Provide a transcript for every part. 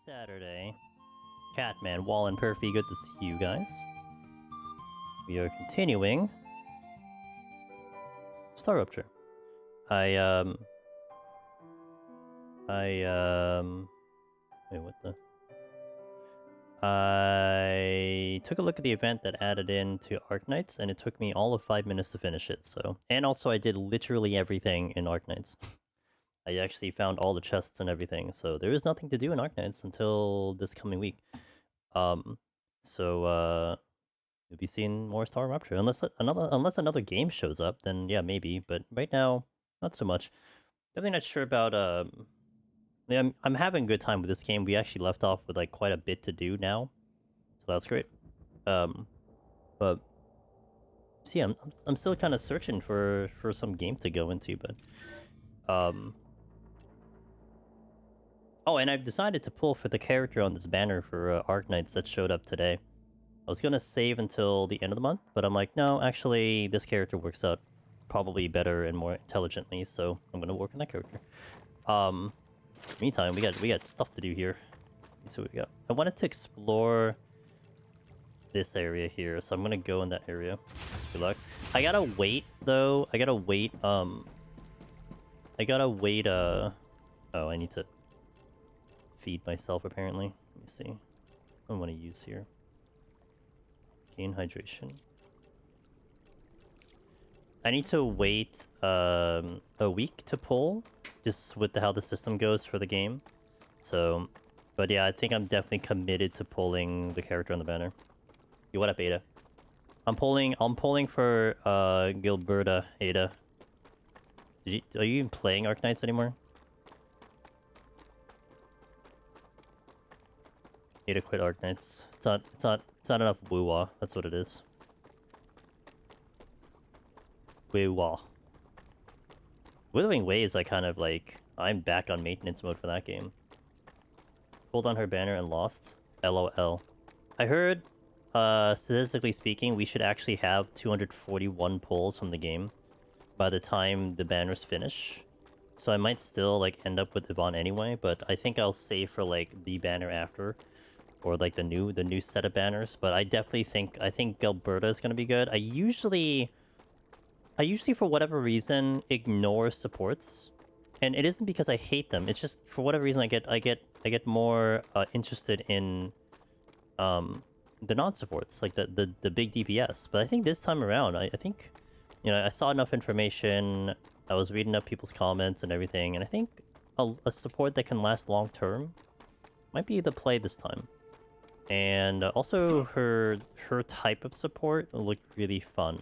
Saturday. Catman, Wall, and Perfy, good to see you guys. We are continuing StarRupture. Wait, what the? I took a look at the event that added in to Arknights, and it took me all of 5 minutes to finish it, so... And also, I did literally everything in Arknights. I actually found all the chests and everything, so there is nothing to do in Arknights until this coming week. You'll be seeing more StarRupture. Unless another game shows up, then yeah, maybe. But right now, not so much. Definitely not sure about yeah, I'm having a good time with this game. We actually left off with like quite a bit to do now, so that's great. But see, I'm still kind of searching for some game to go into, but oh, and I've decided to pull for the character on this banner for Arknights that showed up today. I was gonna save until the end of the month, but I'm like, no, actually, this character works out probably better and more intelligently, so I'm gonna work on that character. Meantime, we got stuff to do here. Let's see what we got. I wanted to explore this area here, so I'm gonna go in that area. Good luck. I gotta wait though. I gotta wait. Oh, I need to feed myself apparently. Let me see. What I want to use here. Gain hydration. I need to wait a week to pull, just with how the system goes for the game. So, but yeah, I think I'm definitely committed to pulling the character on the banner. Yo, what up, Ada? I'm pulling for Gilberta, Ada. Are you even playing Arknights anymore? Ada quit Arknights. It's not enough woo-wah. That's what it is. Woo-wah. Withering Waves, I kind of like... I'm back on maintenance mode for that game. Pulled on her banner and lost. LOL. I heard, statistically speaking, we should actually have 241 pulls from the game by the time the banners finish. So I might still, like, end up with Yvonne anyway, but I think I'll save for, like, the banner after. Or, like, the new set of banners. But I definitely think... I think Gilberta is gonna be good. I usually, for whatever reason, ignore supports, and it isn't because I hate them. It's just for whatever reason I get more interested in the non-supports, like the big DPS. But I think this time around, I think, you know, I saw enough information. I was reading up people's comments and everything, and I think a support that can last long term might be the play this time. And also her type of support looked really fun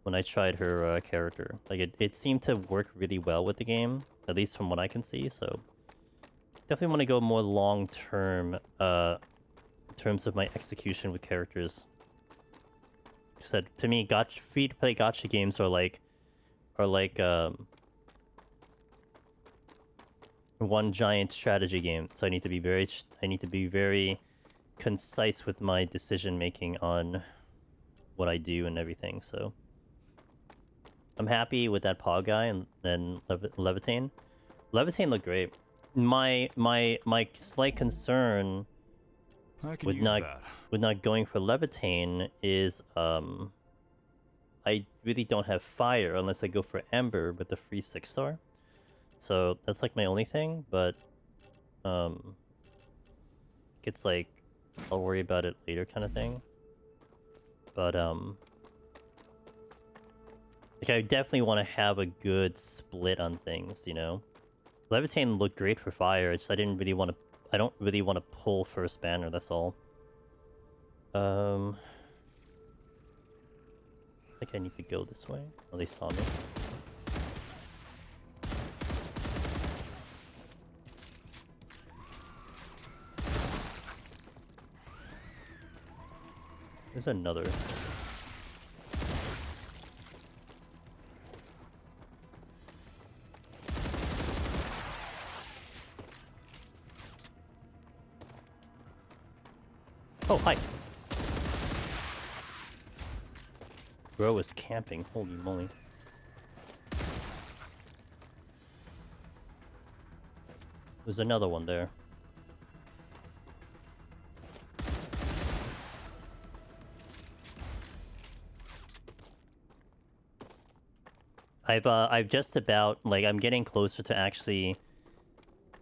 when I tried her character. Like, it seemed to work really well with the game, at least from what I can see, so... Definitely want to go more long-term, in terms of my execution with characters. Like I said, to me, free-to-play gacha games are like one giant strategy game, so I need to be very concise with my decision-making on what I do and everything, so... I'm happy with that Paw guy and then Levitain. Levitain looked great. My slight concern with not going for Levitain is I really don't have fire unless I go for Ember with the free 6-star. So that's like my only thing, but it's like I'll worry about it later kind of thing. But like, I definitely want to have a good split on things, you know? Levitain looked great for fire, it's just I don't really want to pull first banner, that's all. I think I need to go this way. Oh, they saw me. There's another. Oh, hi. Bro is camping. Holy moly. There's another one there. I've just about, like, I'm getting closer to actually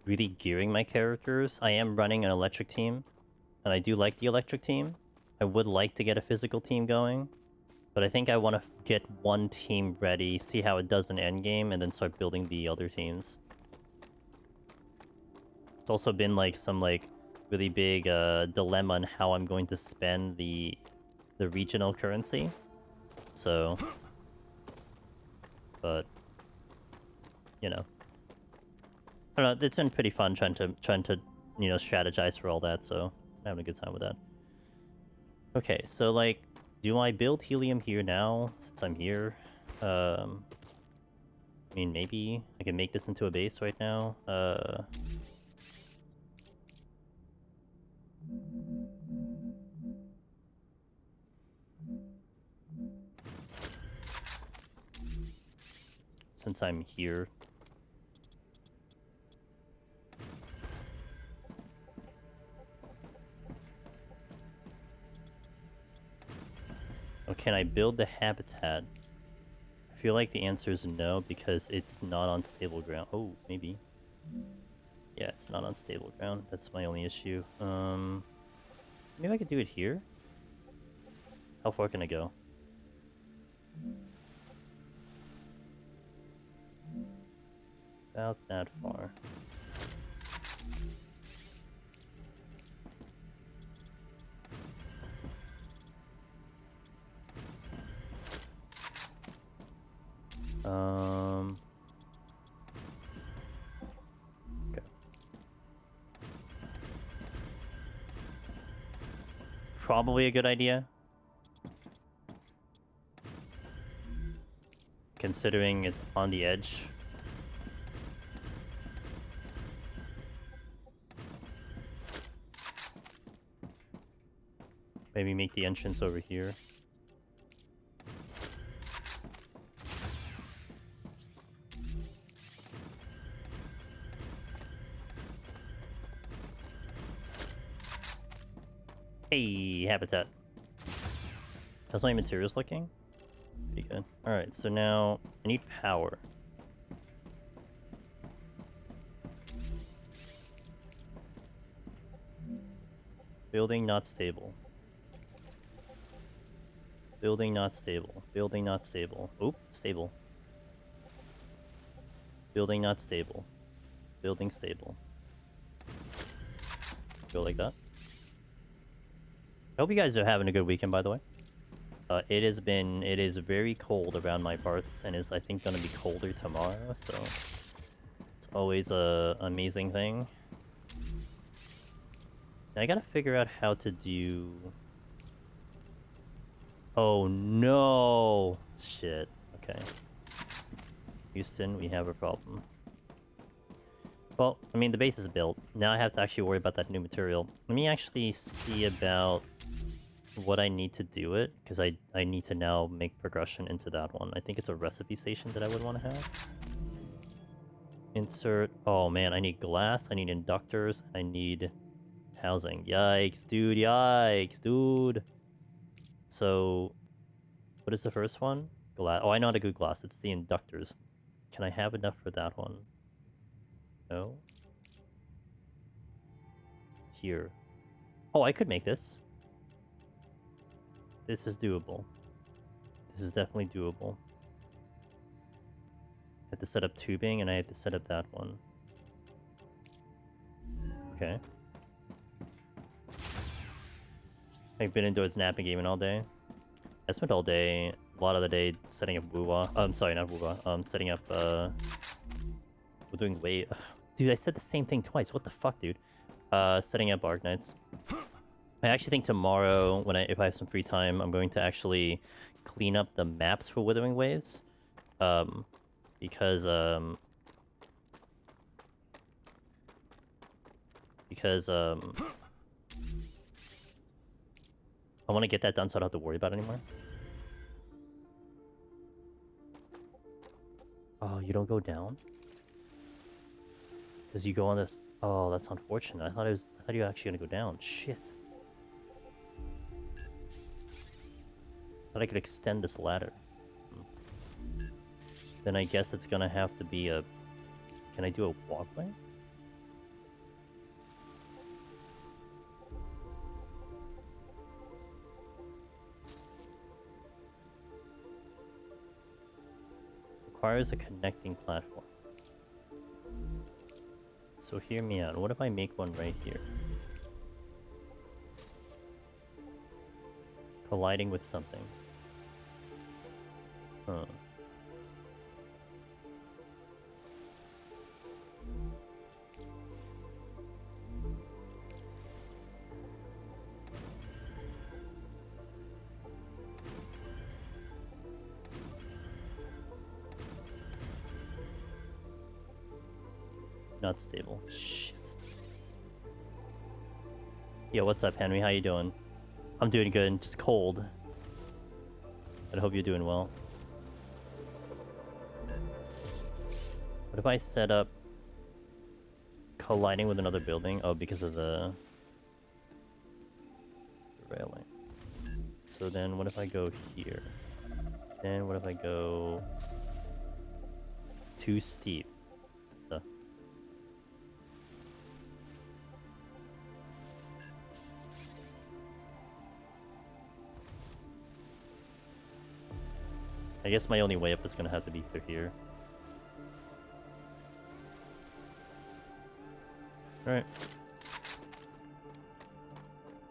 really gearing my characters. I am running an electric team, and I do like the electric team. I would like to get a physical team going, but I think I want to get one team ready, see how it does in endgame, and then start building the other teams. It's also been, like, some, like, really big dilemma on how I'm going to spend the regional currency. So, but, you know. I don't know, it's been pretty fun trying to, you know, strategize for all that, so I'm having a good time with that. Okay, so, like, do I build helium here now, since I'm here? I mean, maybe I can make this into a base right now. Since I'm here. Oh, can I build the habitat? I feel like the answer is no, because it's not on stable ground. Oh, maybe. Yeah, it's not on stable ground. That's my only issue. Maybe I could do it here? How far can I go? About that far. Okay. Probably a good idea. Considering it's on the edge. Maybe make the entrance over here. Hey, habitat. How's my materials looking? Pretty good. Alright, so now I need power. Building not stable. Building not stable. Building not stable. Oop, stable. Building not stable. Building stable. Go like that. I hope you guys are having a good weekend, by the way. It is very cold around my parts, and is, I think, gonna be colder tomorrow, so it's always a amazing thing. Now I gotta figure out how to do... Oh no! Shit. Okay. Houston, we have a problem. Well, I mean, the base is built. Now I have to actually worry about that new material. Let me actually see about what I need to do it, because I need to now make progression into that one. I think it's a recipe station that I would want to have. Insert... Oh man, I need glass, I need inductors, I need housing. Yikes, dude, yikes, dude. So, what is the first one? Glass. Oh, I know how to do glass. It's the inductors. Can I have enough for that one? No. Here. Oh, I could make this. This is doable. This is definitely doable. I have to set up tubing, and I have to set up that one. Okay. I've been indoors napping gaming all day. I spent all day, a lot of the day, setting up Woo-Wah. I'm sorry, not Woo-Wah. Setting up, we're doing wave. Dude, I said the same thing twice. What the fuck, dude? Setting up Arknights. I actually think tomorrow, if I have some free time, I'm going to actually clean up the maps for Withering Waves. Because I want to get that done so I don't have to worry about it anymore. Oh, you don't go down? Because you go on the... Oh, that's unfortunate. I thought you were actually gonna go down. Shit. Thought I could extend this ladder. Then I guess it's gonna have to be a... Can I do a walkway? Requires a connecting platform. So hear me out. What if I make one right here? Colliding with something. Huh. Not stable. Shit. Yo, what's up, Henry? How you doing? I'm doing good. Just cold. But I hope you're doing well. What if I set up colliding with another building? Oh, because of the railing. So then what if I go here? Then what if I go too steep? I guess my only way up is gonna have to be through here. Alright.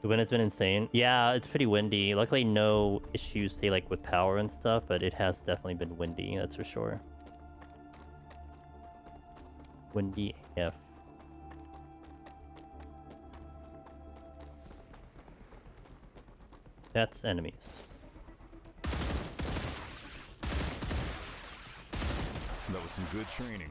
The wind has been insane. Yeah, it's pretty windy. Luckily no issues, say, like with power and stuff, but it has definitely been windy, that's for sure. Windy AF. That's enemies. That was some good training.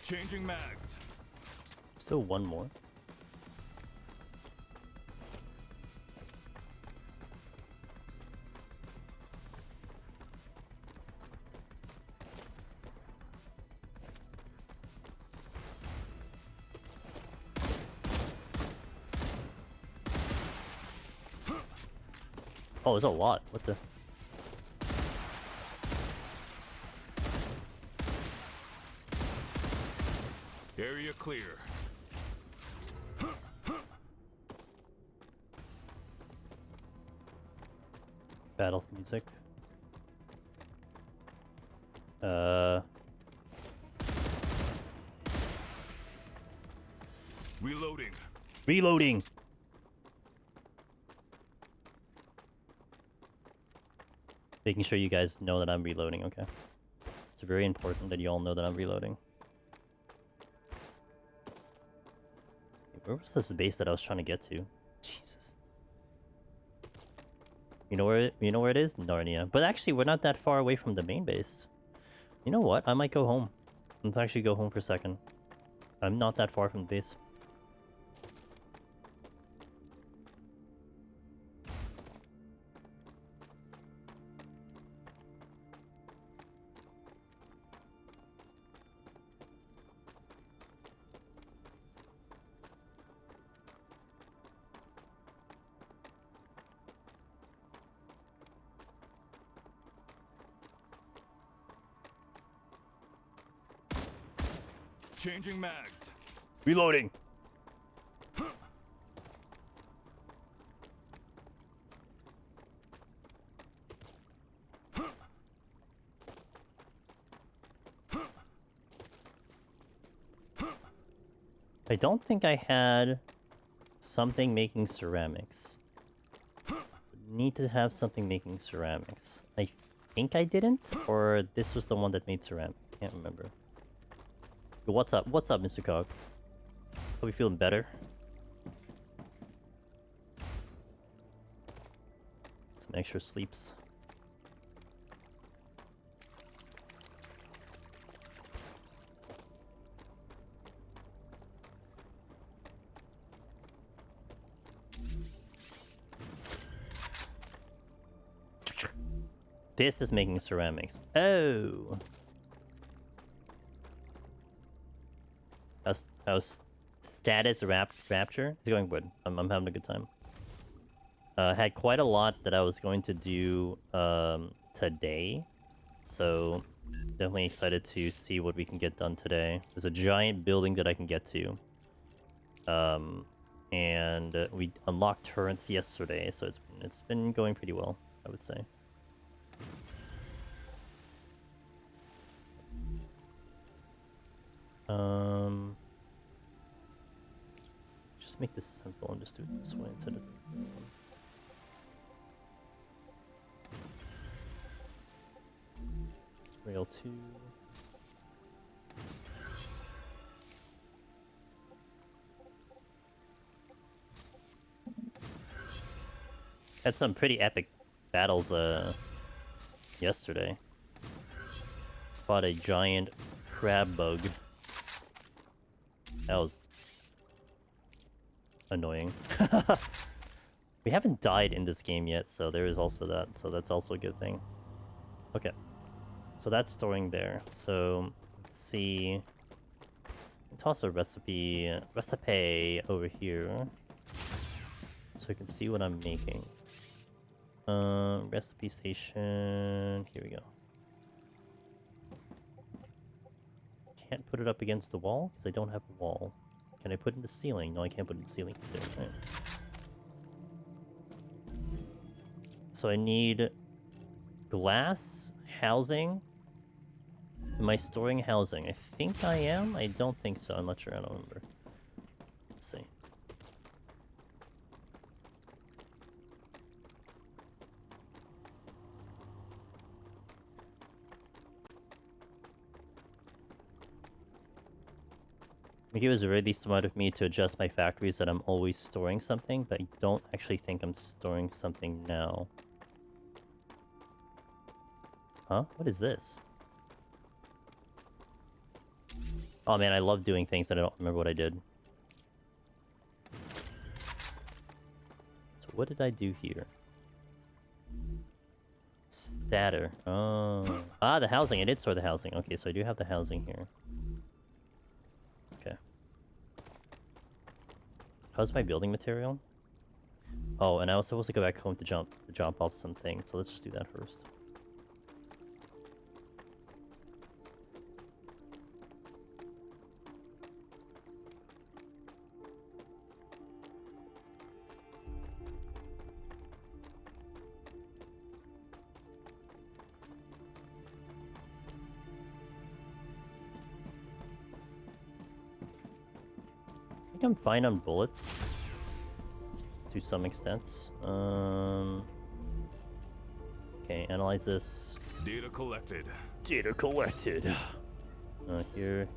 Changing mags. Still one more. Oh, there's a lot. What the? Area clear. Battle music. Reloading. Reloading! Making sure you guys know that I'm reloading, okay? It's very important that you all know that I'm reloading. Where was this base that I was trying to get to? Jesus. You know where it is? Narnia. But actually, we're not that far away from the main base. You know what? I might go home. Let's actually go home for a second. I'm not that far from the base. Changing mags. Reloading! I don't think I had something making ceramics. Need to have something making ceramics. I think I didn't, or this was the one that made ceramics. Can't remember. What's up? What's up, Mr. Cog? Hope you feeling better. Some extra sleeps. This is making ceramics. Oh. How's status rapture? It's going good. I'm having a good time. Had quite a lot that I was going to do today, so definitely excited to see what we can get done today. There's a giant building that I can get to, and we unlocked turrets yesterday, so it's been going pretty well, I would say. Just make this simple and just do it this way instead of. Rail 2. Had some pretty epic battles yesterday. Fought a giant crab bug. That was annoying. We haven't died in this game yet, so there is also that. So that's also a good thing. Okay. So that's storing there. So let's see. Toss a recipe over here, so I can see what I'm making. Recipe station. Here we go. Can't put it up against the wall because I don't have a wall. Can I put it in the ceiling? No, I can't put it in the ceiling either. Right. So I need glass housing. Am I storing housing? I think I am. I don't think so. I'm not sure. I don't remember. Let's see. I think it was really smart of me to adjust my factories that I'm always storing something, but I don't actually think I'm storing something now. Huh? What is this? Oh man, I love doing things that I don't remember what I did. So what did I do here? Statter. Oh. Ah, the housing. I did store the housing. Okay, so I do have the housing here. Okay. How's my building material? Oh, and I was supposed to go back home to drop off some things, so let's just do that first. I think I'm fine on bullets to some extent. Okay, analyze this. Data collected. Data collected. Here.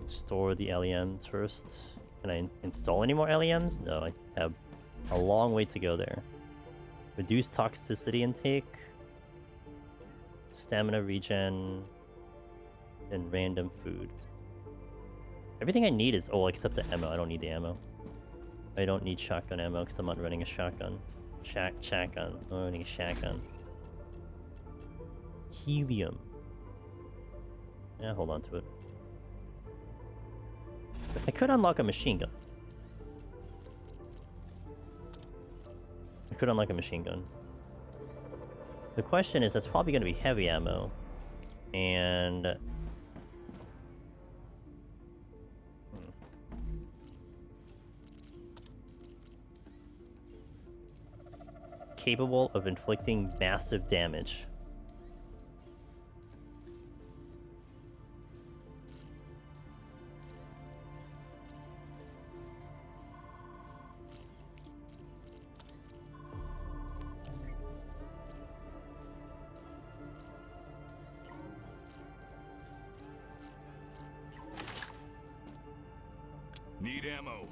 Store the LEMs first. Can I install any more LEMs? No, I have a long way to go there. Reduce toxicity intake. Stamina regen. And random food. Everything I need is... Oh, except the ammo. I don't need the ammo. I don't need shotgun ammo because I'm not running a shotgun. Shotgun. I'm not running a shotgun. Helium. Yeah, hold on to it. I could unlock a machine gun. I could unlock a machine gun. The question is, that's probably going to be heavy ammo. And... capable of inflicting massive damage. Need ammo.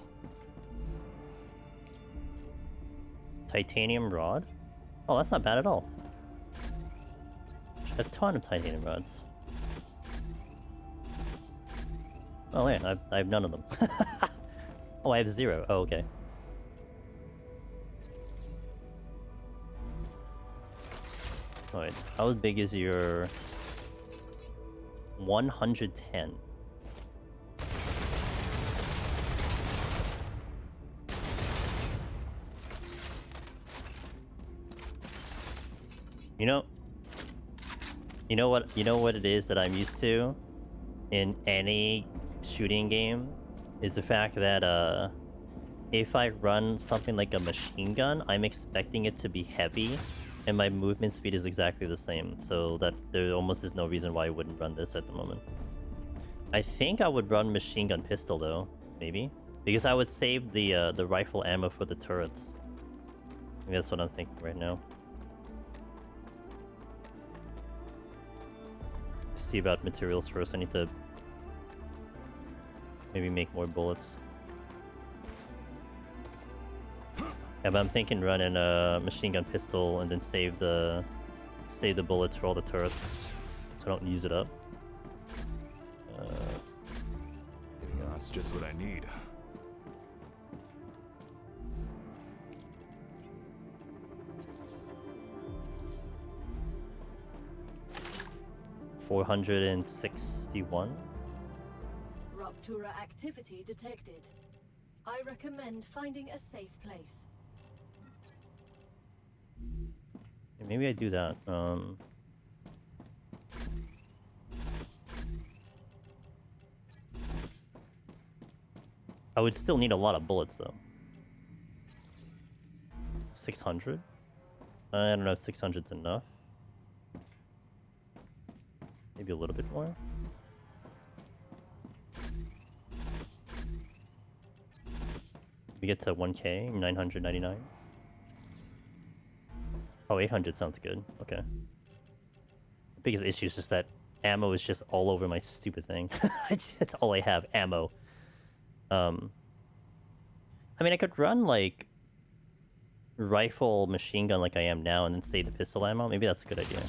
Titanium rod? Oh, that's not bad at all. A ton of titanium rods. Oh wait, I have none of them. Oh, I have 0. Oh, okay. Alright, how big is your 110? You know what it is that I'm used to in any shooting game is the fact that if I run something like a machine gun, I'm expecting it to be heavy, and my movement speed is exactly the same, so that there almost is no reason why I wouldn't run this at the moment. I think I would run machine gun pistol though, maybe, because I would save the rifle ammo for the turrets. I think that's what I'm thinking right now. See about materials first. I need to maybe make more bullets. Yeah, but I'm thinking running a machine gun pistol and then save the bullets for all the turrets, so I don't use it up. That's just what I need. $461. Rupture activity detected. I recommend finding a safe place. Yeah, maybe I do that. I would still need a lot of bullets though. 600? I don't know if 600's enough. Maybe a little bit more. We get to 1k, 999. Oh, 800 sounds good. Okay. The biggest issue is just that ammo is just all over my stupid thing. That's all I have, ammo. I mean, I could run, like, rifle machine gun like I am now and then save the pistol ammo. Maybe that's a good idea.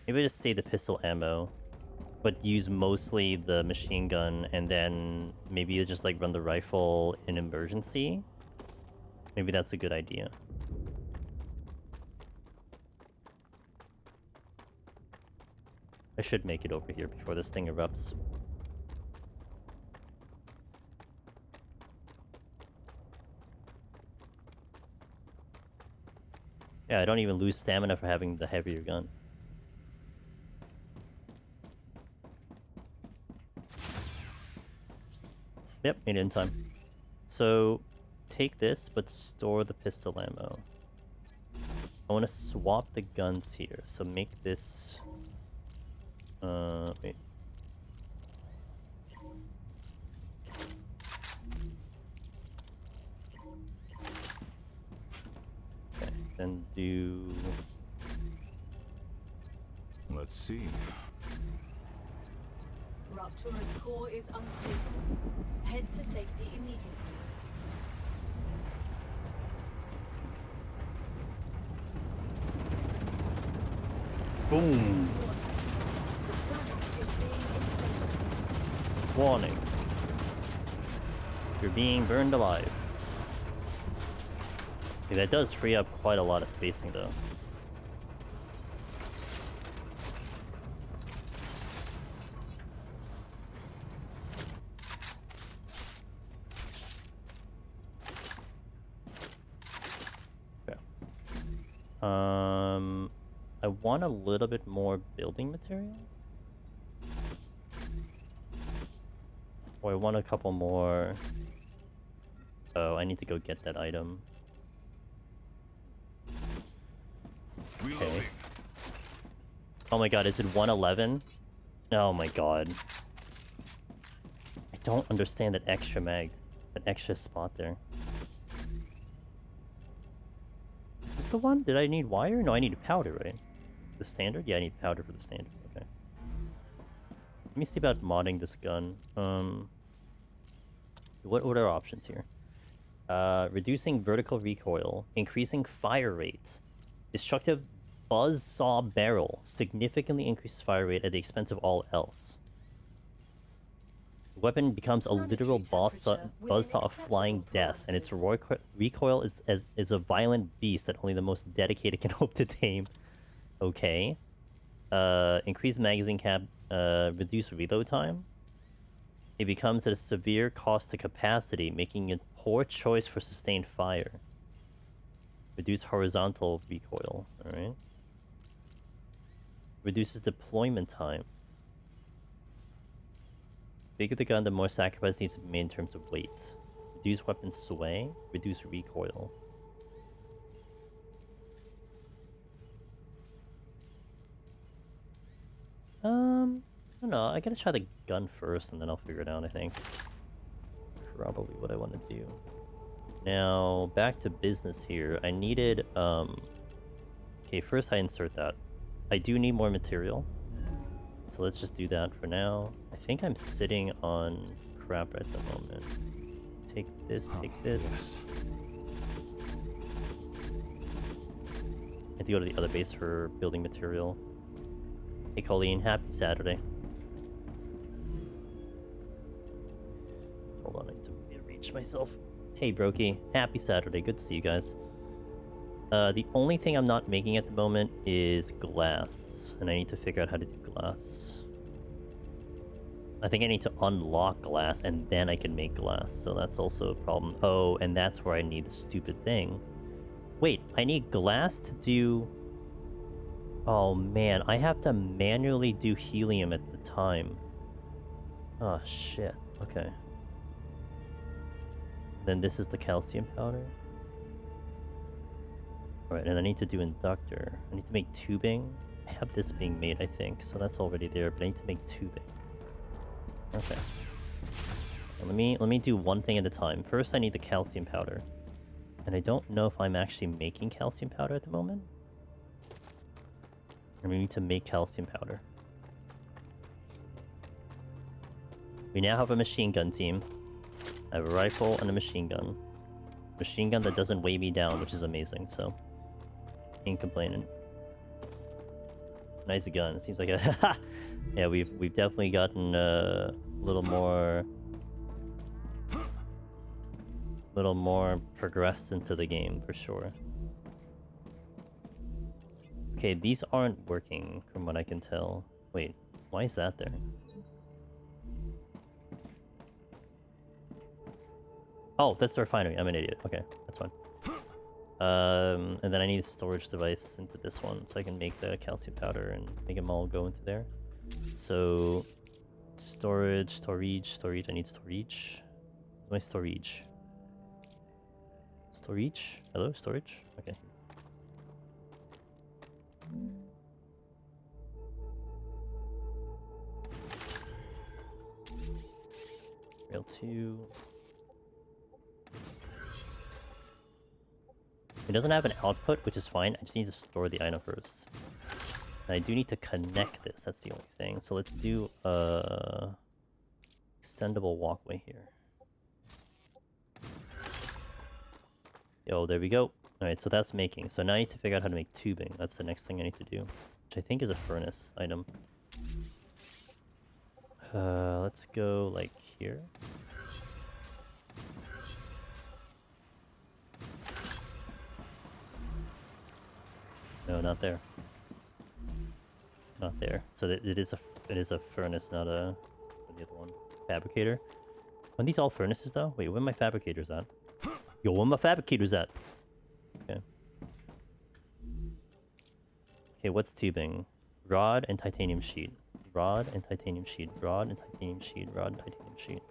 Maybe I just save the pistol ammo, but use mostly the machine gun, and then maybe you just, like, run the rifle in emergency. Maybe that's a good idea. I should make it over here before this thing erupts. Yeah, I don't even lose stamina for having the heavier gun. Yep, made it in time. So, take this, but store the pistol ammo. I want to swap the guns here, so make this... wait. Okay, then do... Let's see. Rupture's core is unstable. Head to safety immediately. Boom! The planet is being incinerated. Warning. You're being burned alive. Okay, that does free up quite a lot of spacing though. Okay. I want a little bit more building material. Or I want a couple more. Oh, I need to go get that item. Reloading. Oh my god, is it 111? Oh my god. I don't understand that extra mag. That extra spot there. Is this the one? Did I need wire? No, I need powder, right? The standard? Yeah, I need powder for the standard. Okay. Let me see about modding this gun. What are our options here? Reducing vertical recoil, increasing fire rate, destructive buzzsaw barrel, significantly increases fire rate at the expense of all else. The weapon becomes a literal buzzsaw of flying death, and its recoil is a violent beast that only the most dedicated can hope to tame. Okay. Increase magazine cap, reduce reload time. It becomes at a severe cost to capacity, making a poor choice for sustained fire. Reduce horizontal recoil, alright. Reduces deployment time. Bigger the gun, the more sacrifice needs to be made in terms of weight. Reduce weapon sway, reduce recoil. I don't know, I gotta try the gun first and then I'll figure it out, I think. Probably what I want to do. Now, back to business here. I needed, okay, first I insert that. I do need more material. So let's just do that for now. I think I'm sitting on crap at the moment. Take this, take this. Yes. I have to go to the other base for building material. Hey Colleen, happy Saturday. Hold on, I need to reach myself. Hey Brokey, happy Saturday, good to see you guys. The only thing I'm not making at the moment is glass, and I need to figure out how to do glass. I think I need to unlock glass, and then I can make glass, so that's also a problem. Oh, and that's where I need the stupid thing. Wait, I need glass to do... Oh man, I have to manually do helium at the time. Oh shit, okay. Then this is the calcium powder. Alright, and I need to do inductor. I need to make tubing. I have this being made, I think, so that's already there, but I need to make tubing. Okay. Now let me do one thing at a time. First, I need the calcium powder. And I don't know if I'm actually making calcium powder at the moment. And we need to make calcium powder. We now have a machine gun team. I have a rifle and a machine gun. Machine gun that doesn't weigh me down, which is amazing, so... ain't complaining. Nice gun. It seems like a... yeah, we've definitely gotten a little more progressed into the game, for sure. Okay, these aren't working, from what I can tell. Wait, why is that there? Oh, that's the refinery. I'm an idiot. Okay, that's fine. And then I need a storage device into this one so I can make the calcium powder and make them all go into there. So, storage. I need storage. My storage. Storage? Hello, storage? Okay. Rail 2. It doesn't have an output, which is fine. I just need to store the item first. And I do need to connect this. That's the only thing. So let's do a extendable walkway here. Yo, there we go. Alright, so that's making. So now I need to figure out how to make tubing. That's the next thing I need to do. Which I think is a furnace item. Let's go like here. No, not there. Not there. So it is a furnace, not a the other one. Fabricator. When these all furnaces though? Wait, where are my fabricators at? Yo, where are my fabricators at? Okay. Okay, what's tubing? Rod and titanium sheet. Rod and titanium sheet. Rod and titanium sheet. Rod and titanium sheet.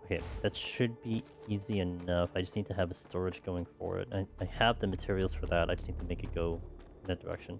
Okay, that should be easy enough. I just need to have a storage going for it. I have the materials for that. I just need to make it go in that direction.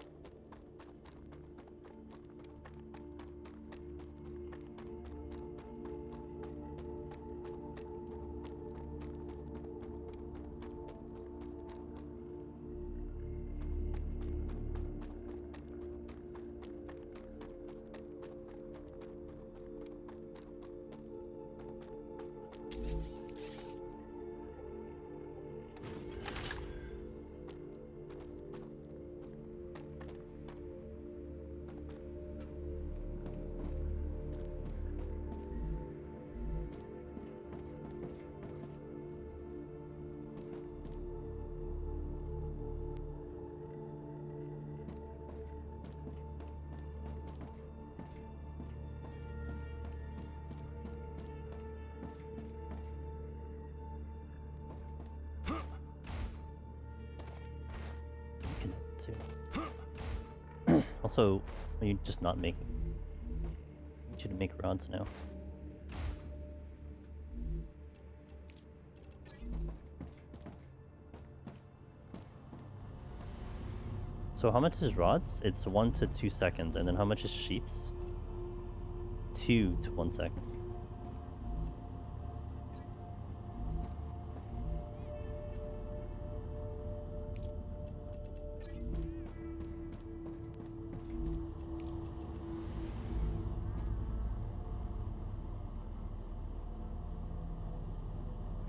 Also, are you just not making? I need you to make rods now. So how much is rods? It's 1 to 2 seconds, and then how much is sheets? 2 to 1 second.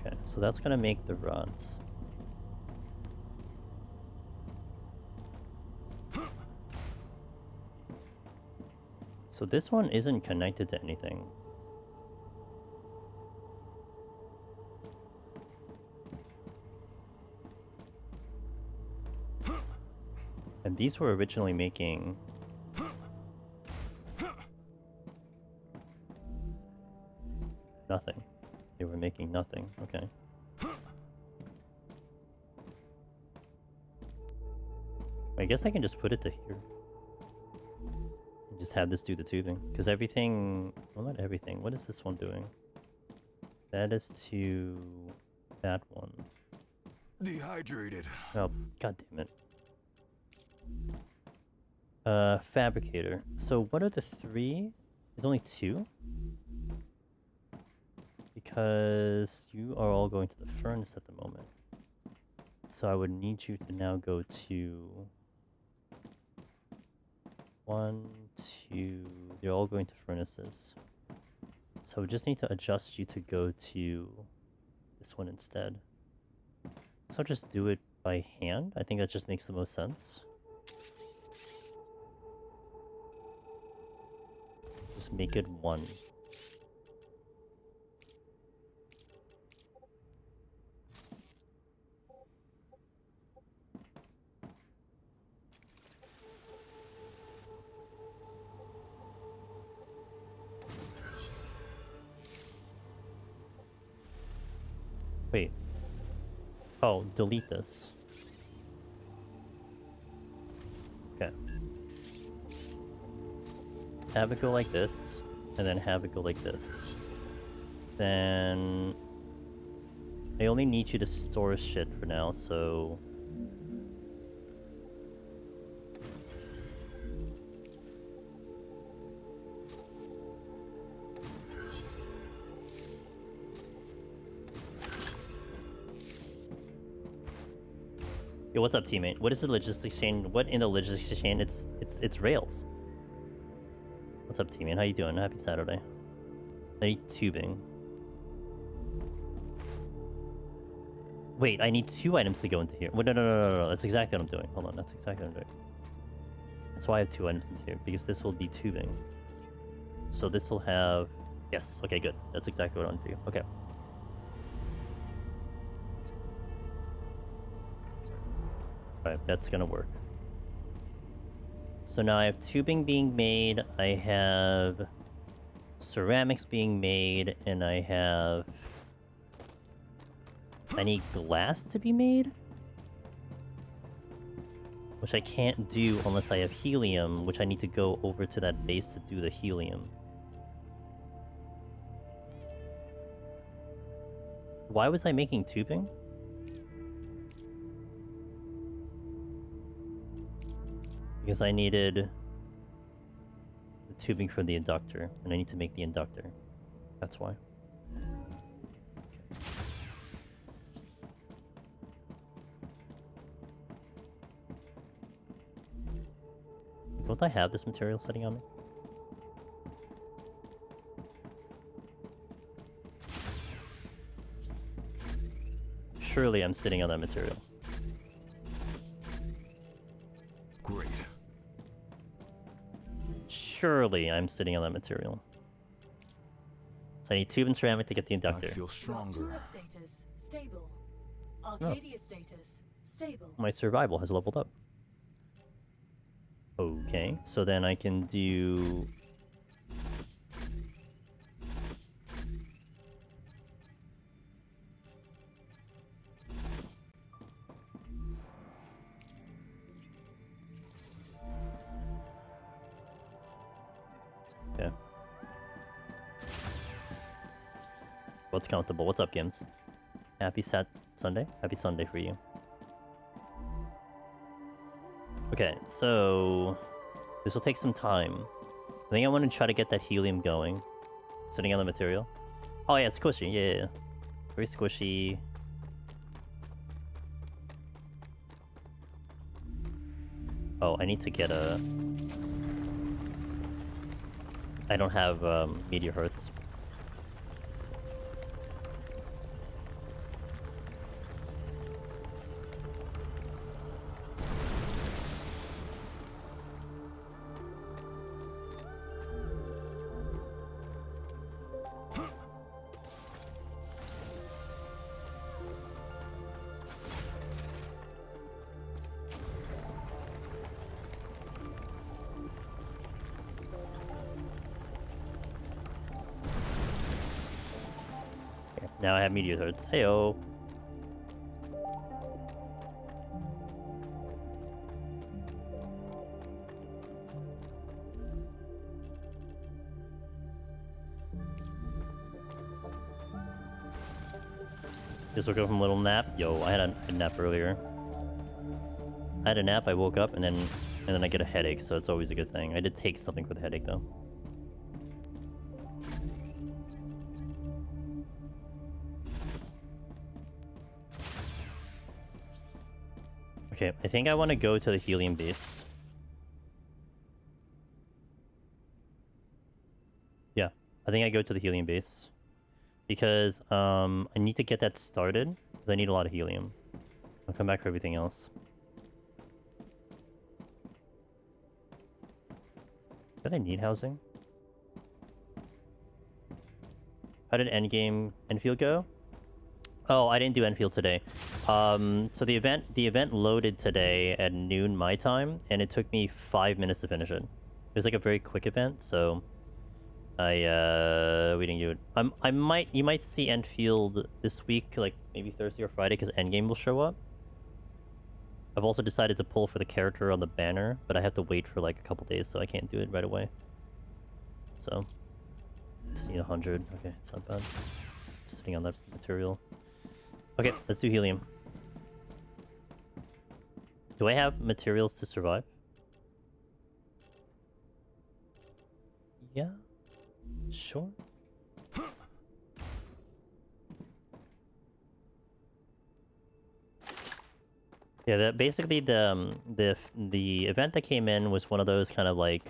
Okay, so that's gonna make the rods. So this one isn't connected to anything. And these were originally making... nothing. They were making nothing. Okay. I guess I can just put it to here. And just have this do the tubing. Because everything... well, not everything. What is this one doing? That is to... that one. Dehydrated. Oh, god damn it. Fabricator. So what are the 3? There's only 2? Because you are all going to the furnace at the moment. So I would need you to now go to... 1, 2... they're all going to furnaces. So we just need to adjust you to go to this one instead. So I'll just do it by hand. I think that just makes the most sense. Just make it 1. Wait. Oh, delete this. Okay. Have it go like this, and then have it go like this. Then... I only need you to store shit for now, so... Yo, what's up, teammate? What is the logistics chain? What in the logistics chain? It's rails. What's up, teammate? How you doing? Happy Saturday. I need tubing. Wait, I need 2 items to go into here. Wait, no. That's exactly what I'm doing. Hold on, that's exactly what I'm doing. That's why I have 2 items into here, because this will be tubing. So this will have... yes, okay, good. That's exactly what I want to do. Okay. Alright, that's gonna work. So now I have tubing being made, I have ceramics being made, and I have... I need glass to be made? Which I can't do unless I have helium, which I need to go over to that base to do the helium. Why was I making tubing? Because I needed the tubing for the inductor, and I need to make the inductor. That's why. Don't I have this material sitting on me? Surely I'm sitting on that material. Great. Surely I'm sitting on that material. So I need tube and ceramic to get the inductor. I feel stronger. Raptura status stable. Arcadia status stable. My survival has leveled up. Okay, so then I can do... What's comfortable? What's up, Gims? Happy Sunday? Happy Sunday for you. Okay, so this will take some time. I think I want to try to get that helium going. Sitting on the material. Oh yeah, it's squishy. Yeah. Very squishy. Oh, I need to get a... I don't have meteor hearts. Now I have meteor hearts. Heyo. Just woke up from a little nap. Yo, I had a nap earlier. I had a nap. I woke up and then I get a headache, so it's always a good thing. I did take something for the headache though. Okay, I think I want to go to the helium base. Yeah, I think I go to the helium base. Because I need to get that started. Because I need a lot of helium. I'll come back for everything else. Did I need housing? How did Enfield go? Oh, I didn't do Enfield today. So the event loaded today at noon my time, and it took me 5 minutes to finish it. It was like a very quick event, so we didn't do it. You might see Enfield this week, like maybe Thursday or Friday, because Endgame will show up. I've also decided to pull for the character on the banner, but I have to wait for like a couple days, so I can't do it right away. So, just need 100. Okay, it's not bad. Sitting on that material. Okay, let's do helium. Do I have materials to survive? Yeah. Sure. Yeah, basically the event that came in was one of those kind of like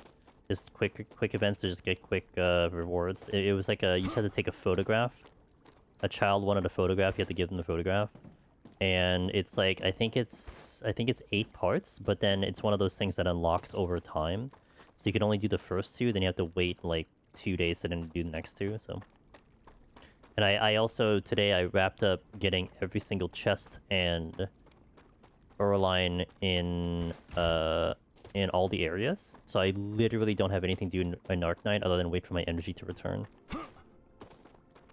just quick events to just get quick rewards. It was like you just had to take a photograph. A child wanted a photograph, you have to give them the photograph. And it's like I think it's 8 parts, but then it's one of those things that unlocks over time. So you can only do the first 2, then you have to wait like 2 days to then do the next 2, so. And I also today I wrapped up getting every single chest and line in all the areas. So I literally don't have anything to do in Arc Night other than wait for my energy to return.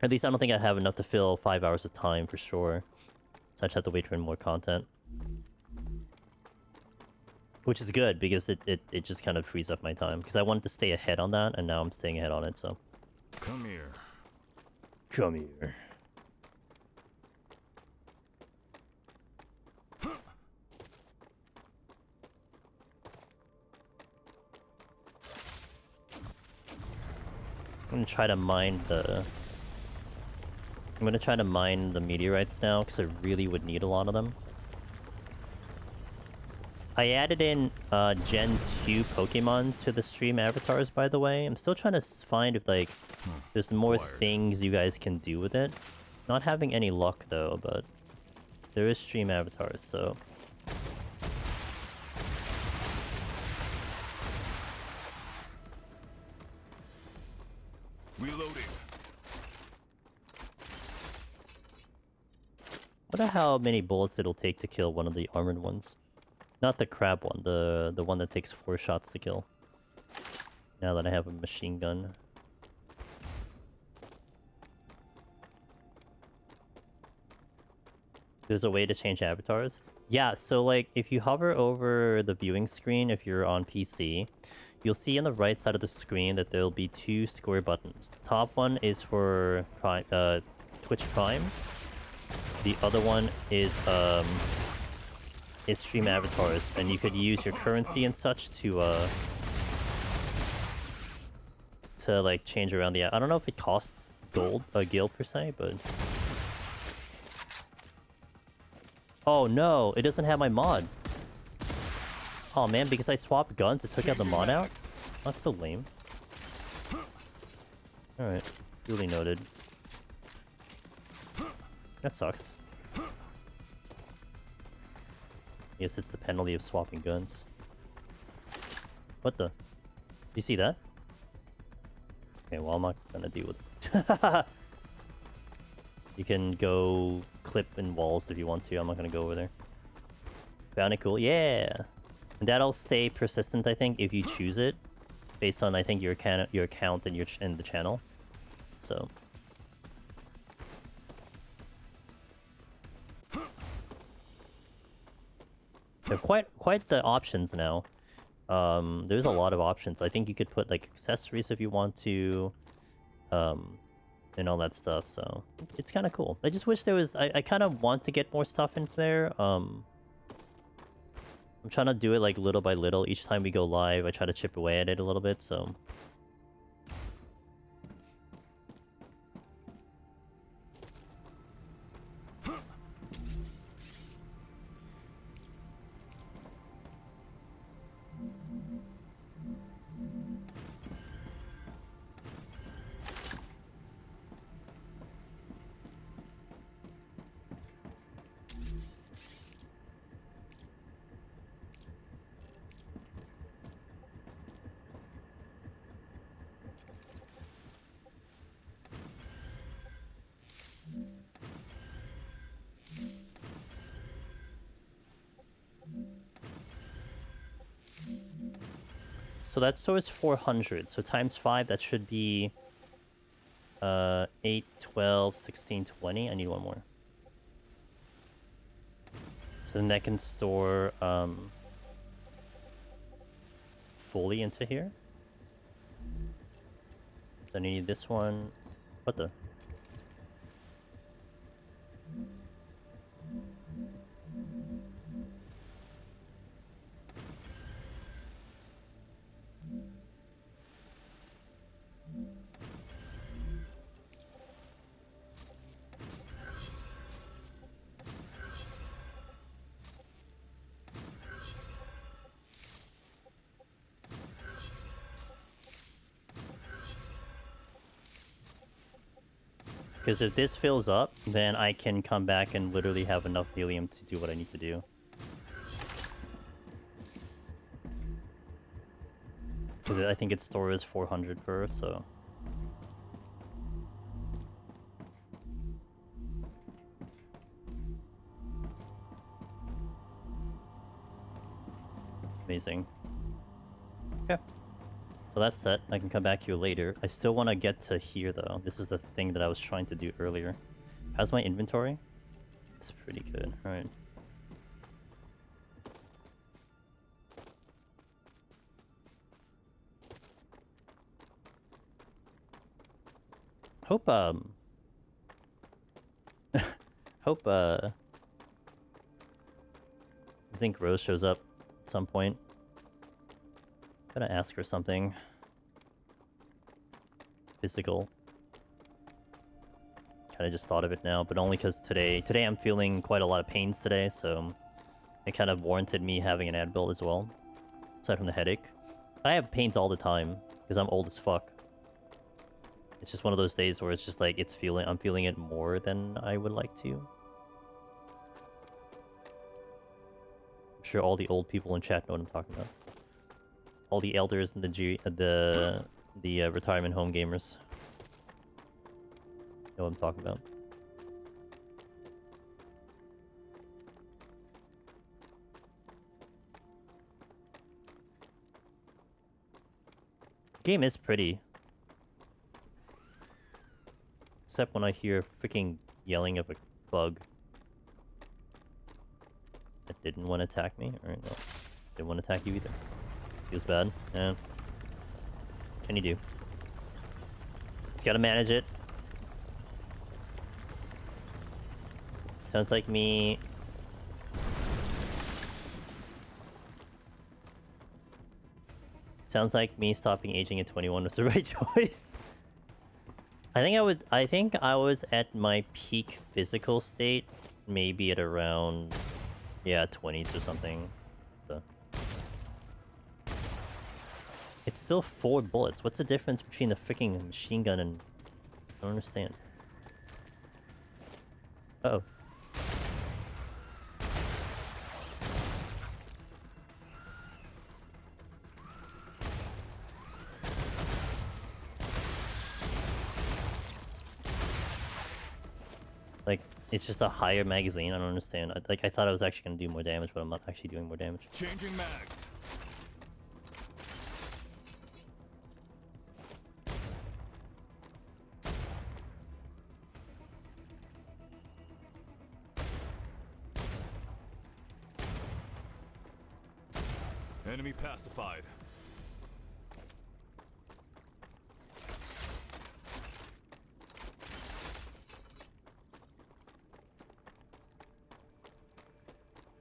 At least I don't think I have enough to fill 5 hours of time for sure. So I just have to wait for more content. Which is good because it just kind of frees up my time. Because I wanted to stay ahead on that, and now I'm staying ahead on it, so. Come here. Come here. I'm gonna try to mine the... I'm gonna try to mine the meteorites now, because I really would need a lot of them. I added in Gen 2 Pokemon to the stream avatars, by the way. I'm still trying to find if, like, there's more things you guys can do with it. Not having any luck, though, but there is stream avatars, so... Reloading. Wonder how many bullets it'll take to kill one of the armored ones. Not the crab one, the one that takes 4 shots to kill. Now that I have a machine gun. There's a way to change avatars? Yeah, so like if you hover over the viewing screen, if you're on PC, you'll see on the right side of the screen that there'll be 2 square buttons. The top one is for Twitch Prime. The other one is stream avatars, and you could use your currency and such to like change around the. I don't know if it costs gold, a guild per se, but. Oh no, it doesn't have my mod. Oh man, because I swapped guns, it took out the mod out? That's so lame. Alright, duly noted. That sucks. Yes, it's the penalty of swapping guns. What the? You see that? Okay, well, I'm not gonna deal with it. You can go clip in walls if you want to. I'm not gonna go over there. Bounty cool, yeah. And that'll stay persistent, I think, if you choose it, based on I think your account and and the channel. So. They're quite the options now. There's a lot of options. I think you could put like accessories if you want to. And all that stuff, so it's kind of cool. I just wish there was. I kind of want to get more stuff in there. I'm trying to do it like little by little. Each time we go live, I try to chip away at it a little bit. So. So that store is 400. So times 5, that should be 8, 12, 16, 20. I need one more. So then that can store fully into here. Then I need this one. What the? Because if this fills up, then I can come back and literally have enough helium to do what I need to do. Because I think its store is 400 per, so... Amazing. Okay. So that's set. I can come back here later. I still want to get to here, though. This is the thing that I was trying to do earlier. How's my inventory? It's pretty good. Alright. Hope, hope, Zinc Rose shows up at some point. Gotta ask her something. Physical. Kinda just thought of it now, but only because today I'm feeling quite a lot of pains today, so it kind of warranted me having an ad build as well. Aside from the headache. I have pains all the time, because I'm old as fuck. It's just one of those days where it's just like, I'm feeling it more than I would like to. I'm sure all the old people in chat know what I'm talking about. All the elders and the retirement home gamers know what I'm talking about. The game is pretty. Except when I hear freaking yelling of a bug. That didn't want to attack me. Alright, no. Didn't want to attack you either. Feels bad. Yeah. What can you do? Just gotta manage it. Sounds like me. Sounds like me stopping aging at 21 was the right choice. I think I was at my peak physical state maybe at around, yeah, 20s or something. So. It's still 4 bullets. What's the difference between the freaking machine gun and... I don't understand. Uh-oh. Like, it's just a higher magazine. I don't understand. I thought I was actually going to do more damage, but I'm not actually doing more damage. Changing mags. Enemy pacified.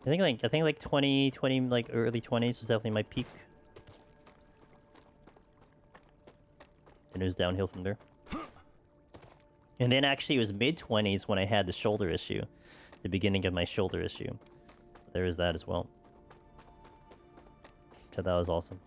I think like 20, like early 20s was definitely my peak. And it was downhill from there. And then actually it was mid-20s when I had the shoulder issue. The beginning of my shoulder issue. There is that as well. So that was awesome.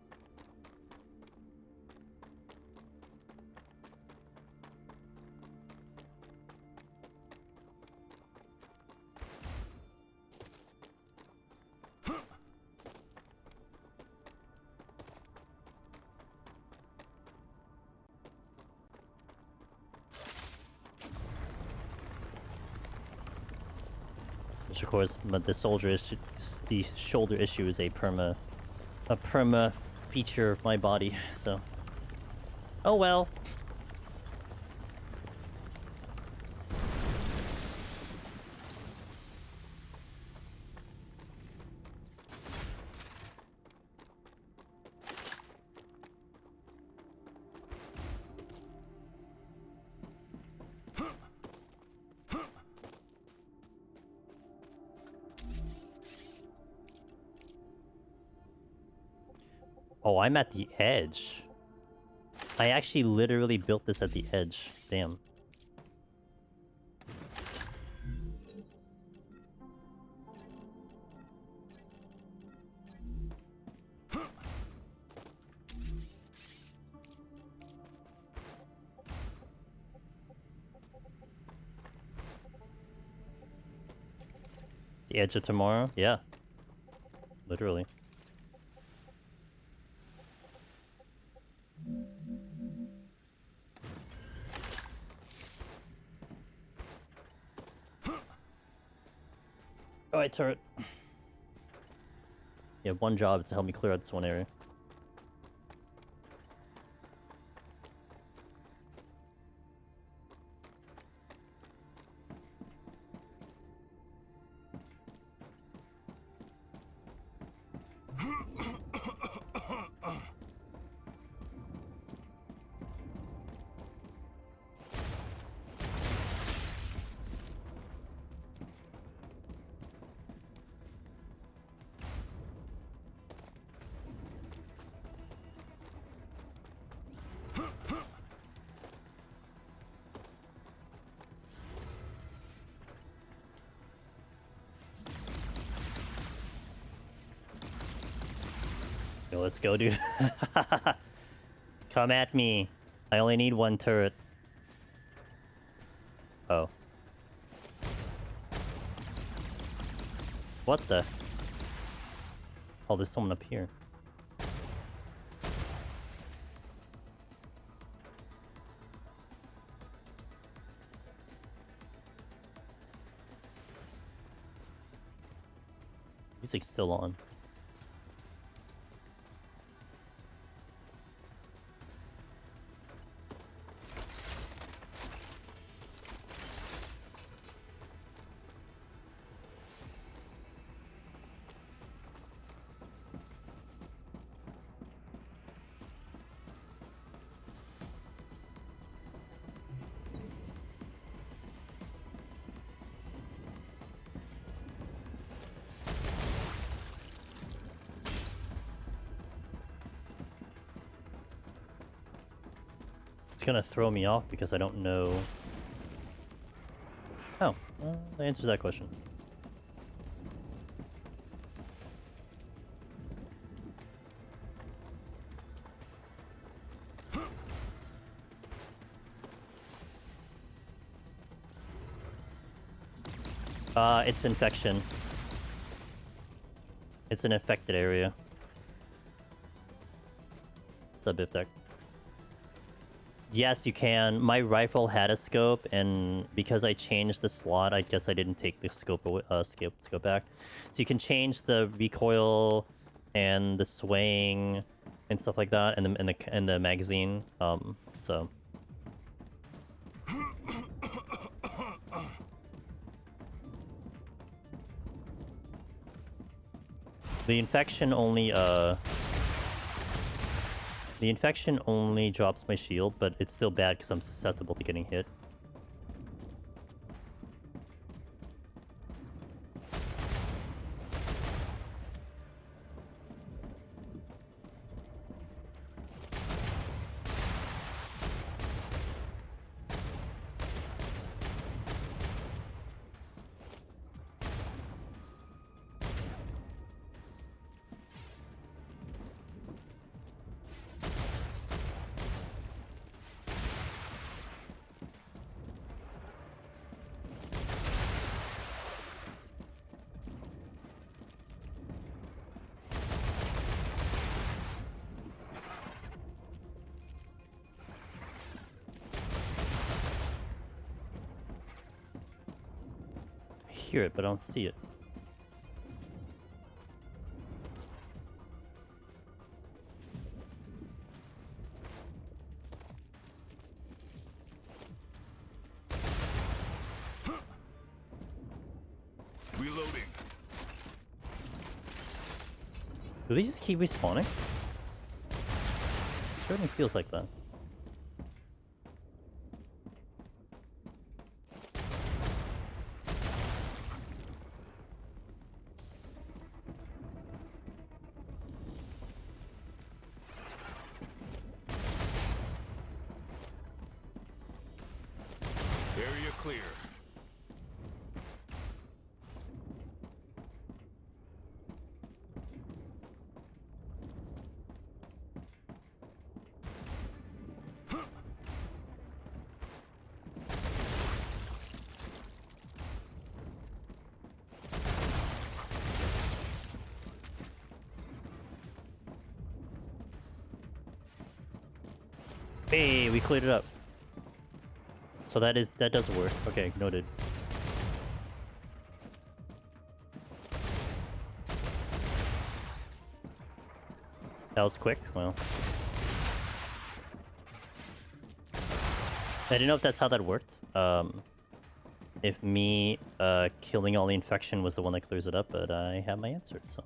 Which of course, but the shoulder issue is a perma feature of my body, so. Oh well. Oh, I'm at the edge. I actually literally built this at the edge. Damn. The edge of tomorrow? Yeah. Literally. Alright, turret. Yeah, one job is to help me clear out this one area. Yo, let's go, dude. Come at me. I only need one turret. Oh. What the? Oh, there's someone up here. Music's still on. gonna throw me off because I don't know. Oh, well, that answers that question. It's infection. It's an infected area. What's up, Biptech? Yes, you can. My rifle had a scope, and because I changed the slot, I guess I didn't take the scope scope back. So you can change the recoil and the swaying and stuff like that, and the magazine. So. The infection only drops my shield, but it's still bad because I'm susceptible to getting hit. Hear it, but I don't see it. Reloading. Do they just keep respawning? It certainly feels like that. Area clear. Hey, we cleared it up. So that does work. Okay, noted. That was quick. Well, I didn't know if that's how that worked. If me killing all the infection was the one that clears it up, but I have my answer. So.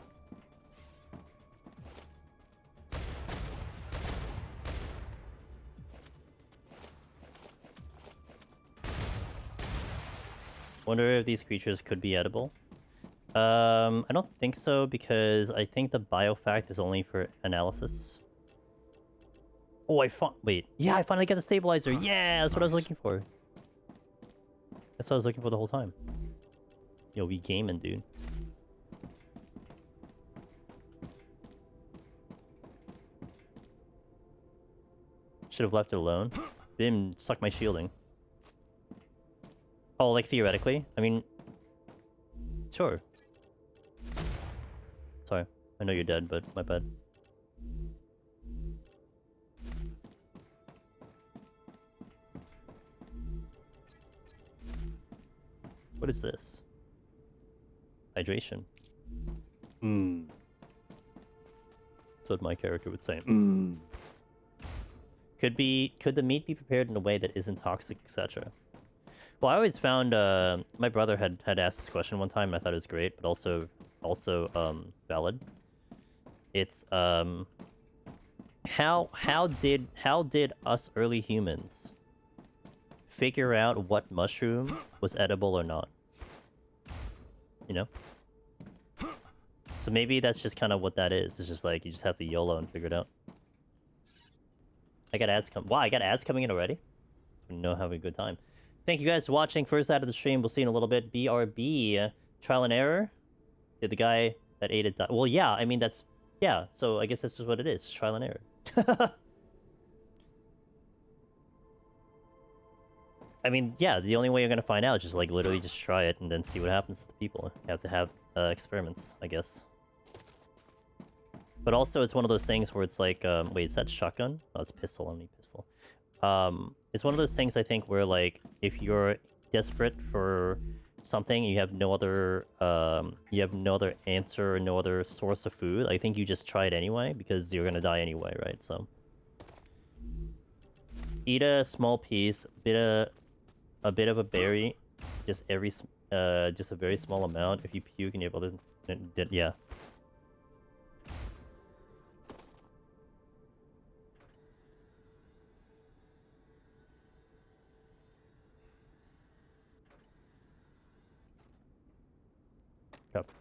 Wonder if these creatures could be edible. I don't think so, because I think the biofact is only for analysis. Oh, wait. Yeah, I finally got the stabilizer. Yeah, that's what I was looking for. That's what I was looking for the whole time. Yo, we gaming, dude. Should have left it alone. Didn't suck my shielding. Oh, like theoretically? I mean, sure. Sorry, I know you're dead, but my bad. What is this? Hydration. That's what my character would say. Could the meat be prepared in a way that isn't toxic, etc.? Well, I always found my brother had asked this question one time. I thought it was great, but also valid. It's how did us early humans figure out what mushroom was edible or not? You know? So maybe that's just kind of what that is. It's just like you just have to YOLO and figure it out. I got ads Wow, I got ads coming in already? No, having a good time. Thank you guys for watching. First out of the stream. We'll see you in a little bit. BRB. Trial and error? Did the guy that ate it die? Well, yeah, I mean, that's... Yeah, so I guess that's just what it is. Trial and error. I mean, yeah, the only way you're gonna find out is just, like, literally just try it and then see what happens to the people. You have to have experiments, I guess. But also, it's one of those things where it's like, wait, is that shotgun? Oh, it's pistol. I need pistol. It's one of those things, I think, where, like, if you're desperate for something, you have no other answer or no other source of food, I think you just try it anyway, because you're gonna die anyway, right? So... Eat a small piece, a bit of a berry, just a very small amount. If you puke and you have other... Yeah. Yep.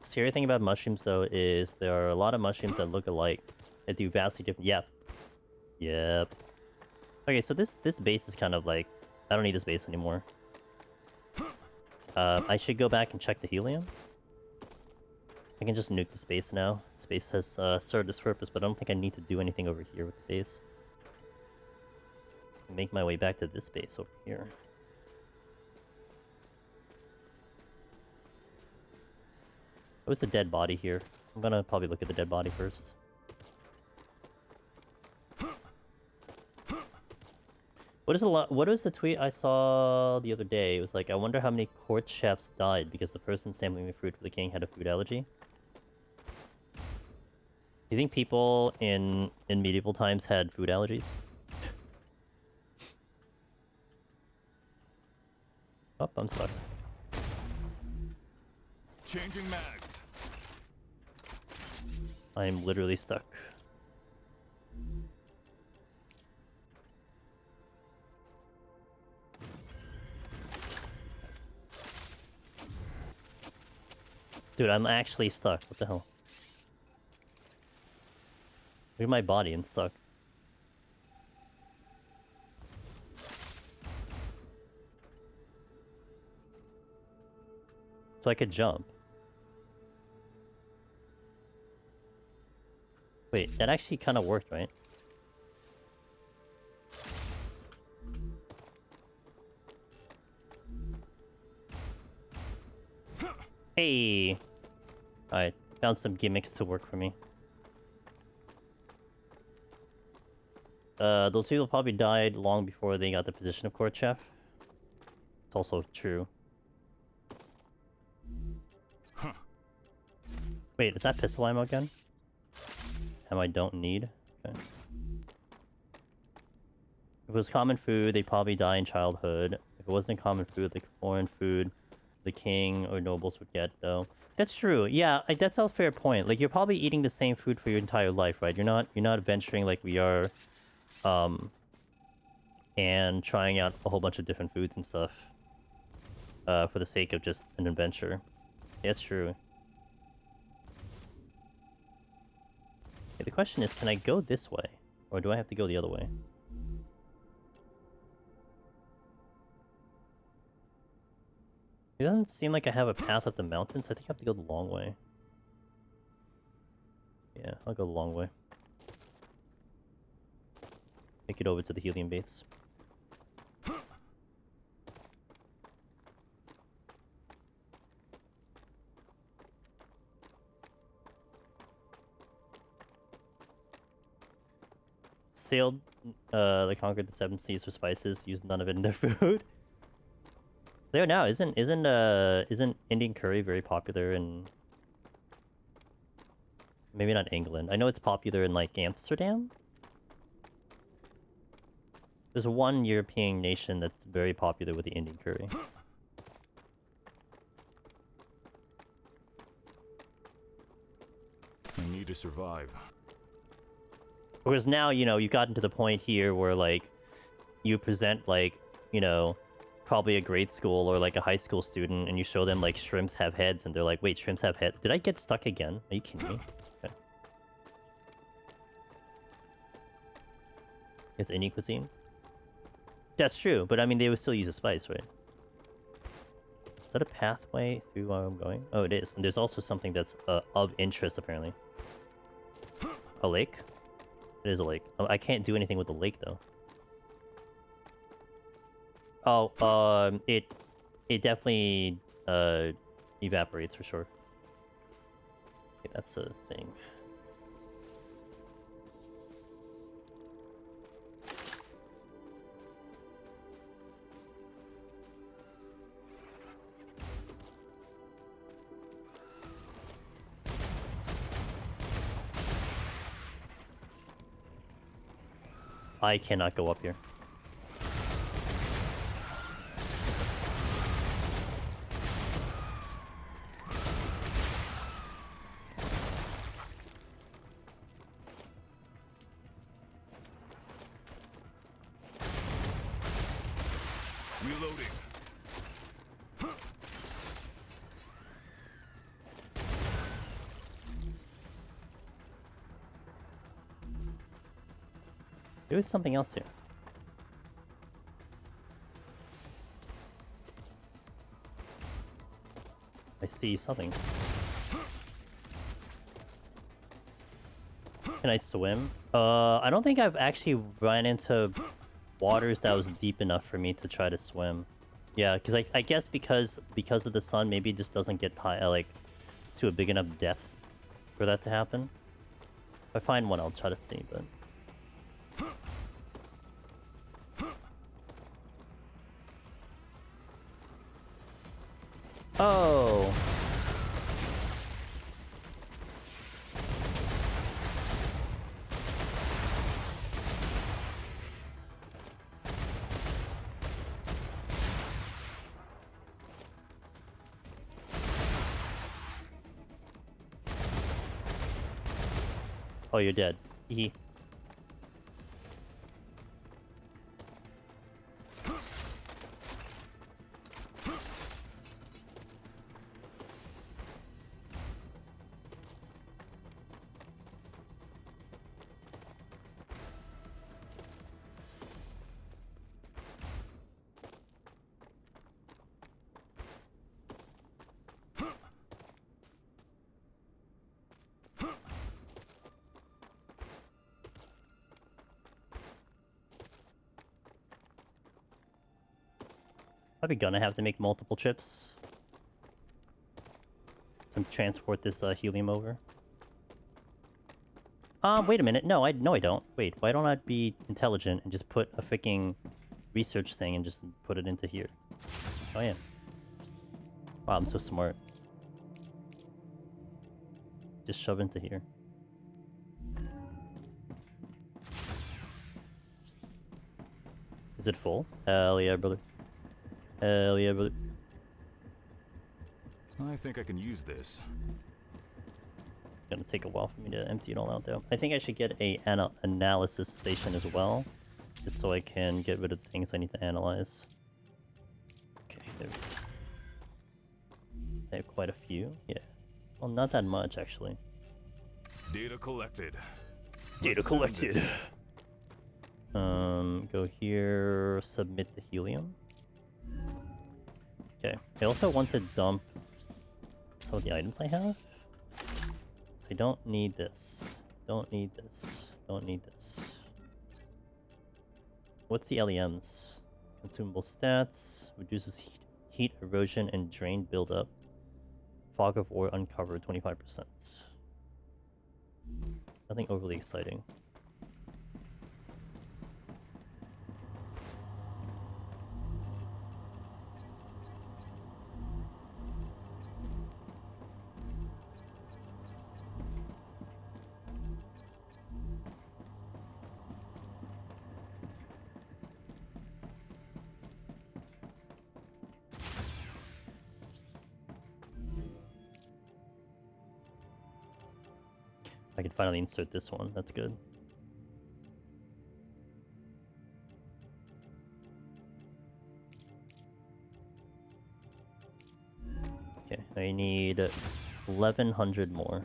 Scary thing about mushrooms, though, is there are a lot of mushrooms that look alike. That do vastly different... Yep. Yep. Okay, so this base is kind of like... I don't need this base anymore. I should go back and check the helium. I can just nuke this base now. This base has served its purpose, but I don't think I need to do anything over here with the base. Make my way back to this base over here. What's the dead body here? I'm gonna probably look at the dead body first. What is the tweet I saw the other day? It was like, I wonder how many court chefs died because the person sampling the fruit for the king had a food allergy. Do you think people in medieval times had food allergies? Oh, I'm stuck. Changing mags. I'm literally stuck. Dude, I'm actually stuck. What the hell? Look at my body, I'm stuck. So I could jump. Wait, that actually kind of worked, right? Hey! Alright, found some gimmicks to work for me. Those people probably died long before they got the position of court chef. It's also true. Huh. Wait, is that pistol ammo again? Ammo I don't need? Okay. If it was common food, they'd probably die in childhood. If it wasn't common food, like foreign food, the king or nobles would get, though. That's true. Yeah, that's a fair point. Like, you're probably eating the same food for your entire life, right? You're not venturing like we are, and trying out a whole bunch of different foods and stuff, for the sake of just an adventure. Yeah, that's true. Okay, the question is, can I go this way? Or do I have to go the other way? It doesn't seem like I have a path up the mountains. I think I have to go the long way. Yeah, I'll go the long way. Make it over to the helium base. Sailed, they conquered the 7 seas for spices, used none of it in their food. There now, isn't Indian curry very popular in... Maybe not England. I know it's popular in, like, Amsterdam? There's one European nation that's very popular with the Indian curry. We need to survive. Whereas now, you know, you've gotten to the point here where, like, you present, like, you know, probably a grade school or, like, a high school student, and you show them, like, shrimps have heads, and they're like, wait, shrimps have heads? Did I get stuck again? Are you kidding me? Okay. It's any cuisine. That's true, but I mean, they would still use a spice, right? Is that a pathway through where I'm going? Oh, it is. And there's also something that's of interest, apparently. A lake? It is a lake. Oh, I can't do anything with the lake, though. Oh, it definitely evaporates for sure. Okay, that's a thing. I cannot go up here. Reloading. There was something else here. I see something. Can I swim? I don't think I've actually run into waters that was deep enough for me to try to swim. Yeah, because I guess because of the sun, maybe it just doesn't get high, like to a big enough depth for that to happen. If I find one, I'll try to see, but. Oh. Oh, you're dead. Hee. Probably gonna have to make multiple trips to transport this helium over. Wait a minute. No, I don't. Wait, why don't I be intelligent and just put a freaking research thing and just put it into here? Oh yeah. Wow, I'm so smart. Just shove into here. Is it full? Hell yeah, brother. Hell yeah, brother. I think I can use this. Gonna take a while for me to empty it all out, though. I think I should get a analysis station as well, just so I can get rid of the things I need to analyze. Okay, there we go. I have quite a few. Yeah. Well, not that much, actually. Data collected. Data Let's send collected. this. Go here, submit the helium. Okay. I also want to dump some of the items I have. I don't need this. Don't need this. Don't need this. What's the LEMs? Consumable stats. Reduces heat erosion and drain buildup. Fog of ore uncovered 25%. Nothing overly exciting. I can finally insert this one. That's good. Okay, I need 1,100 more.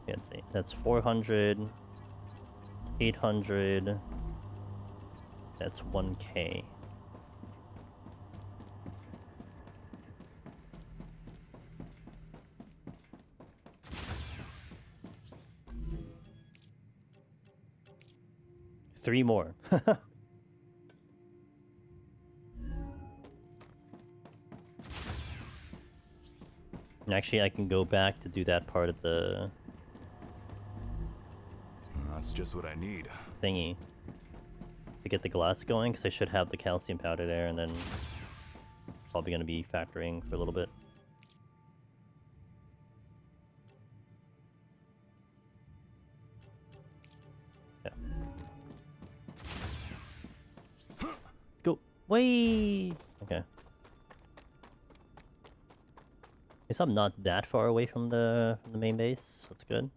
Let's see. That's 400. 800. That's 1K. Three more. And actually, I can go back to do that part of the That's just what I need. thingy to get the glass going, because I should have the calcium powder there, and then probably going to be factoring for a little bit. Yeah. Let's go. Wait. Okay. Guess I'm not that far away from the main base. That's good.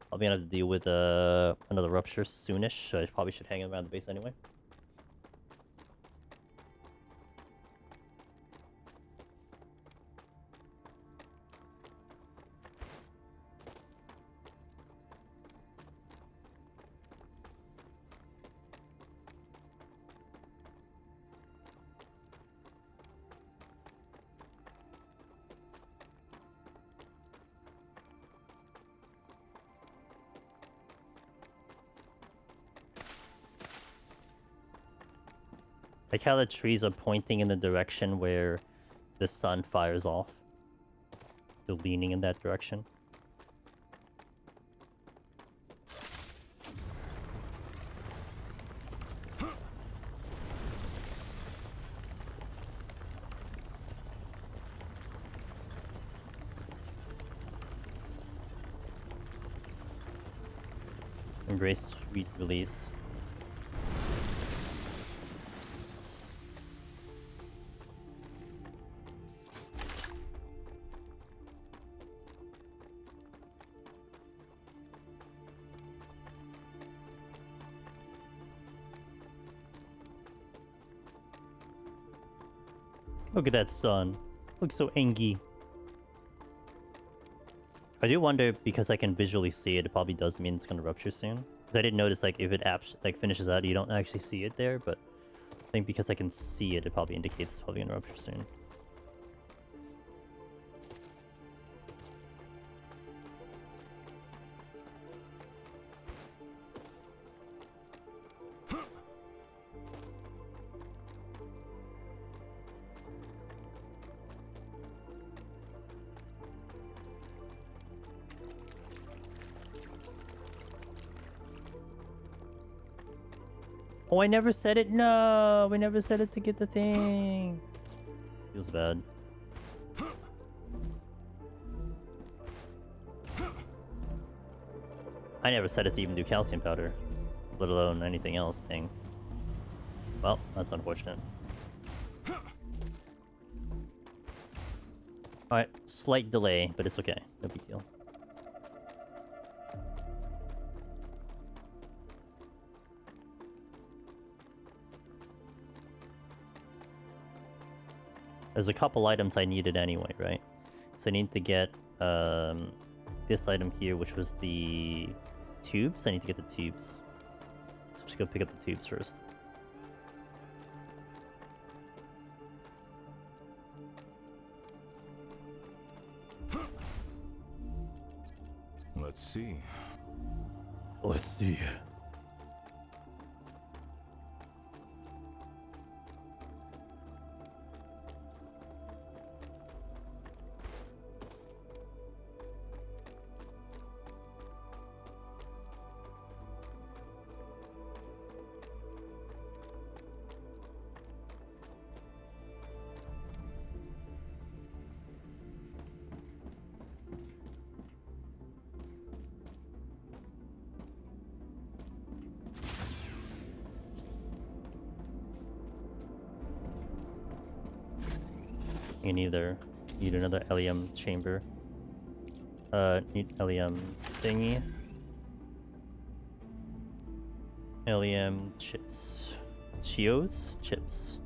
I'll be gonna have to deal with another rupture soonish, so I probably should hang around the base anyway. Like how the trees are pointing in the direction where the sun fires off. They're leaning in that direction. Embrace sweet release. Look at that sun. Looks so angry. I do wonder, because I can visually see it, it probably does mean it's gonna rupture soon. 'Cause I didn't notice, like, if it finishes out, you don't actually see it there, but I think because I can see it, it probably indicates it's probably gonna rupture soon. Oh, I never said it. No, we never said it to get the thing. Feels bad. I never said it to even do calcium powder, let alone anything else. Thing. Well, that's unfortunate. Alright, slight delay, but it's okay. No big deal. There's a couple items I needed anyway, right? So I need to get this item here, which was the tubes. I need to get the tubes. So just go pick up the tubes first. Let's see. Let's see. You need another LEM chamber. Need LEM thingy. LEM chips. Chios? Chips.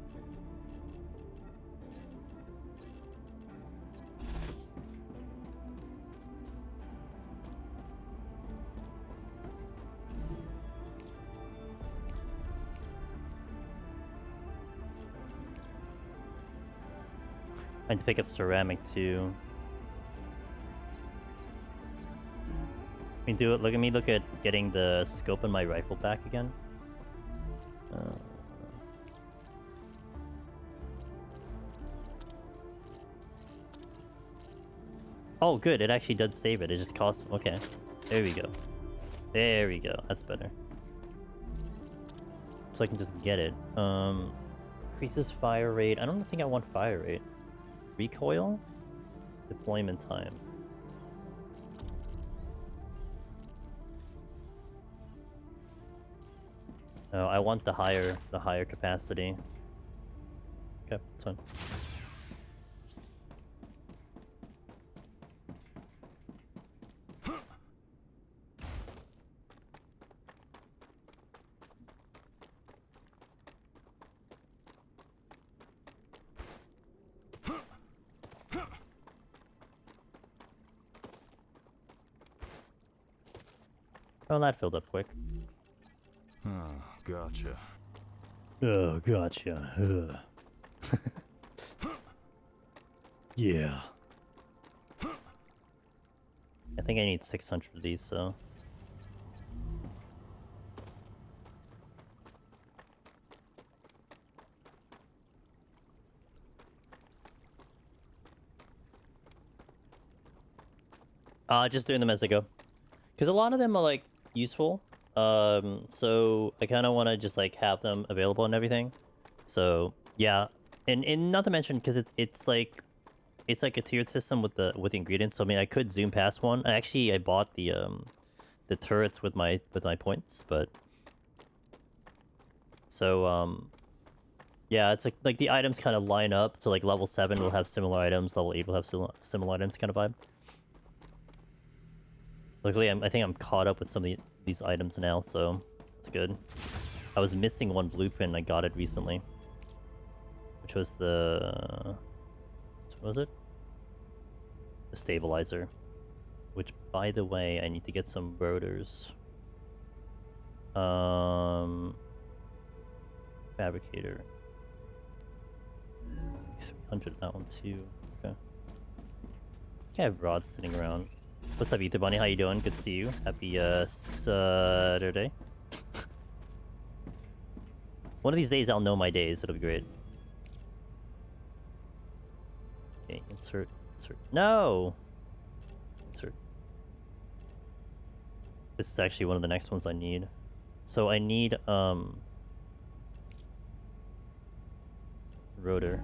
I need to pick up ceramic too. Look at me. Look at getting the scope on my rifle back again. Oh, good. It actually does save it. It just costs. Okay, there we go. There we go. That's better. So I can just get it. Increases fire rate. I don't think I want fire rate. Recoil. Deployment time. No, I want the higher capacity. Okay, that's fine. Oh, that filled up quick. Ah, gotcha. Oh, gotcha. Yeah. I think I need 600 of these, so... just doing them as I go. Because a lot of them are, like, useful. So I kind of want to just, like, have them available and everything. So, yeah. And not to mention, because it's like a tiered system with the ingredients. So, I mean, I could zoom past one. I bought the turrets with my points, but... So, yeah, it's like the items kind of line up. So, like, level 7 will have similar items. Level 8 will have similar items kind of vibe. Luckily, I think I'm caught up with some of these items now, so it's good. I was missing one blueprint, and I got it recently. Which was the... What was it? The stabilizer. Which, by the way, I need to get some rotors. Fabricator. 300, that one too. Okay. I have rods sitting around. What's up, Ether Bunny? How you doing? Good to see you. Happy Saturday. One of these days I'll know my days. It'll be great. Okay, insert. No! Insert. This is actually one of the next ones I need. So I need, rotor.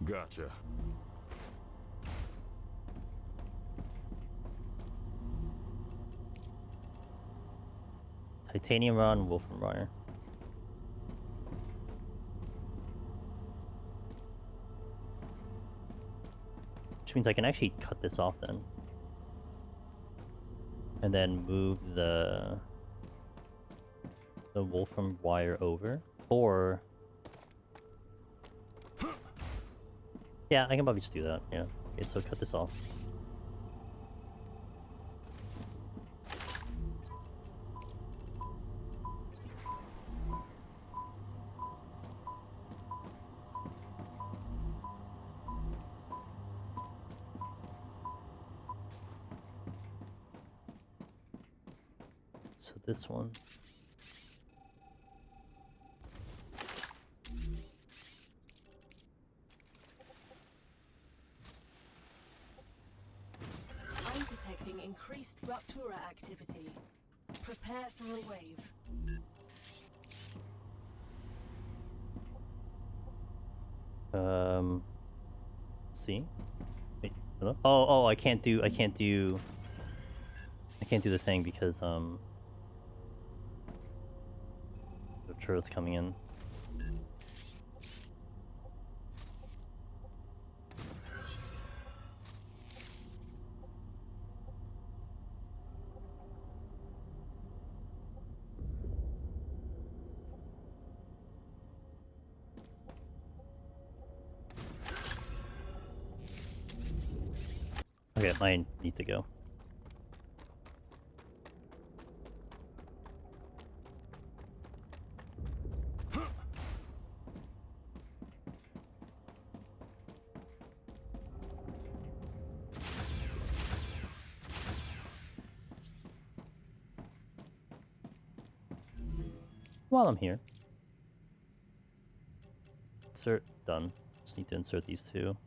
Gotcha. Titanium rod, wolfram wire. Which means I can actually cut this off then. And then move the wolfram wire over. Or... Yeah, I can probably just do that, yeah. Okay, so cut this off. So this one. I'm detecting increased Raptura activity. Prepare for a wave. See? Wait, hello? Oh, I can't do the thing because, the churro's coming in. Okay, I need to go. While I'm here. Insert, done. Just need to insert these two.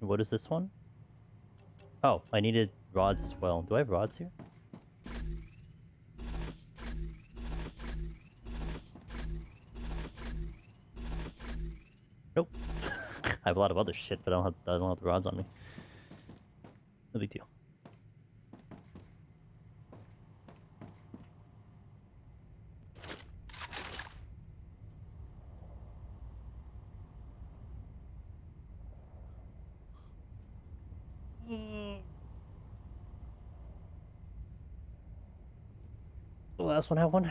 What is this one? Oh, I needed rods as well. Do I have rods here? Nope. I have a lot of other shit, but I don't have the rods on me. No big deal. The last one have one.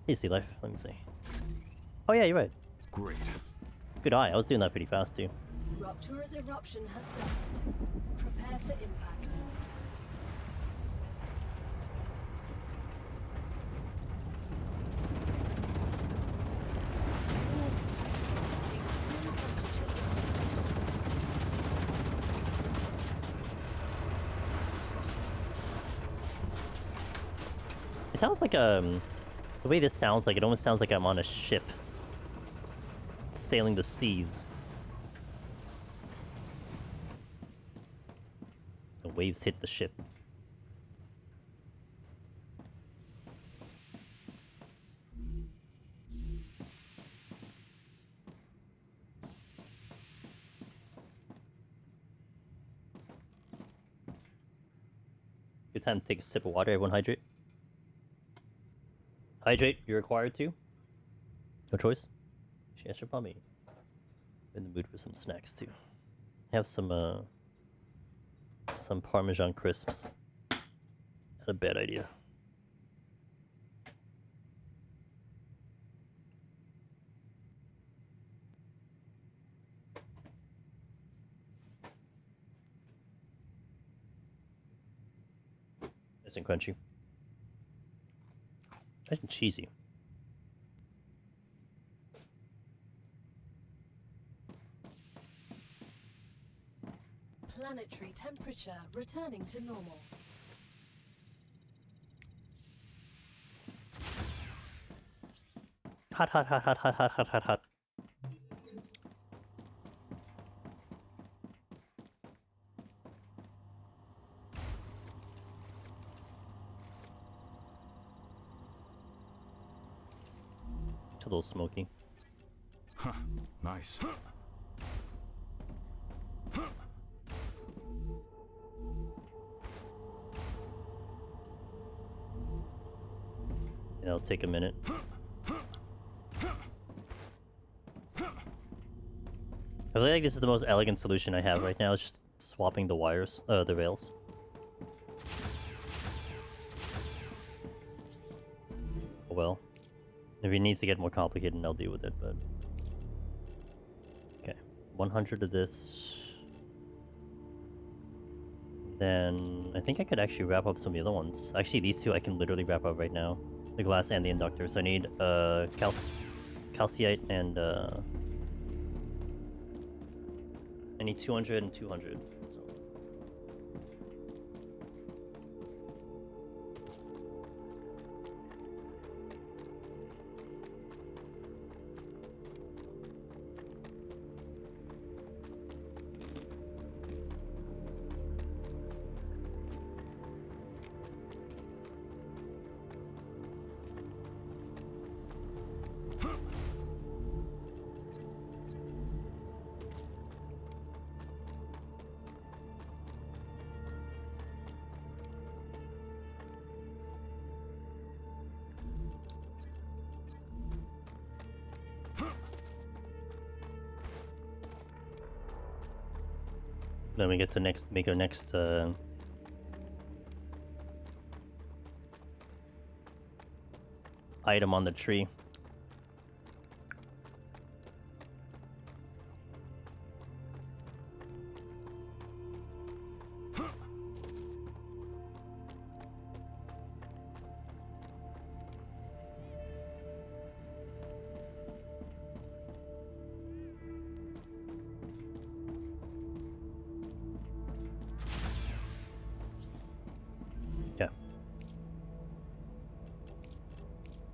Hey, Sea Life. Let me see. Oh yeah, you're right. Great. Good eye. I was doing that pretty fast too. Ruptura's eruption has started. Prepare for impact. Extreme temperature detected. It sounds like the way this sounds like it almost sounds like I'm on a ship sailing the seas. The waves hit the ship. Good time to take a sip of water. Everyone hydrate. Hydrate, you're required to. No choice. Actually, I should probably in the mood for some snacks too. Have some Parmesan crisps. Not a bad idea. Nice and crunchy. Nice and cheesy. Planetary temperature returning to normal. Hot, hot, hot, hot, hot, hot, hot, hot, hot. It's a little smoky. Huh. Nice. It'll take a minute. I feel like this is the most elegant solution I have right now. It's just swapping the wires, the rails. Oh well. If it needs to get more complicated, I'll deal with it, but... Okay. 100 of this. Then... I think I could actually wrap up some of the other ones. Actually, these two I can literally wrap up right now. The glass and the inductor. So I need, calcite and, I need 200 and 200. So. Then we get to make our next item on the tree.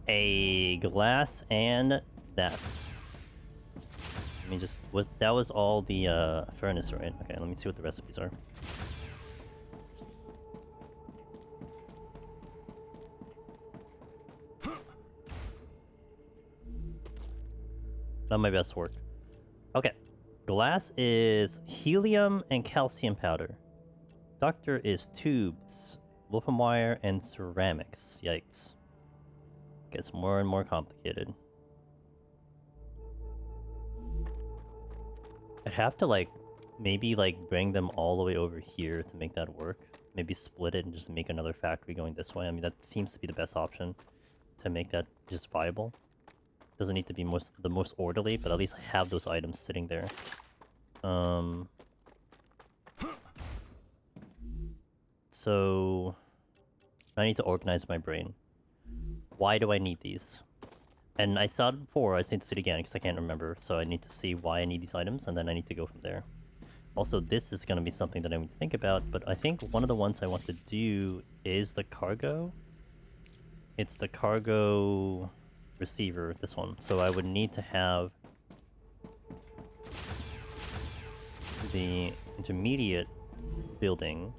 a glass and that. Let me just... that was all the furnace, right? Okay, let me see what the recipes are. Not my best work. Okay. Glass is helium and calcium powder. Ductor is tubes, wolfram wire, and ceramics. Yikes. Gets more and more complicated. I'd have to, like, maybe, like, bring them all the way over here to make that work. Maybe split it and just make another factory going this way. I mean, that seems to be the best option to make that just viable. Doesn't need to be the most orderly, but at least have those items sitting there. So I need to organize my brain. Why do I need these? And I saw it before, I need to see it again because I can't remember. So I need to see why I need these items, and then I need to go from there. Also, this is going to be something that I need to think about, but I think one of the ones I want to do is the cargo. It's the cargo receiver, this one. So I would need to have the intermediate building,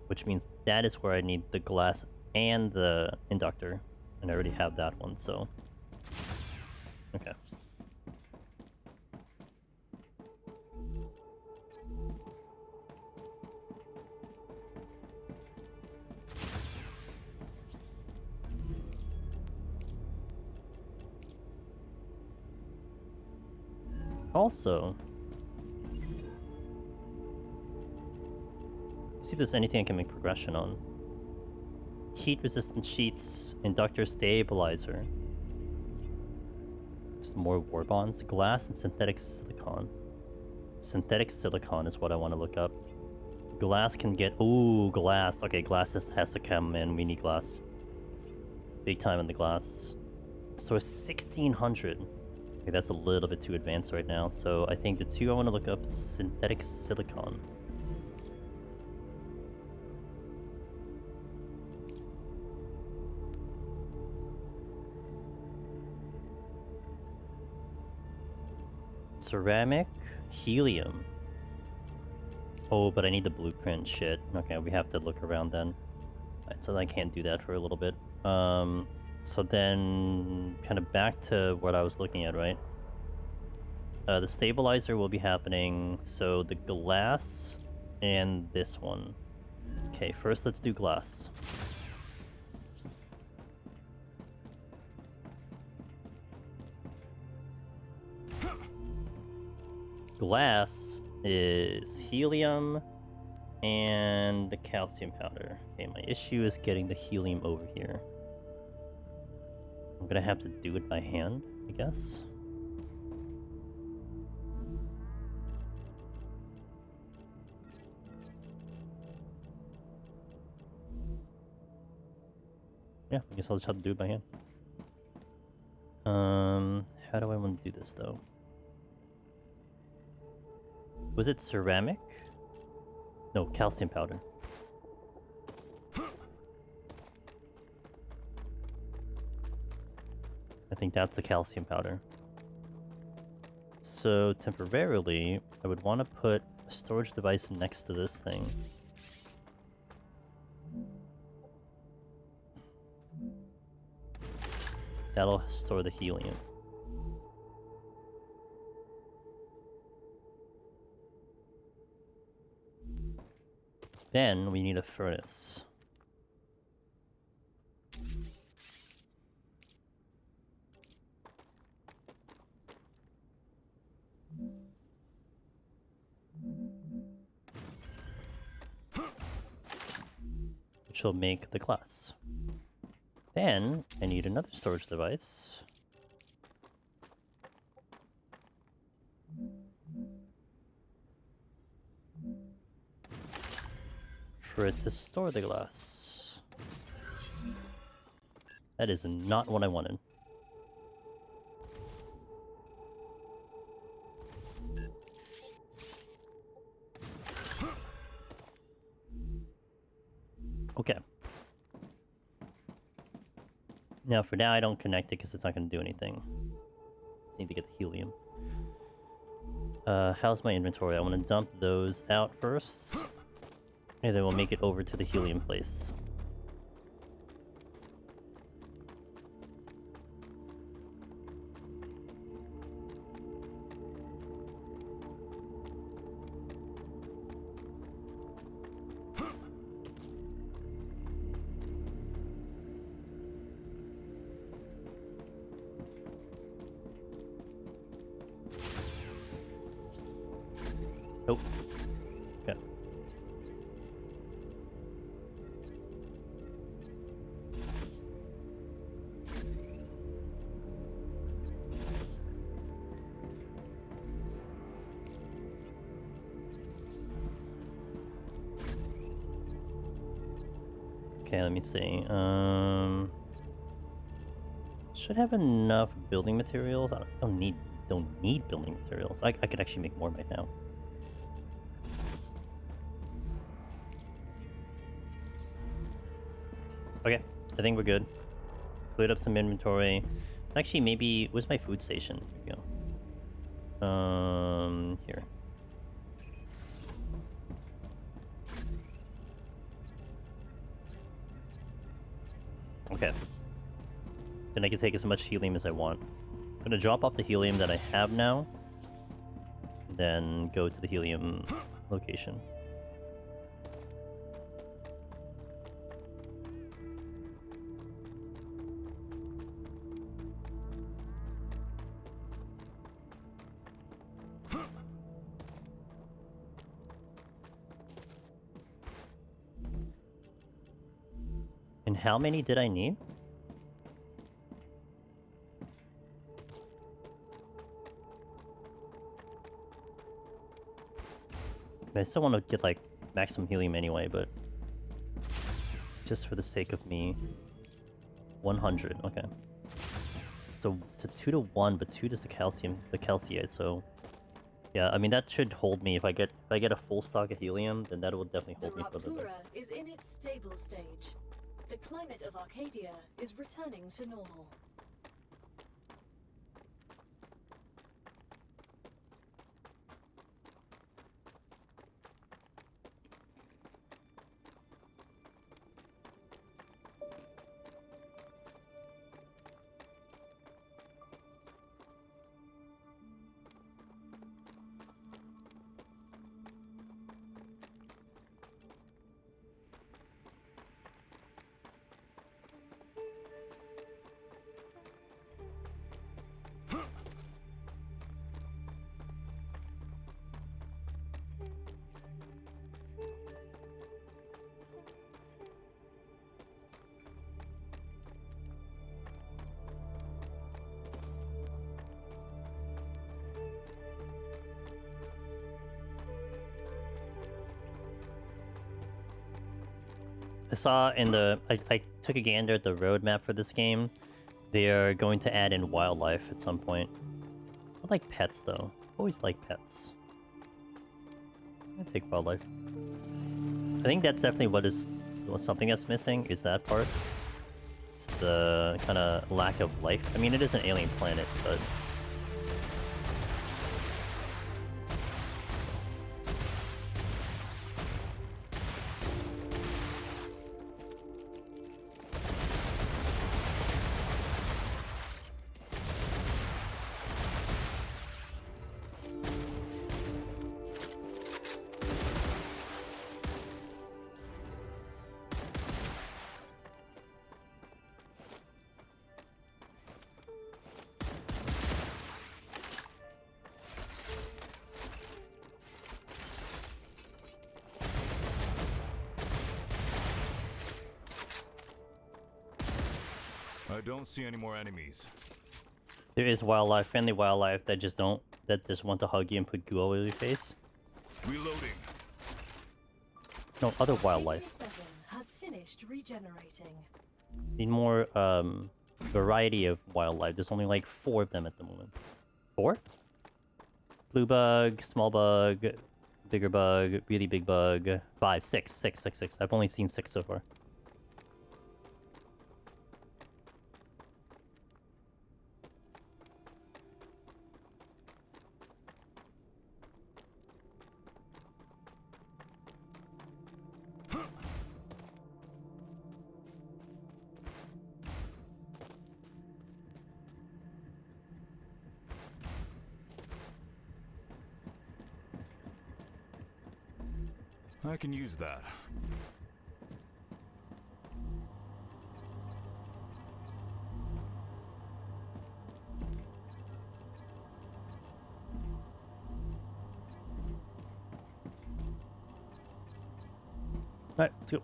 which means that is where I need the glass and the inductor, and I already have that one, so okay. Also, see if there's anything I can make progression on. Heat resistant sheets, inductor stabilizer. Just more war bonds, glass and synthetic silicon. Synthetic silicon is what I want to look up. Glass can get... Ooh, glass. Okay, glass has to come in. We need glass. Big time in the glass. So it's 1600. Okay, that's a little bit too advanced right now. So I think the two I want to look up is synthetic silicon. Ceramic, helium. Oh, but I need the blueprint. Shit. Okay, we have to look around then. Right, so I can't do that for a little bit. So then, kind of back to what I was looking at, right? The stabilizer will be happening. So the glass and this one. Okay, first let's do glass. Glass is helium and calcium powder. Okay, my issue is getting the helium over here. I'm gonna have to do it by hand, I guess. Yeah, I guess I'll just have to do it by hand. How do I want to do this though? Was it ceramic? No, calcium powder. I think that's a calcium powder. So temporarily, I would want to put a storage device next to this thing. That'll store the helium. Then we need a furnace. Which will make the glass. Then I need another storage device. For it to store the glass. That is not what I wanted. Okay. Now, for now, I don't connect it because it's not going to do anything. Just need to get the helium. How's my inventory? I want to dump those out first. And then we'll make it over to the helium place. Oh. Okay. Okay, let me see. Should have enough building materials. I don't need building materials. I could actually make more right now. Okay, I think we're good. Cleared up some inventory. Actually, maybe... Where's my food station? Here we go. Here. Okay. Then I can take as much helium as I want. I'm gonna drop off the helium that I have now. Then go to the helium location. And how many did I need? I still want to get like maximum helium anyway, but just for the sake of me, 100. Okay. So it's a 2 to 1, but 2 is the calciite. So yeah, I mean that should hold me if I get a full stock of helium, then that will definitely hold me for the bit. Raptura is in its stable stage. The climate of Arcadia is returning to normal. I saw in the... I took a gander at the roadmap for this game. They are going to add in wildlife at some point. I like pets, though. Always like pets. I take wildlife. I think that's definitely what's something that's missing, is that part. It's the kind of lack of life. I mean, it is an alien planet, but... I don't see any more enemies. There is wildlife, friendly wildlife that just want to hug you and put goo all over your face. Reloading. No, other wildlife. 7 has finished regenerating. Need more variety of wildlife. There's only like 4 of them at the moment. 4? Blue bug, small bug, bigger bug, really big bug. 5, 6. I've only seen 6 so far. I can use that. Alright, let's go.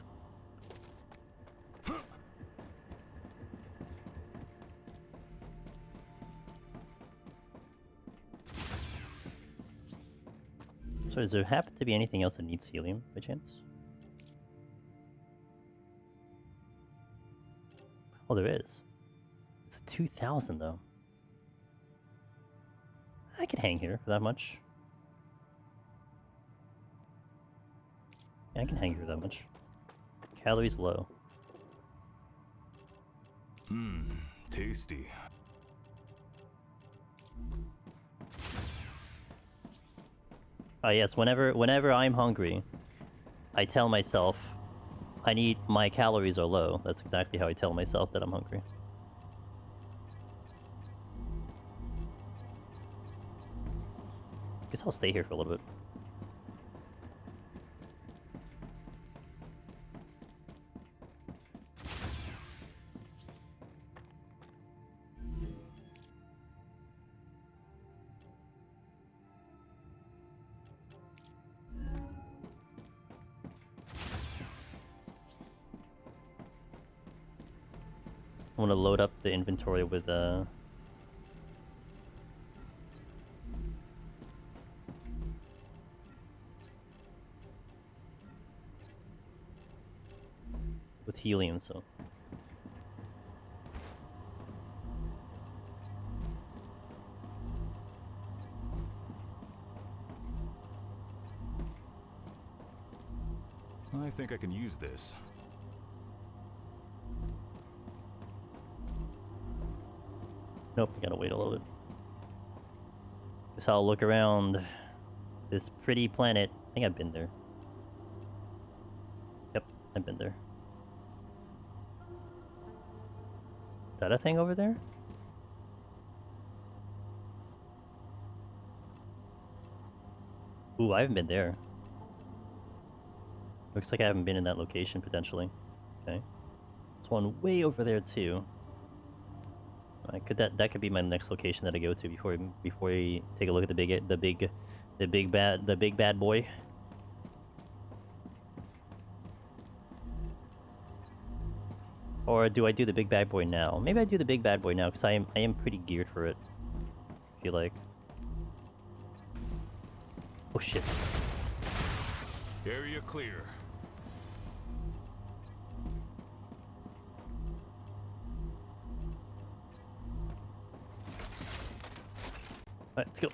So does there happen to be anything else that needs helium, by chance? Oh, there is. It's 2,000, though. I could hang here for that much. Yeah, I can hang here that much. Calories low. Tasty. Yes, whenever I'm hungry, I tell myself my calories are low. That's exactly how I tell myself that I'm hungry. Guess I'll stay here for a little bit. I want to load up the inventory with helium, so I think I can use this. nope, we gotta wait a little bit. Guess I'll look around this pretty planet. I think I've been there. Yep, I've been there. Is that a thing over there? Ooh, I haven't been there. Looks like I haven't been in that location, potentially. Okay. There's one way over there, too. That could be my next location that I go to before we take a look at the big bad boy. Or do I do the big bad boy now? Maybe I do the big bad boy now because I am pretty geared for it. I feel like. Oh shit. Area clear. Alright, let's go.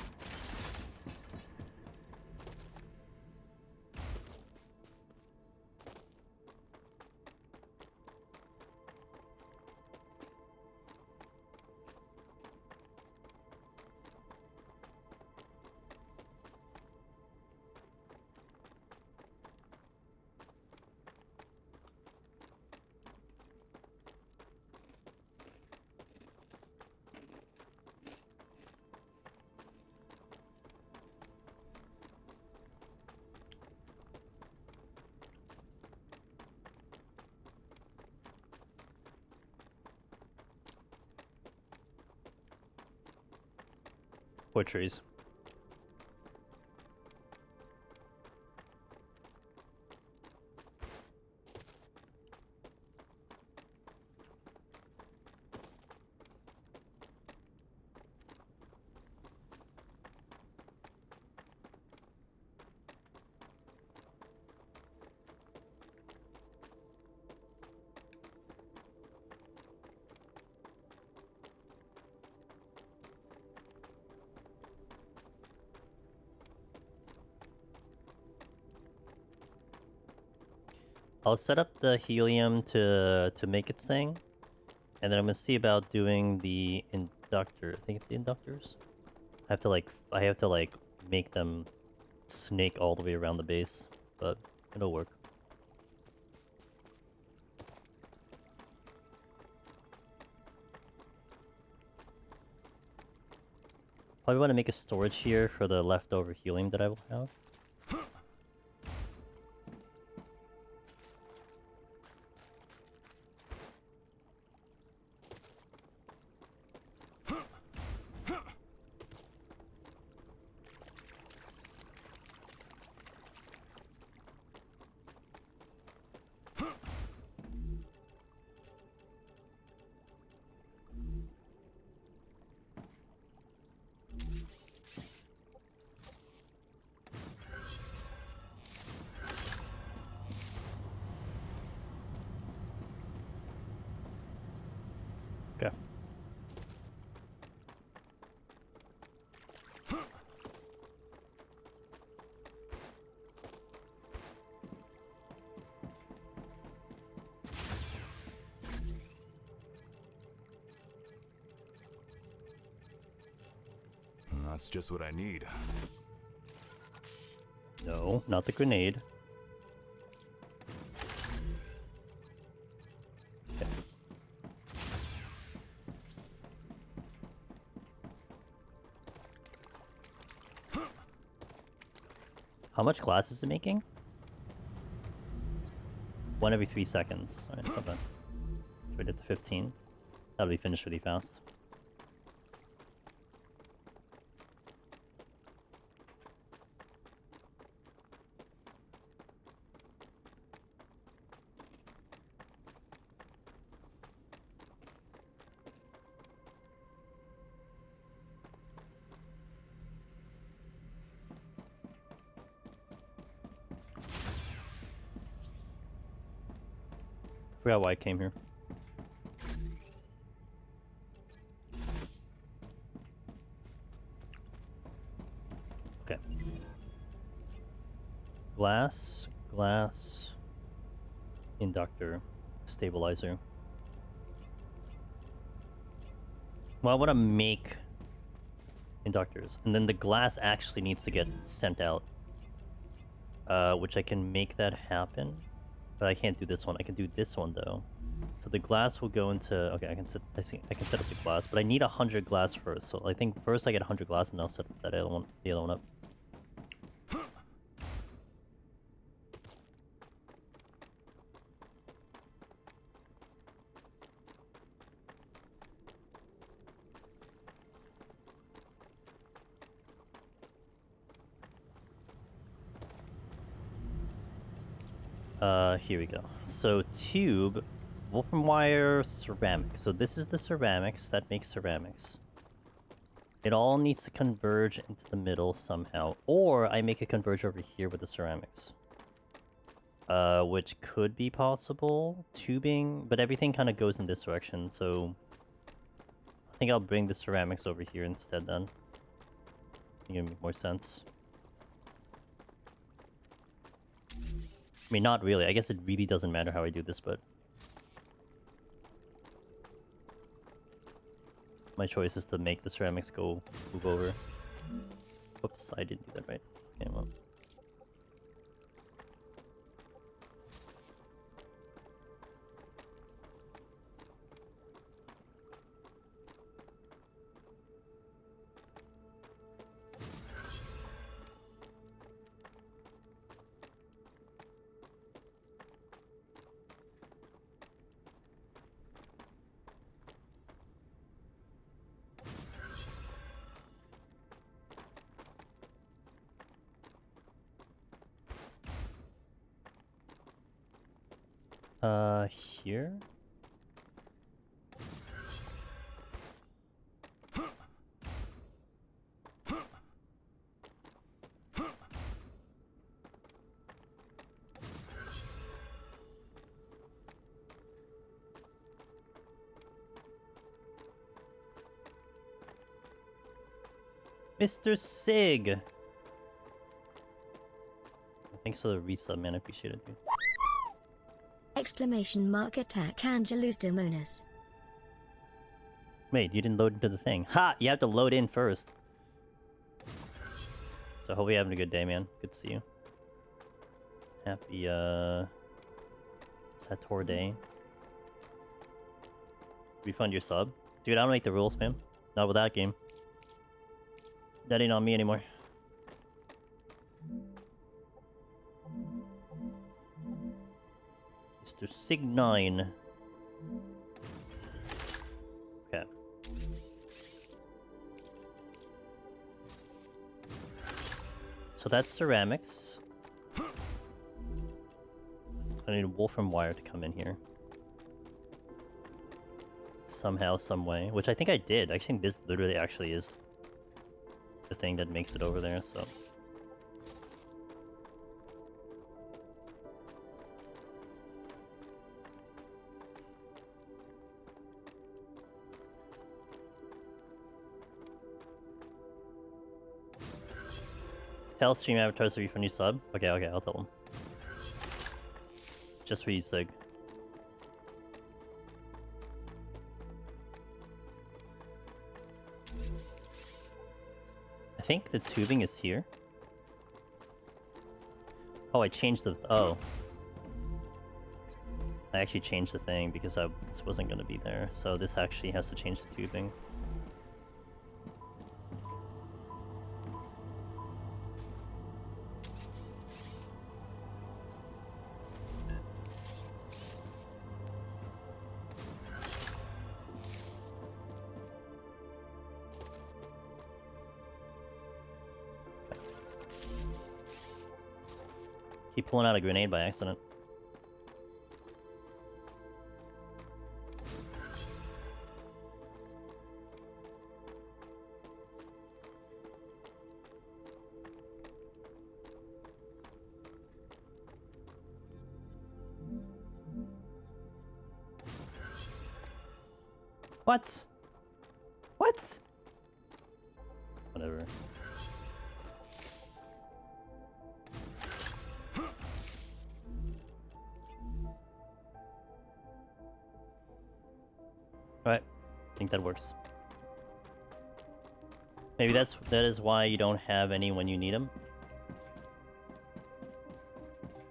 Or trees. I'll set up the helium to make its thing, and then I'm gonna see about doing the inductor. I think it's the inductors. I have to like make them snake all the way around the base, but it'll work. Probably want to make a storage here for the leftover helium that I will have. That's just what I need. No, not the grenade. Okay. How much glass is it making? 1 every 3 seconds. Alright, so bad. Should we get to 15? That'll be finished really fast. Forgot why I came here. Okay. Glass, glass, inductor, stabilizer. Well, I want to make inductors, and then the glass actually needs to get sent out, which I can make that happen. But I can't do this one. I can do this one though. So the glass will go into. Okay, I can set up the glass, but I need 100 glass first. So I think first I get 100 glass, and I'll set that the other one up. Here we go. So tube, wolfram wire, ceramic. So this is the ceramics that makes ceramics. It all needs to converge into the middle somehow, or I make it converge over here with the ceramics. Which could be possible. Tubing, but everything kind of goes in this direction, so I think I'll bring the ceramics over here instead then. I think it'll make more sense. I mean, not really. I guess it really doesn't matter how I do this, but my choice is to make the ceramics move over. Oops, I didn't do that right. Okay, well. Here? Mr. Sig! Thanks for the resub, man. I appreciate it, dude. Exclamation mark attack Angelus Demonus. Wait, you didn't load into the thing. Ha! You have to load in first. So hope you're having a good day, man. Good to see you. Happy, Sator Day. Refund your sub. Dude, I don't make the rules, man. Not with that game. That ain't on me anymore. Mr. Sig9. Okay. So that's ceramics. I need a wolfram wire to come in here. Somehow, some way. Which I think I did. I think this literally actually is the thing that makes it over there, so... Tell stream avatars to refund you sub? Okay, okay, I'll tell them. Just for you, Sig. think the tubing is here. Oh, I changed the... Oh. I actually changed the thing because this wasn't going to be there. So this actually has to change the tubing. Keep pulling out a grenade by accident. What? What? Whatever. Alright, I think that works. Maybe that is why you don't have any when you need them.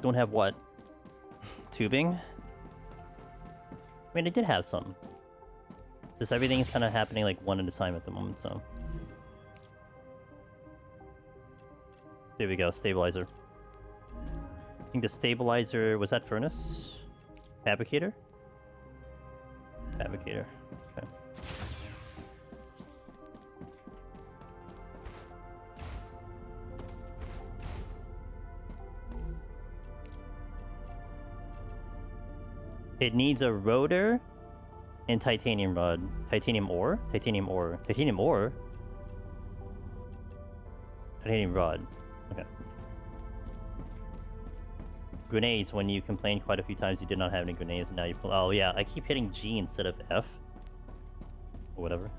Don't have what? Tubing? I mean, I did have some. Just everything is kind of happening like one at a time at the moment, so. There we go, stabilizer. I think the stabilizer, was that furnace? Fabricator? Fabricator. Okay. It needs a rotor and titanium rod. Titanium ore? Titanium ore. Titanium ore? Titanium rod. Okay. Grenades, when you complained quite a few times you did not have any grenades, and now you pull... Oh yeah, I keep hitting G instead of F. Or whatever.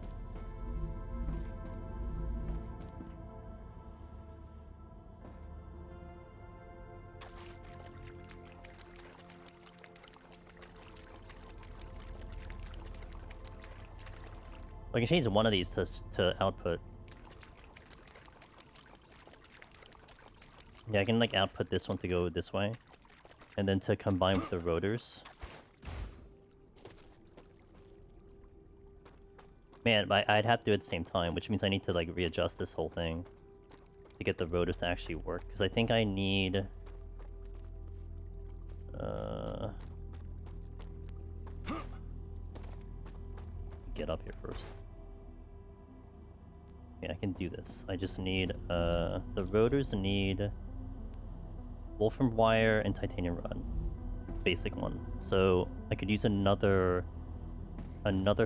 I can change one of these to output. Yeah, I can like output this one to go this way. And then to combine with the rotors. Man, I'd have to do it at the same time, which means I need to like readjust this whole thing to get the rotors to actually work. Because I think I need... get up here first. Yeah, I can do this. I just need, the rotors need wolfram wire and titanium rod. Basic one. So I could use another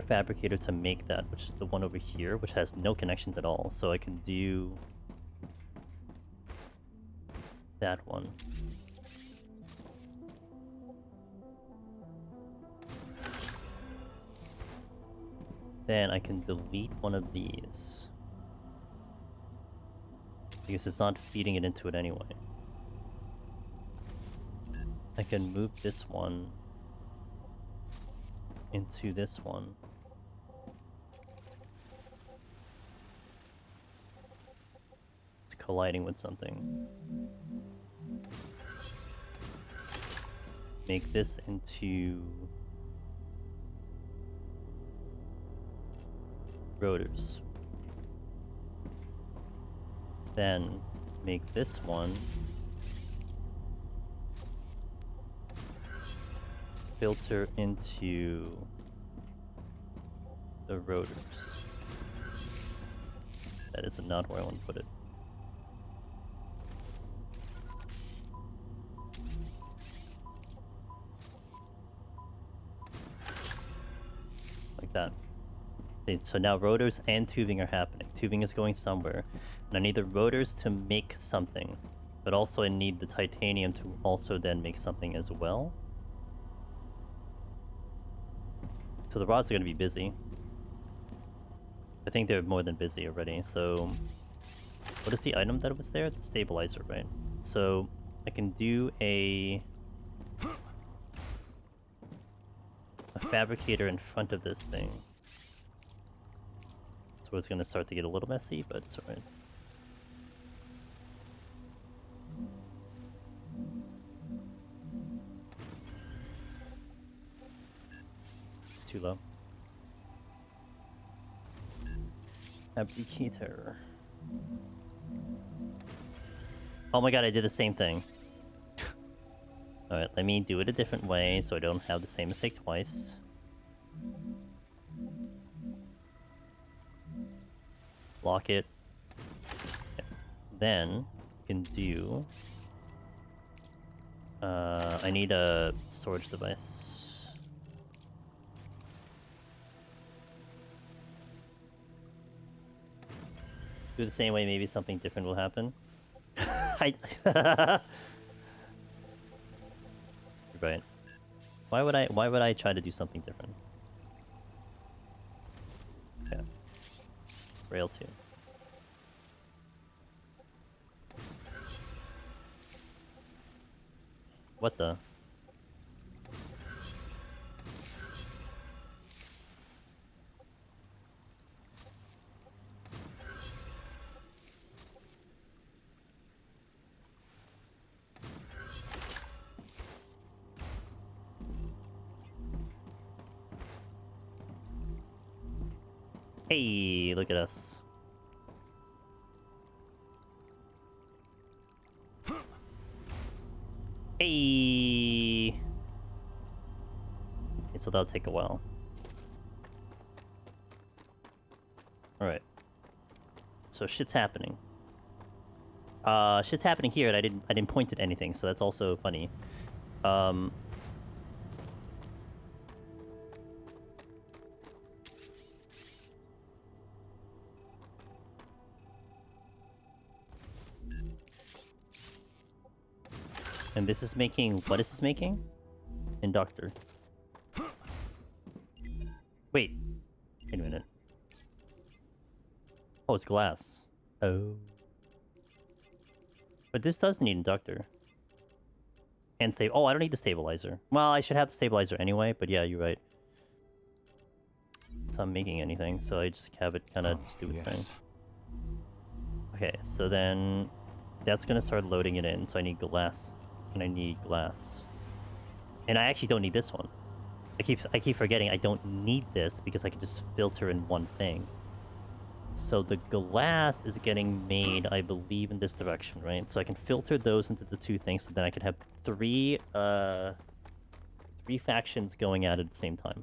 fabricator to make that, which is the one over here, which has no connections at all. So I can do that one. Then I can delete one of these. Because it's not feeding it into it anyway. I can move this one into this one. It's colliding with something. Make this into rotors. Then make this one filter into the rotors. That is not where I want to put it. Like that. Okay, so now rotors and tubing are happening. Tubing is going somewhere. And I need the rotors to make something. But also I need the titanium to also then make something as well. So the rods are going to be busy. I think they're more than busy already, so... What is the item that was there? The stabilizer, right? So I can do a fabricator in front of this thing. So it's going to start to get a little messy, but it's alright. too low. Abdicator. Oh my god, I did the same thing. Alright, let me do it a different way so I don't have the same mistake twice. Lock it. Okay. Then, you can do... I need a storage device. Do it the same way, maybe something different will happen. I... Right. Why would I try to do something different? Okay. Rail 2. What the? Hey, look at us. Hey. Okay, so that'll take a while. Alright. So shit's happening. Shit's happening here and I didn't point at anything, so that's also funny. And this is making... What is this making? Inductor. Wait. Wait a minute. Oh, it's glass. Oh. But this does need inductor. And save... Oh, I don't need the stabilizer. Well, I should have the stabilizer anyway, but yeah, you're right. It's not making anything, so I just have it kind of just do its thing. Okay, so then... That's gonna start loading it in, so I need glass. And I need glass. And I actually don't need this one. I keep forgetting I don't need this because I can just filter in one thing. So the glass is getting made, I believe, in this direction, right? So I can filter those into the two things, so then I could have three factions going at it at the same time.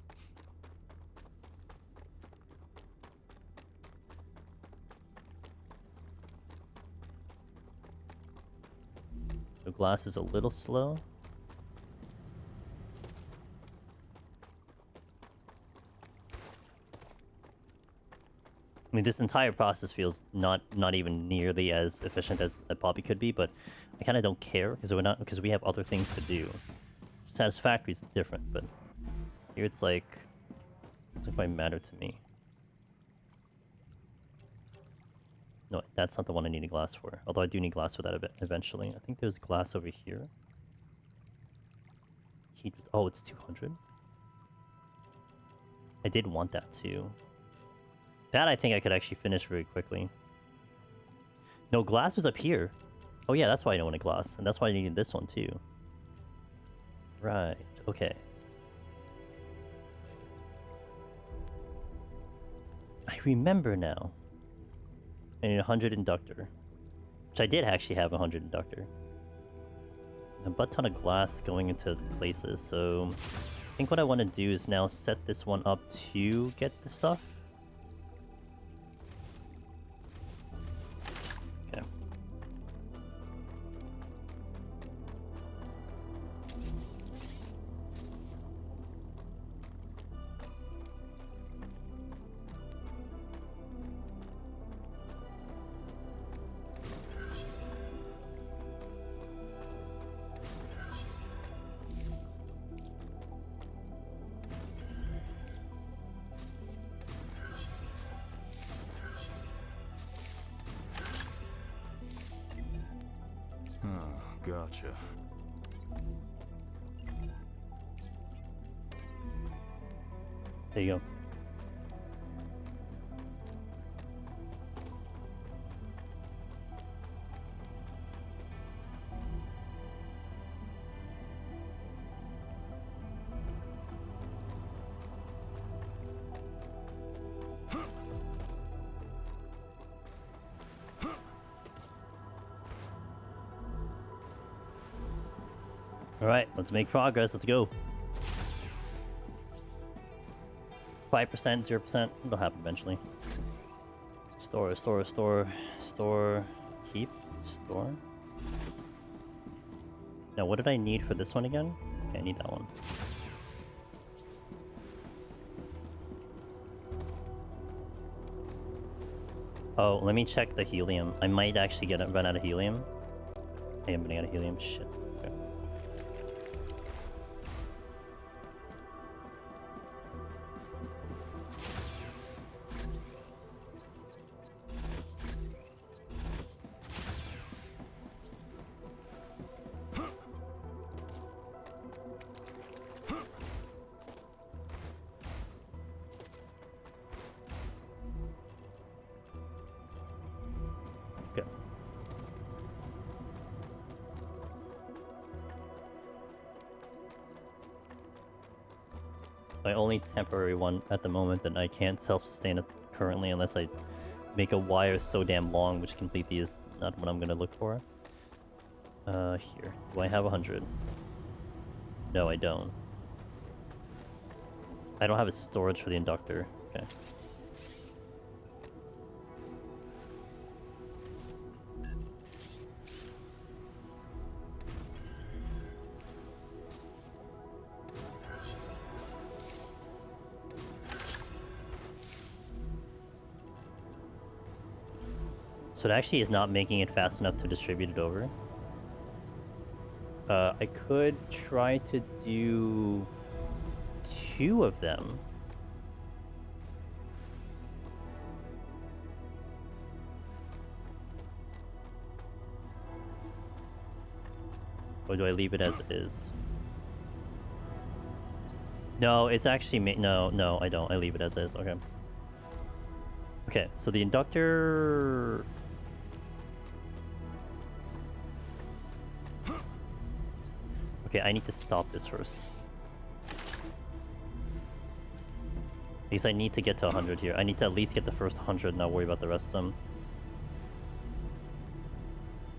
The glass is a little slow. I mean, this entire process feels not even nearly as efficient as it probably could be, but I kind of don't care because we have other things to do. Satisfactory is different, but here it's like it doesn't quite matter to me. No, that's not the one I need a glass for. Although I do need glass for that a bit eventually. I think there's glass over here. Heat. Oh, it's 200. I did want that too. That I think I could actually finish very quickly. No, glass was up here. Oh yeah, that's why I don't want a glass. And that's why I needed this one too. Right, okay. I remember now. I need 100 inductor. Which I did actually have 100 inductor. A butt ton of glass going into places, so... I think what I want to do is now set this one up to get the stuff. Okay. Gotcha. There you go. Alright, let's make progress. Let's go. 5%, 0%. It'll happen eventually. Store, store, store, store, keep, store. Now, what did I need for this one again? Okay, I need that one. Oh, let me check the helium. I might actually run out of helium. I am running out of helium. Shit. Okay. Okay. My only temporary one at the moment that I can't self-sustain it currently unless I make a wire so damn long, which completely is not what I'm gonna look for. Here. Do I have 100? No, I don't. I don't have a storage for the inductor. Okay. So it actually is not making it fast enough to distribute it over. I could try to do 2 of them. Or do I leave it as it is? No, it's actually no, I don't. I leave it as is. Okay. Okay, so the inductor. Okay, I need to stop this first. At least I need to get to 100 here. I need to at least get the first 100, not worry about the rest of them.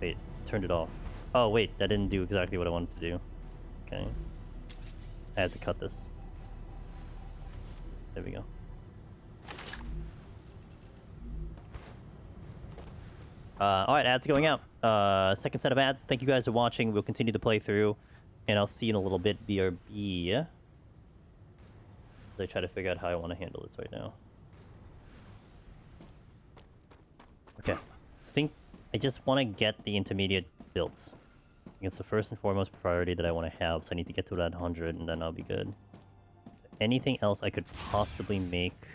Wait, turned it off. Oh, wait, that didn't do exactly what I wanted to do. Okay. I had to cut this. There we go. Alright, ads going out. Second set of ads. Thank you guys for watching. We'll continue to play through. And I'll see you in a little bit, BRB. As I try to figure out how I want to handle this right now. Okay. I think I just want to get the intermediate built. It's the first and foremost priority that I want to have, so I need to get to that 100 and then I'll be good. Anything else I could possibly make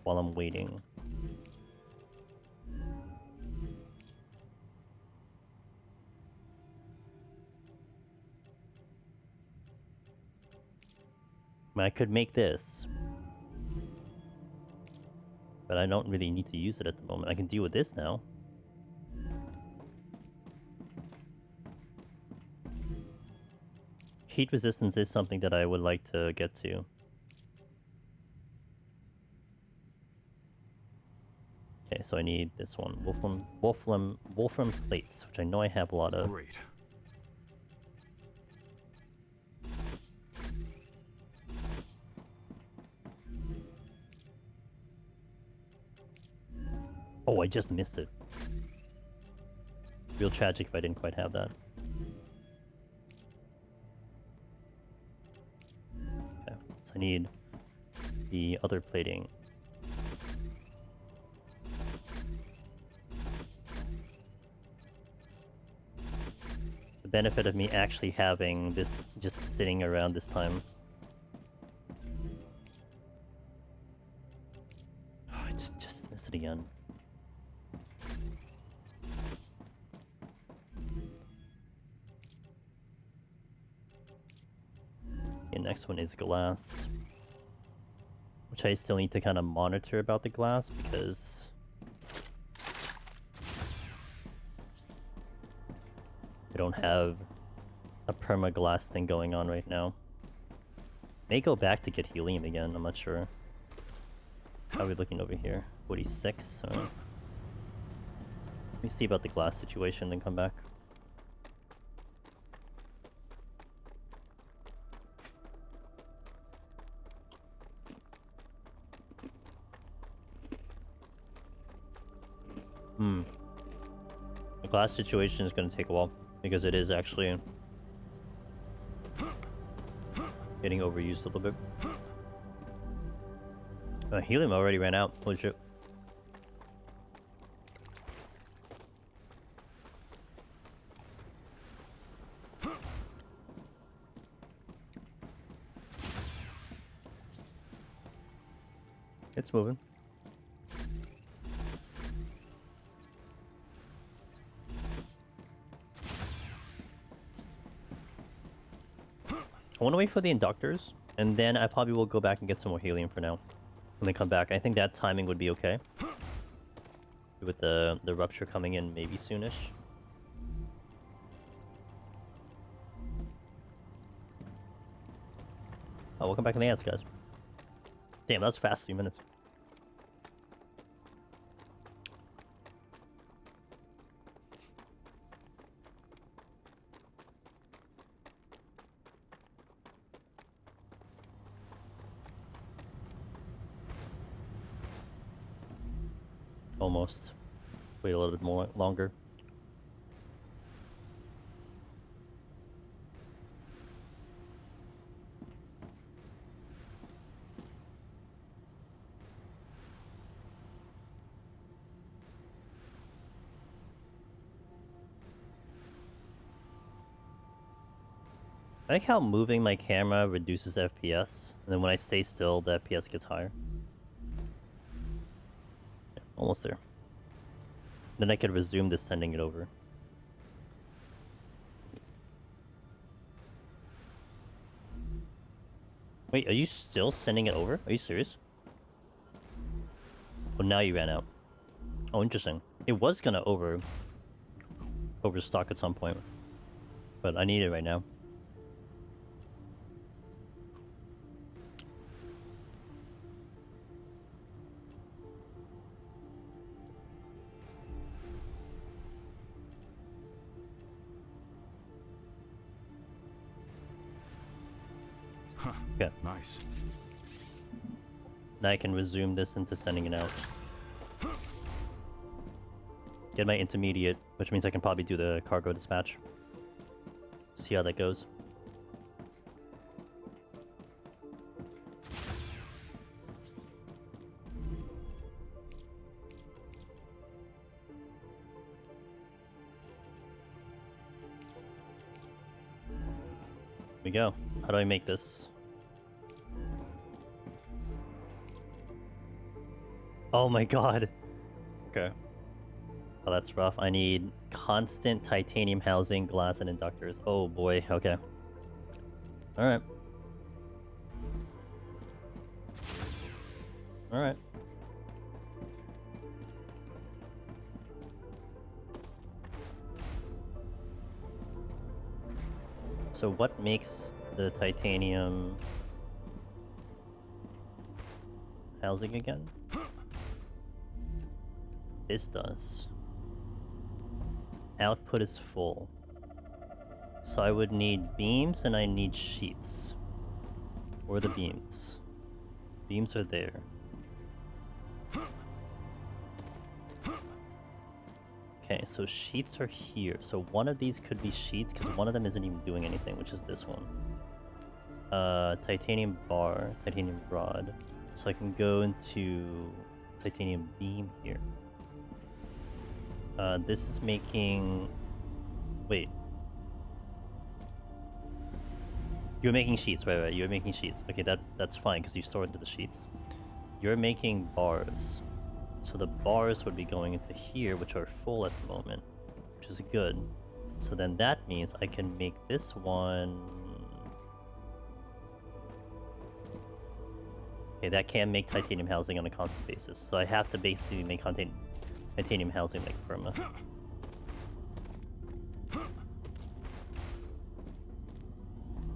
while I'm waiting? I could make this. But I don't really need to use it at the moment. I can deal with this now. Heat resistance is something that I would like to get to. Okay, so I need this one. Wolfram plates, which I know I have a lot of. Great. Oh, I just missed it. Real tragic if I didn't quite have that. Okay, so I need the other plating. The benefit of me actually having this just sitting around this time. Oh, I just missed it again. The next one is glass, which I still need to kind of monitor about the glass because I don't have a perma glass thing going on right now. May go back to get helium again, I'm not sure. How are we looking over here? 46? Let me see about the glass situation, then come back. Hmm. The glass situation is going to take a while because it is actually getting overused a little bit. Helium already ran out. Holy shit. It's moving. I want to wait for the inductors, and then I probably will go back and get some more helium for now. When they come back, I think that timing would be okay. With the rupture coming in maybe soonish. Oh, welcome back in the ads, guys. Damn, that was fast 3 minutes. Almost. Wait a little bit more longer. I like how moving my camera reduces FPS, and then when I stay still, the FPS gets higher. Yeah, almost there. Then I could resume this sending it over. Wait, are you still sending it over? Are you serious? Oh, now you ran out. Oh, interesting. It was gonna overstock at some point, but I need it right now. Huh. Okay. Nice. Now I can resume this into sending it out. Get my intermediate, which means I can probably do the cargo dispatch. See how that goes. Here we go. How do I make this? Oh my god. Okay. Oh, that's rough. I need constant titanium housing, glass, and inductors. Oh boy. Okay. Alright. Alright. So what makes the titanium housing again? This does. Output is full. So I would need beams and I need sheets. Where are the beams? Beams are there. Okay, so sheets are here. So one of these could be sheets because one of them isn't even doing anything, which is this one. Titanium bar, titanium rod. So I can go into titanium beam here. This is making... Wait. You're making sheets, right, you're making sheets. Okay, that's fine, because you stored the sheets. You're making bars. So the bars would be going into here, which are full at the moment, which is good. So then that means I can make this one... Okay, that can make titanium housing on a constant basis. So I have to basically make titanium housing like perma.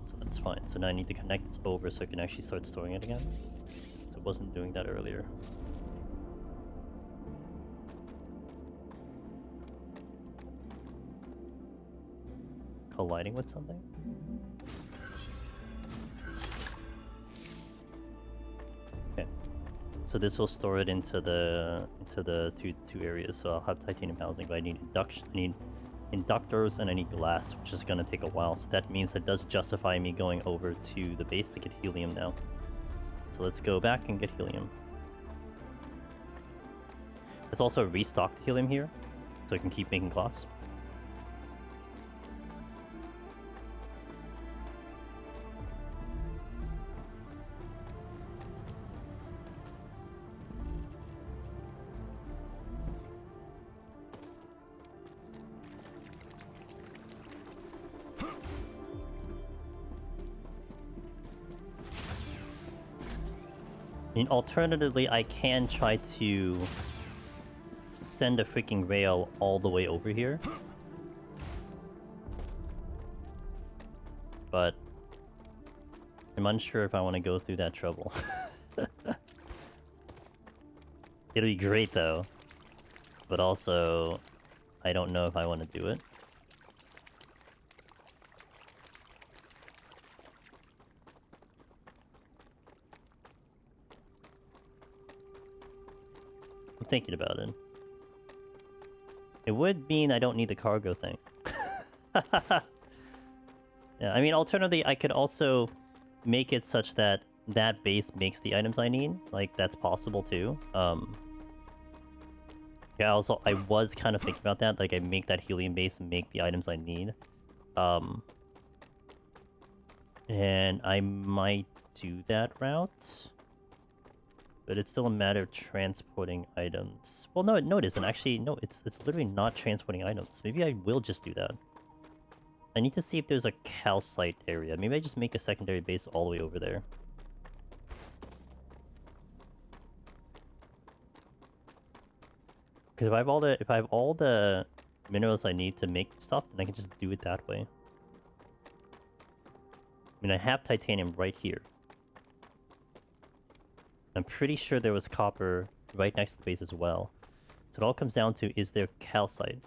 So that's fine. So now I need to connect this over so I can actually start storing it again. So it wasn't doing that earlier. Colliding with something? Okay. So this will store it into the two areas. So I'll have titanium housing, but I need inductors and I need glass, which is gonna take a while. So that means it does justify me going over to the base to get helium now. So let's go back and get helium. Let's also restock the helium here, so I can keep making glass. I mean, alternatively, I can try to send a freaking rail all the way over here. But I'm unsure if I want to go through that trouble. It'll be great though. But also, I don't know if I want to do it. I'm thinking about it. It would mean I don't need the cargo thing. Yeah, I mean, alternatively, I could also make it such that that base makes the items I need. Like, that's possible too. Yeah, also, I was kind of thinking about that. Like, I make that helium base and make the items I need. And I might do that route. But it's still a matter of transporting items. Well, no, it isn't. Actually, no, it's literally not transporting items. Maybe I will just do that. I need to see if there's a calcite area. Maybe I just make a secondary base all the way over there. Because if I have all the minerals I need to make stuff, then I can just do it that way. I mean, I have titanium right here. I'm pretty sure there was copper right next to the base as well. So it all comes down to, is there calcite?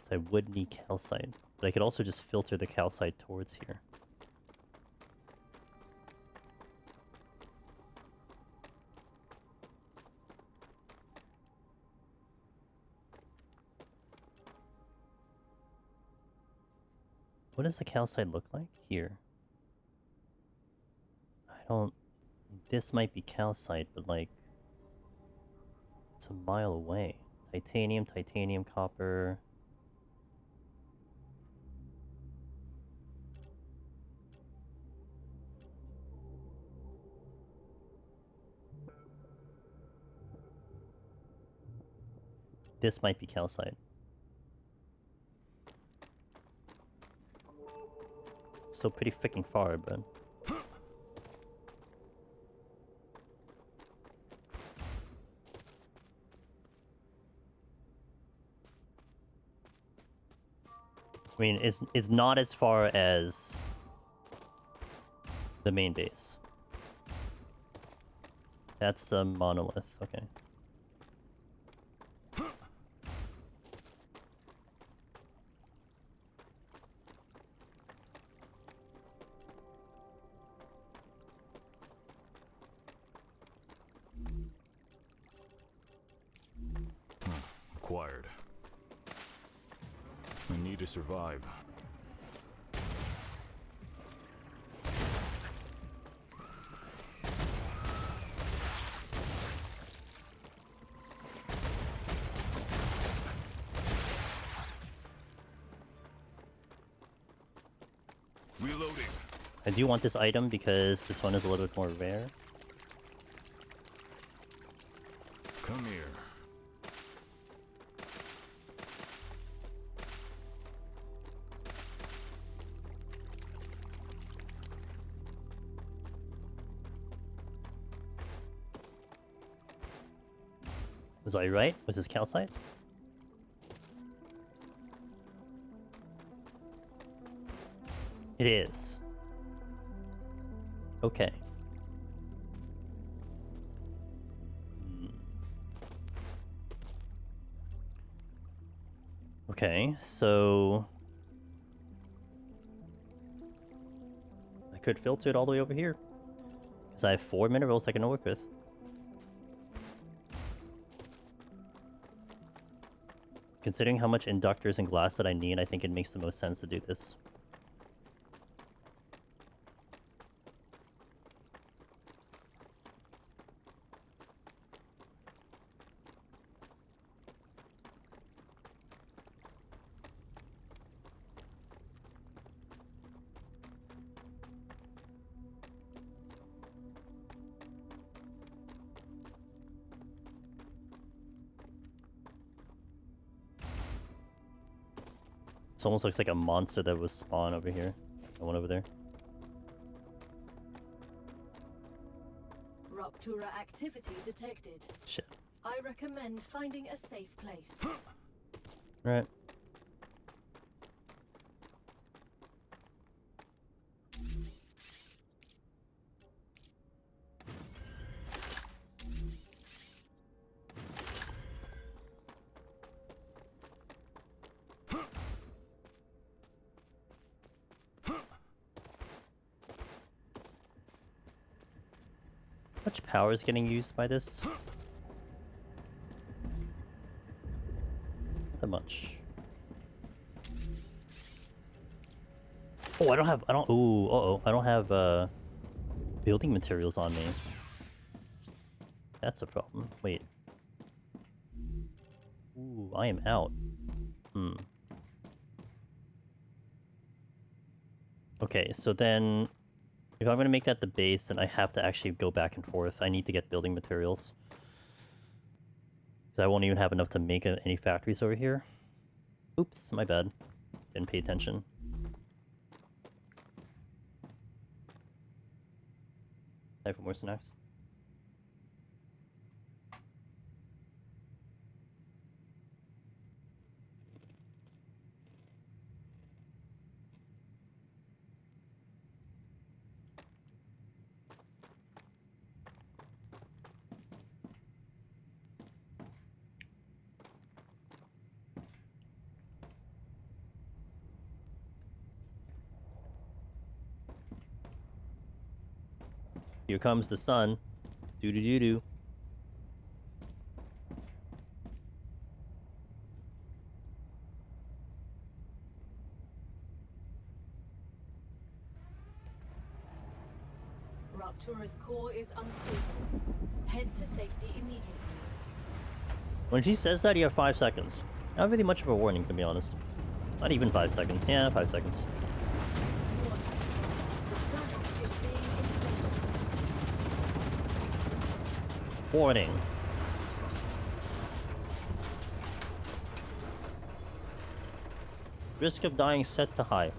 So I would need calcite, but I could also just filter the calcite towards here. What does the calcite look like? Here. I don't... This might be calcite, but like... It's a mile away. Titanium, titanium, copper... This might be calcite. Still pretty freaking far, but... I mean, it's not as far as the main base. That's a monolith, okay. Acquired. I need to survive. Reloading. I do want this item because this one is a little bit more rare. Come here. Was I right? Was this calcite? It is. Okay. Okay, so I could filter it all the way over here. Because I have 4 minerals I can work with. Considering how much inductors and glass that I need, I think it makes the most sense to do this. This almost looks like a monster that was spawned over here. The one over there. Ruptura activity detected. Shit. I recommend finding a safe place. Alright. How much power is getting used by this? Not that much. Oh, I don't, ooh, uh-oh, I don't have, building materials on me. That's a problem. Wait. Ooh, I am out. Okay, so then if I'm going to make that the base, then I have to actually go back and forth. I need to get building materials. Because I won't even have enough to make any factories over here. Oops, my bad. Didn't pay attention. Time for more snacks. Here comes the sun. Doo-doo-doo-doo. Ruptura's core is unstable. Head to safety immediately. When she says that, you have 5 seconds. Not really much of a warning, to be honest. Not even 5 seconds. Yeah, 5 seconds. Warning. The planet is being incinerated. Warning. Risk of dying set to high.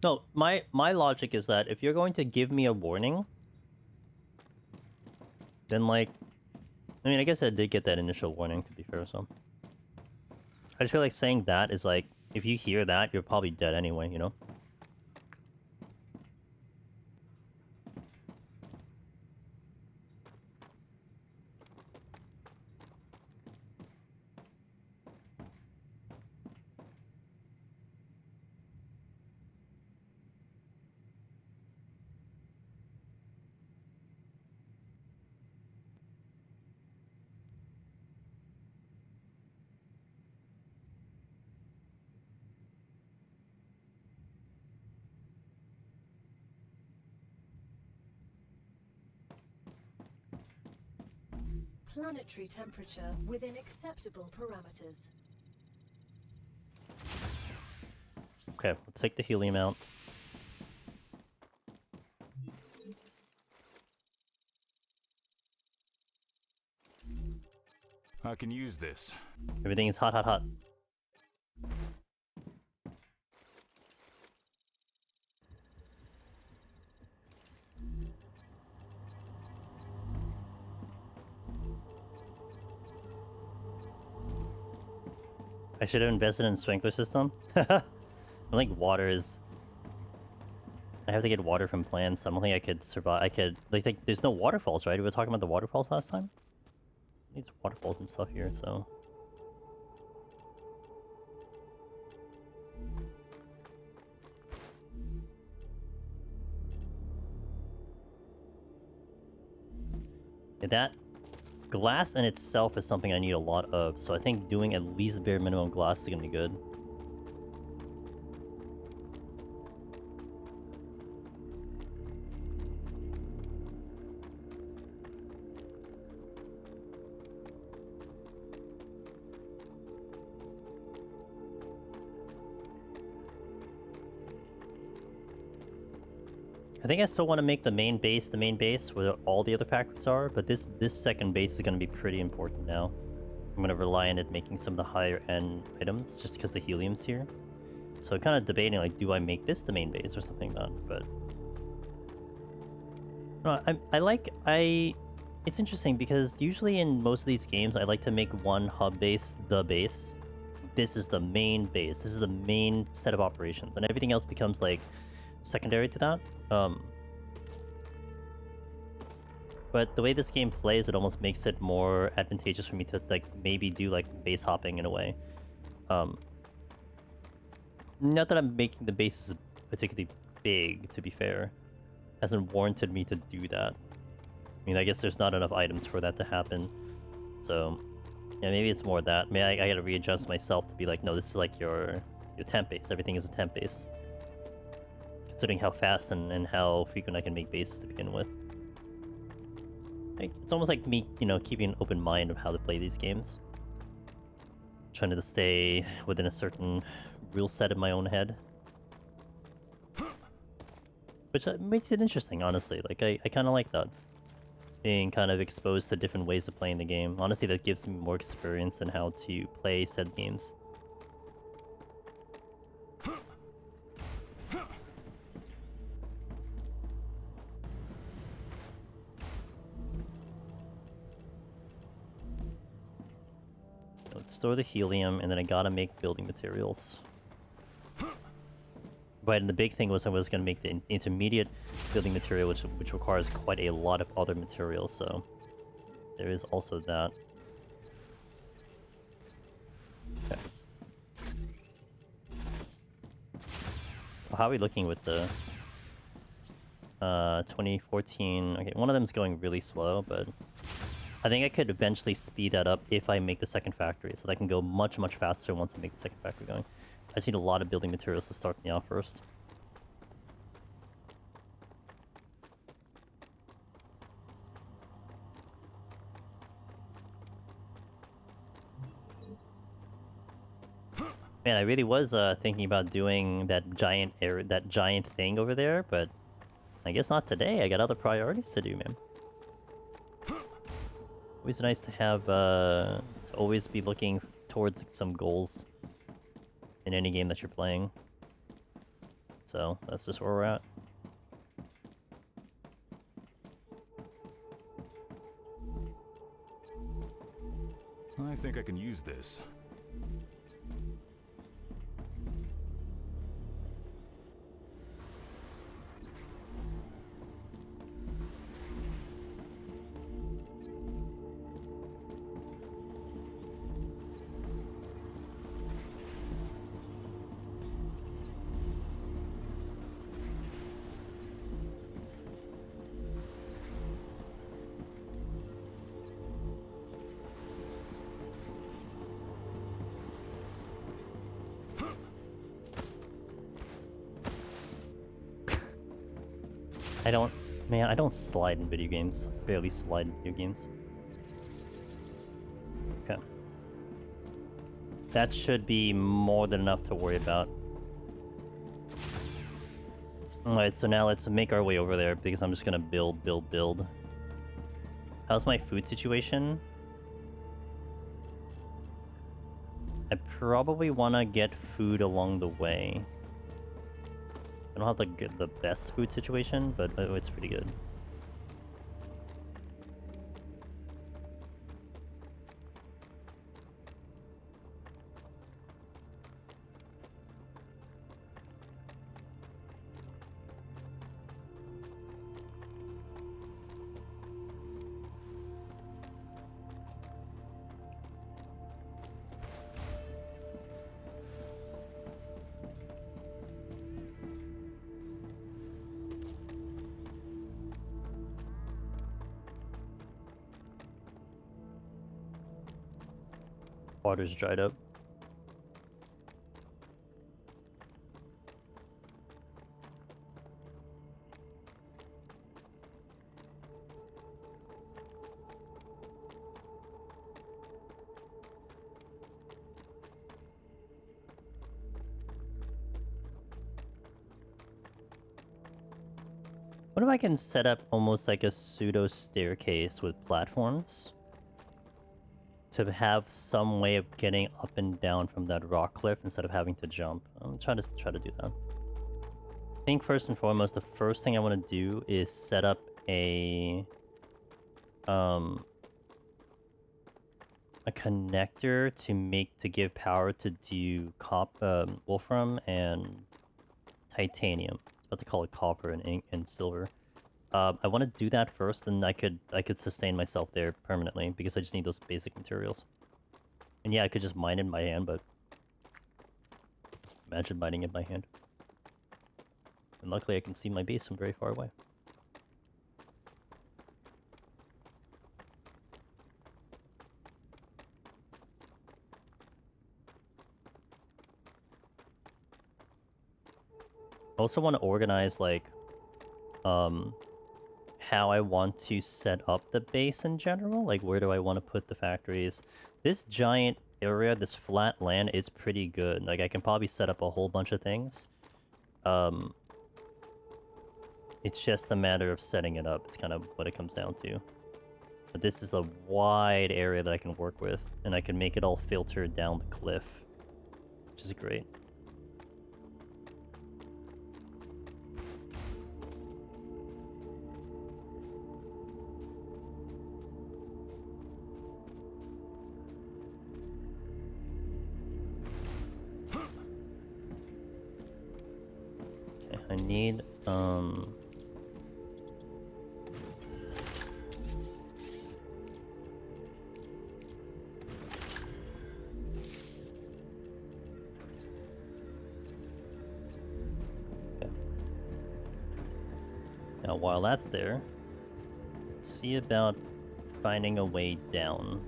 No, my logic is that if you're going to give me a warning, then like, I mean, I guess I did get that initial warning, to be fair, so. I just feel like saying that is like, if you hear that, you're probably dead anyway, you know? Planetary temperature within acceptable parameters. Okay, let's take the helium out. I can use this. Everything is hot, hot, hot. I should have invested in sprinkler system. I think water is... I have to get water from plants. I don't think I could survive. I could... Like, there's no waterfalls, right? We were talking about the waterfalls last time? There's waterfalls and stuff here, so... Yeah, that glass in itself is something I need a lot of, so I think doing at least bare minimum glass is gonna be good. I think I still want to make the main base where all the other factories are, but this second base is going to be pretty important now. I'm going to rely on it making some of the higher end items just because the helium's here. So kind of debating, like, do I make this the main base or something like that? But no, it's interesting because usually in most of these games I like to make one hub base the base. This is the main base. This is the main set of operations, and everything else becomes like secondary to that. But the way this game plays, it almost makes it more advantageous for me to like maybe do like base hopping in a way. Not that I'm making the bases particularly big, to be fair. Hasn't warranted me to do that. I mean, I guess there's not enough items for that to happen. So, yeah, maybe it's more that. Maybe I gotta readjust myself to be like, no, this is like your temp base. Everything is a temp base. Considering how fast and how frequent I can make bases to begin with. Like, it's almost like me, you know, keeping an open mind of how to play these games. Trying to stay within a certain rule set in my own head. Which makes it interesting, honestly. Like, I kind of like that. Being kind of exposed to different ways of playing the game. Honestly, that gives me more experience in how to play said games. Let's store the helium, and then I gotta make building materials. But the big thing was I was gonna make the intermediate building material, which requires quite a lot of other materials, so there is also that. Okay. Well, how are we looking with the 2014? Okay, one of them's going really slow, but I think I could eventually speed that up if I make the second factory, so that I can go much, much faster once I make the second factory going. I just need a lot of building materials to start me off first. Man, I really was thinking about doing that giant thing over there, but I guess not today. I got other priorities to do, man. Always nice to have to always be looking towards some goals in any game that you're playing. So that's just where we're at. I think I can use this. Man, I don't slide in video games. Barely slide in video games. Okay. That should be more than enough to worry about. Alright, so now let's make our way over there, because I'm just gonna build. How's my food situation? I probably wanna get food along the way. I don't have the best food situation, but it's pretty good. Water's dried up. What if I can set up almost like a pseudo staircase with platforms to have some way of getting up and down from that rock cliff instead of having to jump? I'm trying to do that. I think first and foremost, the first thing I want to do is set up a connector to give power to do wolfram and titanium. I was about to call it copper and silver. I want to do that first, and I could sustain myself there permanently because I just need those basic materials. And yeah, I could just mine it by hand, but imagine mining it by hand. And luckily, I can see my base from very far away. I also want to organize like how I want to set up the base in general. Like, where do I want to put the factories? This giant area, this flat land, is pretty good. Like, I can probably set up a whole bunch of things. It's just a matter of setting it up. It's kind of what it comes down to. But this is a wide area that I can work with, and I can make it all filtered down the cliff, which is great. I need, Now, while that's there, let's see about finding a way down.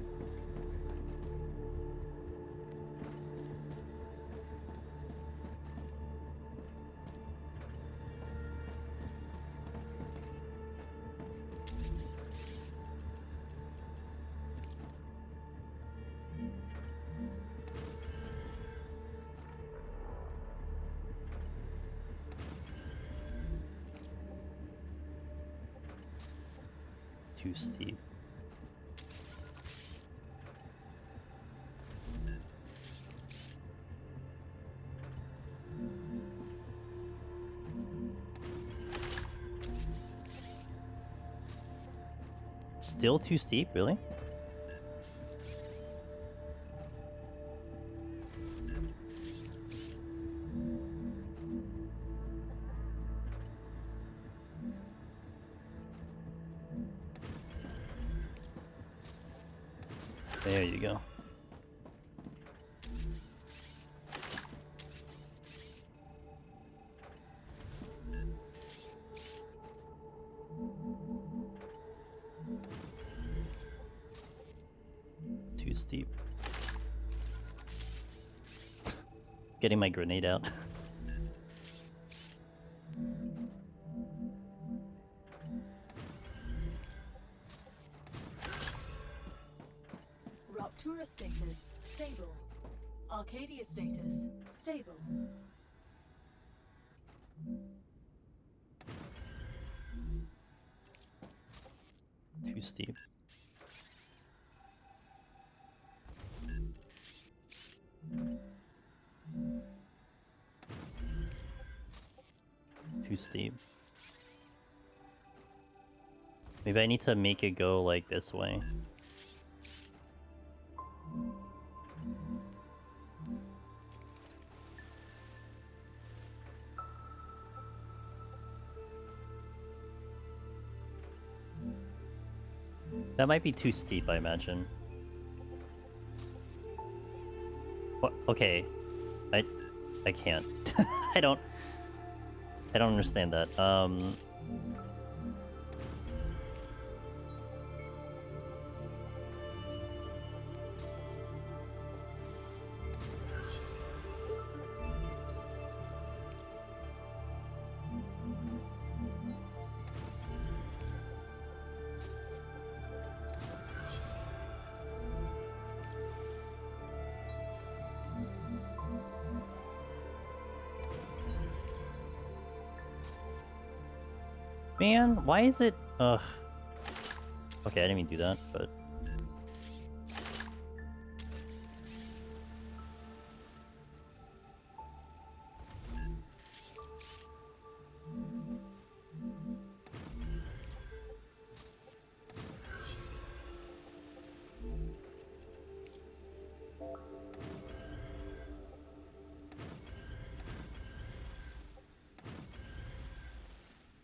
Too steep. Still too steep, really? There you go. Too steep. Getting my grenade out. Raptura status stable. Arcadia status stable. Too steep. Too steep. Maybe I need to make it go like this way. That might be too steep, I imagine. What? Okay. I can't. I don't understand that. Man, why is it... Ugh. Okay, I didn't even do that, but...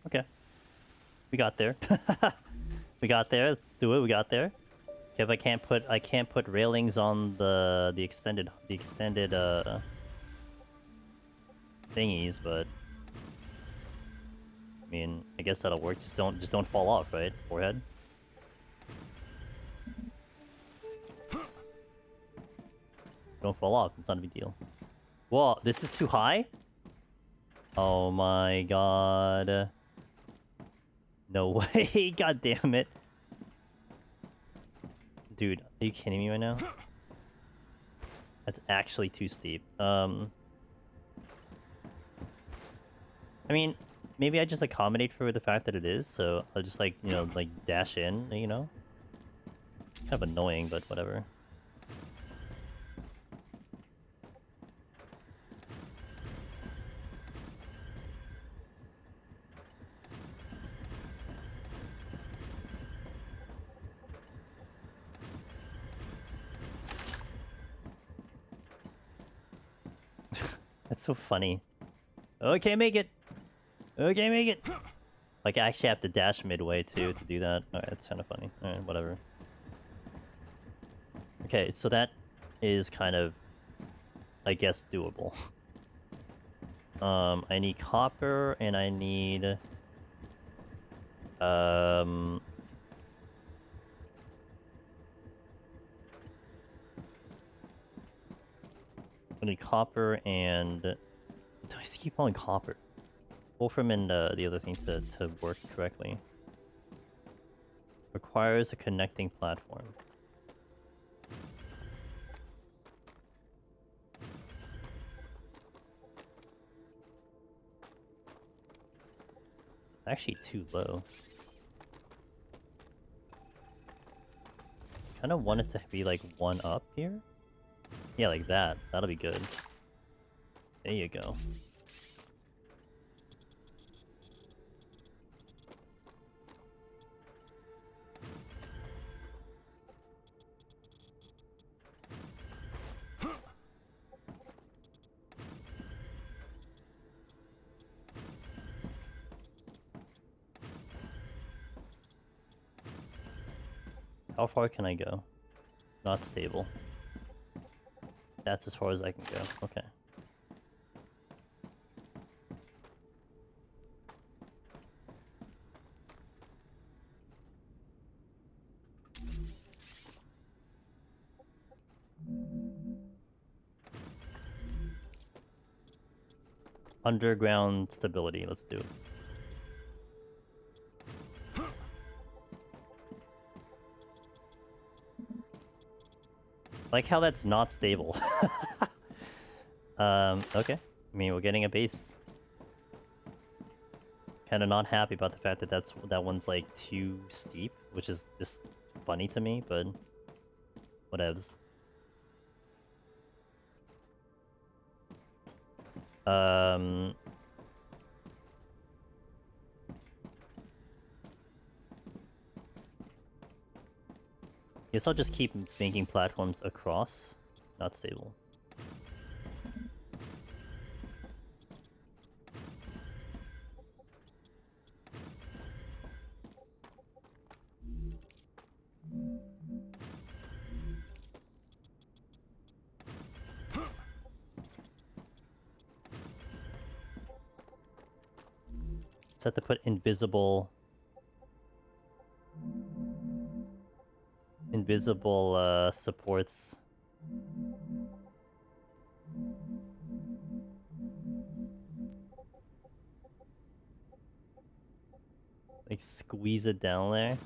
Okay. We got there. We got there. Let's do it. We got there. Okay, if I can't put railings on the extended thingies, but I mean, I guess that'll work. Just don't fall off, right? Forehead. Don't fall off. It's not a big deal. Whoa, this is too high? Oh my god. No way. God damn it. Dude, are you kidding me right now? That's actually too steep. I mean, maybe I just accommodate for the fact that it is, so I'll just like, you know, like dash in, you know? Kind of annoying, but whatever. That's so funny. Okay, make it. Okay, make it. Like, I actually have to dash midway too to do that. Alright, that's kind of funny. Alright, whatever. Okay, so that is kind of, I guess, doable. I need copper and I need I need copper and... Do I keep calling copper? Wolfram and the other thing to work correctly. Requires a connecting platform. Actually too low. Kind of want it to be like one up here. Yeah, like that. That'll be good. There you go. How far can I go? Not stable. That's as far as I can go. Okay. Underground stability. Let's do it. Like how that's not stable. Okay. I mean, we're getting a base. Kind of not happy about the fact that that one's like too steep, which is just funny to me, but whatevs. Guess I'll just keep making platforms across. Not stable. Just have to put invisible supports. Like squeeze it down there.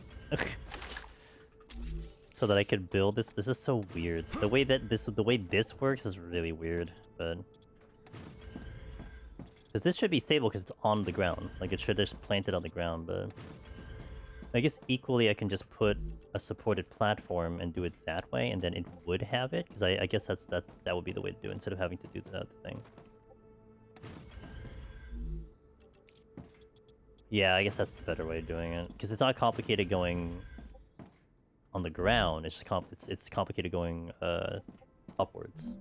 So that I could build this. This is so weird. The way this works is really weird, but Because this should be stable because it's on the ground. Like, it should just plant it on the ground, but... I guess equally I can just put a supported platform and do it that way, and then it would have it. Because I guess that would be the way to do it, instead of having to do that thing. Yeah, I guess that's the better way of doing it. Because it's not complicated going on the ground. It's just it's complicated going upwards.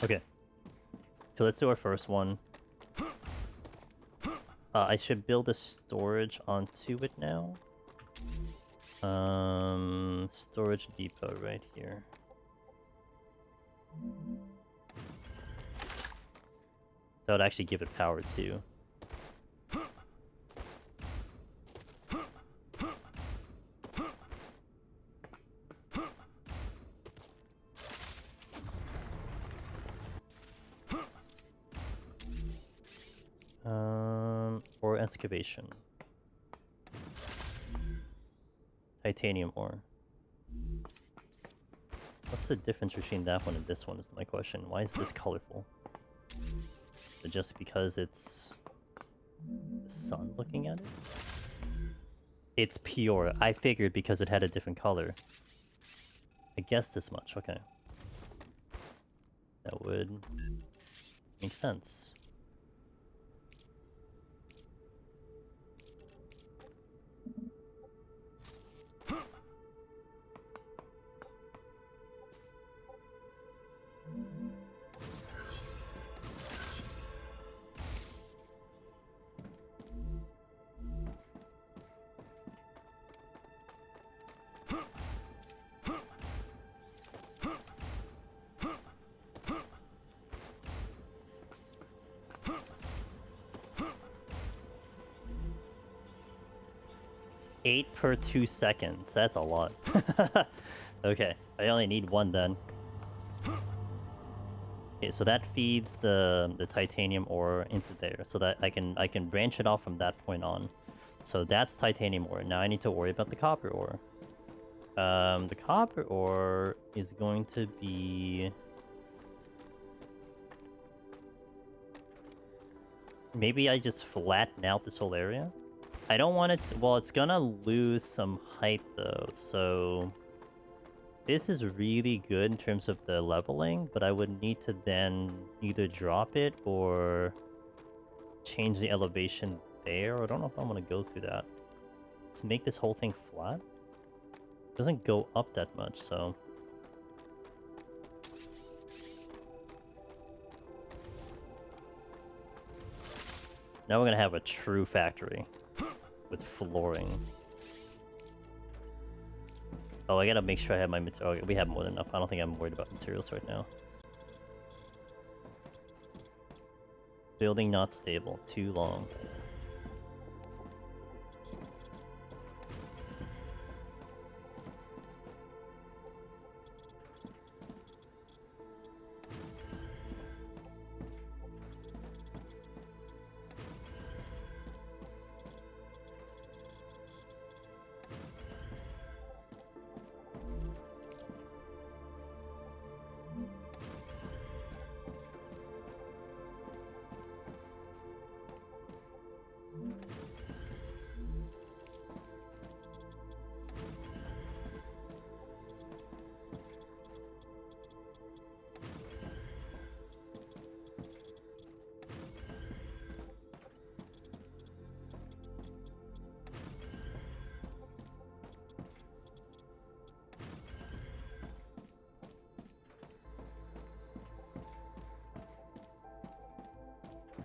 Okay. So let's do our first one. I should build a storage onto it now. Storage depot right here. That would actually give it power too. Or excavation. Titanium ore. What's the difference between that one and this one is my question. Why is this colorful? Is it just because it's the sun looking at it? It's pure. I figured because it had a different color. I guess this much. Okay. That would make sense. Eight per 2 seconds. That's a lot. Okay, I only need one then. Okay, so that feeds the titanium ore into there, so that I can branch it off from that point on. So that's titanium ore. Now I need to worry about the copper ore. The copper ore is going to be... Maybe I just flatten out this whole area? I don't want it to... Well, it's gonna lose some height, though, so... This is really good in terms of the leveling, but I would need to then either drop it or change the elevation there. I don't know if I want to go through that. To make this whole thing flat? It doesn't go up that much, so... Now we're gonna have a true factory. With flooring. Oh, I gotta make sure I have my material. Oh, we have more than enough. I don't think I'm worried about materials right now. Building not stable. Too long.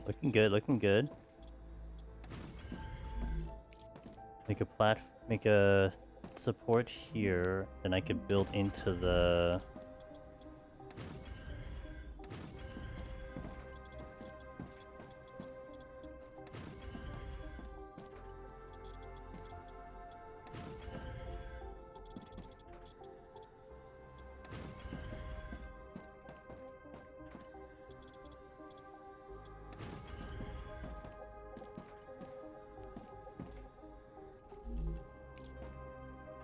Looking good, looking good. Make a support here, then I could build into the...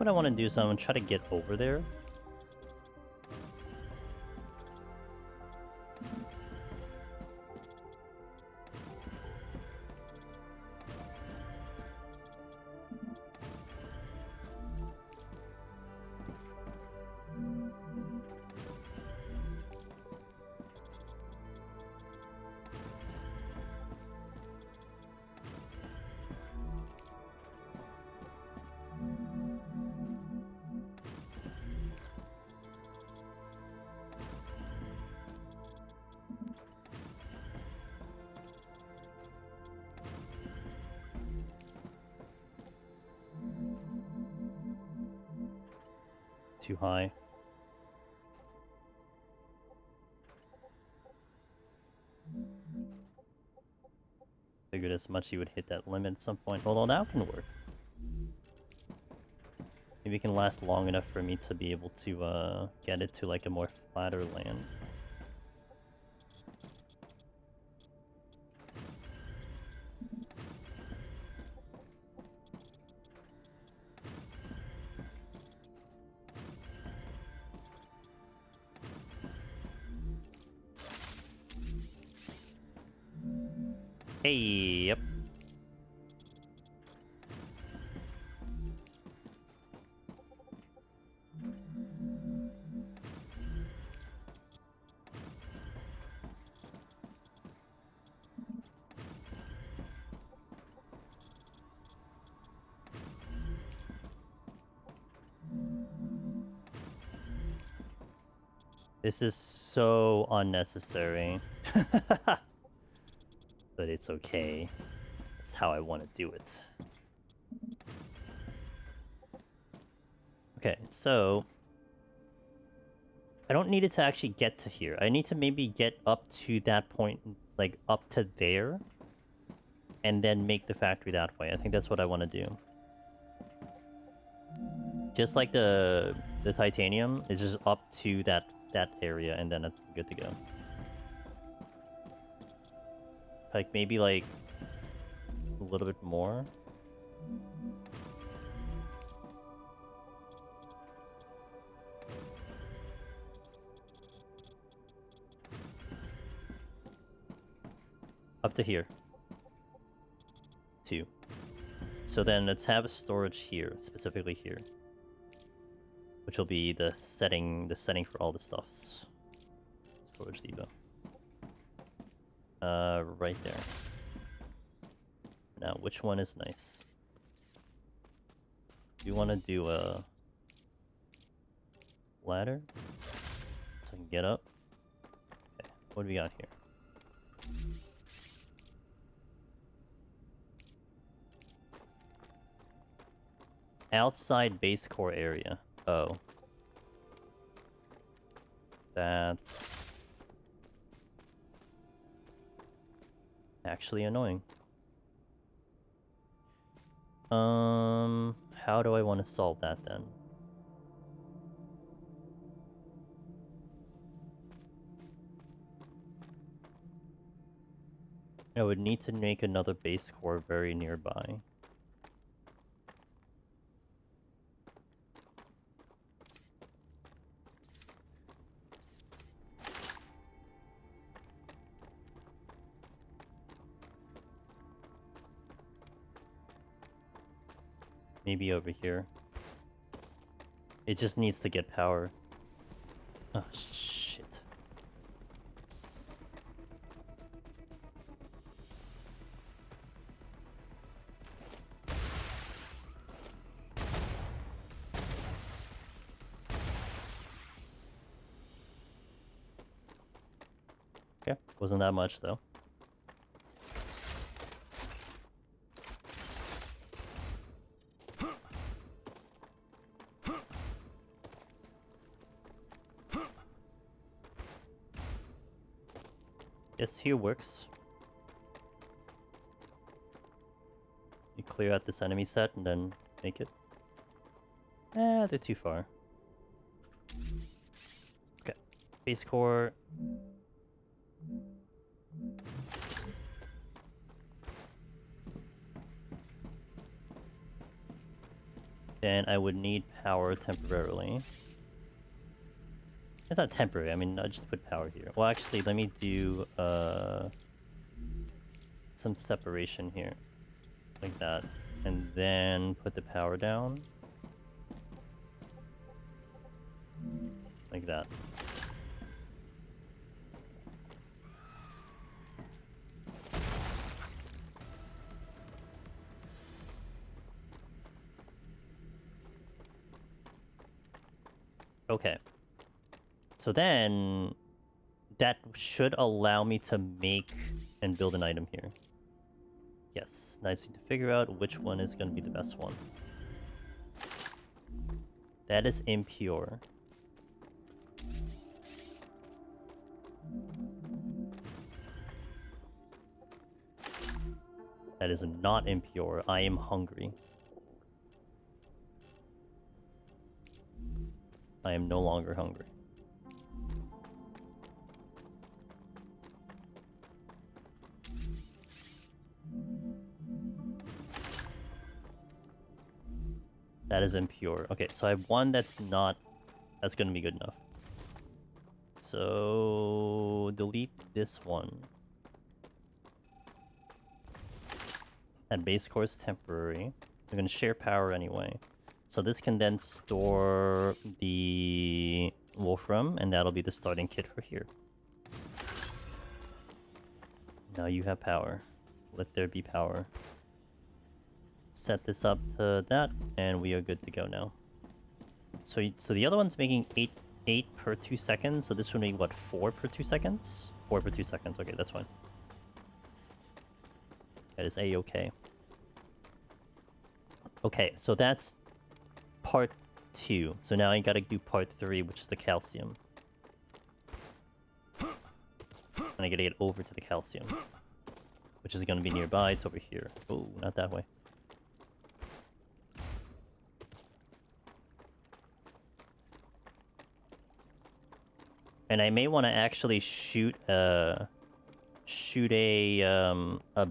what I want to do is I'm going to try to get over there. Too high. Figured as much you would hit that limit at some point. Although now can work. Maybe it can last long enough for me to be able to get it to like a more flatter land. Hey, yep. This is so unnecessary. But it's okay. That's how I want to do it. Okay, so I don't need it to actually get to here. I need to maybe get up to that point, like up to there, and then make the factory that way. I think that's what I want to do. Just like the titanium is just up to that area, and then it's good to go. Like maybe like a little bit more. Up to here. 2. So then let's have a storage here, specifically here. Which will be the setting for all the stuffs. Storage depot. Right there. Now, which one is nice? You want to do a ladder so I can get up? Okay, what do we got here? Outside base core area. Oh. That's actually annoying. How do I want to solve that then? I would need to make another base core very nearby. Maybe over here. It just needs to get power. Oh, shit. Okay, wasn't that much though. Yes, here works. You clear out this enemy set and then make it. Eh, they're too far. Okay. Base core. then I would need power temporarily. It's not temporary, I mean, I'll just put power here. Well, actually, let me do some separation here. Like that. And then put the power down. Like that. Okay. So then that should allow me to make and build an item here. Yes. Now I just need to figure out which one is going to be the best one. That is impure. That is not impure. I am hungry. I am no longer hungry. That is impure. Okay, so I have one that's not... That's gonna be good enough. So... delete this one. That base core is temporary. We're gonna share power anyway. So this can then store the Wolfram, and that'll be the starting kit for here. Now you have power. Let there be power. Set this up to that, and we are good to go now. So the other one's making 8 per 2 seconds, so this would make, what, 4 per 2 seconds? 4 per 2 seconds, okay, that's fine. That is A-okay. Okay, so that's part 2. So now I gotta do part 3, which is the calcium. And I gotta get over to the calcium. Which is gonna be nearby, it's over here. Oh, not that way. And I may want to actually shoot a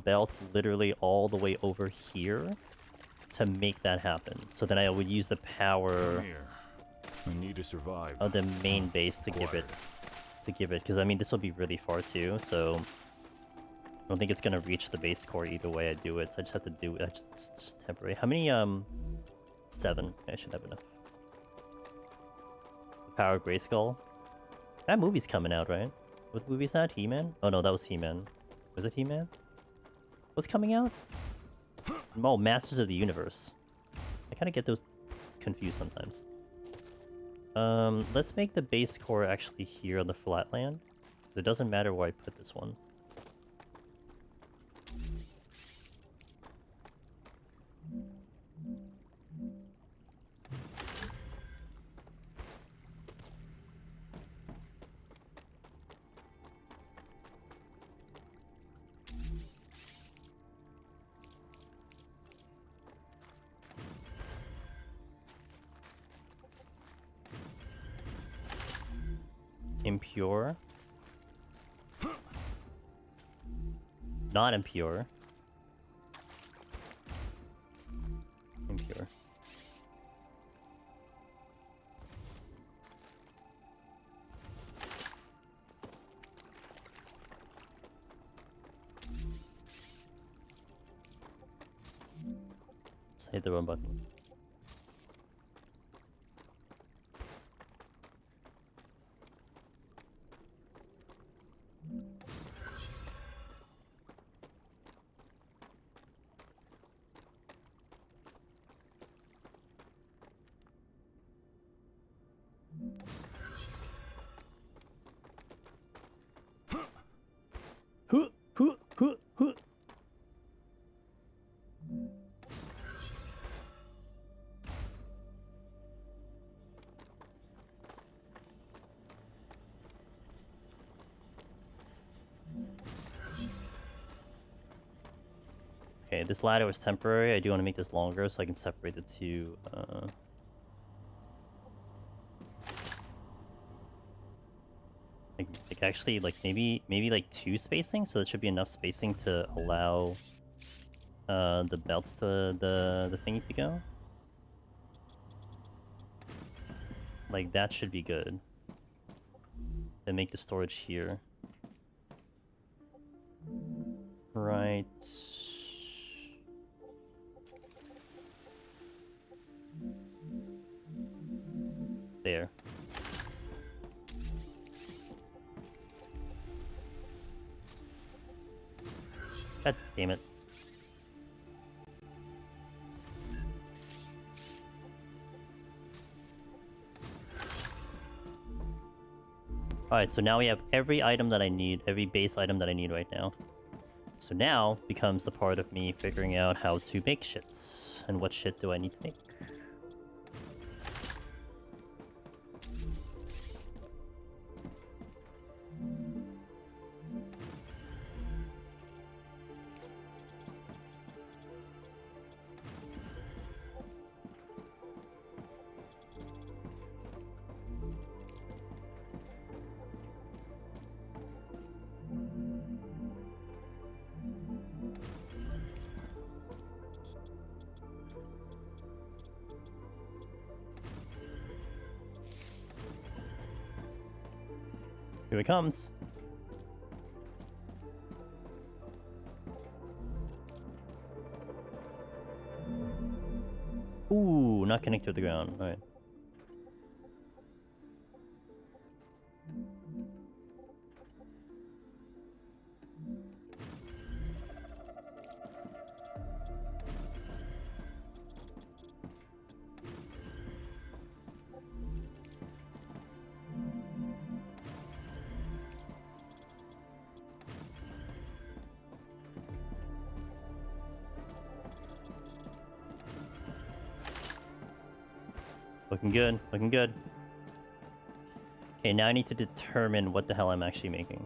belt literally all the way over here to make that happen. So then I would use the power I need to survive. of the main base to give it, because I mean this will be really far too. So I don't think it's gonna reach the base core either way I do it. So I just have to do it. Just temporary. How many 7? I should have enough. Power of Grayskull. That movie's coming out, right? What movie is that? He-Man? Oh no, that was He-Man. Was it He-Man? What's coming out? Oh, Masters of the Universe. I kind of get those confused sometimes. Let's make the base core actually here on the flatland. It doesn't matter where I put this one. Impure. Not impure. Impure. Just hit the wrong button. Okay, this ladder was temporary. I do want to make this longer so I can separate the two. Like actually, like maybe like 2 spacing, so that should be enough spacing to allow the belts to the thingy to go. Like, that should be good. Then make the storage here. Right. There. God damn it. Alright, so now we have every item that I need, every base item that I need right now. So now becomes the part of me figuring out how to make shits. And what shit do I need to make? Here it comes. Ooh, not connected to the ground. Alright. Looking good, looking good. Okay, now I need to determine what the hell I'm actually making.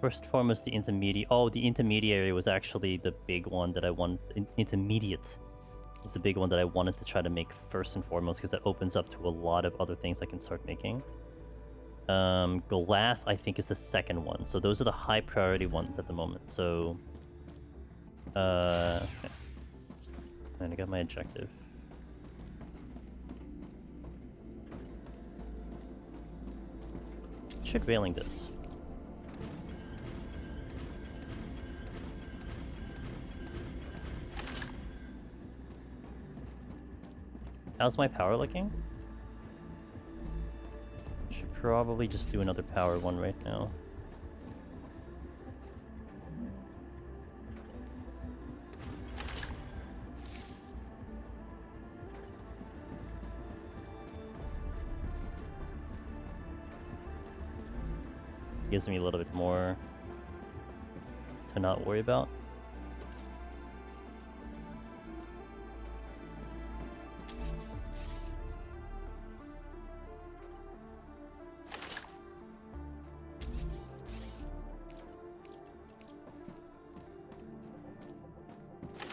First and foremost, the intermediate. Oh, the intermediary was actually the big one that I want. Intermediate is the big one that I wanted to try to make first and foremost, because that opens up to a lot of other things I can start making. Glass, I think, is the second one. So those are the high priority ones at the moment. So, okay. And I got my objective. Should railing this. How's my power looking? Should probably just do another power one right now. Gives me a little bit more to not worry about.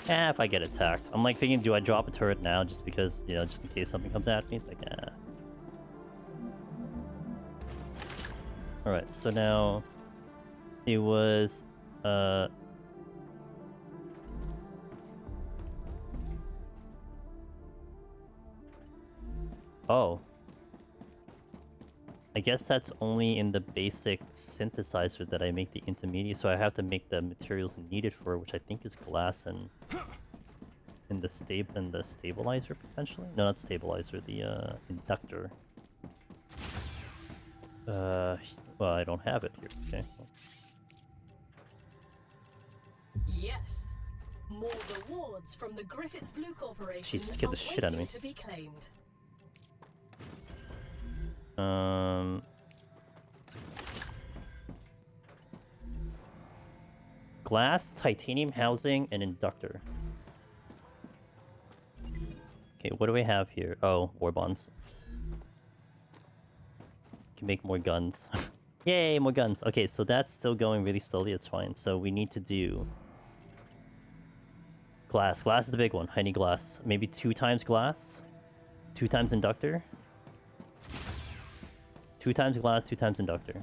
Eh, if I get attacked. I'm like thinking, do I drop a turret now just because, you know, just in case something comes at me? It's like, eh. Alright, so now it was, oh. I guess that's only in the basic synthesizer that I make the intermediate, so I have to make the materials needed for it, which I think is glass and the stabilizer potentially. No, not stabilizer, the inductor. Well, I don't have it here. Okay. Yes. More rewards from the Griffiths Blue Corporation. Jesus, scared the shit out of me. To be claimed. Glass, titanium housing, and inductor. Okay, what do we have here? Oh, war bonds. Can make more guns. Yay, more guns. Okay, so that's still going really slowly. It's fine. So we need to do glass. Glass is the big one. I need glass. Maybe 2 times glass, 2 times inductor. 2 times glass, 2 times inductor.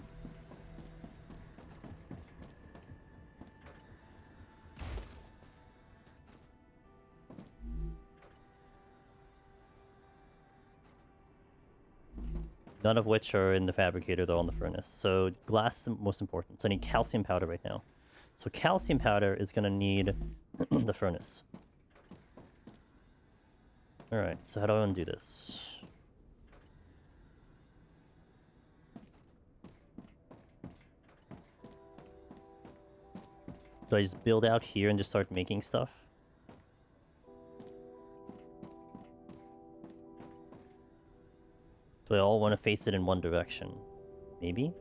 None of which are in the fabricator, they're on the furnace. So glass is the most important. So I need calcium powder right now. So calcium powder is gonna need the furnace. Alright, so how do I want to do this? Do I just build out here and just start making stuff? Do I all want to face it in one direction? Maybe?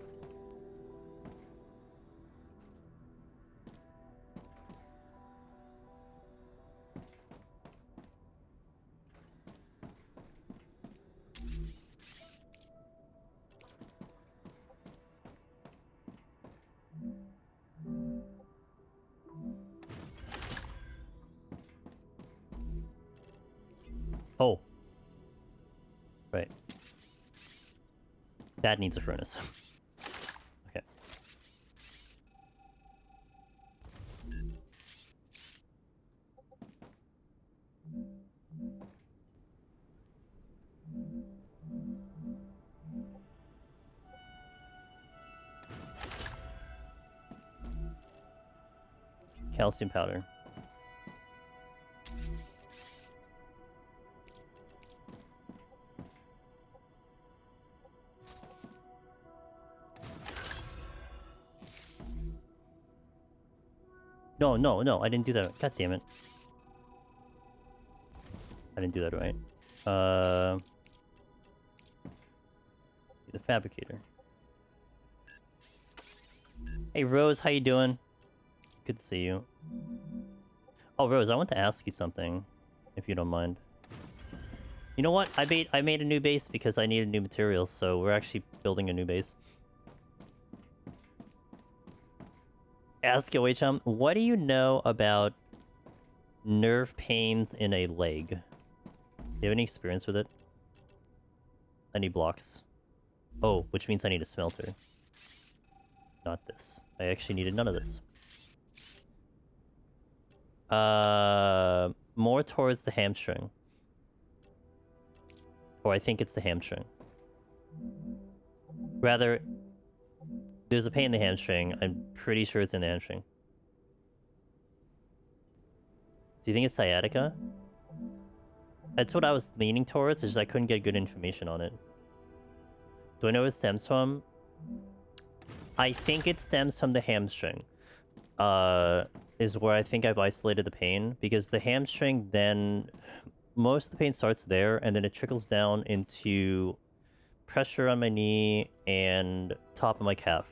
Oh. Right. That needs a furnace. Okay. Calcium powder. No, no, no, I didn't do that. God damn it. I didn't do that right. The fabricator. Hey Rose, how you doing? Good to see you. Oh Rose, I want to ask you something, if you don't mind. You know what? I made a new base because I needed new materials, so we're actually building a new base. Ask OHM, what do you know about nerve pains in a leg? Do you have any experience with it? I need blocks. Oh, which means I need a smelter. Not this. I actually needed none of this. More towards the hamstring. Or I think it's the hamstring. Rather, there's a pain in the hamstring. I'm pretty sure it's in the hamstring. Do you think it's sciatica? That's what I was leaning towards, is just I couldn't get good information on it. Do I know where it stems from? I think it stems from the hamstring. Is where I think I've isolated the pain. Because the hamstring then... Most of the pain starts there, and then it trickles down into pressure on my knee and top of my calf.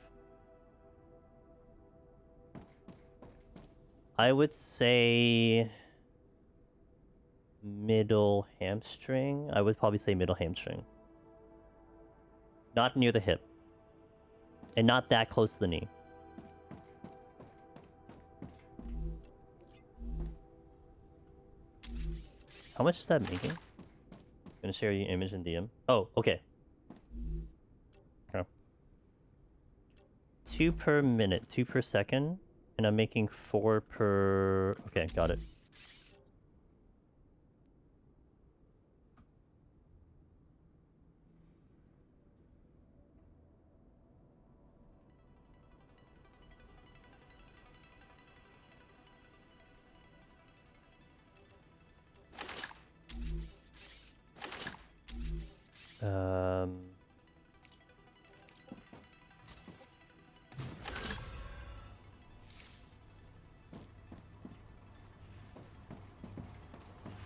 I would say middle hamstring. I would probably say middle hamstring. Not near the hip. And not that close to the knee. How much is that making? I'm gonna share your image in DM. Oh, okay. Okay. 2 per minute, 2 per second. And I'm making 4 per... Okay, got it.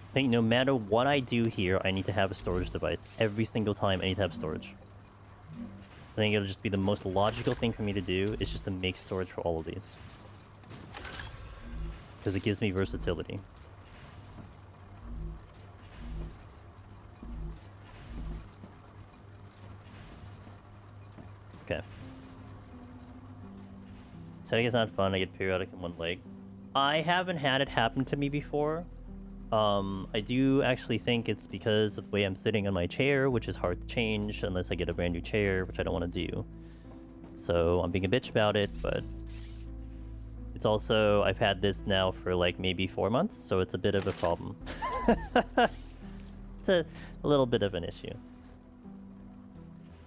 I think no matter what I do here, I need to have a storage device. Every single time I need to have storage. I think it'll just be the most logical thing for me to do, is just to make storage for all of these. Because it gives me versatility. Okay. Setting is not fun, I get periodic in one leg. I haven't had it happen to me before. I do actually think it's because of the way I'm sitting on my chair, which is hard to change unless I get a brand new chair, which I don't want to do. So I'm being a bitch about it, but it's also, I've had this now for like maybe 4 months, so it's a bit of a problem. It's a little bit of an issue.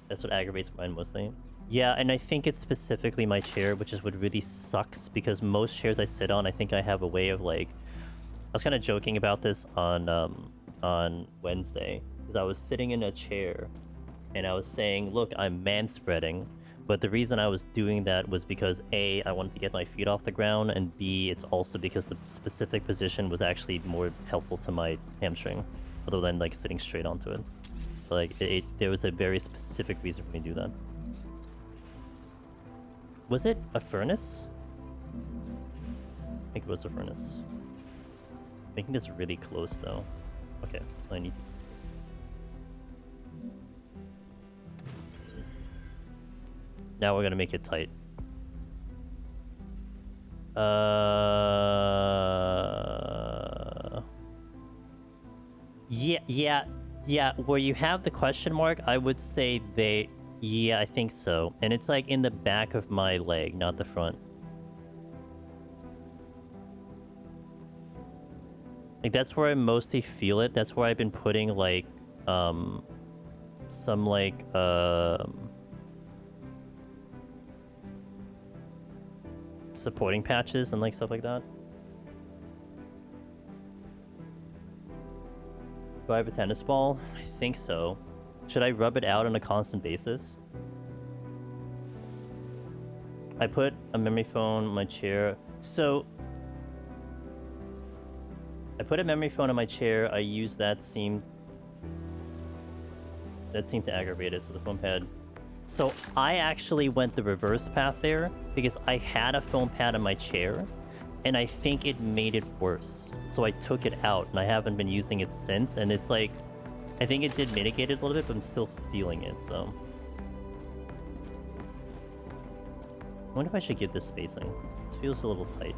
That's what aggravates mine mostly. Yeah, and I think it's specifically my chair, which is what really sucks, because most chairs I sit on, I think I have a way of like... I was kind of joking about this on Wednesday, because I was sitting in a chair, and I was saying, look, I'm man-spreading, but the reason I was doing that was because A, I wanted to get my feet off the ground, and B, it's also because the specific position was actually more helpful to my hamstring, other than like sitting straight onto it. Like, there was a very specific reason for me to do that. Was it a furnace? I think it was a furnace. Making this really close though. Okay, I need to... Now we're gonna make it tight. Yeah. Where you have the question mark, I would say they... Yeah, I think so. And it's like in the back of my leg, not the front. Like, that's where I mostly feel it. That's where I've been putting, like, some, like, supporting patches and, like, stuff like that. Do I have a tennis ball? I think so. Should I rub it out on a constant basis? I put a memory foam on my chair. So... I put a memory foam on my chair. I used that seemed to aggravate it, so the foam pad. So I actually went the reverse path there because I had a foam pad on my chair and I think it made it worse. So I took it out and I haven't been using it since, and it's like, I think it did mitigate it a little bit, but I'm still feeling it, so. I wonder if I should give this spacing. This feels a little tight.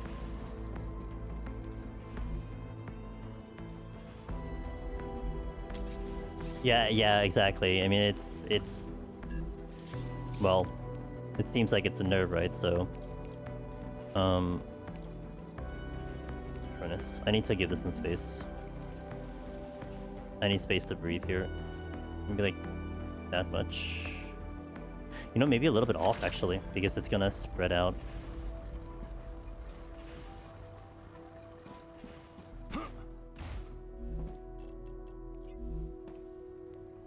Yeah, exactly. I mean, it's... Well, it seems like it's a nerve, right? So... Furnace. I need to give this some space. I need space to breathe here. Maybe like that much. You know, maybe a little bit off actually, because it's gonna spread out.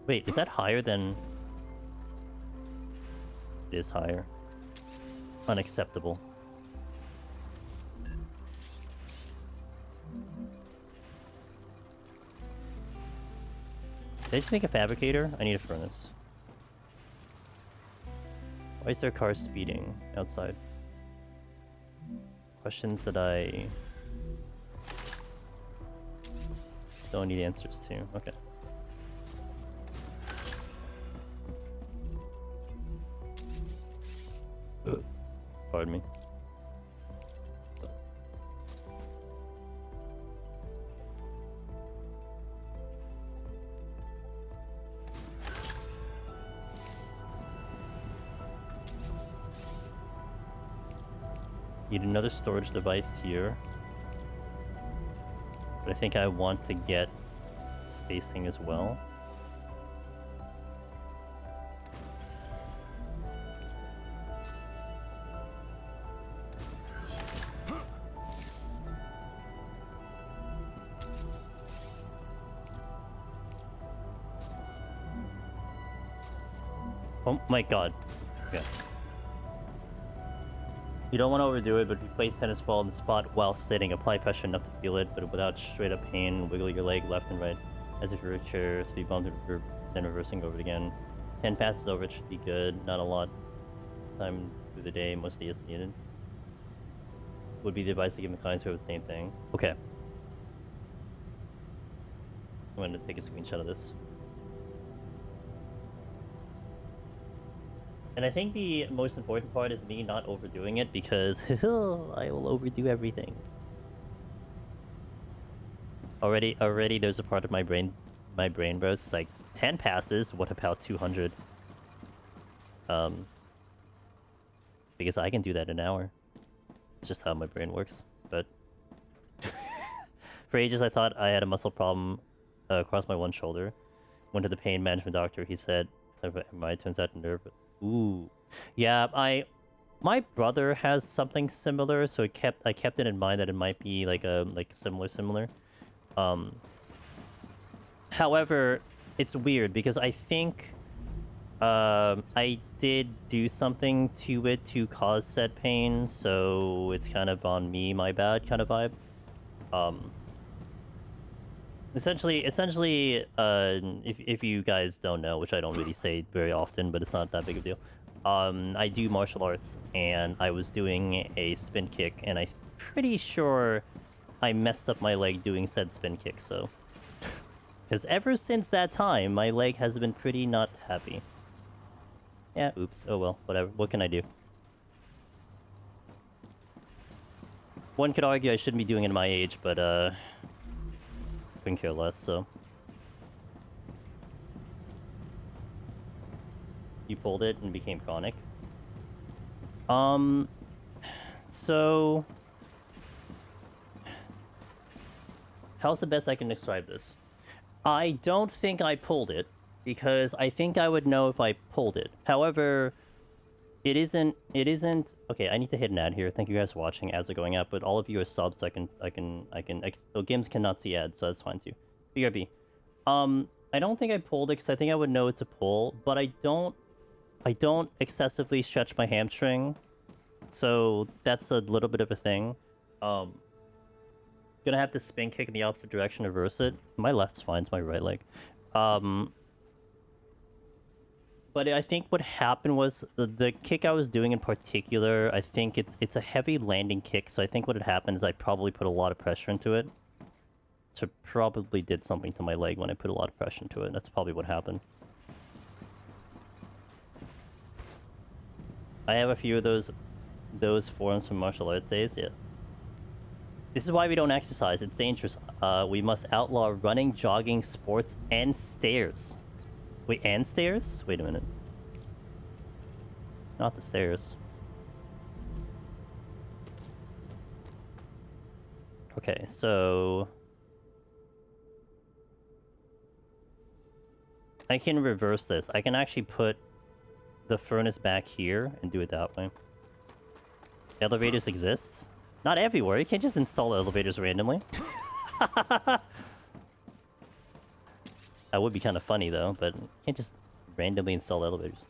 Wait, is that higher than... It is higher. Unacceptable. Did I just make a fabricator? I need a furnace. Why is there cars speeding outside? Questions that I don't need answers to. Okay. Pardon me. Need another storage device here. But I think I want to get spacing as well. Oh my god. Okay. You don't want to overdo it, but if you place tennis ball in the spot while sitting, apply pressure enough to feel it, but without straight up pain, wiggle your leg left and right, as if your chair to be bumped, then reversing over it again. 10 passes over it should be good, not a lot time through the day, mostly is needed. Would be the advice to give my clients who have the same thing. Okay. I'm going to take a screenshot of this. And I think the most important part is me not overdoing it, because I will overdo everything. Already there's a part of my brain bro, it's like 10 passes, what about 200? Because I can do that in an hour. It's just how my brain works. But for ages I thought I had a muscle problem across my one shoulder. Went to the pain management doctor. He said, "MRI turns out nerve." Ooh, yeah. My brother has something similar, so I kept it in mind that it might be like a similar. However, it's weird because I think I did do something to it to cause said pain, so it's kind of on me, my bad kind of vibe. Essentially, if you guys don't know, which I don't really say very often, but it's not that big of a deal. I do martial arts, and I was doing a spin kick, and I'm pretty sure I messed up my leg doing said spin kick, so... Because ever since that time, my leg has been pretty not happy. Yeah, oops, oh well, whatever, what can I do? One could argue I shouldn't be doing it at my age, but couldn't care less, so... You pulled it and became chronic? So... How's the best I can describe this? I don't think I pulled it, because I think I would know if I pulled it. However, it isn't... Okay, I need to hit an ad here. Thank you guys for watching. Ads are going out, but all of you are subs, so oh, games cannot see ads, so that's fine too. BRB. I don't think I pulled it, because I think I would know it's a pull, but I don't excessively stretch my hamstring, so that's a little bit of a thing. Gonna have to spin kick in the opposite direction to reverse it. My left's fine, it's my right leg. But I think what happened was the kick I was doing in particular, I think it's a heavy landing kick, so I think what had happened is I probably put a lot of pressure into it. So probably did something to my leg when I put a lot of pressure into it. That's probably what happened. I have a few of those forums from martial arts days, yeah. This is why we don't exercise, it's dangerous. We must outlaw running, jogging, sports, and stairs. Wait, and stairs? Wait a minute. Not the stairs. Okay, so... I can reverse this. I can actually put the furnace back here and do it that way. Elevators exist? Not everywhere. You can't just install elevators randomly. That would be kind of funny, though, but you can't just randomly install elevators.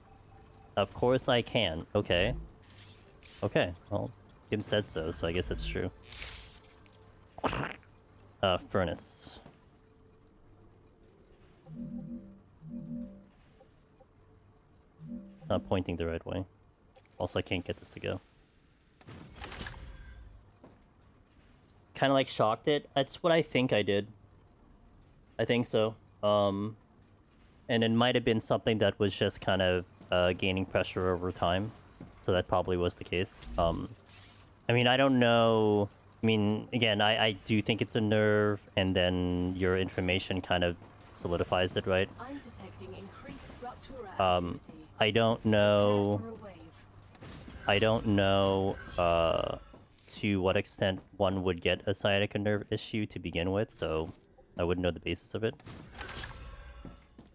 Of course I can. Okay. Okay, well, Kim said so, so I guess that's true. Furnace. Not pointing the right way. Also, I can't get this to go. Kind of like shocked it. That's what I think I did. I think so. And it might have been something that was just kind of gaining pressure over time. So that probably was the case. I mean, I don't know. I mean, again, I do think it's a nerve, and then your information kind of solidifies it, right? I'm detecting increased rupture activity. I don't know. Prepare for a wave. I don't know to what extent one would get a sciatica nerve issue to begin with, so I wouldn't know the basis of it.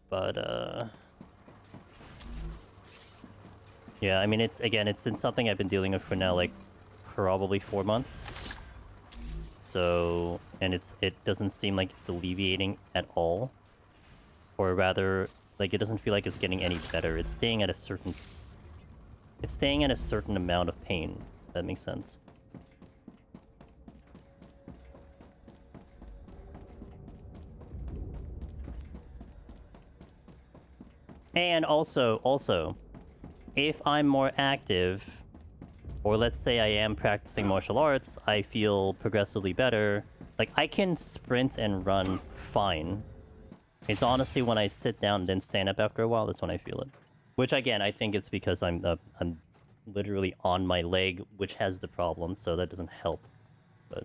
But yeah, I mean, it's been something I've been dealing with for now, like, probably 4 months. So, and it doesn't seem like it's alleviating at all. Or rather, like, it doesn't feel like it's getting any better. It's staying at a certain amount of pain, if that makes sense. And also, if I'm more active, or let's say I am practicing martial arts, I feel progressively better. Like, I can sprint and run fine. It's honestly when I sit down and then stand up after a while, that's when I feel it. Which, again, I think it's because I'm literally on my leg, which has the problem, so that doesn't help. But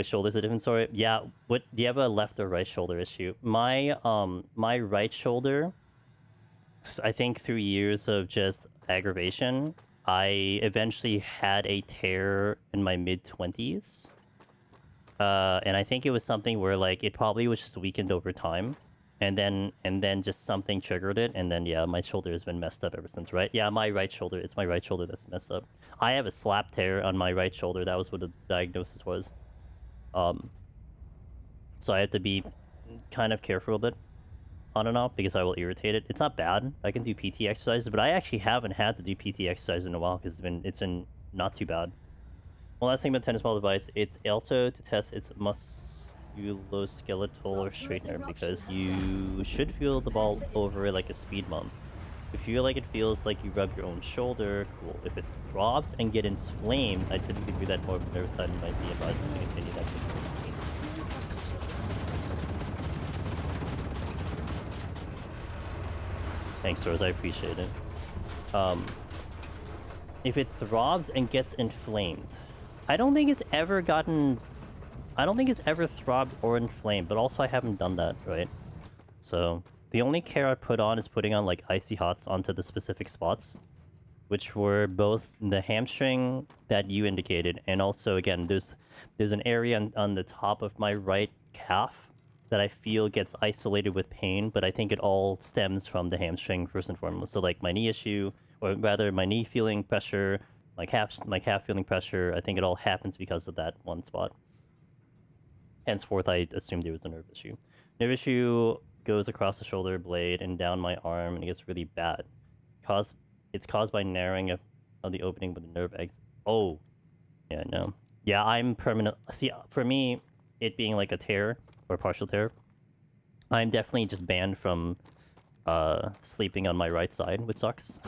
My shoulder's a different story. Yeah, what do you have a left or right shoulder issue? My right shoulder, I think through years of just aggravation, I eventually had a tear in my mid-20s. And I think it was something where like it probably was just weakened over time. And then just something triggered it, and then yeah, my shoulder has been messed up ever since, right? Yeah, my right shoulder, it's my right shoulder that's messed up. I have a slap tear on my right shoulder. That was what the diagnosis was. So I have to be kind of careful a bit on and off because I will irritate it. It's not bad. I can do PT exercises, but I actually haven't had to do PT exercises in a while because it's been not too bad. One last thing about tennis ball device, it's also to test its musculoskeletal straightener because you should feel the ball over it like a speed bump. If you feel like it feels like you rub your own shoulder, cool. If it throbs and get inflamed, I typically do that more of a nervous side and might be advised to continue that. Thanks, Rose. I appreciate it. If it throbs and gets inflamed, I don't think it's ever throbbed or inflamed, but also I haven't done that, right? So the only care I put on is putting on like icy hots onto the specific spots, which were both the hamstring that you indicated, and also again, there's an area on the top of my right calf that I feel gets isolated with pain, but I think it all stems from the hamstring first and foremost. So like my knee issue, or rather my knee feeling pressure, my calf feeling pressure, I think it all happens because of that one spot. Henceforth, I assumed it was a nerve issue. Nerve issue goes across the shoulder blade and down my arm, and it gets really bad. It's caused by narrowing of the opening with the nerve exit. Oh, yeah, no. Yeah, I'm permanent. See, for me, it being like a tear or partial tear, I'm definitely just banned from sleeping on my right side, which sucks.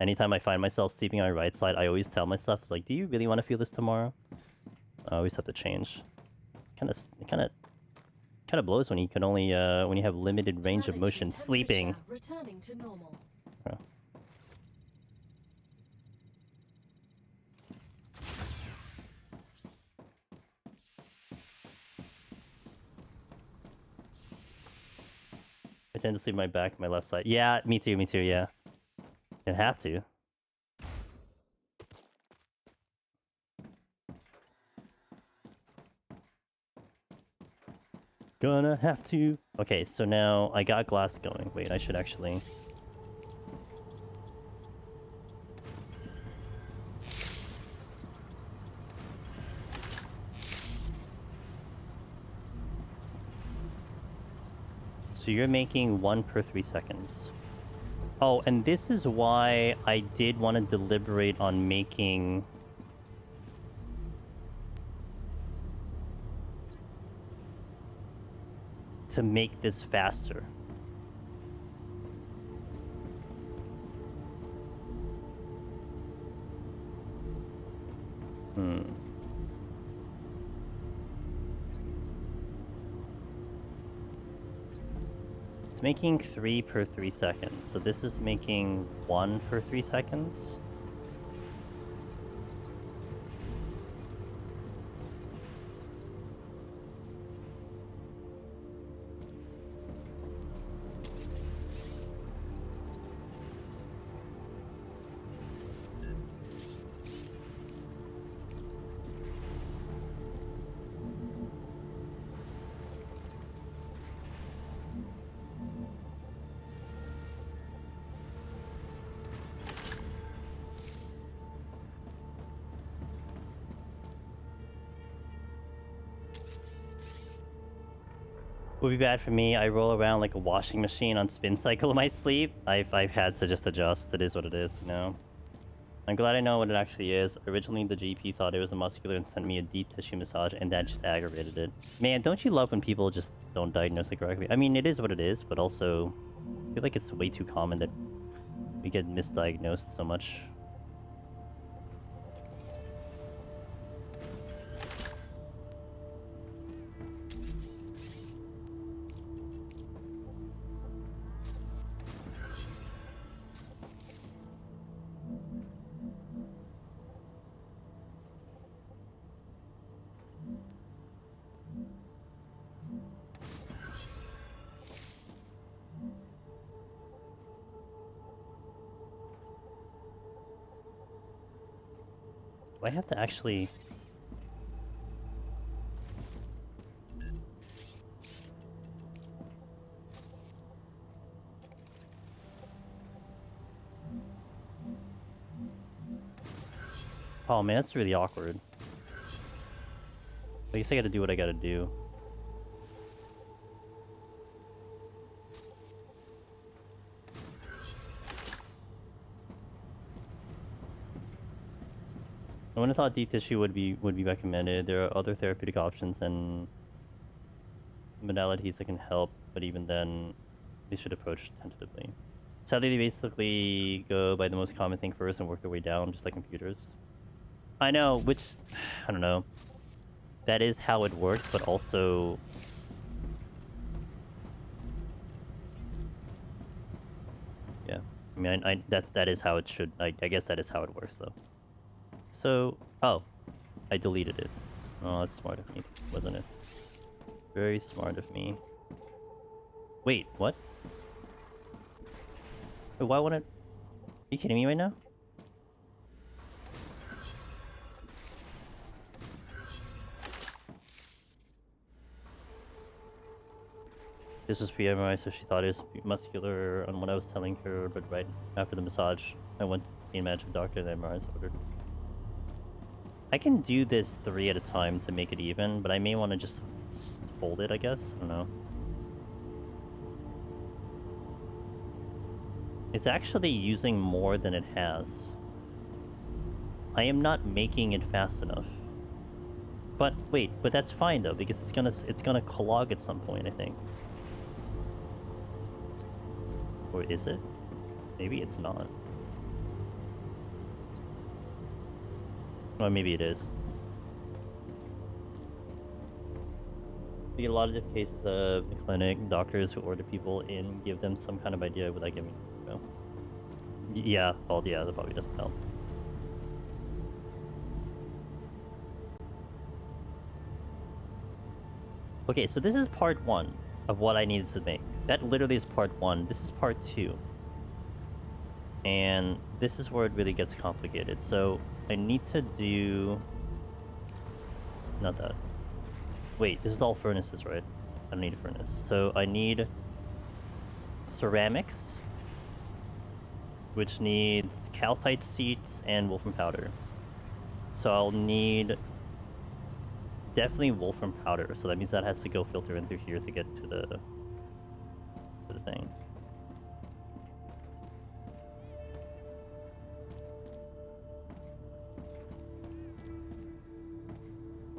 Anytime I find myself sleeping on my right side, I always tell myself, like, do you really want to feel this tomorrow? I always have to change. It kind of blows when you can only when you have limited range of motion sleeping. Returning to normal. Oh. I tend to sleep my back, my left side. Yeah, me too, yeah. Didn't have to. Gonna have to. Okay, so now I got glass going. Wait, I should actually... So you're making 1 per 3 seconds. Oh, and this is why I did want to deliberate on making... to make this faster. It's making 3 per 3 seconds, so this is making 1 per 3 seconds. Would be bad for me. I roll around like a washing machine on spin cycle in my sleep. I've had to just adjust. It is what it is, you know. I'm glad I know what it actually is. Originally, the GP thought it was a muscular and sent me a deep tissue massage, and that just aggravated it. Man, don't you love when people just don't diagnose it correctly? I mean, it is what it is, but also, I feel like it's way too common that we get misdiagnosed so much. Do I have to actually... Oh man, that's really awkward. I guess I gotta do what I gotta do. I would have thought deep tissue would be recommended. There are other therapeutic options and modalities that can help, but even then, they should approach tentatively. Sadly, they basically go by the most common thing first and work their way down, just like computers. I know, which I don't know. That is how it works, but also. Yeah, I mean, that is how it should. I guess that is how it works, though. So, oh, I deleted it. Oh, that's smart of me, wasn't it? Very smart of me. Wait, what? Wait, why wouldn't? Are you kidding me right now? This was pre-MRI, so she thought it was muscular on what I was telling her, but right after the massage, I went to the imagine doctor and the MRI is ordered. I can do this 3 at a time to make it even, but I may want to just hold it, I guess. I don't know. It's actually using more than it has. I am not making it fast enough. But wait, but that's fine though, because it's gonna clog at some point, I think. Or is it? Maybe it's not. Or maybe it is. We get a lot of different cases of the clinic, doctors who order people in, give them some kind of idea without giving, you know. Yeah, well, yeah, that probably doesn't help. Okay, so this is part 1 of what I needed to make. That literally is part 1. This is part 2. And this is where it really gets complicated. So I need to do... Not that. Wait, this is all furnaces, right? I don't need a furnace. So I need ceramics, which needs calcite sheets and wolfram powder. So I'll need definitely wolfram powder. So that means that has to go filter in through here to get to the thing.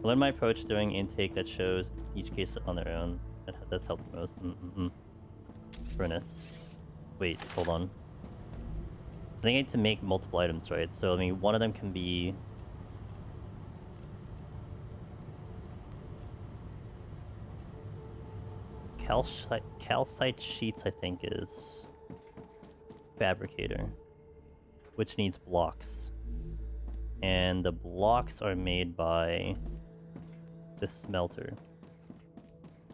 I learned my approach doing intake that shows each case on their own. That's helped the most. Furnace. Wait, hold on. I think I need to make multiple items, right? So, I mean, one of them can be... Calcite sheets, I think, is... fabricator. Which needs blocks. And the blocks are made by... the smelter.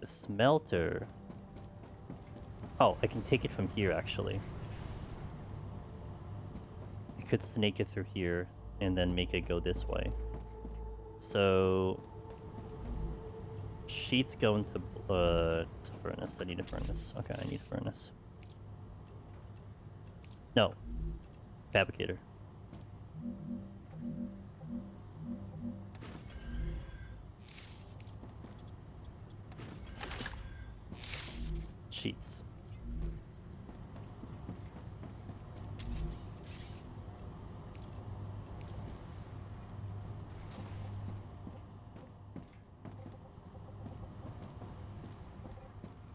The smelter... Oh, I can take it from here, actually. I could snake it through here and then make it go this way. So... sheets go into furnace. I need a furnace. Okay, I need a furnace. No. Fabricator. Sheets.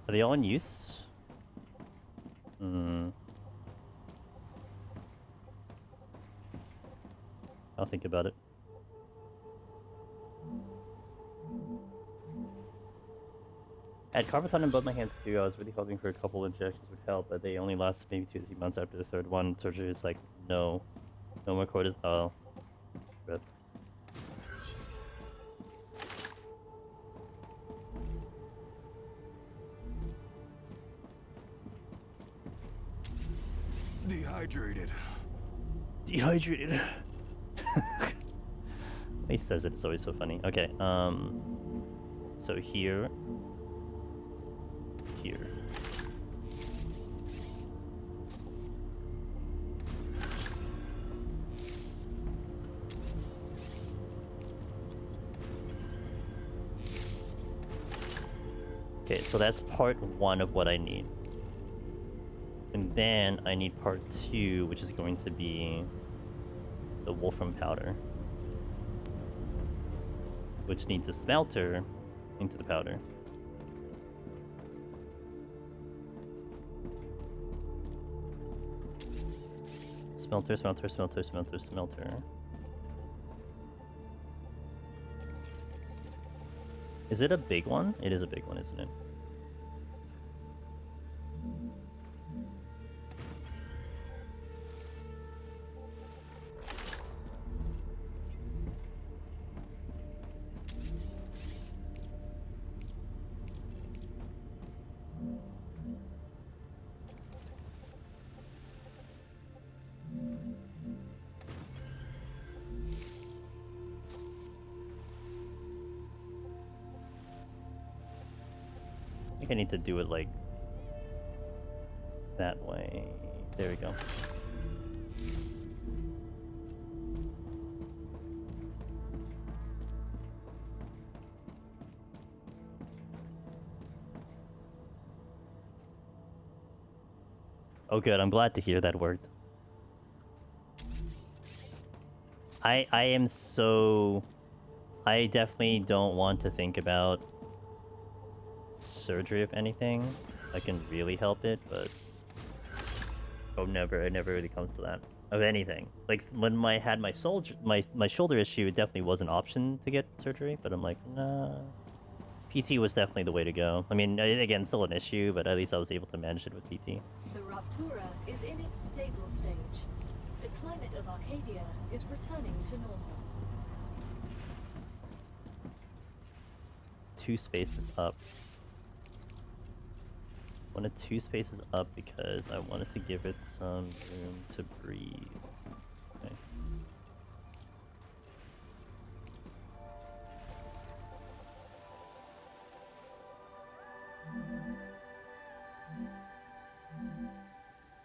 Are they all in use? I'll think about it. I had Carbaton in both my hands too. I was really hoping for a couple injections would help, but they only lasted maybe 2 to 3 months after the third one. Surgery is like, no. No more cortisol. Rip. Dehydrated. Dehydrated. He says it, it's always so funny. Okay, so here. Here. Okay, so that's part 1 of what I need. And then I need part 2, which is going to be the wolfram powder, which needs a smelter into the powder. Smelter, smelter, smelter, smelter, smelter. Is it a big one? It is a big one, isn't it? I think I need to do it like that way. There we go. Oh good, I'm glad to hear that worked. I am so... I definitely don't want to think about surgery, if anything. I can really help it, but... Oh, it never really comes to that. Of anything. Like, when I had my shoulder issue, it definitely was an option to get surgery, but I'm like, nah... PT was definitely the way to go. I mean, again, still an issue, but at least I was able to manage it with PT. The Raptura is in its stable stage. The climate of Arcadia is returning to normal. 2 spaces up. Wanted 2 spaces up because I wanted to give it some room to breathe. Okay.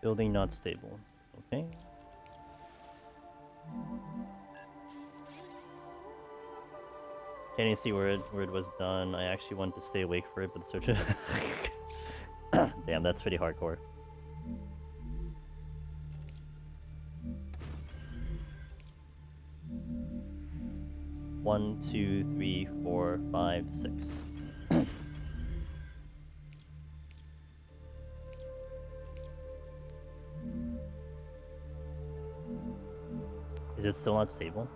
Building not stable. Okay. Can't even see where it was done. I actually wanted to stay awake for it, but the search. Damn, that's pretty hardcore. One, two, three, 4, 5, 6. Is it still not stable?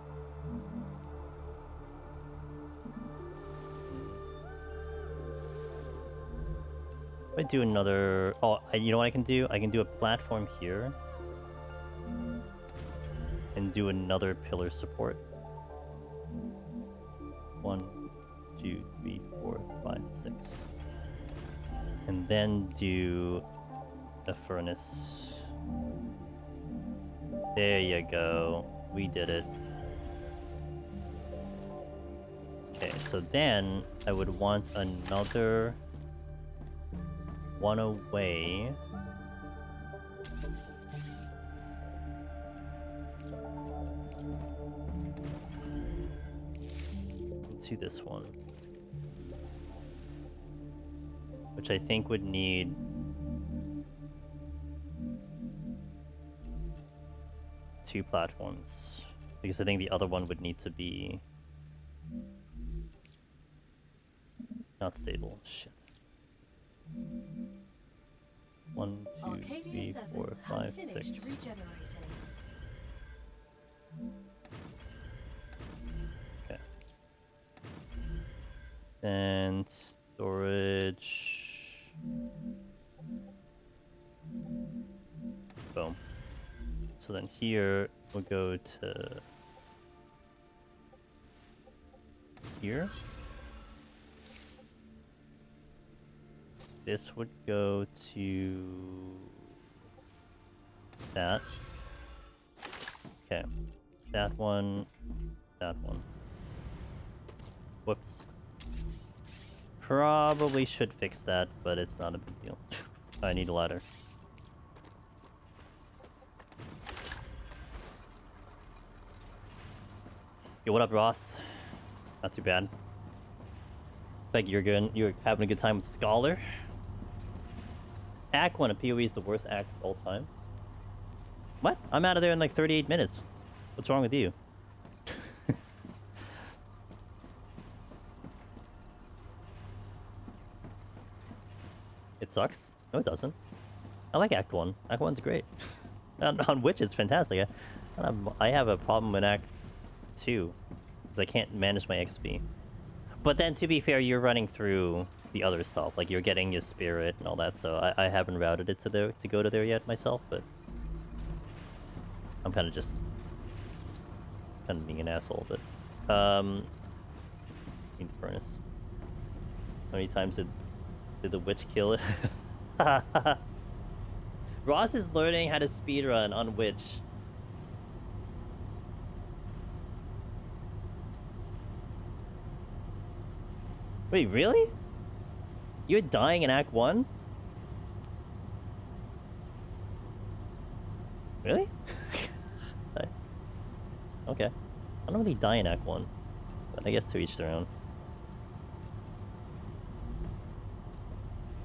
If I do another... Oh, you know what I can do? I can do a platform here. And do another pillar support. 1, 2, 3, 4, 5, 6. And then do a furnace. There you go. We did it. Okay, so then I would want another one away. To this one. Which I think would need two platforms. Because I think the other one would need to be not stable. Shit. 1, 2, 3, 4, 5, 6. Okay. And storage. Boom. So then here we'll go to here. This would go to that. Okay. That one. That one. Whoops. Probably should fix that, but it's not a big deal. I need a ladder. Yo, what up, Ross? Not too bad. Like you're good. You're having a good time with Scholar. Act 1 of PoE is the worst act of all time. What? I'm out of there in like 38 minutes. What's wrong with you? It sucks? No, it doesn't. I like Act 1. Act 1's great. on Witch, it's fantastic. I have a problem in Act 2 because I can't manage my XP. But then, to be fair, you're running through the other stuff. Like, you're getting your spirit and all that, so I haven't routed it to go to there yet myself, but I'm kind of just being an asshole, but in the furnace. How many times did the witch kill it? Ross is learning how to speedrun on Witch. Wait, really? You're dying in Act 1? Really? Okay. I don't really die in Act 1. But I guess to each their own.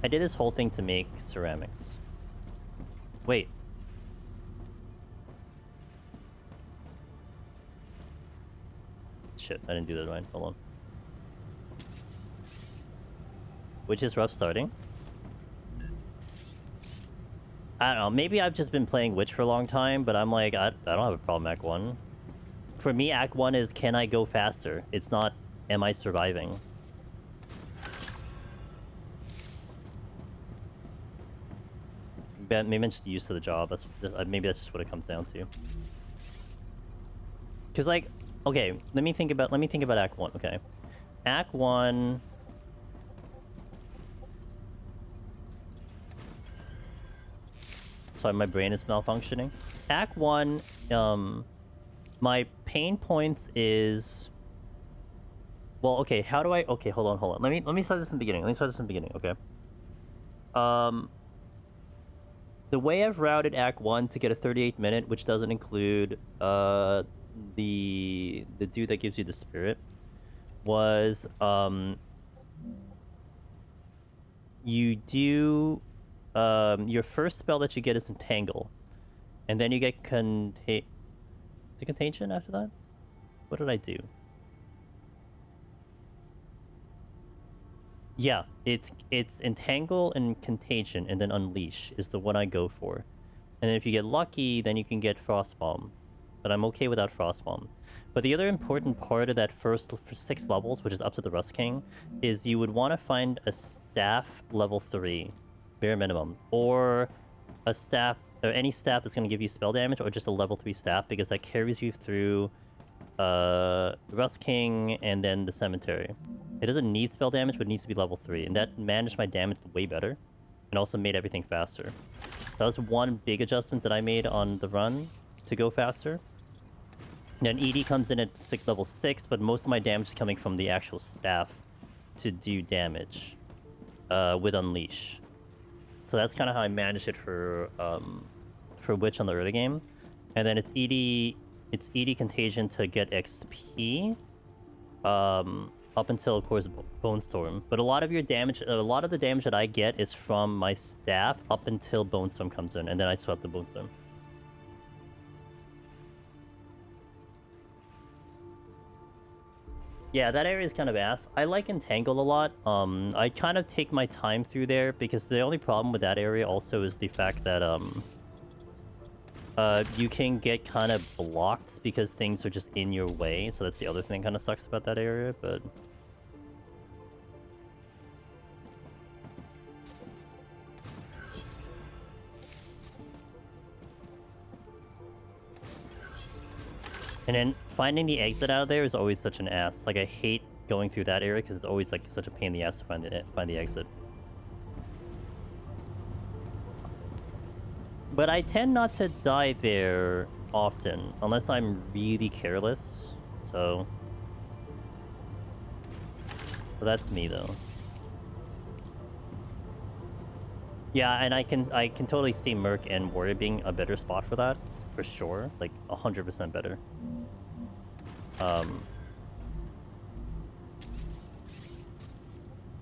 I did this whole thing to make ceramics. Wait. Shit, I didn't do that right. Hold on. Which is rough starting. I don't know, maybe I've just been playing Witch for a long time, but I'm like, I don't have a problem Act 1. For me, Act 1 is, can I go faster? It's not, am I surviving? Maybe I'm just used to the job. Maybe that's just what it comes down to. Cause like, okay, let me think about Act 1. Okay, Act 1. Sorry, my brain is malfunctioning. Act 1, my pain points is... Well, okay, how do I... Okay, hold on. Let me start this in the beginning. Okay. The way I've routed Act 1 to get a 38-minute, which doesn't include the dude that gives you the spirit, was you do... your first spell that you get is Entangle. And then you get Is it Contagion after that? What did I do? Yeah, it's Entangle and Contagion, and then Unleash is the one I go for. And then if you get lucky, then you can get Frostbomb. But I'm okay without Frostbomb. But the other important part of that first 6 levels, which is up to the Rust King, is you would want to find a staff level 3. Bare minimum, or a staff, or any staff that's going to give you spell damage, or just a level 3 staff, because that carries you through Rust King and then the Cemetery. It doesn't need spell damage, but it needs to be level 3, and that managed my damage way better, and also made everything faster. That was one big adjustment that I made on the run to go faster. Then ED comes in at level 6, but most of my damage is coming from the actual staff to do damage with Unleash. So that's kind of how I managed it for Witch on the early game, and then it's ED Contagion to get XP, up until of course Bone Storm. But a lot of the damage that I get is from my staff up until Bone Storm comes in, and then I swap the Bone Storm. Yeah, that area is kind of ass. I like Entangle a lot. I kind of take my time through there because the only problem with that area also is the fact that you can get kind of blocked because things are just in your way. So that's the other thing that kind of sucks about that area, but... And then finding the exit out of there is always such an ass. Like, I hate going through that area because it's always like such a pain in the ass to find the exit. But I tend not to die there often unless I'm really careless. So So that's me though. Yeah, and I can totally see Merc and Warrior being a better spot for that, for sure. Like 100% better.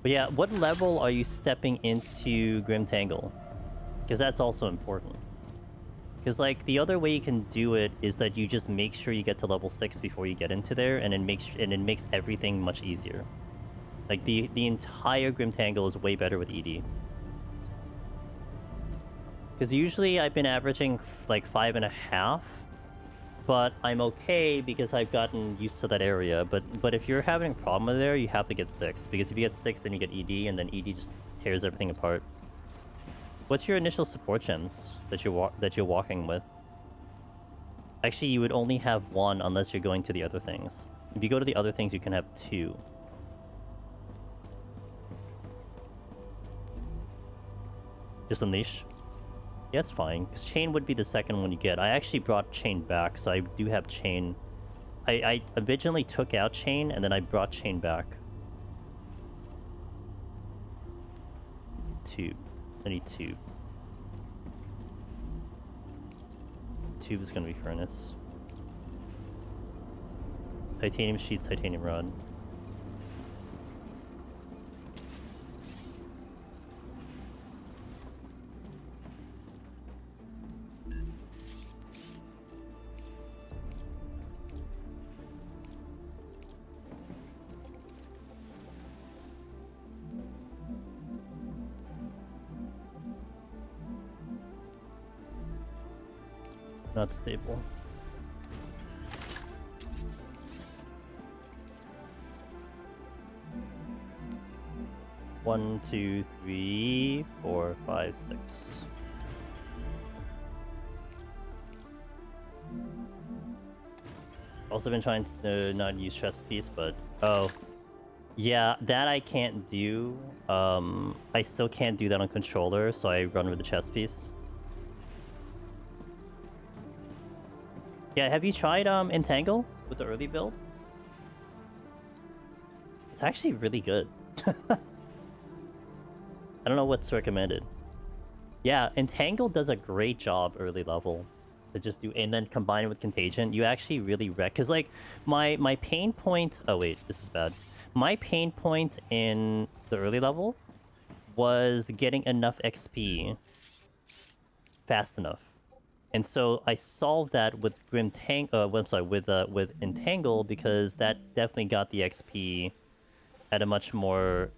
But yeah, what level are you stepping into Grim Tangle? Because that's also important. Because like the other way you can do it is that you just make sure you get to level 6 before you get into there, and it makes everything much easier. Like the entire Grim Tangle is way better with ED. Because usually I've been averaging like 5.5, but I'm okay because I've gotten used to that area. But if you're having a problem with there, you have to get 6, because if you get 6, then you get ED, and then ED just tears everything apart. What's your initial support gems that you're walking with? Actually, you would only have 1 unless you're going to the other things. If you go to the other things, you can have 2. Just Unleash. Yeah, it's fine, because Chain would be the second one you get. I actually brought Chain back, so I do have Chain. I originally took out Chain, and then I brought Chain back. 2. I need 2. Tube is gonna be Furnace. Titanium Sheets, Titanium Rod. Not stable. One, 2, 3, 4, 5, 6. Also been trying to not use chest piece, but oh, yeah, that I can't do. I still can't do that on controller, so I run with the chest piece. Yeah, have you tried Entangle with the early build? It's actually really good. I don't know what's recommended. Yeah, Entangle does a great job early level to just do, and then combine it with Contagion, you actually really wreck. Because like my pain point. Oh wait, this is bad. My pain point in the early level was getting enough XP fast enough. And so I solved that with with Entangle, because that definitely got the XP at a much more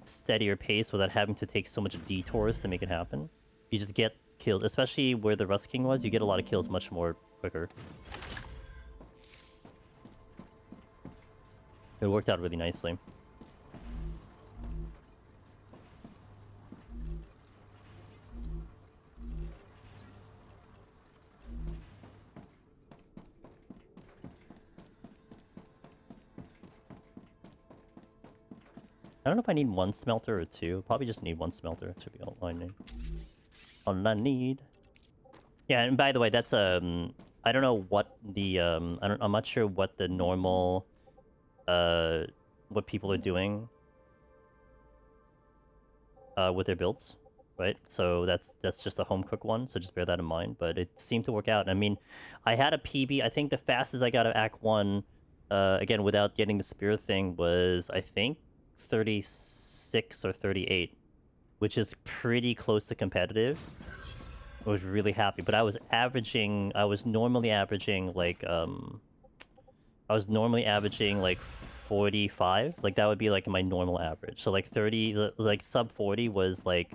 steadier pace without having to take so much detours to make it happen. You just get killed, especially where the Rust King was, you get a lot of kills much more quicker. It worked out really nicely. I don't know if I need 1 smelter or 2. Probably just need 1 smelter. Should be all I need. All I need. Yeah, and by the way, that's I don't know what the I'm not sure what the normal what people are doing with their builds, right? So that's just a home cook one, so just bear that in mind. But it seemed to work out. I mean, I had a PB. I think the fastest I got to Act 1 again without getting the spirit thing was, I think, 36 or 38, which is pretty close to competitive. I was really happy, but I was normally averaging like 45. Like that would be like my normal average. So like 30, like sub 40 was like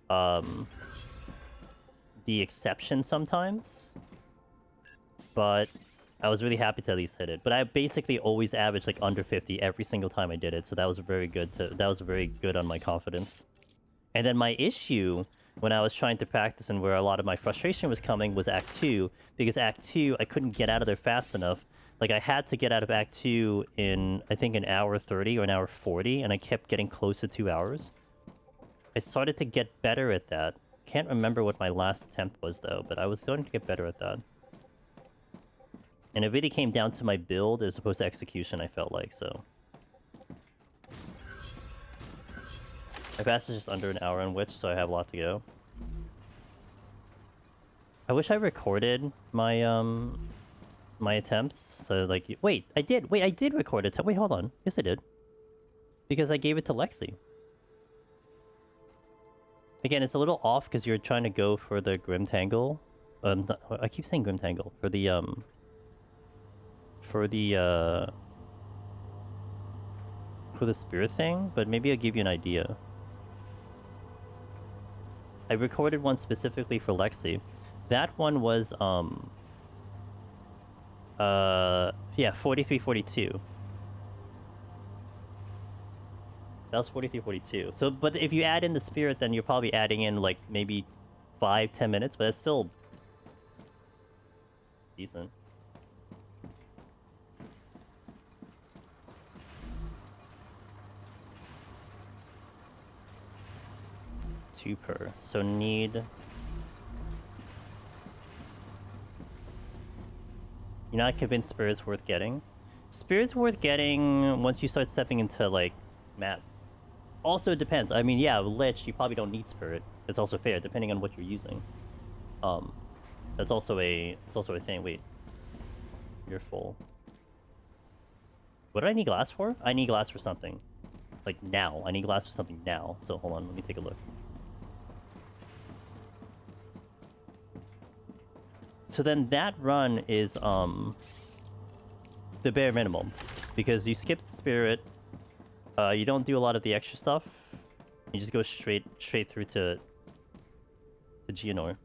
the exception sometimes. But I was really happy to at least hit it. But I basically always averaged like under 50 every single time I did it. So that was very good on my confidence. And then my issue when I was trying to practice and where a lot of my frustration was coming was Act 2. Because Act 2, I couldn't get out of there fast enough. Like, I had to get out of Act 2 in, I think, an hour 30 or an hour 40, and I kept getting close to 2 hours. I started to get better at that. Can't remember what my last attempt was, though, but I was starting to get better at that. And it really came down to my build as opposed to execution, I felt like, so. My fast is just under an hour in which, so I have a lot to go. I wish I recorded my my attempts. So like, wait, I did. Wait, I did record it. Wait, hold on. Yes, I did. Because I gave it to Lexi. Again, it's a little off because you're trying to go for the Grim Tangle. I keep saying Grim Tangle for the spirit thing, but maybe I'll give you an idea. I recorded one specifically for Lexi. That one was yeah, 4342. That was 4342. So, but if you add in the spirit, then you're probably adding in like maybe 5-10 minutes, but it's still decent. Two per. So need. You're not convinced spirit's worth getting? Spirit's worth getting once you start stepping into like mats. Also, it depends. I mean, yeah, Lich, you probably don't need spirit. It's also fair, depending on what you're using. That's also a thing. Wait, you're full. What do I need glass for? I need glass for something. Like now. I need glass for something now. So hold on, let me take a look. So then that run is the bare minimum, because you skipped spirit. You don't do a lot of the extra stuff. You just go straight through to Geonor.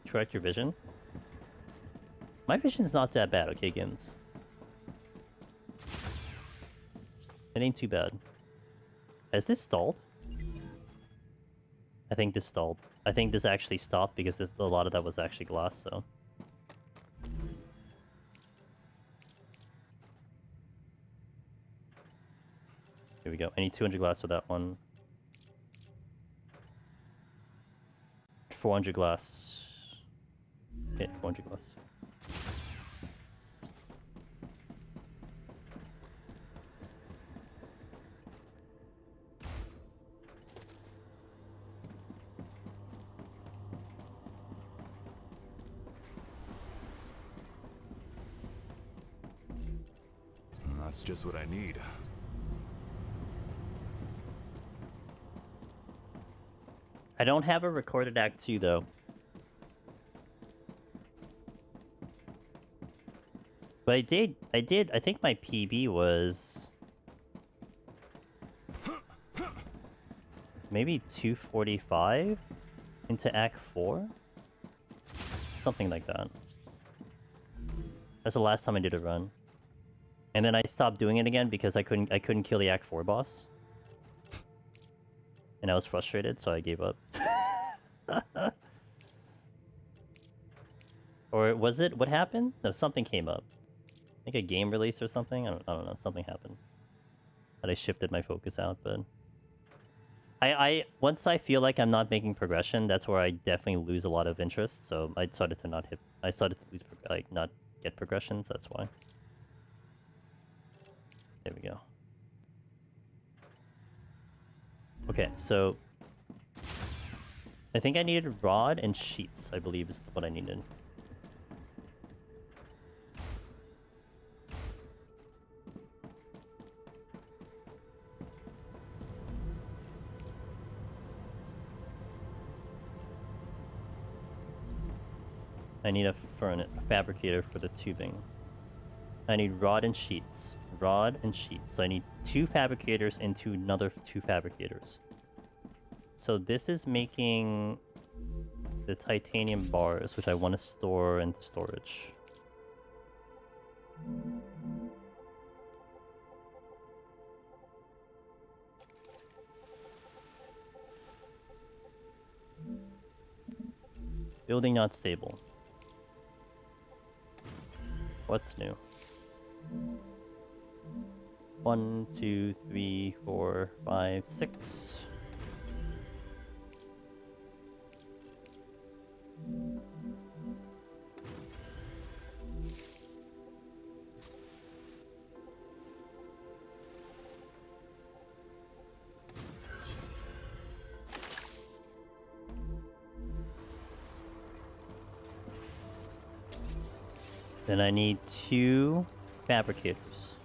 Correct your vision. My vision's not that bad, okay, Gims? It ain't too bad. Has this stalled? I think this stalled. I think this actually stopped because a lot of that was actually glass, so... Here we go. I need 200 glass for that one. 400 glass. Okay, 400 glass. That's just what I need. I don't have a recorded Act 2, though. But I did, I think my PB was... maybe 245 into Act 4? Something like that. That's the last time I did a run. And then I stopped doing it again because I couldn't kill the Act 4 boss. And I was frustrated, so I gave up. Or was it? What happened? No, something came up. I think a game release or something? I don't know. Something happened. That I shifted my focus out, but... Once I feel like I'm not making progression, that's where I definitely lose a lot of interest, so I started to not hit... I started to lose, like, not get progressions, that's why. There we go. Okay, so... I think I needed rod and sheets, I believe is what I needed. I need a fabricator for the tubing. I need rod and sheets. Rod and sheets. So I need 2 fabricators and another 2 fabricators. So this is making the titanium bars, which I want to store into storage. Building not stable. What's new? 1, 2, 3, 4, 5, 6. Then I need 2 fabricators.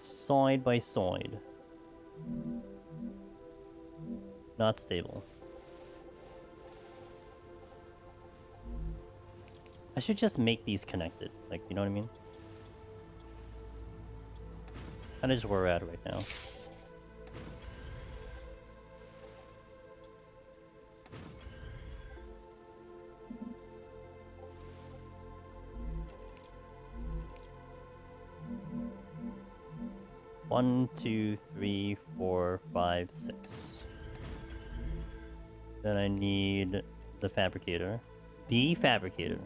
Side by side. Not stable. I should just make these connected. Like, you know what I mean? Kinda just where we're at right now. One, two, three, 4, 5, 6. Then I need the fabricator. The fabricator.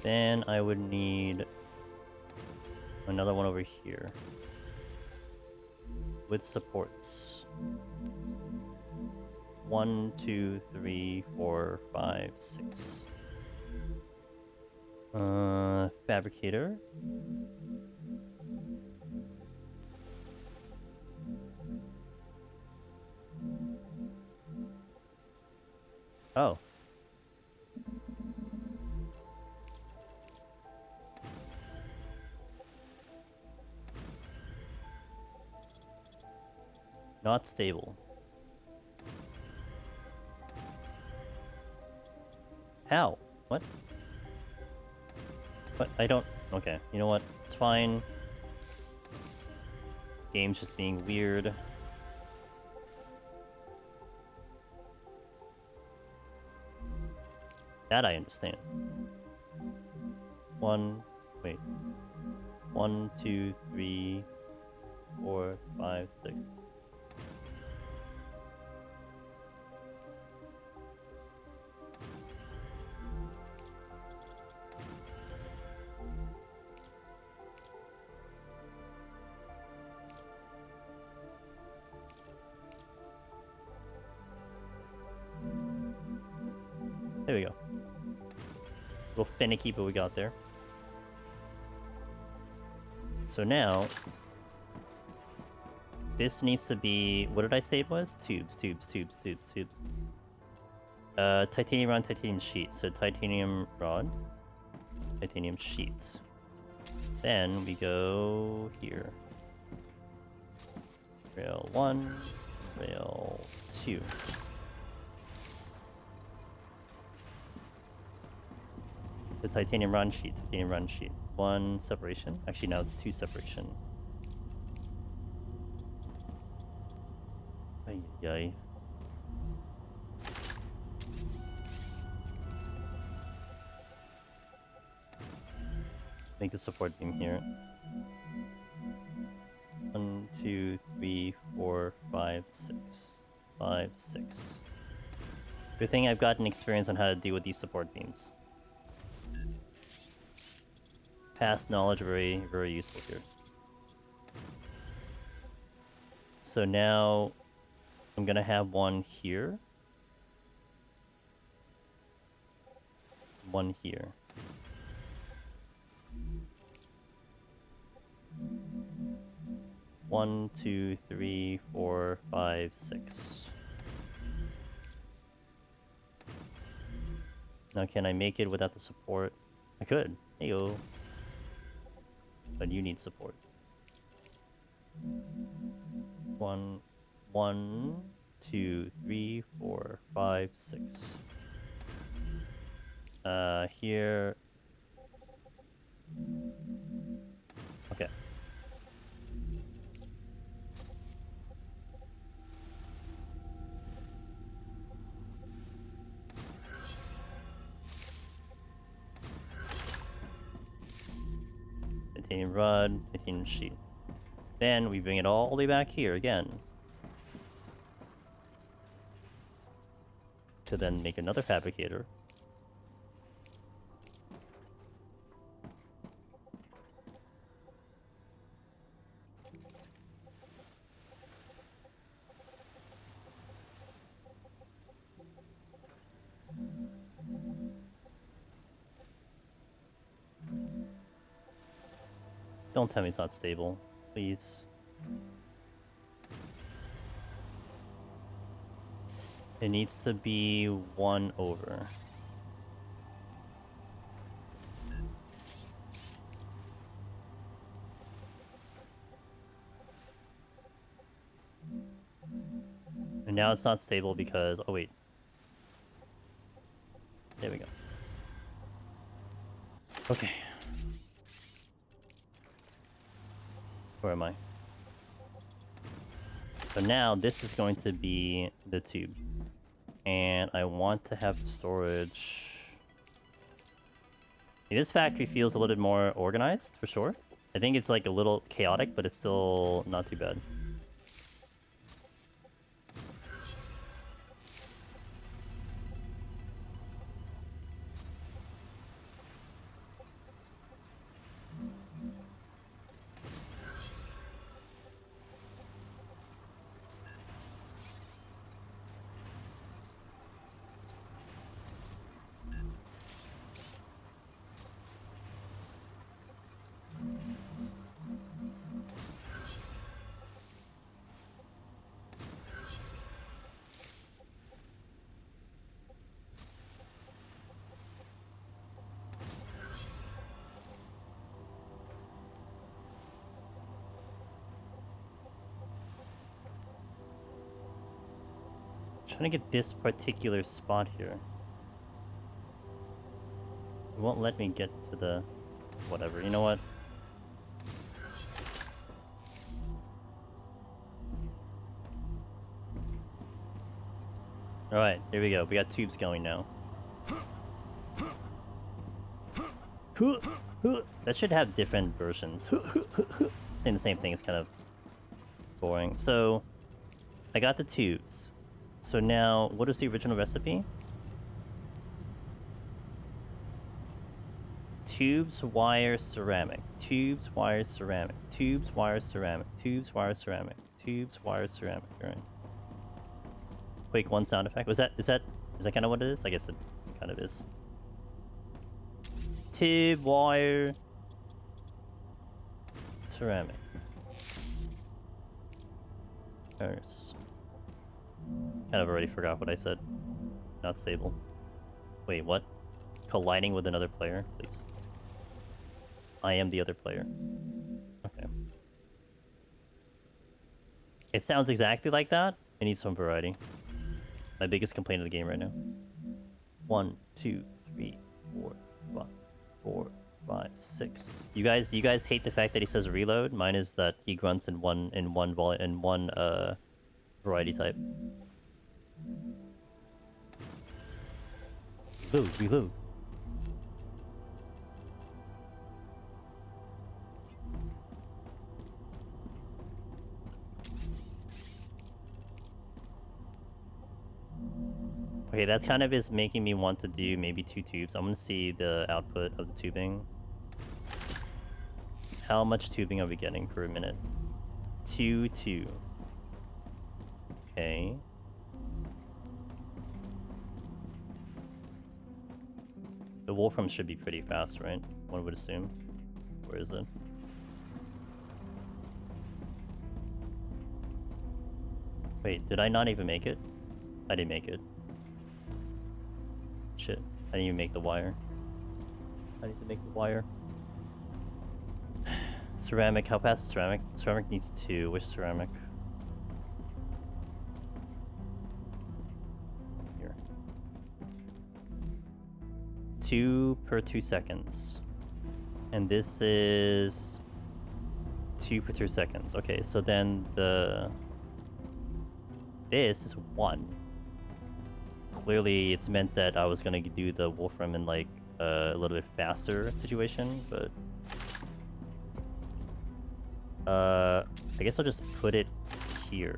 Then I would need another one over here with supports. 1, 2, 3, 4, 5, 6. Fabricator. Oh. Not stable. How? What? But I don't... Okay, you know what? It's fine. Game's just being weird. That I understand. Wait. 1, 2, 3, 4, 5, 6. There we go. A little finicky, but we got there. So now, this needs to be... What did I say it was? Tubes. Titanium rod, titanium sheet. So titanium rod, titanium sheets. Then we go here. Rail 1, rail 2. The titanium run sheet, 1 separation. Actually, now it's 2 separation. Ay. Make the support beam here. 1, 2, 3, 4, 5, 6. 5, 6. Good thing I've gotten experience on how to deal with these support beams. Past knowledge, very, very useful here. So now I'm gonna have one here. One here. One, 2, 3, 4, 5, 6. Now can I make it without the support? I could. Heyo. But you need support. 1, 2, 3, 4, 5, 6. Here. Okay. Titanium rod, titanium sheet. Then we bring it all the way back here again. To then make another fabricator. Don't tell me it's not stable, please. It needs to be 1 over. And now it's not stable because... Oh, wait. There we go. Okay. Where am I? So now this is going to be the tube. And I want to have storage... This factory feels a little bit more organized, for sure. I think it's like a little chaotic, but it's still not too bad. Trying to get this particular spot here. It won't let me get to the... whatever, you know what? Alright, here we go. We got tubes going now. That should have different versions. Saying the same thing is kind of boring. So, I got the tubes. So now, what is the original recipe? Tubes, wire, ceramic. Tubes, wire, ceramic. Tubes, wire, ceramic. Tubes, wire, ceramic. Tubes, wire, ceramic. Alright. Quake 1 sound effect. Is that kind of what it is? I guess it kind of is. Tube, wire, ceramic. There's... kind of already forgot what I said. Not stable. Wait, what? Colliding with another player? Please. I am the other player. Okay. It sounds exactly like that. It needs some variety. My biggest complaint of the game right now. 1, 2, 3, 4, 5, 4, 5, 6. You guys hate the fact that he says reload. Mine is that he grunts in one variety type. Reload. Okay, that kind of is making me want to do maybe 2 tubes. I'm gonna see the output of the tubing. How much tubing are we getting per minute? 2, 2. Okay. The Wolfram should be pretty fast, right? One would assume. Where is it? Wait, did I not even make it? I didn't make it. Shit. I didn't even make the wire. I need to make the wire. Ceramic. How fast is ceramic? Ceramic needs 2. Which ceramic? Here. 2 per 2 seconds. And this is 2 per 2 seconds. Okay, so then this is 1. Clearly, it's meant that I was gonna do the Wolfram in like a little bit faster situation, but I guess I'll just put it here.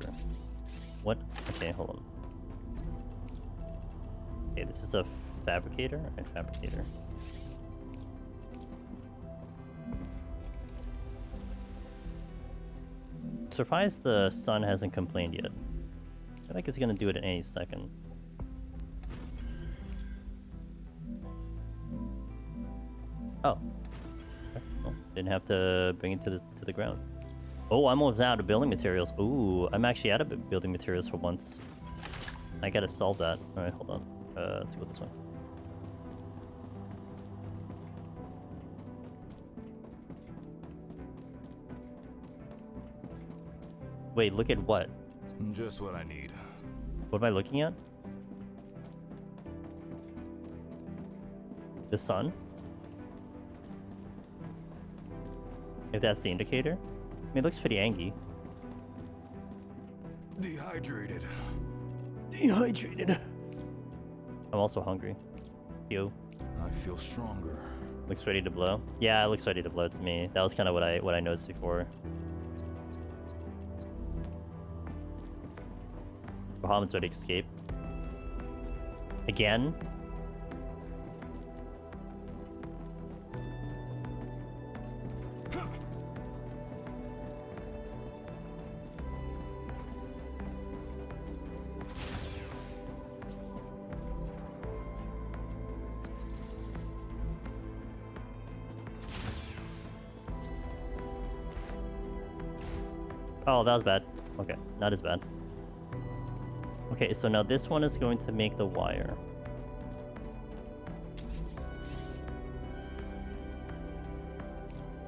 What? Okay, hold on. Okay, this is a fabricator and fabricator. Surprised the sun hasn't complained yet. I feel like it's gonna do it in any second. Oh. Okay, well, didn't have to bring it to the ground. Oh, I'm almost out of building materials. Ooh, I'm actually out of building materials for once. I gotta solve that. Alright, hold on. Let's go this way. Wait, look at what? Just what I need. What am I looking at? The sun? If that's the indicator? I mean, it looks pretty angry. Dehydrated. Dehydrated. I'm also hungry. Yo. I feel stronger. Looks ready to blow. Yeah, it looks ready to blow to me. That was kind of what I noticed before. Bahamut's ready to escape. Again? Oh, that was bad. Okay, not as bad. Okay, so now this one is going to make the wire.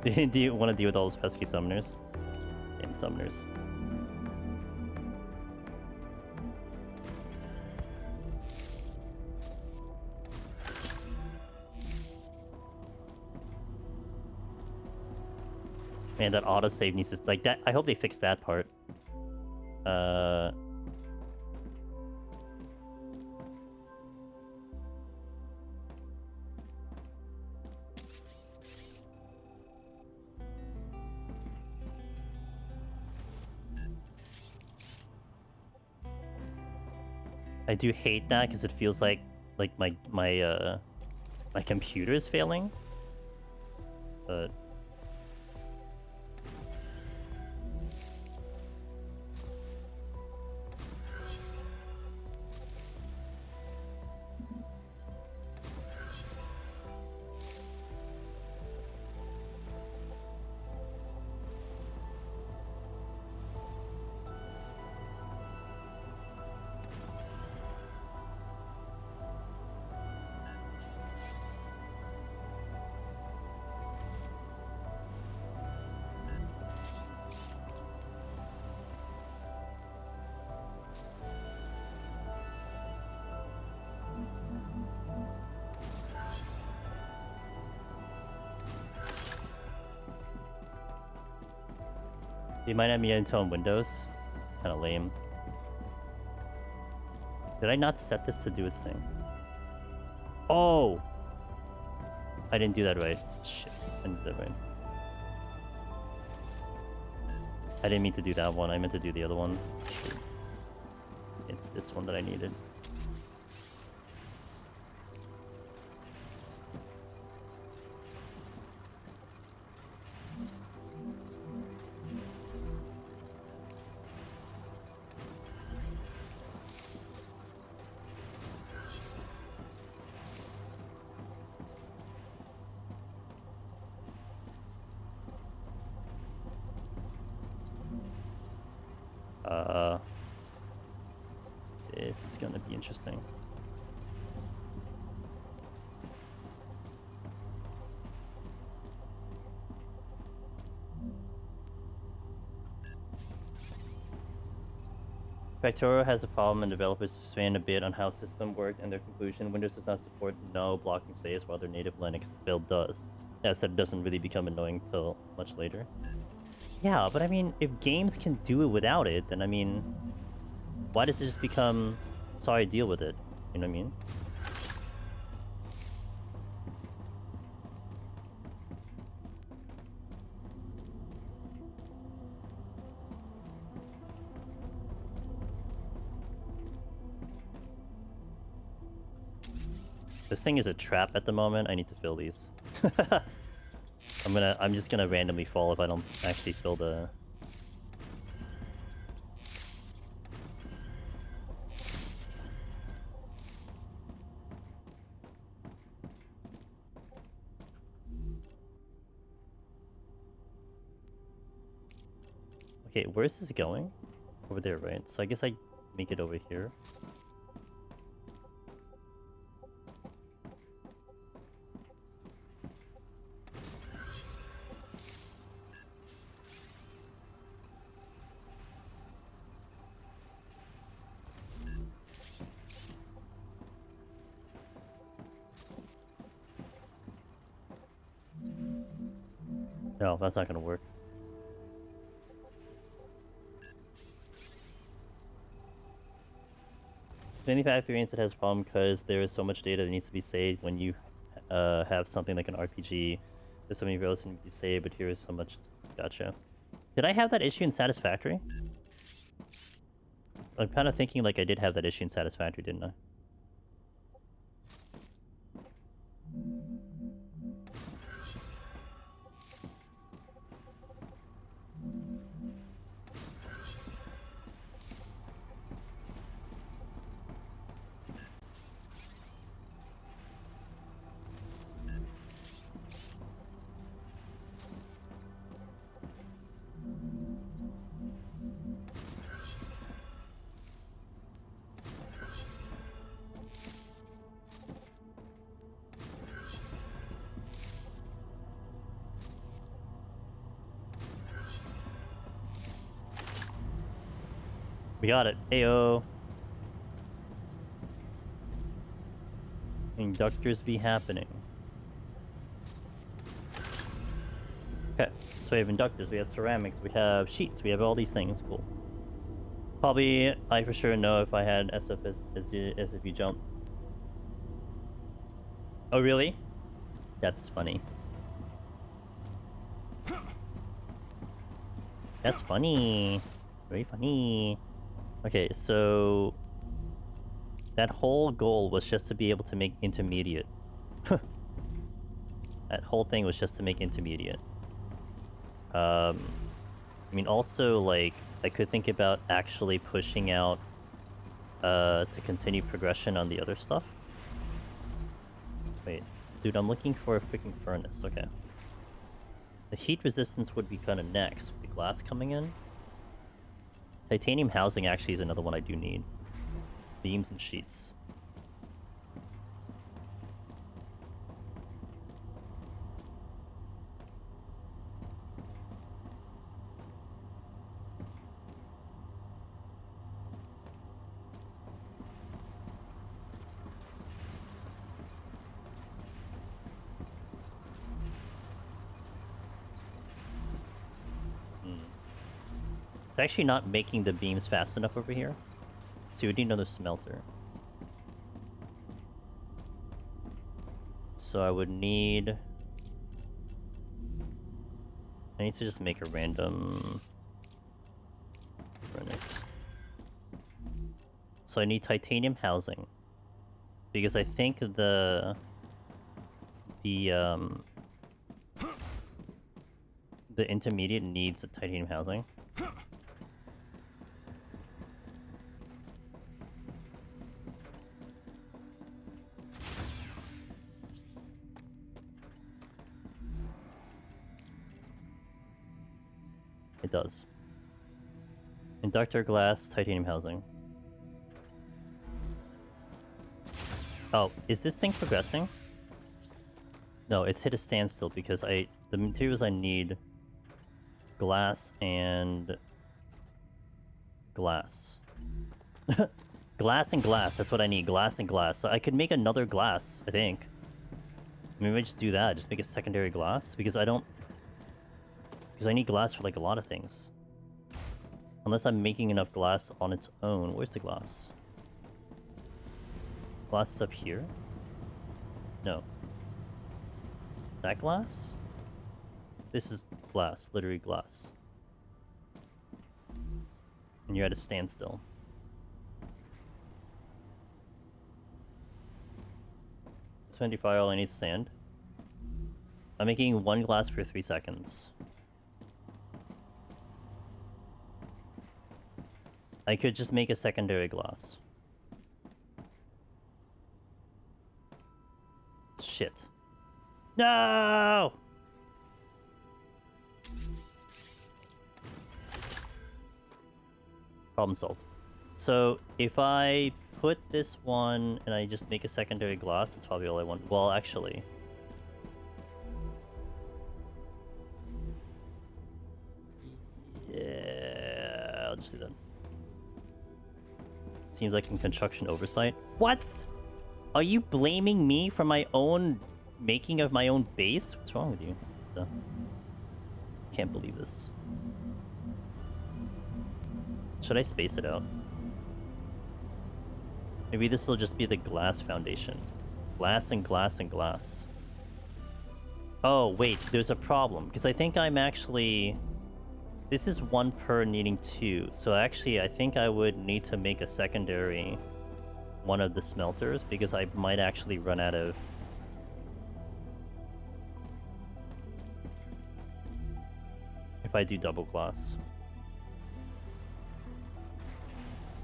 Do you want to deal with all those pesky summoners? Damn summoners. Man, that autosave needs to... Like, that... I hope they fix that part. I do hate that because it feels like my computer is failing. But you might have me until on Windows. Kind of lame. Did I not set this to do its thing? Oh! I didn't do that right. Shit. I didn't do that right. I didn't mean to do that one. I meant to do the other one. Shoot. It's this one that I needed. This is gonna be interesting. Factorio has a problem and developers expand a bit on how system worked, and their conclusion, Windows does not support no blocking saves while their native Linux build does. That said, it doesn't really become annoying till much later. Yeah, but I mean, if games can do it without it, then I mean, why does it just become, sorry, deal with it? You know what I mean? This thing is a trap at the moment. I need to fill these. I'm just gonna randomly fall if I don't actually fill the... Okay, where is this going? Over there, right? So I guess I make it over here. No, that's not gonna work. Manufacturing Instead has a problem because there is so much data that needs to be saved when you have something like an RPG. There's so many rows that need to be saved, but here is so much. Gotcha. Did I have that issue in Satisfactory? I'm kind of thinking like I did have that issue in Satisfactory, didn't I? We got it. Ayo. Inductors be happening. Okay, so we have inductors, we have ceramics, we have sheets, we have all these things. Cool. Probably, I for sure know if I had SF as if you jump. Oh, really? That's funny. That's funny. Very funny. Okay, so that whole goal was just to be able to make intermediate. That whole thing was just to make intermediate. I mean, also, like, I could think about actually pushing out to continue progression on the other stuff. Wait, dude, I'm looking for a freaking furnace. Okay. The heat resistance would be kind of next with the glass coming in. Titanium housing actually is another one I do need. Beams and sheets. It's actually not making the beams fast enough over here. So we need another smelter. So I would need... I need to just make a random furnace. So I need titanium housing. Because I think the intermediate needs a titanium housing. It does. Inductor glass, titanium housing. Oh, is this thing progressing? No, it's hit a standstill because the materials I need, glass and glass. Glass and glass, that's what I need, glass and glass. So I could make another glass, I think. Maybe I just do that, just make a secondary glass, because I need glass for like a lot of things. Unless I'm making enough glass on its own. Where's the glass? Glass is up here? No. That glass? This is glass, literally glass. And you're at a standstill. $25, all I need is sand. I'm making one glass for 3 seconds. I could just make a secondary glass. Shit. No! Problem solved. So if I put this one and I just make a secondary glass, that's probably all I want. Well, actually. Yeah, I'll just do that. Seems like in construction oversight. What? Are you blaming me for my own making of my own base? What's wrong with you? Can't believe this. Should I space it out? Maybe this will just be the glass foundation. Glass and glass and glass. Oh, wait, there's a problem. Because I think I'm actually... This is 1 per needing 2. So actually, I think I would need to make a secondary one of the smelters. Because I might actually run out of... If I do double glass.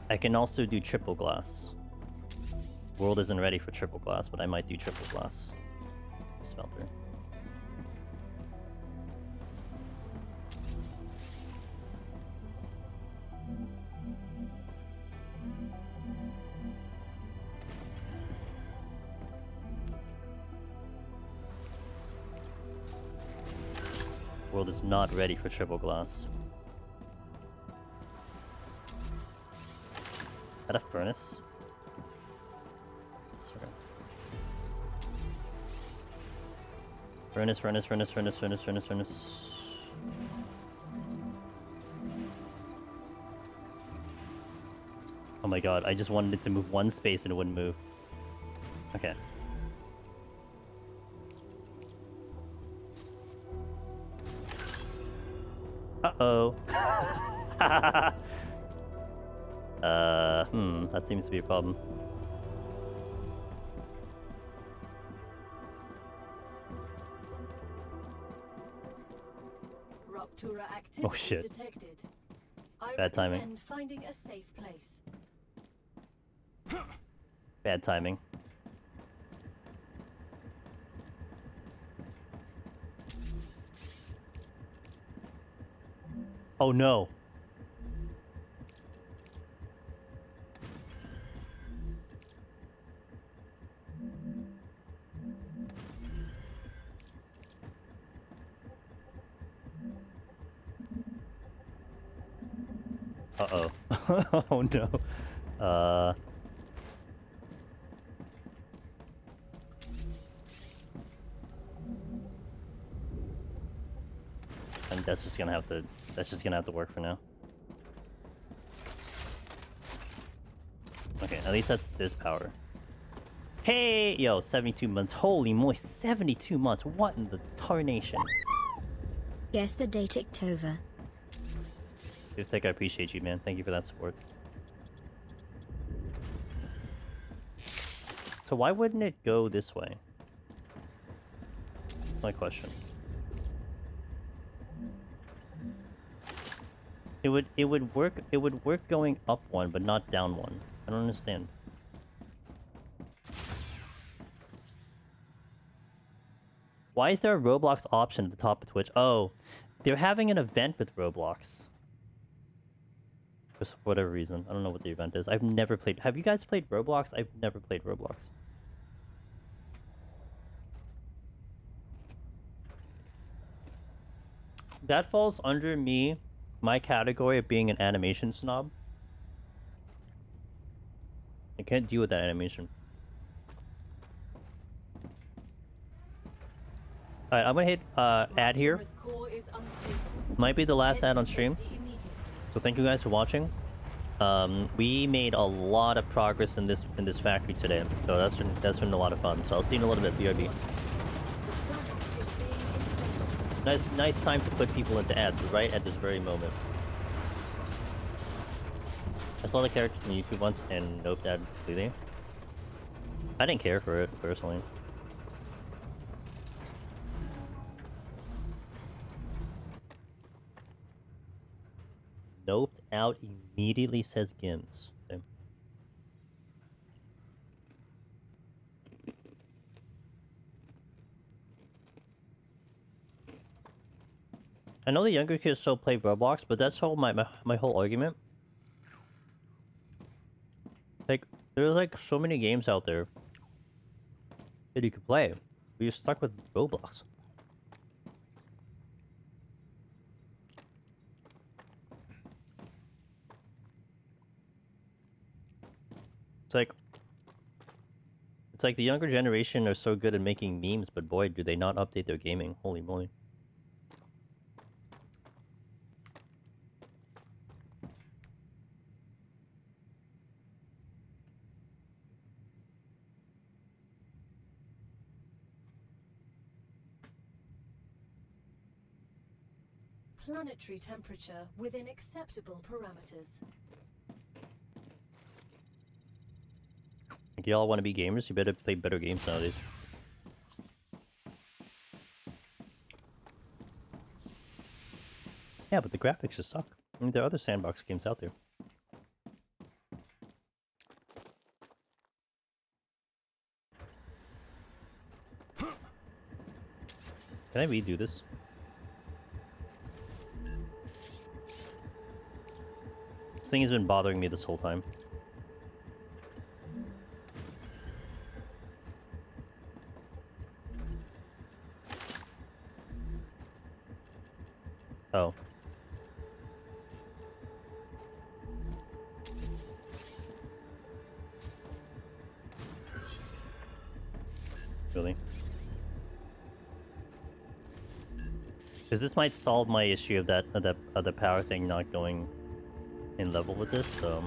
I can also do triple glass. World isn't ready for triple glass, but I might do triple glass. Smelter. World is not ready for triple glass. Is that a furnace? Furnace, furnace, furnace, furnace, furnace, furnace, furnace. Oh my god, I just wanted it to move 1 space and it wouldn't move. Okay. Uh-oh. That seems to be a problem. Ruptura activity Oh shit. detected. I Bad timing. recommend finding a safe place. Bad timing. Oh no. Uh-oh. Oh no. And that's just gonna have to work for now. Okay, at least there's power. Hey, yo, 72 months. Holy moist, 72 months. What in the tarnation? Guess the date ticked over. I appreciate you, man. Thank you for that support. So why wouldn't it go this way? My question. It would work going up 1 but not down 1. I don't understand. Why is there a Roblox option at the top of Twitch? Oh, they're having an event with Roblox. For whatever reason. I don't know what the event is. I've never played... Have you guys played Roblox? I've never played Roblox. That falls under me, my category of being an animation snob. I can't deal with that animation. Alright, I'm gonna hit ad here. Ruptura's core is unstable. Might be the last Head ad to on stream. safety immediately. So thank you guys for watching. We made a lot of progress in this factory today, so that's been a lot of fun. So I'll see you in a little bit, BRB. The planet is being insulted. Nice time to put people into ads right at this very moment. I saw the characters in YouTube once and noped ad completely. I didn't care for it personally. Noped out immediately, says Gims. Okay. I know the younger kids still play Roblox, but that's my whole argument. There's like so many games out there that you could play, but you're stuck with Roblox. It's like the younger generation are so good at making memes, but boy, do they not update their gaming. Holy moly. Planetary temperature within acceptable parameters. Like, y'all want to be gamers? You better play better games nowadays. Yeah, but the graphics just suck. I mean, there are other sandbox games out there. Can I redo this? This thing has been bothering me this whole time. Oh. Really? Because this might solve my issue of the power thing not going in level with this, so...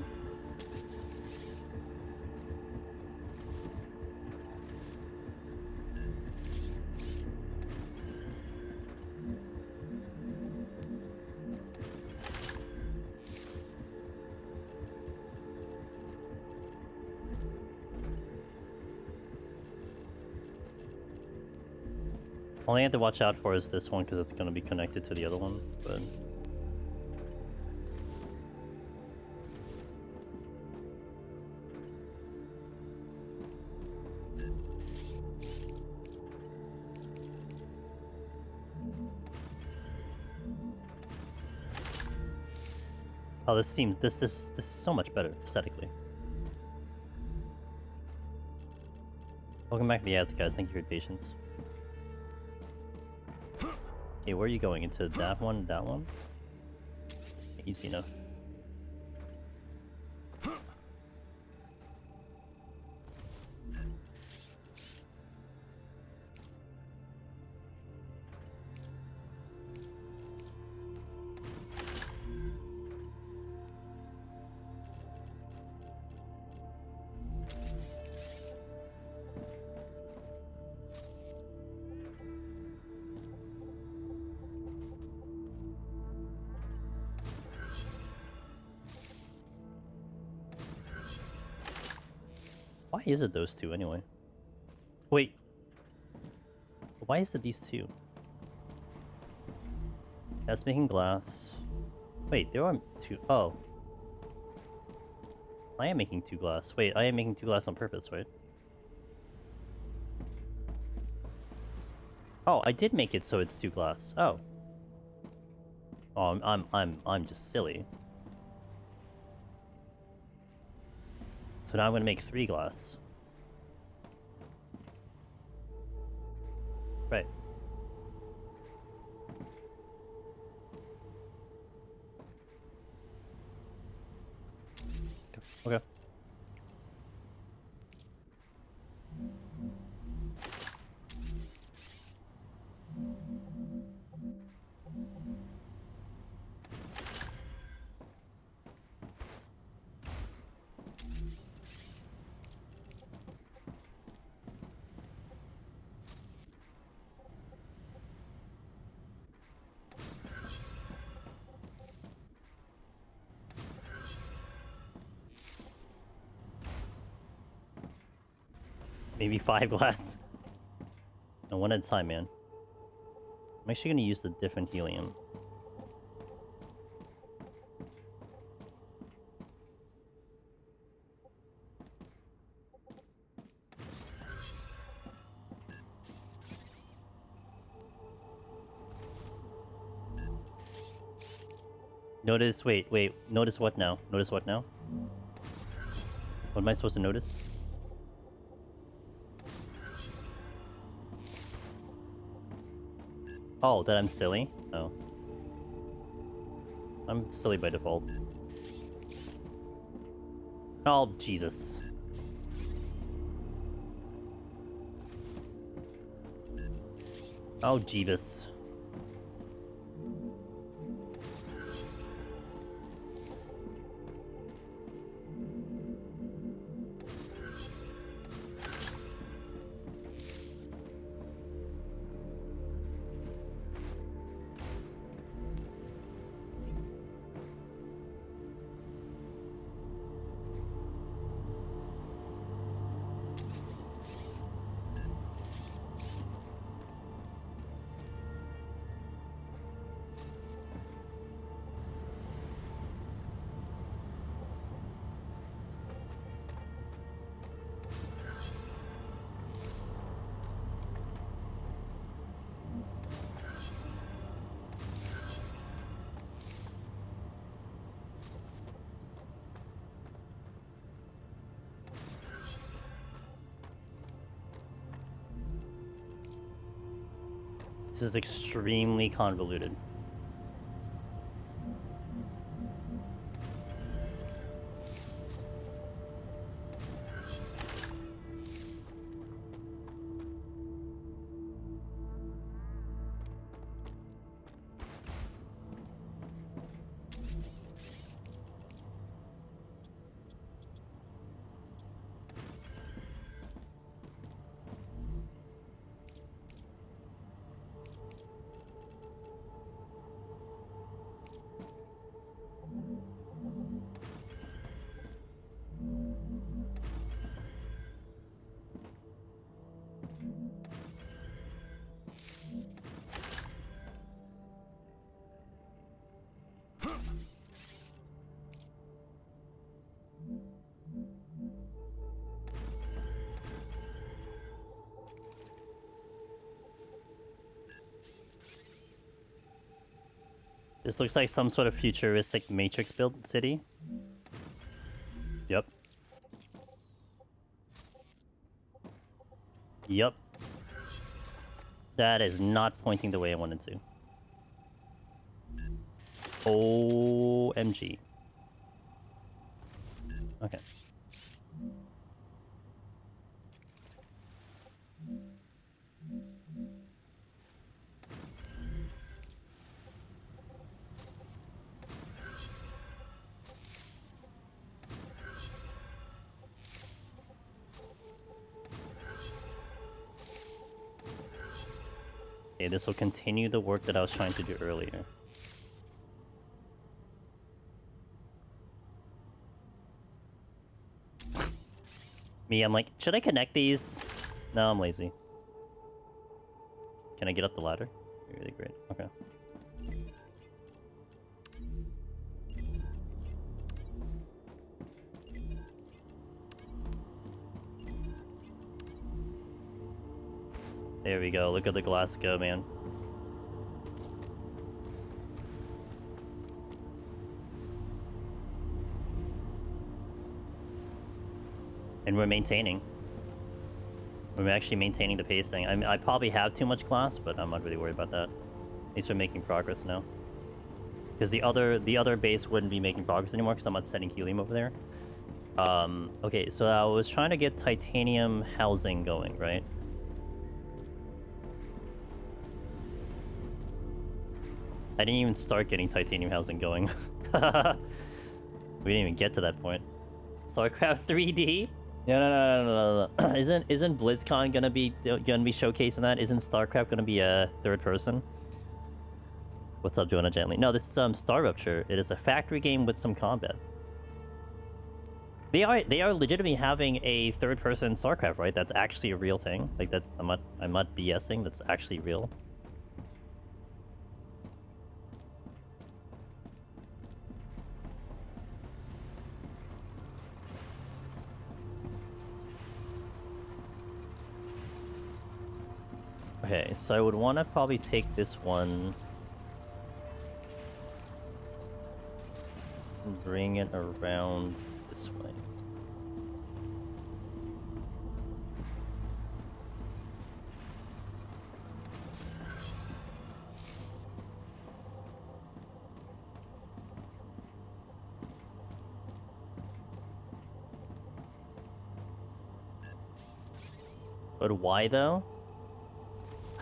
All I have to watch out for is this one because it's going to be connected to the other one, but... Oh, this seems... This is so much better, aesthetically. Welcome back to the ads, guys. Thank you for your patience. Okay, where are you going? Into that one? That one? Easy enough. Why is it those two anyway? Wait. Why is it these two? That's making glass. Wait, there are two. Oh. I am making two glass. Wait, I am making two glass on purpose, right? Oh, I did make it so it's two glass. Oh. Oh, I'm just silly. So now I'm gonna make three glass. Right. Okay. Maybe 5 glass. No, one at a time, man. I'm actually gonna use the different helium. Notice, wait, notice what now? Notice what now? What am I supposed to notice? Oh, that I'm silly? Oh. I'm silly by default. Oh, Jesus. Oh, Jeebus. This is extremely convoluted. This looks like some sort of futuristic Matrix built city. Yep. Yep. That is not pointing the way I wanted to. OMG. Okay. Okay, this will continue the work that I was trying to do earlier. Me, I'm like, should I connect these? No, I'm lazy. Can I get up the ladder? Really great. Okay. There we go. Look at the glass go, man. And we're maintaining. We're actually maintaining the pacing. I mean, I probably have too much glass, but I'm not really worried about that. At least we're making progress now. Because the other base wouldn't be making progress anymore because I'm not setting helium over there. Okay, so I was trying to get titanium housing going, right? I didn't even start getting titanium housing going. We didn't even get to that point. StarCraft 3D? No. Isn't BlizzCon gonna be showcasing that? Isn't StarCraft gonna be a third person? What's up, Joanna Gently? No, this is StarRupture. It is a factory game with some combat. They are legitimately having a third person StarCraft, right? That's actually a real thing. Like that, I'm not BSing. That's actually real. Okay, so I would want to probably take this one and bring it around this way. But why though?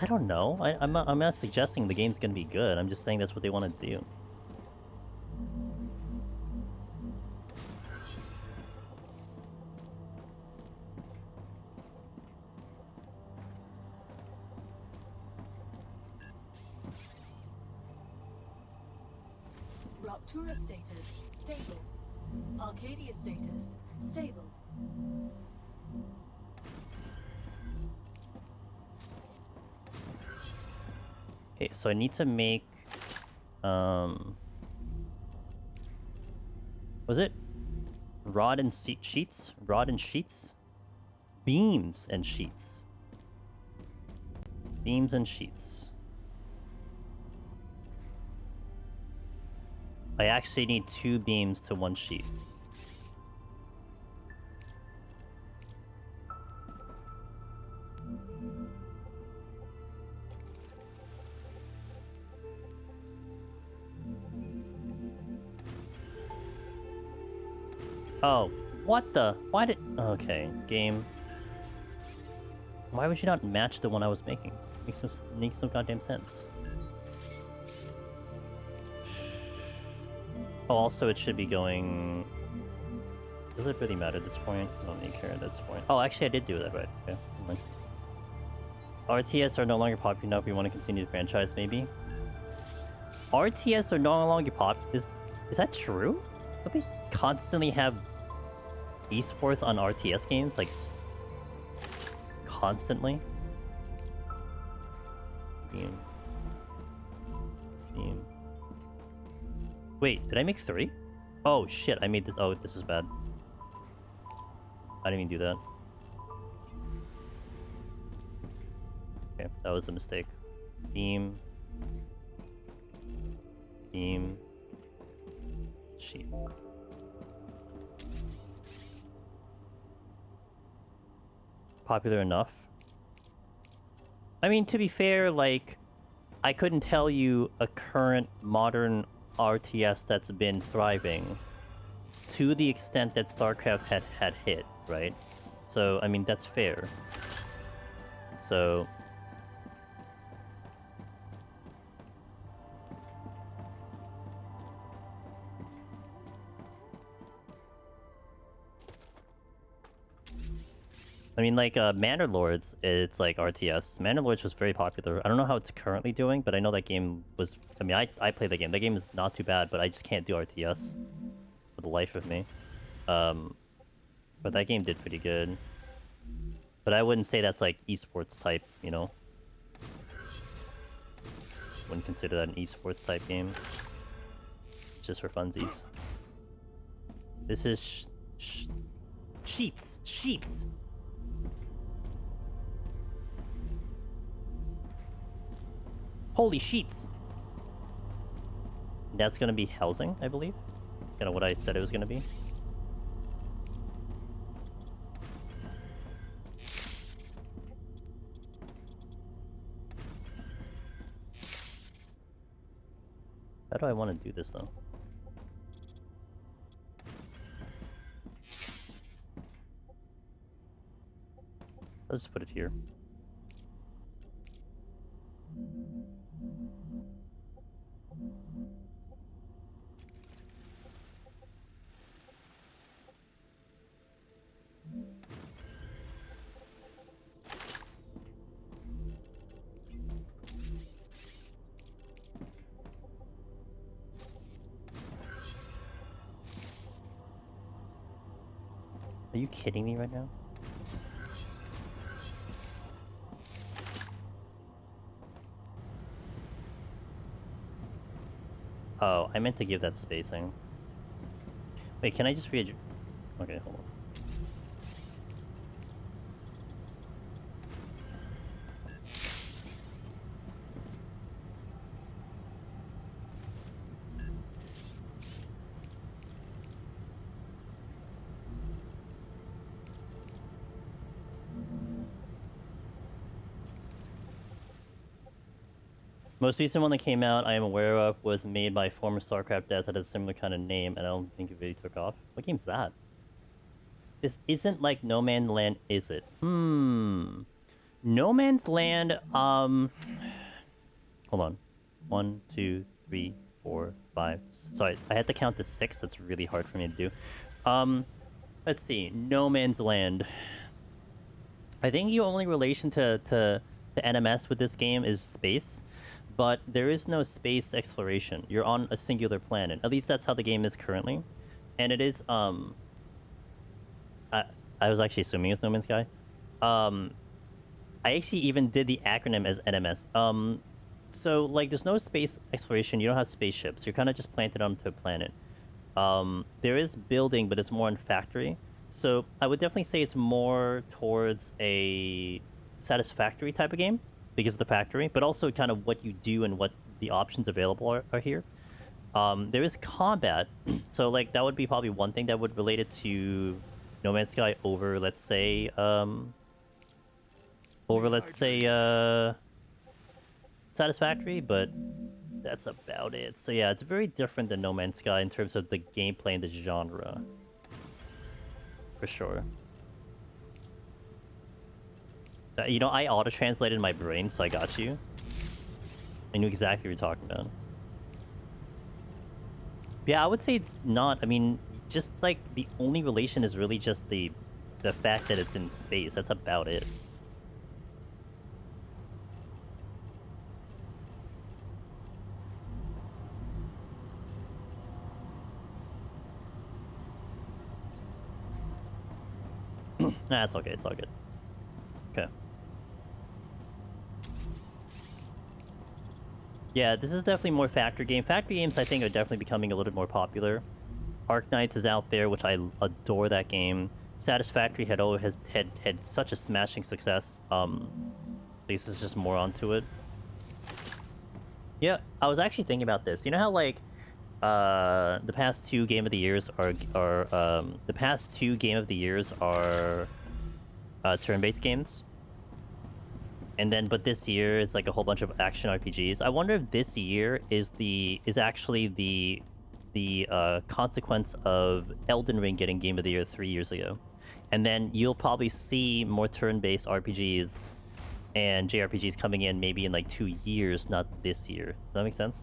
I don't know. I'm not suggesting the game's gonna be good. I'm just saying that's what they want to do. Raptura status stable. Arcadia status stable. Okay, so I need to make was it rod and sheets? Rod and sheets? Beams and sheets. Beams and sheets. I actually need 2 beams to 1 sheet. Oh, what the? Why did... Okay, game. Why would you not match the one I was making? Makes no goddamn sense. Oh, also it should be going... Does it really matter at this point? I don't really care at this point. Oh, actually I did do that right. Okay, never mind. RTS are no longer popular enough. We want to continue the franchise, maybe? RTS are no longer is that true? Don't they constantly have esports on RTS games? Like, constantly? Beam. Beam. Wait, did I make 3? Oh shit, I made this. Oh, this is bad. I didn't even do that. Okay, that was a mistake. Beam. Beam. Sheet. Popular enough? I mean, to be fair, like, I couldn't tell you a current modern RTS that's been thriving to the extent that StarCraft had hit, right? So, I mean, that's fair. So... I mean, like, Manor Lords, it's like RTS. Manor Lords was very popular. I don't know how it's currently doing, but I know that game was... I mean, I played that game. That game is not too bad, but I just can't do RTS for the life of me. But that game did pretty good. But I wouldn't say that's, like, esports type, you know? Wouldn't consider that an esports type game. It's just for funsies. This is... Sheets! Sheets! Holy sheets! That's gonna be housing, I believe. Kind of what I said it was gonna be. How do I want to do this though? I'll just put it here. Are you kidding me right now? Oh, I meant to give that spacing. Wait, can I just read? Okay, hold on. Most recent one that came out I am aware of was made by former StarCraft devs that had a similar kind of name, and I don't think it really took off. What game's that? This isn't like No Man's Land, is it? No Man's Land, hold on. 1, 2, 3, 4, 5. Sorry, I had to count to 6. That's really hard for me to do. Let's see. No Man's Land. I think the only relation to NMS with this game is space, but there is no space exploration. You're on a singular planet. At least that's how the game is currently. And it is, I was actually assuming it's No Man's Sky. I actually even did the acronym as NMS. So, like, there's no space exploration. You don't have spaceships. You're kind of just planted onto a planet. There is building, but it's more in factory. So, I would definitely say it's more towards a Satisfactory type of game because of the factory, but also kind of what you do and what the options available are here. There is combat. So, like, that would be probably one thing that would relate it to No Man's Sky over, let's say, Satisfactory, but that's about it. So yeah, it's very different than No Man's Sky in terms of the gameplay and the genre. For sure. You know, I auto-translated my brain, so I got you. I knew exactly what you're talking about. Yeah, I would say it's not. I mean, just like the only relation is really just the fact that it's in space. That's about it. Nah, it's okay. It's all good. Okay. Yeah, this is definitely more factory game. Factory games, I think, are definitely becoming a little bit more popular. Arknights is out there, which I adore that game. Satisfactory had always had such a smashing success. This is just more onto it. Yeah, I was actually thinking about this. You know how like the past two Game of the Years are turn-based games, and then but this year it's like a whole bunch of action RPGs. I wonder if this year is actually the consequence of Elden Ring getting Game of the Year 3 years ago, and then you'll probably see more turn-based RPGs and JRPGs coming in maybe in like 2 years, not this year. Does that make sense?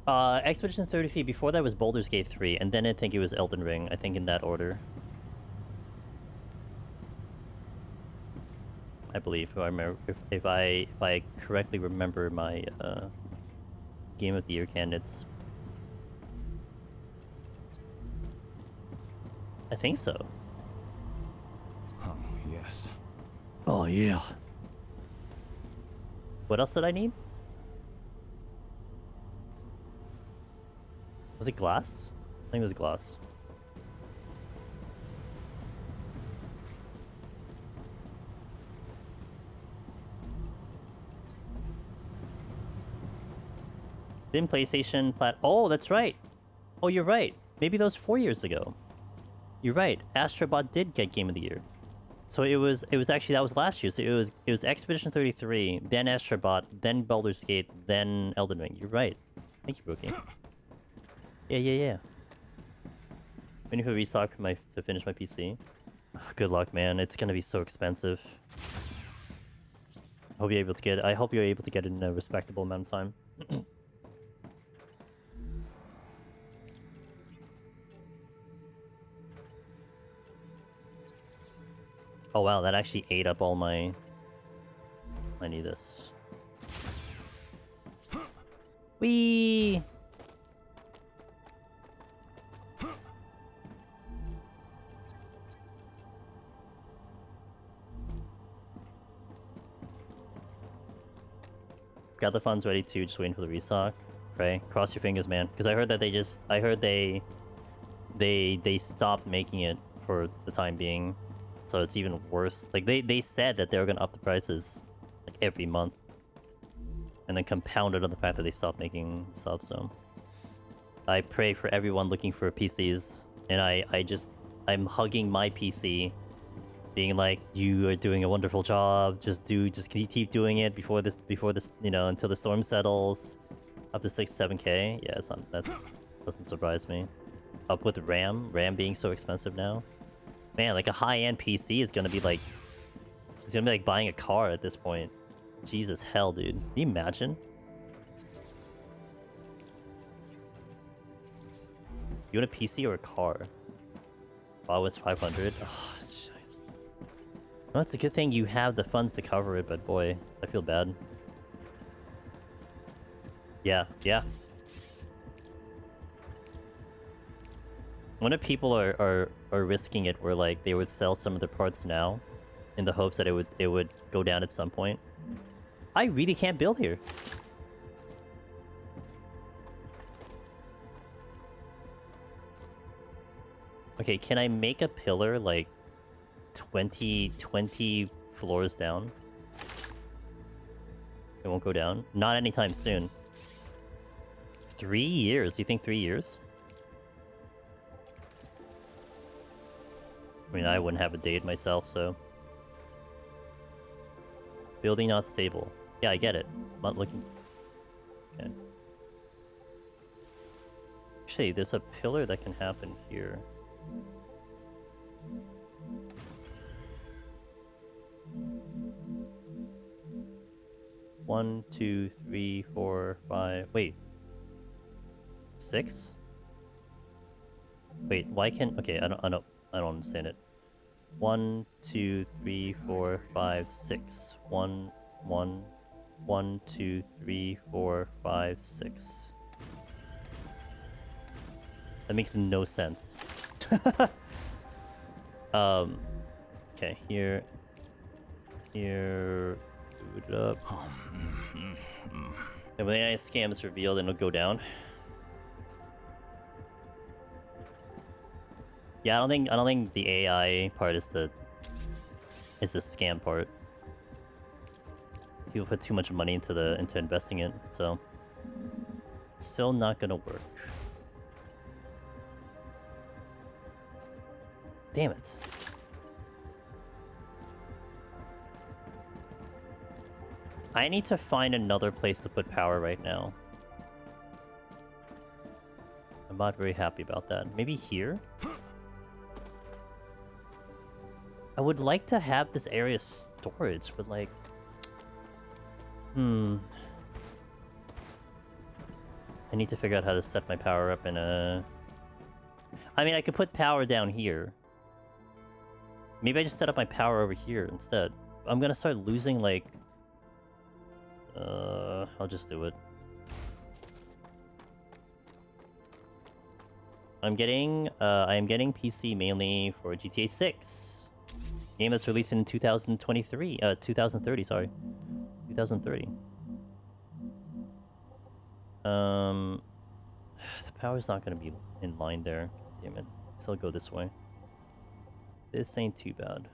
Expedition 33, before that was Baldur's Gate 3, and then I think it was Elden Ring, I think in that order. I believe, if I remember, if I correctly remember my Game of the Year candidates. I think so. Oh, yes. Oh yeah. What else did I need? Was it glass? I think it was glass. Didn't PlayStation plat? Oh, that's right. Oh, you're right. Maybe that was 4 years ago. You're right. Astrobot did get Game of the Year. So it was actually, that was last year. So it was Expedition 33, then Astrobot, then Baldur's Gate, then Elden Ring. You're right. Thank you, Brookie. Yeah. Waiting for restock to finish my PC. Oh, good luck, man. It's gonna be so expensive. I hope you're able to get it in a respectable amount of time. Oh wow, that actually ate up all my... I need this. Whee! Got the funds ready too, just waiting for the restock. Pray. Cross your fingers, man. Because I heard that they stopped making it for the time being. So it's even worse. Like, they said that they were going to up the prices, like, every month. And then compounded on the fact that they stopped making stuff, so... I pray for everyone looking for PCs. And I'm hugging my PC. Being like, you are doing a wonderful job. Just keep doing it before this, you know, until the storm settles. Up to 7K. Yeah, doesn't surprise me. Up with RAM being so expensive now. Man, like a high-end PC is gonna be like... It's gonna be like buying a car at this point. Jesus hell, dude. Can you imagine? You want a PC or a car? Oh, it's 500. Oh, shit. Well, it's a good thing you have the funds to cover it, but boy, I feel bad. Yeah, yeah. When people are risking it where like they would sell some of their parts now in the hopes that it would go down at some point. I really can't build here. Okay, can I make a pillar like 20 floors down? It won't go down. Not anytime soon. 3 years? You think 3 years? I mean, I wouldn't have a date myself, so... Building not stable. Yeah, I get it. I'm not looking... Okay. Actually, there's a pillar that can happen here. One, two, three, four, five... Wait. 6? Wait, why can't... Okay, I don't understand it. 1, 2, 3, 4, 5, 6. 1, 1, 1, 2, 3, 4, 5, 6. That makes no sense. Okay, here. Here. Boot it up. And when the AI scam is revealed, it'll go down. Yeah, I don't think the AI part is the scam part. People put too much money into investing it, so it's still not gonna work. Damn it. I need to find another place to put power right now. I'm not very happy about that. Maybe here? I would like to have this area storage, but like... I need to figure out how to set my power up in a... I mean, I could put power down here. Maybe I just set up my power over here instead. I'm gonna start losing, like... I'll just do it. I am getting PC mainly for GTA 6. Game that's released in 2030, sorry. 2030. The power's not gonna be in line there. Damn it. So I'll go this way. This ain't too bad.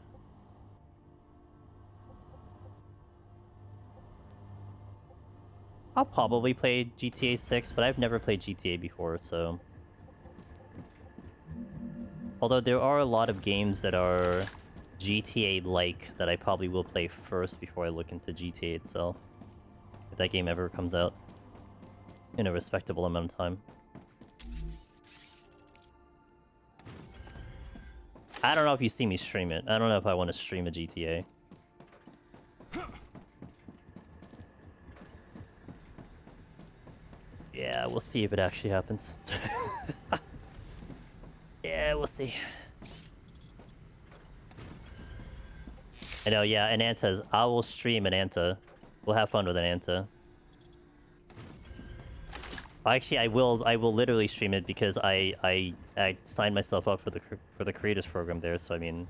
I'll probably play GTA 6, but I've never played GTA before, so... Although there are a lot of games that are GTA-like that I probably will play first before I look into GTA itself. If that game ever comes out in a respectable amount of time. I don't know if you see me stream it. I don't know if I want to stream a GTA. Yeah, we'll see if it actually happens. Yeah, we'll see. I know, yeah, Ananta's. I will stream Ananta. We'll have fun with Ananta. Actually, I will literally stream it because I signed myself up for the creators program there. So I mean,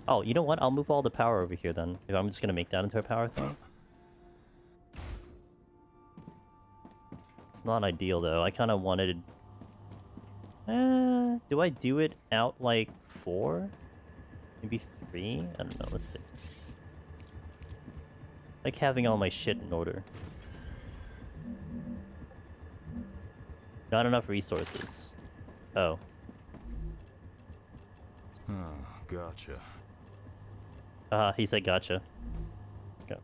oh, you know what? I'll move all the power over here then. If I'm just gonna make that into a power thing. It's not ideal though. I kind of wanted. Do I do it out like 4? Maybe 3? I don't know. Let's see. Like having all my shit in order. Not enough resources. Oh. Gotcha. He said gotcha. Okay.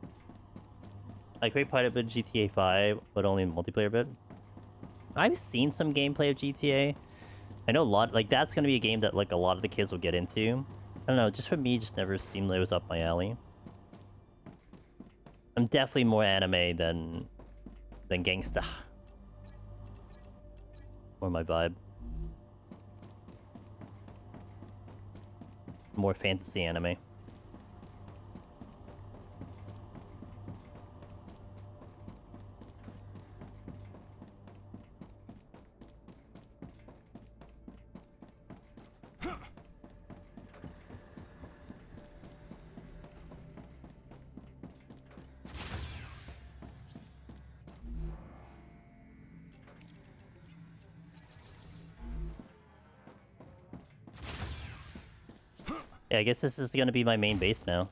I played quite a bit of GTA 5, but only in multiplayer bit. I've seen some gameplay of GTA. I know a lot, like that's gonna be a game that like a lot of the kids will get into. I don't know, just for me, just never seemed like it was up my alley. I'm definitely more anime than gangsta. Or my vibe. More fantasy anime. Yeah, I guess this is gonna be my main base now.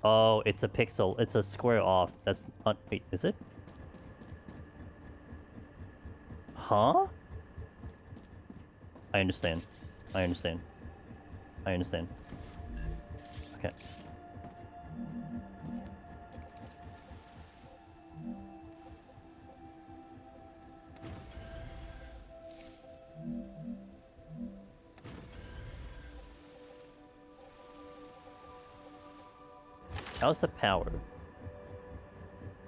Oh, it's a pixel. It's a square off. That's not... Wait, is it? Huh? I understand. I understand. I understand. Okay. How's the power?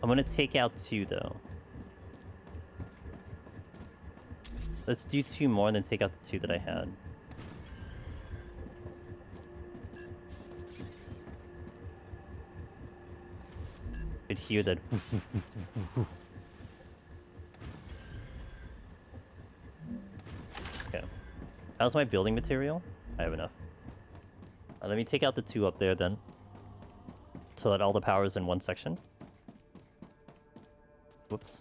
I'm gonna take out 2 though. Let's do 2 more and then take out the 2 that I had. Could hear that. Okay. How's my building material? I have enough. Let me take out the 2 up there then. So that all the power is in one section. Whoops.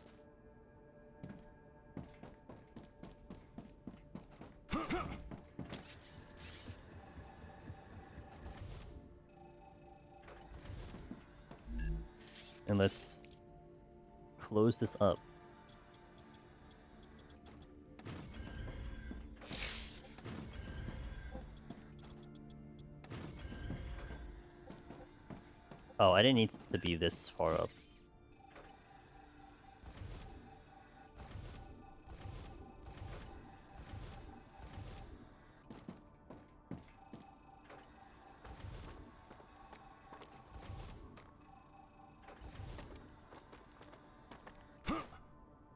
And let's close this up. Oh, I didn't need to be this far up.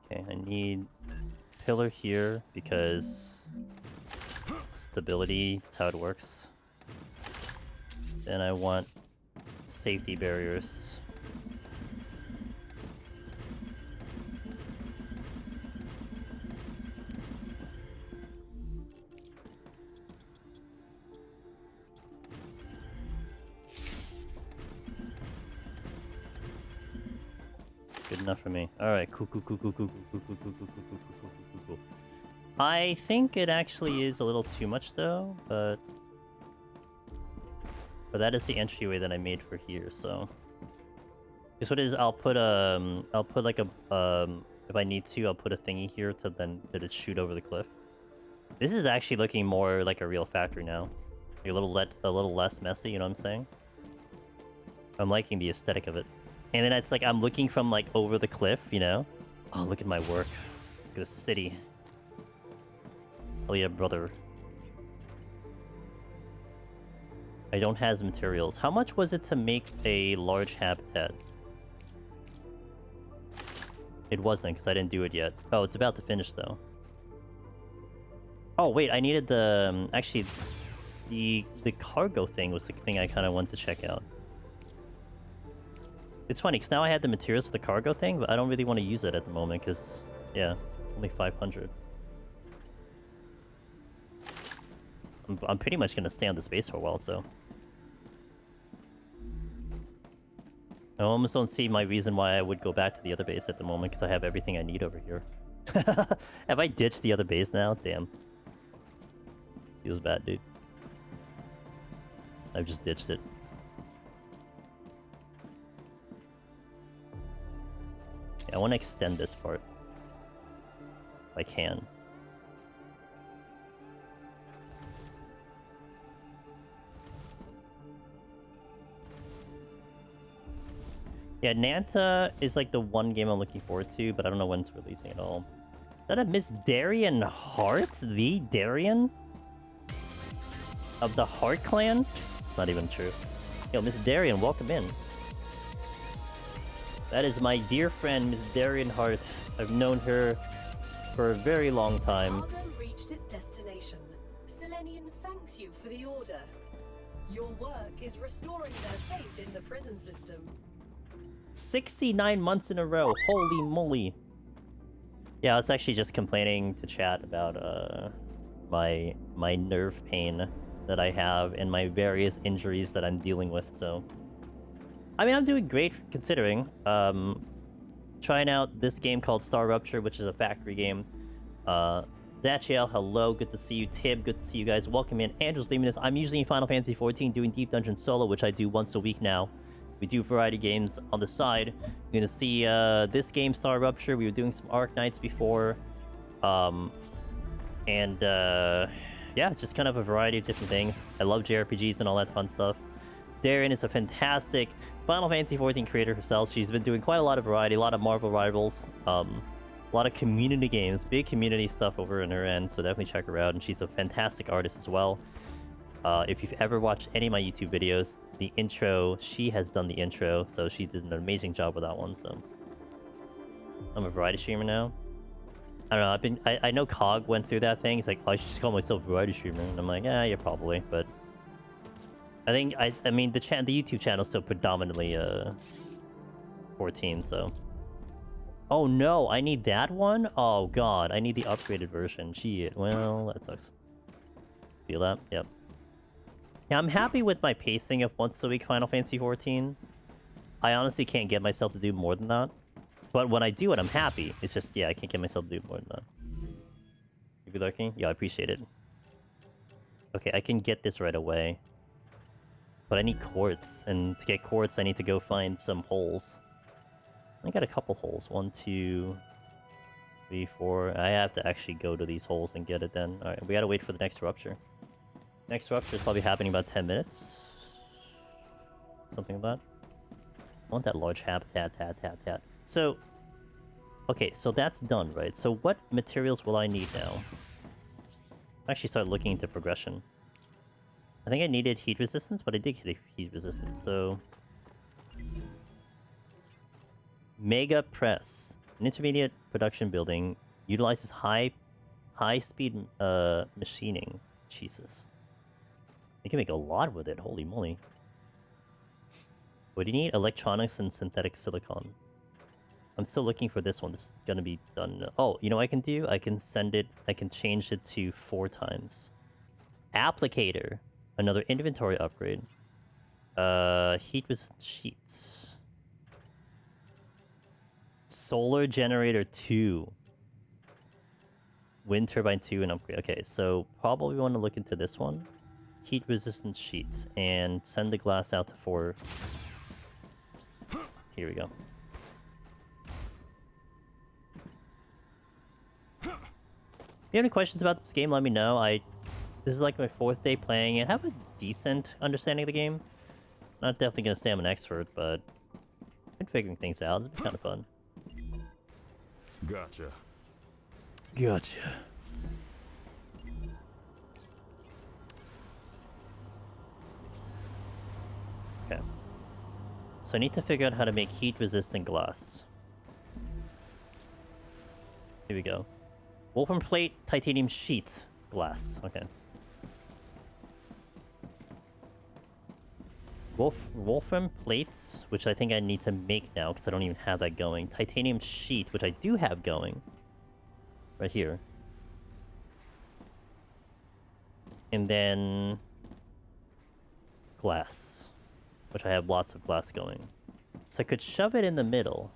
Okay, I need pillar here because stability, that's how it works. Then I want safety barriers. Good enough for me. Alright, cool. I think it actually is a little too much though, but that is the entryway that I made for here, so. Guess what it is, I'll put like a, if I need to, I'll put a thingy here to then let it shoot over the cliff. This is actually looking more like a real factory now. Like a little less messy, you know what I'm saying? I'm liking the aesthetic of it. And then it's like I'm looking from like over the cliff, you know? Oh, look at my work. Look at the city. Oh yeah, brother. I don't have materials. How much was it to make a large habitat? It wasn't, because I didn't do it yet. Oh, it's about to finish, though. Oh, wait, I needed the... actually, the cargo thing was the thing I kind of wanted to check out. It's funny, because now I had the materials for the cargo thing, but I don't really want to use it at the moment, because, yeah, only 500. I'm pretty much going to stay on this base for a while, so... I almost don't see my reason why I would go back to the other base at the moment, because I have everything I need over here. Have I ditched the other base now? Damn. Feels bad, dude. I've just ditched it. Yeah, I want to extend this part. If I can. Yeah, Nanta is like the one game I'm looking forward to, but I don't know when it's releasing at all. Is that a Miss Darian Hart? The Darian? Of the Heart Clan? It's not even true. Yo, Miss Darian, welcome in. That is my dear friend, Miss Darian Hart. I've known her for a very long time. Cargo reached its destination. Selenian thanks you for the order. Your work is restoring their faith in the prison system. 69 months in a row. Holy moly. Yeah, I was actually just complaining to chat about my nerve pain that I have and my various injuries that I'm dealing with, so I mean, I'm doing great considering. Trying out this game called StarRupture, which is a factory game. Zachiel, hello, good to see you. Tib, good to see you guys. Welcome in. Andrew's leaving this. I'm usually in Final Fantasy 14 doing Deep Dungeon solo, which I do once a week now. We do variety games on the side. You're gonna see this game, StarRupture. We were doing some Arc Knights before. Yeah, just kind of a variety of different things. I love JRPGs and all that fun stuff. Darren is a fantastic Final Fantasy 14 creator herself. She's been doing quite a lot of variety, a lot of Marvel Rivals, a lot of community games, big community stuff over in her end, so definitely check her out. And she's a fantastic artist as well. If you've ever watched any of my YouTube videos, the intro, she has done the intro, so she did an amazing job with that one. So I'm a variety streamer now. I don't know, I know Cog went through that thing. He's like, oh, I should just call myself a variety streamer. And I'm like, yeah, probably, but I think, I mean, the YouTube channel is still predominantly 14, so. Oh no, I need that one? Oh god, I need the upgraded version. Gee, well, that sucks. Feel that? Yep. Yeah, I'm happy with my pacing of once a week Final Fantasy 14. I honestly can't get myself to do more than that. But when I do it, I'm happy. It's just, yeah, I can't get myself to do more than that. You be lurking? Yeah, I appreciate it. Okay, I can get this right away. But I need quartz, and to get quartz, I need to go find some holes. I got a couple holes. 1, 2, 3, 4. I have to actually go to these holes and get it then. Alright, we gotta wait for the next rupture. Next rupture is probably happening in about 10 minutes. Something like that. I want that large habitat, tat. So, okay, so that's done, right? So what materials will I need now? Actually start looking into progression. I think I needed heat resistance, but I did get heat resistance, so... Mega Press. An intermediate production building utilizes high-speed machining. Jesus. You can make a lot with it, holy moly. What do you need? Electronics and synthetic silicon. I'm still looking for this one. This is gonna be done. Oh, you know what I can do? I can send it, I can change it to 4 times. Applicator. Another inventory upgrade. Heat resistant sheets. Solar generator 2. Wind turbine 2 and upgrade. Okay, so probably want to look into this one. Heat resistant sheets. And send the glass out to 4. Here we go. If you have any questions about this game, let me know. This is like my 4th day playing it. I have a decent understanding of the game. Not definitely gonna say I'm an expert, but I've been figuring things out. It's been kind of fun. Gotcha. Okay. So I need to figure out how to make heat-resistant glass. Here we go. Wolfram plate, titanium sheet, glass. Okay. Wolfram plates, which I think I need to make now because I don't even have that going. Titanium sheet, which I do have going. Right here. And then... glass. Which I have lots of glass going. So I could shove it in the middle.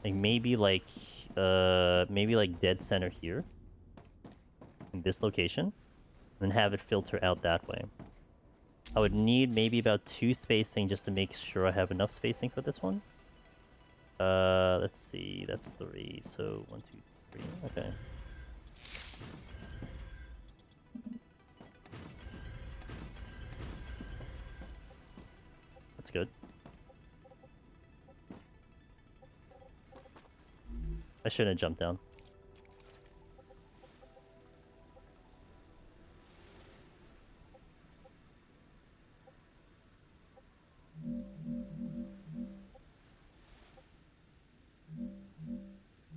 Like maybe like dead center here. In this location. And have it filter out that way. I would need maybe about 2 spacing just to make sure I have enough spacing for this one. Let's see, that's 3, so 1, 2, 3, okay. That's good. I shouldn't have jumped down.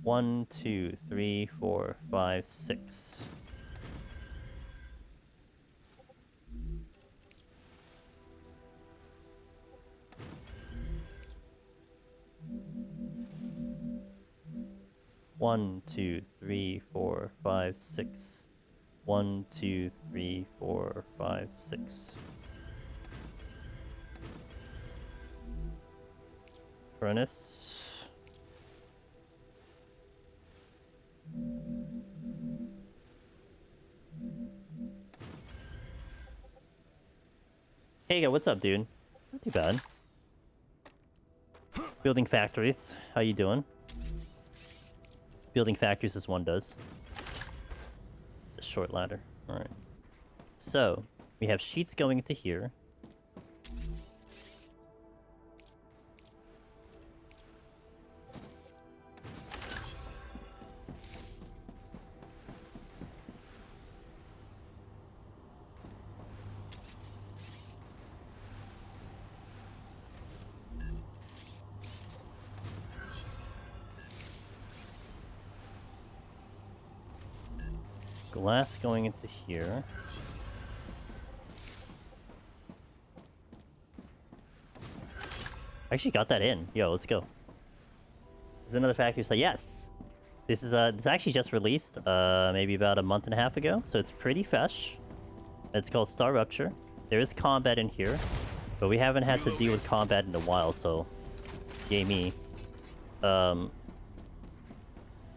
1, 2, 3, 4, 5, 6. One, two, three, four, five, six. 1, 2, 3, 4, 5, 6. Furnace. Hey, what's up, dude? Not too bad. Building factories. How you doing? Building factories as one does. A short ladder. Alright. So, we have sheets going into here. Glass going into here. I actually got that in. Yo, let's go. There's another factory site. Yes! This is it's actually just released maybe about a month and a half ago, so it's pretty fresh. It's called StarRupture. There is combat in here, but we haven't had to deal with combat in a while, so yay me.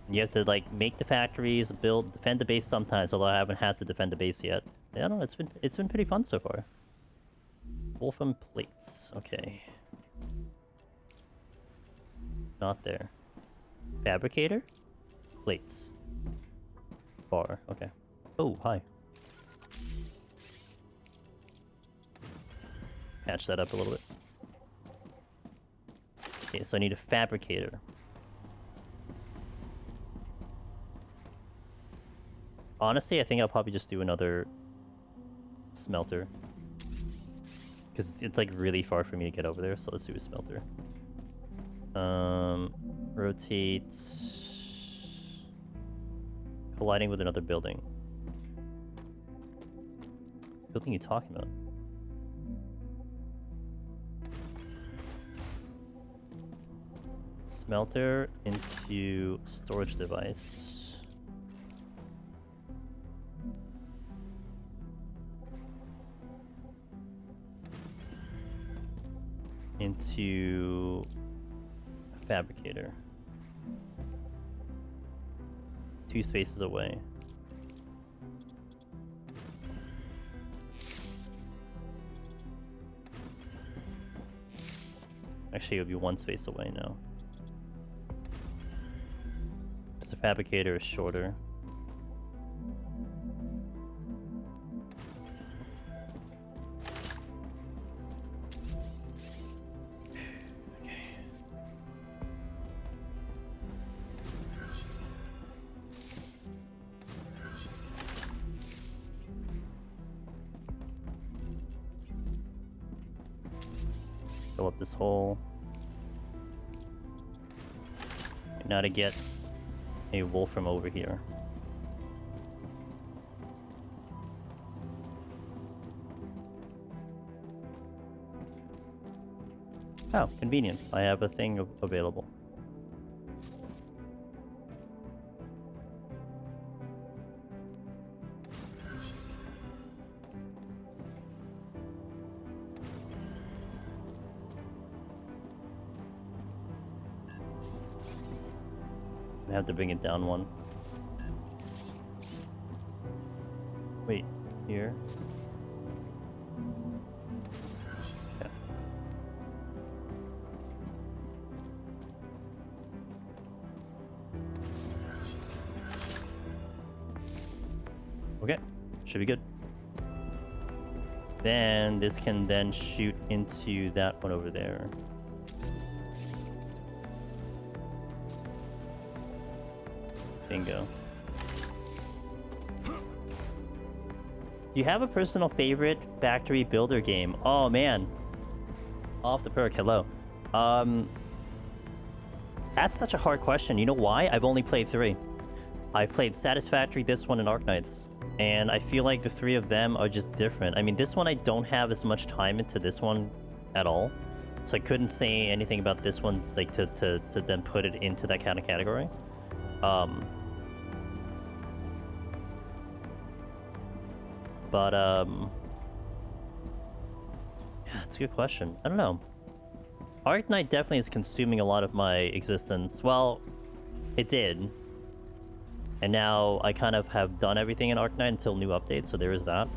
You have to like make the factories, defend the base sometimes, although I haven't had to defend the base yet. Yeah, I don't know, it's been pretty fun so far. Wolfram plates, okay. Not there. Fabricator? Plates. Bar, okay. Oh, hi. Patch that up a little bit. Okay, so I need a fabricator. Honestly, I think I'll probably just do another smelter. Because it's like really far for me to get over there, so let's do a smelter. Rotate. Colliding with another building. What building are you talking about? Smelter into storage device. Into a fabricator. 2 spaces away. Actually, it would be 1 space away now. Because the fabricator is shorter. Fill up this hole. And now to get a wolf from over here. Oh, convenient. I have a thing available. I have to bring it down 1. Wait, here? Yeah. Okay, should be good. Then this can then shoot into that one over there. Bingo. Do you have a personal favorite factory builder game? Oh man. Off the perk, hello. That's such a hard question. You know why? I've only played 3. I played Satisfactory, this one, and Arknights. And I feel like the 3 of them are just different. I mean, this one I don't have as much time into this one at all. So I couldn't say anything about this one, like, to then put it into that kind of category. Yeah, it's a good question. I don't know. Arknight definitely is consuming a lot of my existence. Well, it did. And now I kind of have done everything in Arknight until new updates, so there is that.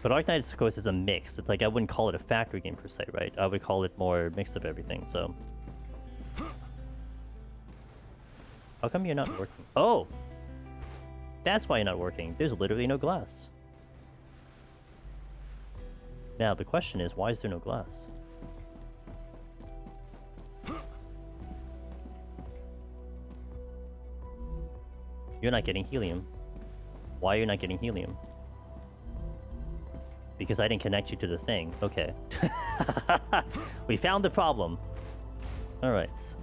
But Arknight, of course, is a mix. It's like, I wouldn't call it a factory game per se, right? I would call it more a mix of everything, so... How come you're not working? Oh! That's why you're not working. There's literally no glass. Now, the question is, why is there no glass? You're not getting helium. Why are you not getting helium? Because I didn't connect you to the thing. Okay. We found the problem. Alright.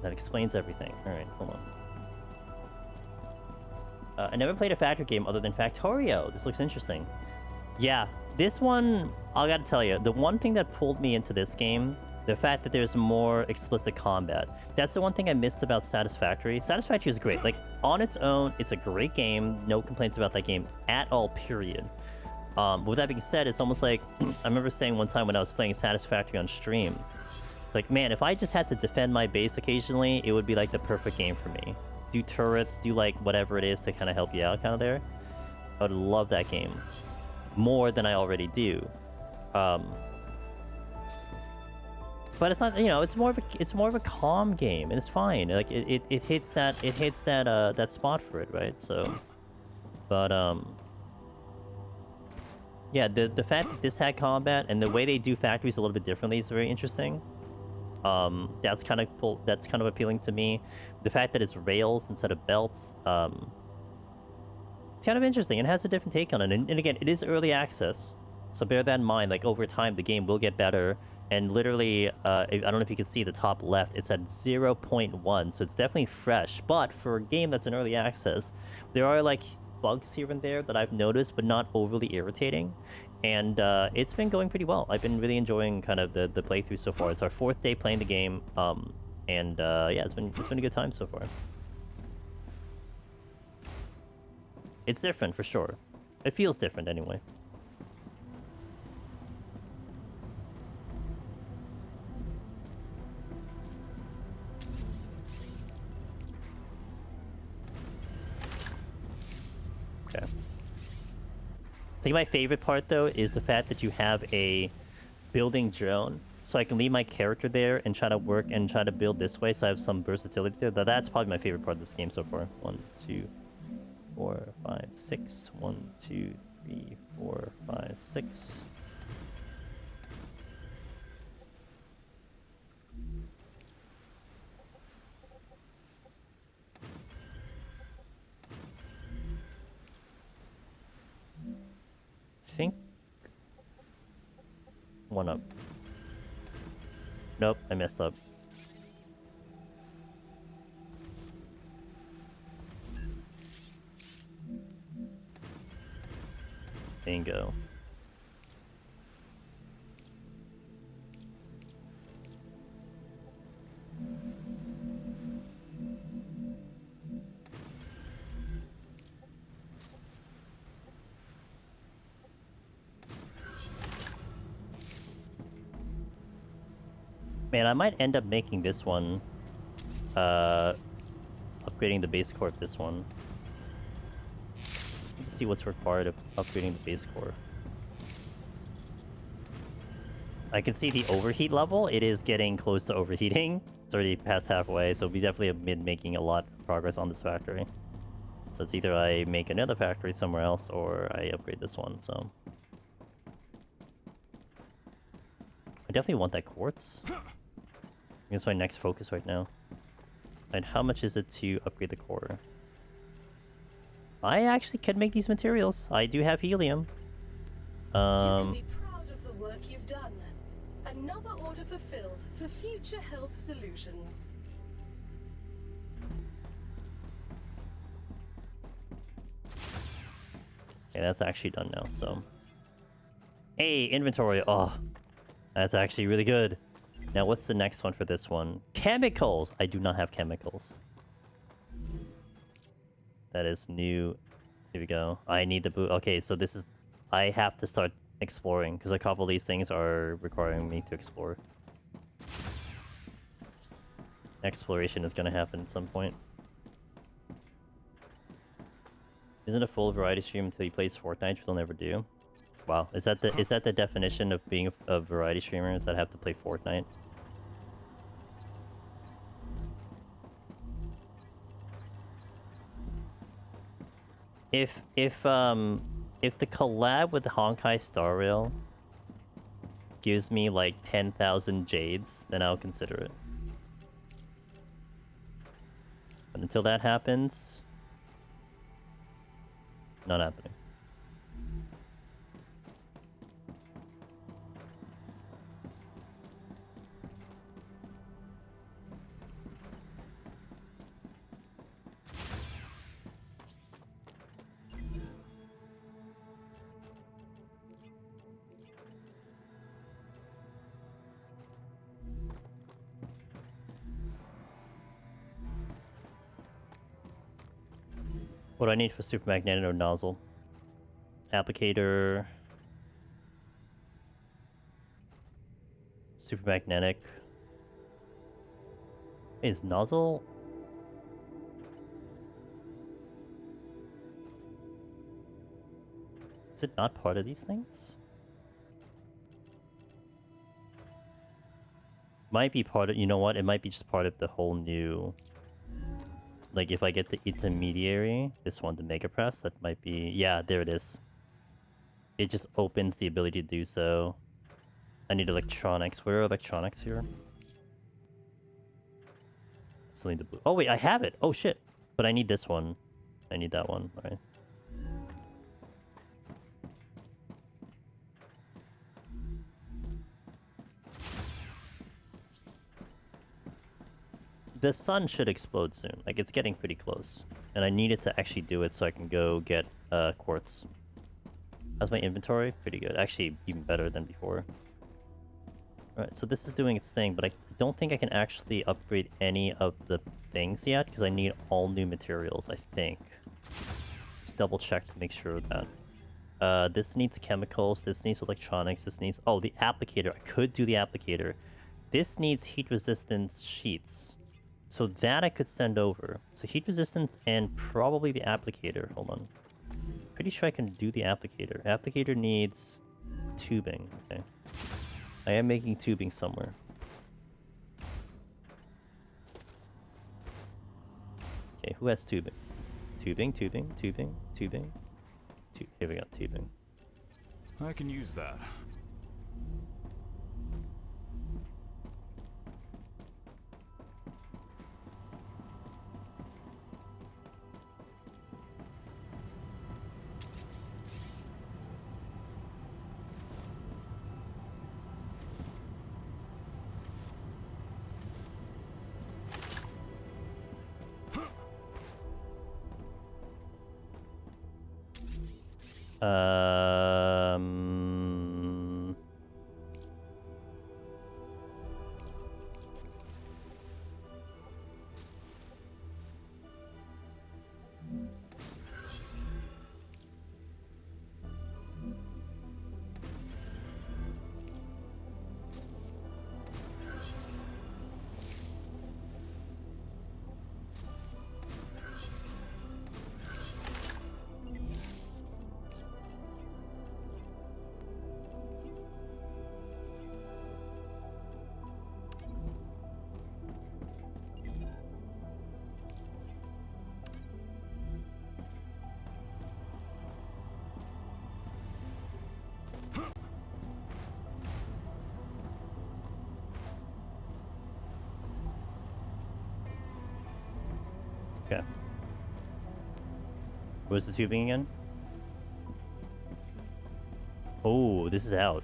That explains everything. Alright, hold on. I never played a factory game other than Factorio. This looks interesting. Yeah, this one, I gotta tell you, the one thing that pulled me into this game, the fact that there's more explicit combat. That's the one thing I missed about Satisfactory. Satisfactory is great. Like, on its own, it's a great game. No complaints about that game at all, period. With that being said, it's almost like, I remember saying one time when I was playing Satisfactory on stream, it's like, man, if I just had to defend my base occasionally, it would be like the perfect game for me. Do turrets, do like whatever it is to kind of help you out kind of there. I would love that game. More than I already do. But it's not, you know, it's more of a calm game, and it's fine. Like it hits that that spot for it, right? So, but yeah, the fact that this had combat and the way they do factories a little bit differently is very interesting. That's kind of appealing to me. The fact that it's rails instead of belts, it's kind of interesting. It has a different take on it, and again, it is early access, so bear that in mind. Like, over time, the game will get better. And literally, I don't know if you can see the top left, it's at 0.1, so it's definitely fresh. But for a game that's in early access, there are like bugs here and there that I've noticed, but not overly irritating. And it's been going pretty well. I've been really enjoying kind of the playthrough so far. It's our 4th day playing the game, and yeah, it's been a good time so far. It's different for sure. It feels different anyway. Okay. I think my favorite part though is the fact that you have a building drone, so I can leave my character there and try to work and try to build this way, so I have some versatility there. That's probably my favorite part of this game so far. 1, 2, 4, 5, 6. 1, 2, 3, 4, 5, 6. Think 1 up. Nope, I messed up. Bingo. Man, I might end up making this one, upgrading the base core of this one. Let's see what's required of upgrading the base core. I can see the overheat level. It is getting close to overheating. It's already past halfway, so we definitely have been making a lot of progress on this factory. So it's either I make another factory somewhere else, or I upgrade this one, so... I definitely want that quartz. That's my next focus right now. And how much is it to upgrade the core? I actually can make these materials. I do have helium. You can be proud of the work you've done. A Another order fulfilled for future health solutions. Okay, that's actually done now, so... Hey, inventory! Oh, that's actually really good. Now, what's the next one for this one? Chemicals! I do not have chemicals. That is new. Here we go. I need the boot. Okay, so this is... I have to start exploring, because a couple of these things are requiring me to explore. Exploration is going to happen at some point. Isn't a full variety stream until he plays Fortnite, which he'll never do. Wow, is that the definition of being a variety streamer? Is that I have to play Fortnite? If the collab with Honkai Star Rail gives me like 10,000 jades, then I'll consider it. But until that happens, not happening. What do I need for super magnetic or nozzle? Applicator. Super magnetic. Is nozzle? Is it not part of these things? Might be part of, you know what? It might be just part of the whole new... Like, if I get the intermediary, this one, the Mega Press, that might be... Yeah, there it is. It just opens the ability to do so. I need electronics. Where are electronics here? Still need the blue. Oh, wait, I have it! Oh, shit! But I need this one. I need that one, alright. The sun should explode soon. Like, it's getting pretty close. And I need it to actually do it so I can go get quartz. How's my inventory? Pretty good. Actually, even better than before. Alright, so this is doing its thing, but I don't think I can actually upgrade any of the things yet, because I need all new materials, I think. Just double check to make sure of that. This needs chemicals, this needs electronics, this needs... Oh, the applicator. I could do the applicator. This needs heat resistance sheets. So that I could send over. So heat resistance and probably the applicator. Hold on. Pretty sure I can do the applicator. Applicator needs tubing. Okay. I am making tubing somewhere. Okay, who has tubing? Tubing. Here we go, tubing. I can use that. Um... Okay. Where's the tubing again? Oh, this is out.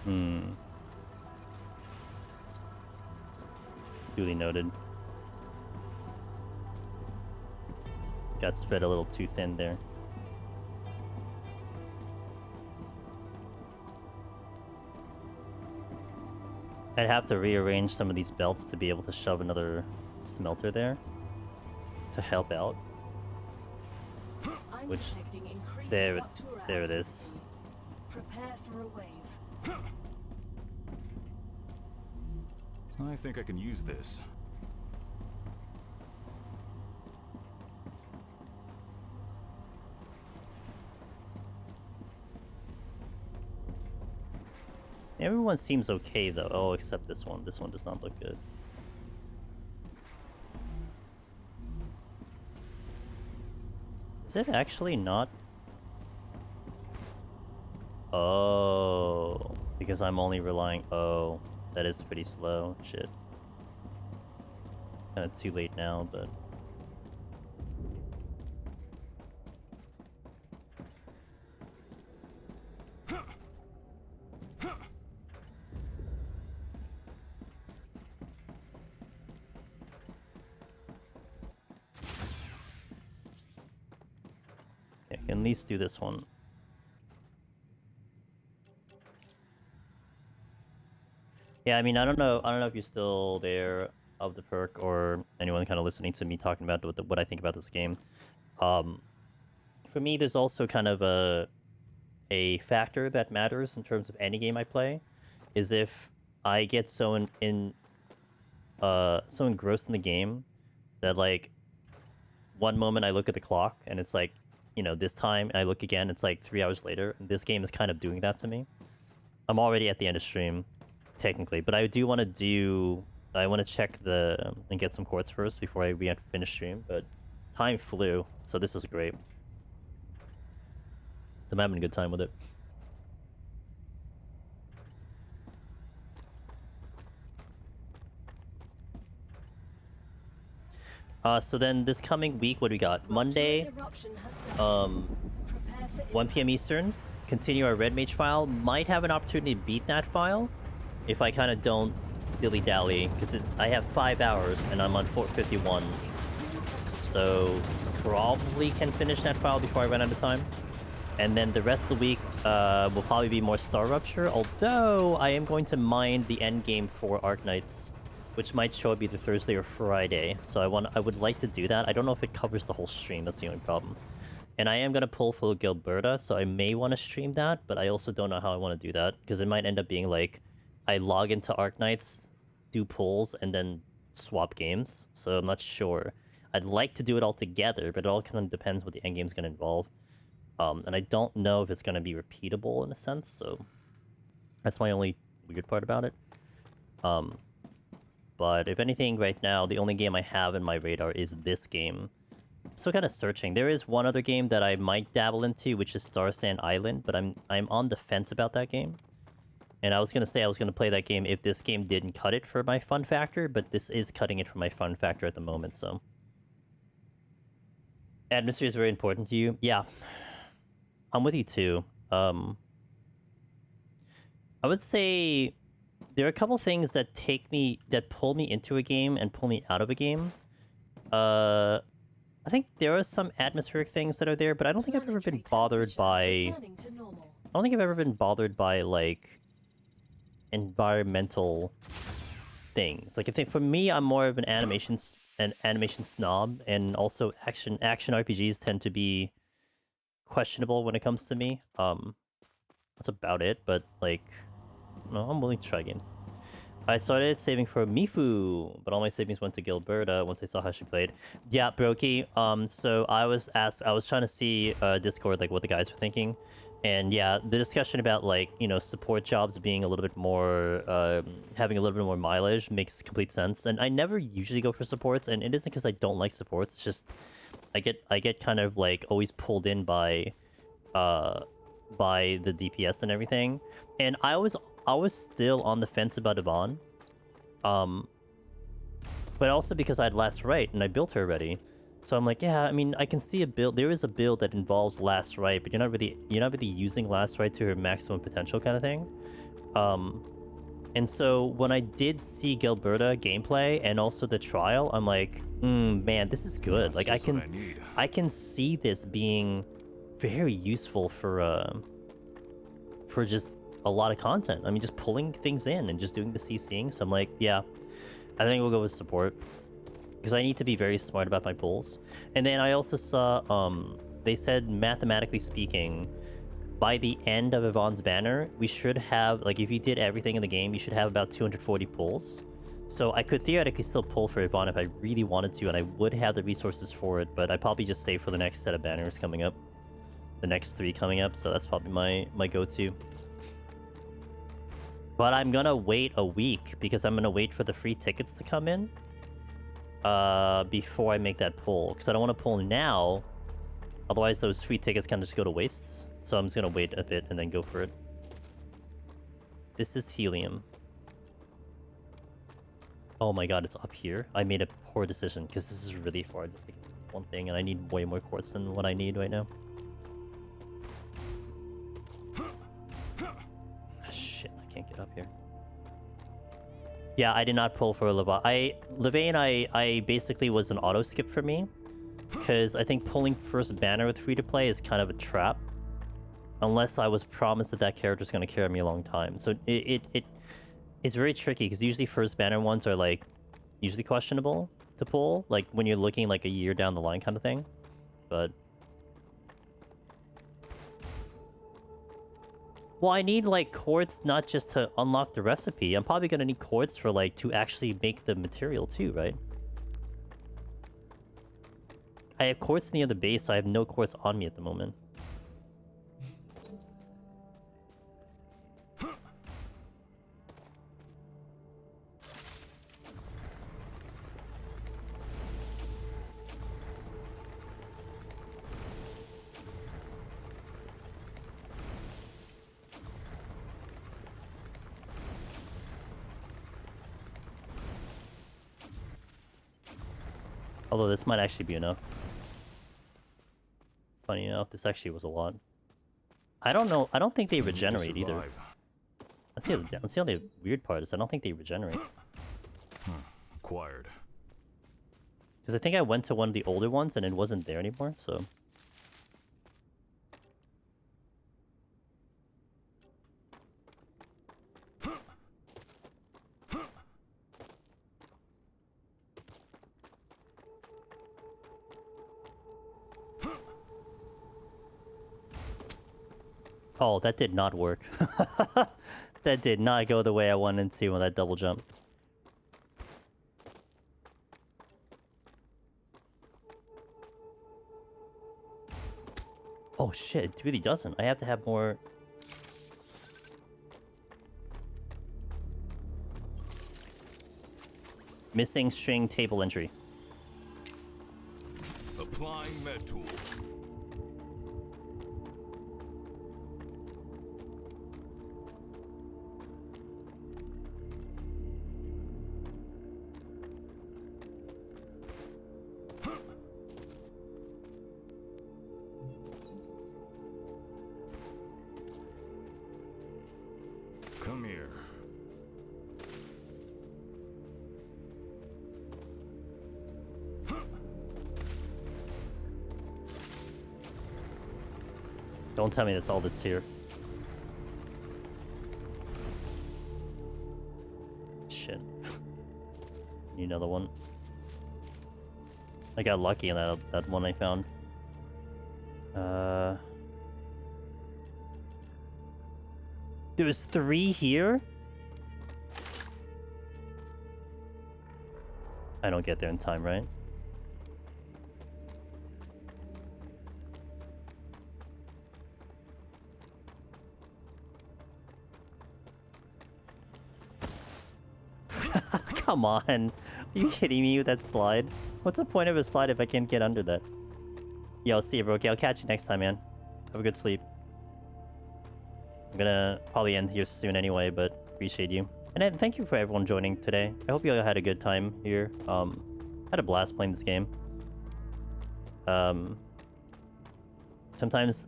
Hmm. Duly noted. Got spread a little too thin there. I'd have to rearrange some of these belts to be able to shove another smelter there to help out. I'm Which detecting increased there Raptura it is. activity. Prepare for a wave. I think I can use this. Everyone seems okay though. Oh, except this one. This one does not look good. Is it actually not? Oh, because I'm only relying. Oh, that is pretty slow. Shit. Kind of too late now, but. I can at least do this one. Yeah, I mean, I don't know if you're still there of the perk or anyone kind of listening to me talking about what I think about this game. For me, there's also kind of a factor that matters in terms of any game I play, is if I get so so engrossed in the game that like one moment I look at the clock and it's like, you know, this time I look again, it's like 3 hours later. This game is kind of doing that to me. I'm already at the end of stream, technically, but I do want to check and get some quartz first before I finish stream, but time flew, so this is great. So I'm having a good time with it. So then this coming week, what do we got? Monday, 1 p.m. Eastern, continue our Red Mage file. Might have an opportunity to beat that file if I kind of don't dilly-dally, because I have 5 hours and I'm on 451. So probably can finish that file before I run out of time. And then the rest of the week will probably be more StarRupture, although I am going to mine the end game for Arknights, which might show up either Thursday or Friday. So I would like to do that. I don't know if it covers the whole stream. That's the only problem. And I am going to pull for Gilberta, so I may want to stream that, but I also don't know how I want to do that, because it might end up being like I log into Arknights, do pulls, and then swap games. So I'm not sure. I'd like to do it all together, but it all kind of depends what the end game's going to involve. And I don't know if it's going to be repeatable in a sense, so that's my only weird part about it. But if anything, right now, the only game I have in my radar is this game. So kind of searching. There is one other game that I might dabble into, which is Star Sand Island, but I'm on the fence about that game. And I was going to say I was going to play that game if this game didn't cut it for my fun factor, but this is cutting it for my fun factor at the moment, so. Atmosphere is very important to you? Yeah. I'm with you too. I would say there are a couple things that pull me into a game and pull me out of a game. I think there are some atmospheric things that are there, but I don't think I've ever been bothered by... I don't think I've ever been bothered by, like, environmental things. Like, I think for me, I'm more of an animation snob, and also action RPGs tend to be questionable when it comes to me. That's about it, but, like, no, I'm willing to try games. I started saving for Mifu, but all my savings went to Gilberta once I saw how she played. Yeah, Brokey. So I was trying to see Discord, like, what the guys were thinking. And yeah, the discussion about, like, you know, support jobs being a little bit more, having a little bit more mileage makes complete sense. And I never usually go for supports, and it isn't because I don't like supports. It's just, I get kind of, like, always pulled in by the DPS and everything. And I was still on the fence about Yvonne. But also because I had Last Right, and I built her already. So I'm like, yeah, I mean, I can see a build. There is a build that involves Last Right, but you're not really using Last Right to her maximum potential kind of thing. And so when I did see Gilberta gameplay and also the trial, I'm like, man, this is good. That's Like just what I need. I can see this being very useful for just a lot of content. I mean, just pulling things in and just doing the CCing. So I'm like, yeah, I think we'll go with support because I need to be very smart about my pulls. And then I also saw, they said mathematically speaking, by the end of Yvonne's banner, we should have, like, if you did everything in the game, you should have about 240 pulls. So I could theoretically still pull for Yvonne if I really wanted to, and I would have the resources for it, but I'd probably just save for the next set of banners coming up. The next 3 coming up, so that's probably my go-to. But I'm gonna wait a week, because I'm gonna wait for the free tickets to come in before I make that pull. Because I don't want to pull now, otherwise those free tickets can just go to waste. So I'm just gonna wait a bit and then go for it. This is helium. Oh my god, it's up here. I made a poor decision because this is really far to take one thing and I need way more quartz than what I need right now. Shit, I can't get up here. Yeah, I did not pull for Levain, I basically was an auto skip for me. Because I think pulling first banner with free to play is kind of a trap. Unless I was promised that that character is going to carry me a long time. So it's very tricky because usually first banner ones are like usually questionable to pull. Like when you're looking like a year down the line kind of thing. But well, I need like quartz not just to unlock the recipe. I'm probably going to need quartz for like to actually make the material too, right? I have quartz near the base. So I have no quartz on me at the moment. Although this might actually be enough. Funny enough, this actually was a lot. I don't know. I don't think they regenerate either. That's the only weird part is I don't think they regenerate. Acquired. Because I think I went to one of the older ones and it wasn't there anymore, so... Oh, that did not work. That did not go the way I wanted to on that double jump. Oh shit, it really doesn't. I have to have more... Missing string table entry. Applying med tool. Come here. Don't tell me that's all that's here. Shit. Need another one. I got lucky in that one I found. There was 3 here? I don't get there in time, right? Come on. Are you kidding me with that slide? What's the point of a slide if I can't get under that? Yo, see you, bro. Okay, I'll catch you next time, man. Have a good sleep. I'm gonna probably end here soon anyway, but appreciate you. And then thank you for everyone joining today. I hope you all had a good time here. Had a blast playing this game. Sometimes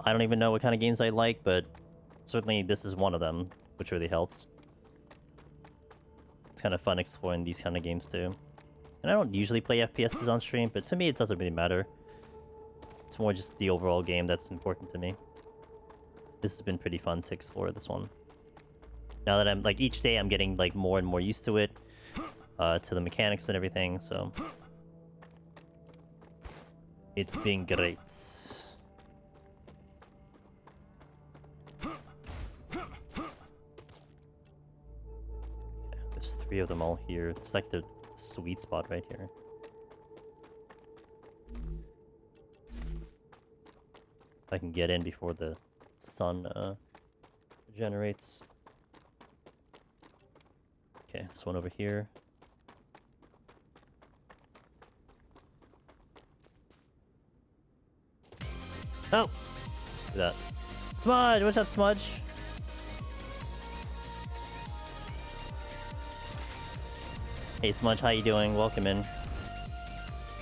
I don't even know what kind of games I like, but certainly this is one of them. which really helps. It's kind of fun exploring these kind of games too. And I don't usually play FPSs on stream, but to me it doesn't really matter. It's more just the overall game that's important to me. This has been pretty fun to explore this one. Now that I'm like each day I'm getting like more and more used to it, to the mechanics and everything, so it's been great. There's 3 of them all here. It's like the sweet spot right here. If I can get in before the sun generates. Okay, this one over here. Oh! Look at that. Smudge! What's up, Smudge? Hey, Smudge, how you doing? Welcome in.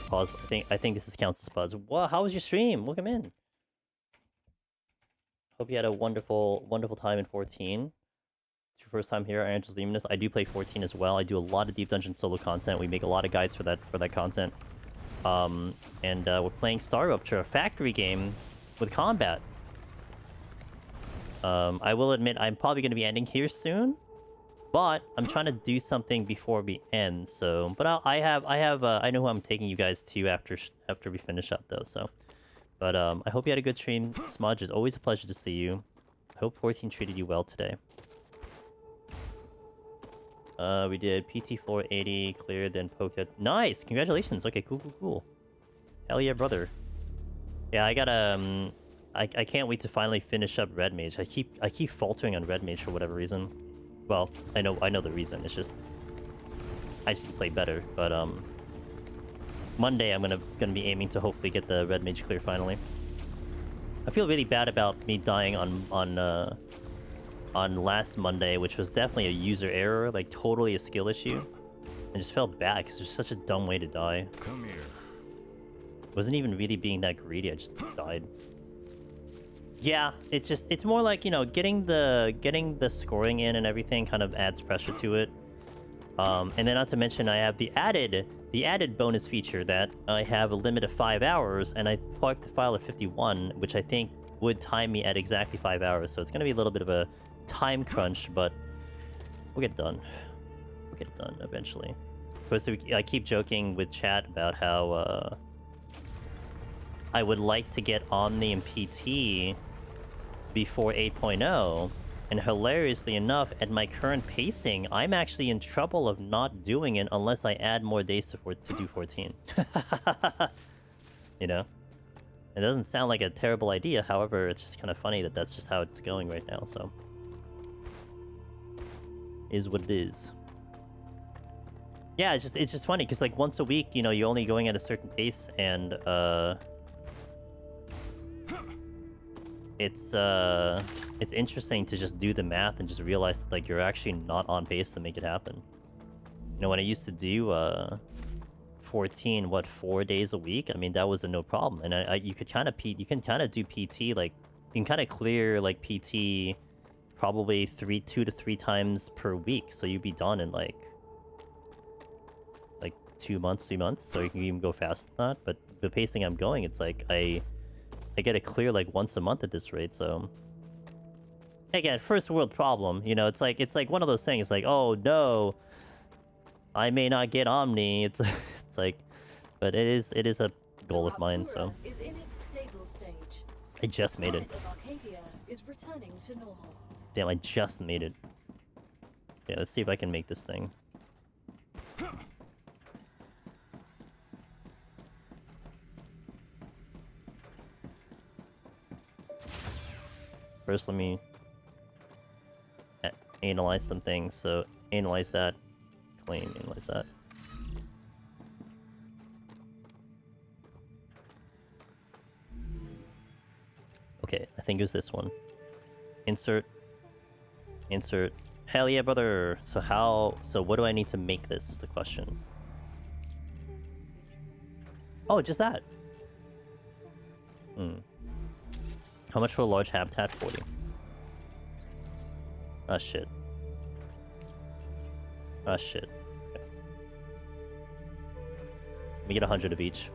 Pause. I think this counts as pause. Wow, how was your stream? Welcome in. Hope you had a wonderful time in 14. It's your first time here at Angel's Demoness. I do play 14 as well. I do a lot of Deep Dungeon solo content. We make a lot of guides for that content. And we're playing StarRupture, a factory game with combat. I will admit I'm probably going to be ending here soon, but I'm trying to do something before we end. So, but I know who I'm taking you guys to after we finish up though. So. But I hope you had a good stream, Smudge. It's always a pleasure to see you. I hope 14 treated you well today. We did PT 480, cleared, then poke it. Nice! Congratulations! Okay, cool. Hell yeah, brother. Yeah, I gotta, I can't wait to finally finish up Red Mage. I keep faltering on Red Mage for whatever reason. Well, I know the reason. It's just... I just play better, but, Monday, I'm gonna be aiming to hopefully get the Red Mage clear finally. I feel really bad about me dying on last Monday, which was definitely a user error, like totally a skill issue. I just felt bad because it's such a dumb way to die. Come here. Wasn't even really being that greedy. I just died. Yeah, it's more like, you know, getting the scoring in and everything kind of adds pressure to it. And then not to mention I have the added bonus feature that I have a limit of 5 hours, and I parked the file at 51, which I think would time me at exactly 5 hours. So it's going to be a little bit of a time crunch, but we'll get it done. We'll get it done eventually. Of course, I keep joking with chat about how I would like to get Omni and PT before 8.0. And hilariously enough, at my current pacing, I'm actually in trouble of not doing it unless I add more days to do 14. You know? It doesn't sound like a terrible idea, however, it's just kind of funny that that's just how it's going right now, so... Is what it is. Yeah, it's just funny, because like once a week, you know, you're only going at a certain pace, and it's interesting to just do the math and just realize that like you're actually not on pace to make it happen. You know, when I used to do 14, 4 days a week, I mean that was a no problem, and you can kind of do PT, like you can kind of clear like PT probably 2 to 3 times per week, so you'd be done in like 2 months, 3 months, so you can even go faster than that. But the pacing I'm going, it's like I get it clear like once a month at this rate, so again, first world problem, you know, it's like one of those things, like, oh no, I may not get Omni, it's like, but it is a goal of mine, so is in its stable stage. I just made it. The planet of Arcadia is returning to normal. Damn, I just made it. Yeah, let's see if I can make this thing. First, let me analyze some things. So, analyze that. Claim, analyze that. Okay, I think it was this one. Insert. Insert. Hell yeah, brother! So what do I need to make this is the question. Oh, just that! How much for a large habitat? 40. Ah, shit. Ah, shit. Okay. Let me get 100 of each.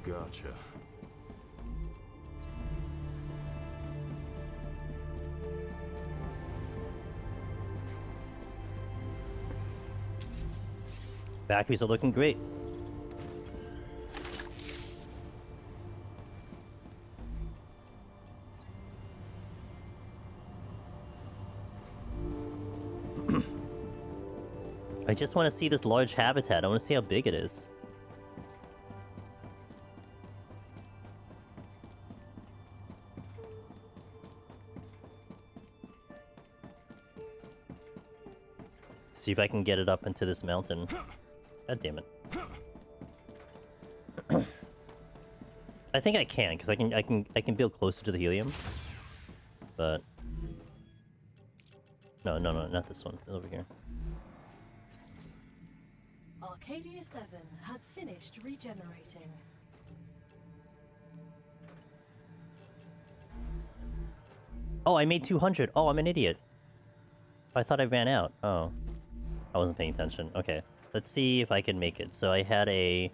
Gotcha. Factories are looking great. I just want to see this large habitat. I want to see how big it is. See if I can get it up into this mountain. God damn it. I think I can, because I can build closer to the helium. But no, not this one. It's over here. Arcadia 7 has finished regenerating. Oh, I made 200. Oh, I'm an idiot. I thought I ran out. Oh. I wasn't paying attention. Okay. Let's see if I can make it. So I had a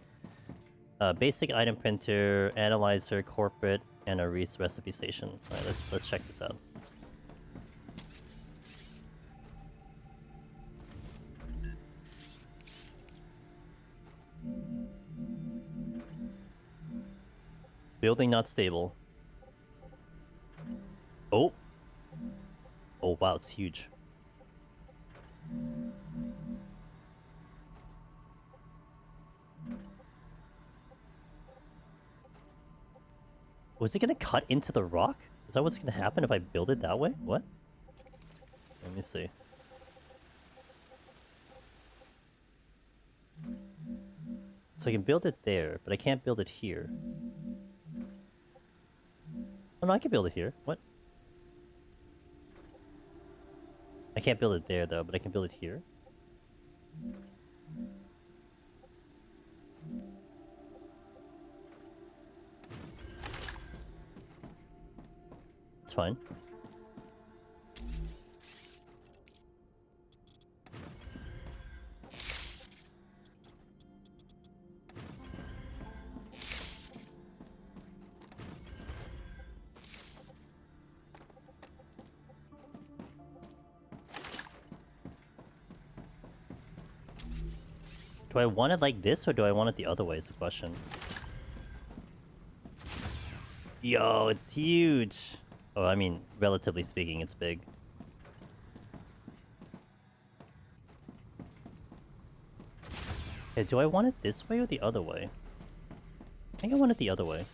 basic item printer, analyzer, corporate, and a recipe station. Alright, let's check this out. Building not stable. Oh! Oh wow, it's huge. Was it gonna cut into the rock? Is that what's gonna happen if I build it that way? What? Let me see. So I can build it there, but I can't build it here. Oh no, I can build it here. What? I can't build it there though, but I can build it here. It's fine. Do I want it like this, or do I want it the other way is the question. Yo, it's huge! Oh, I mean, relatively speaking, it's big. Okay, do I want it this way or the other way? I think I want it the other way.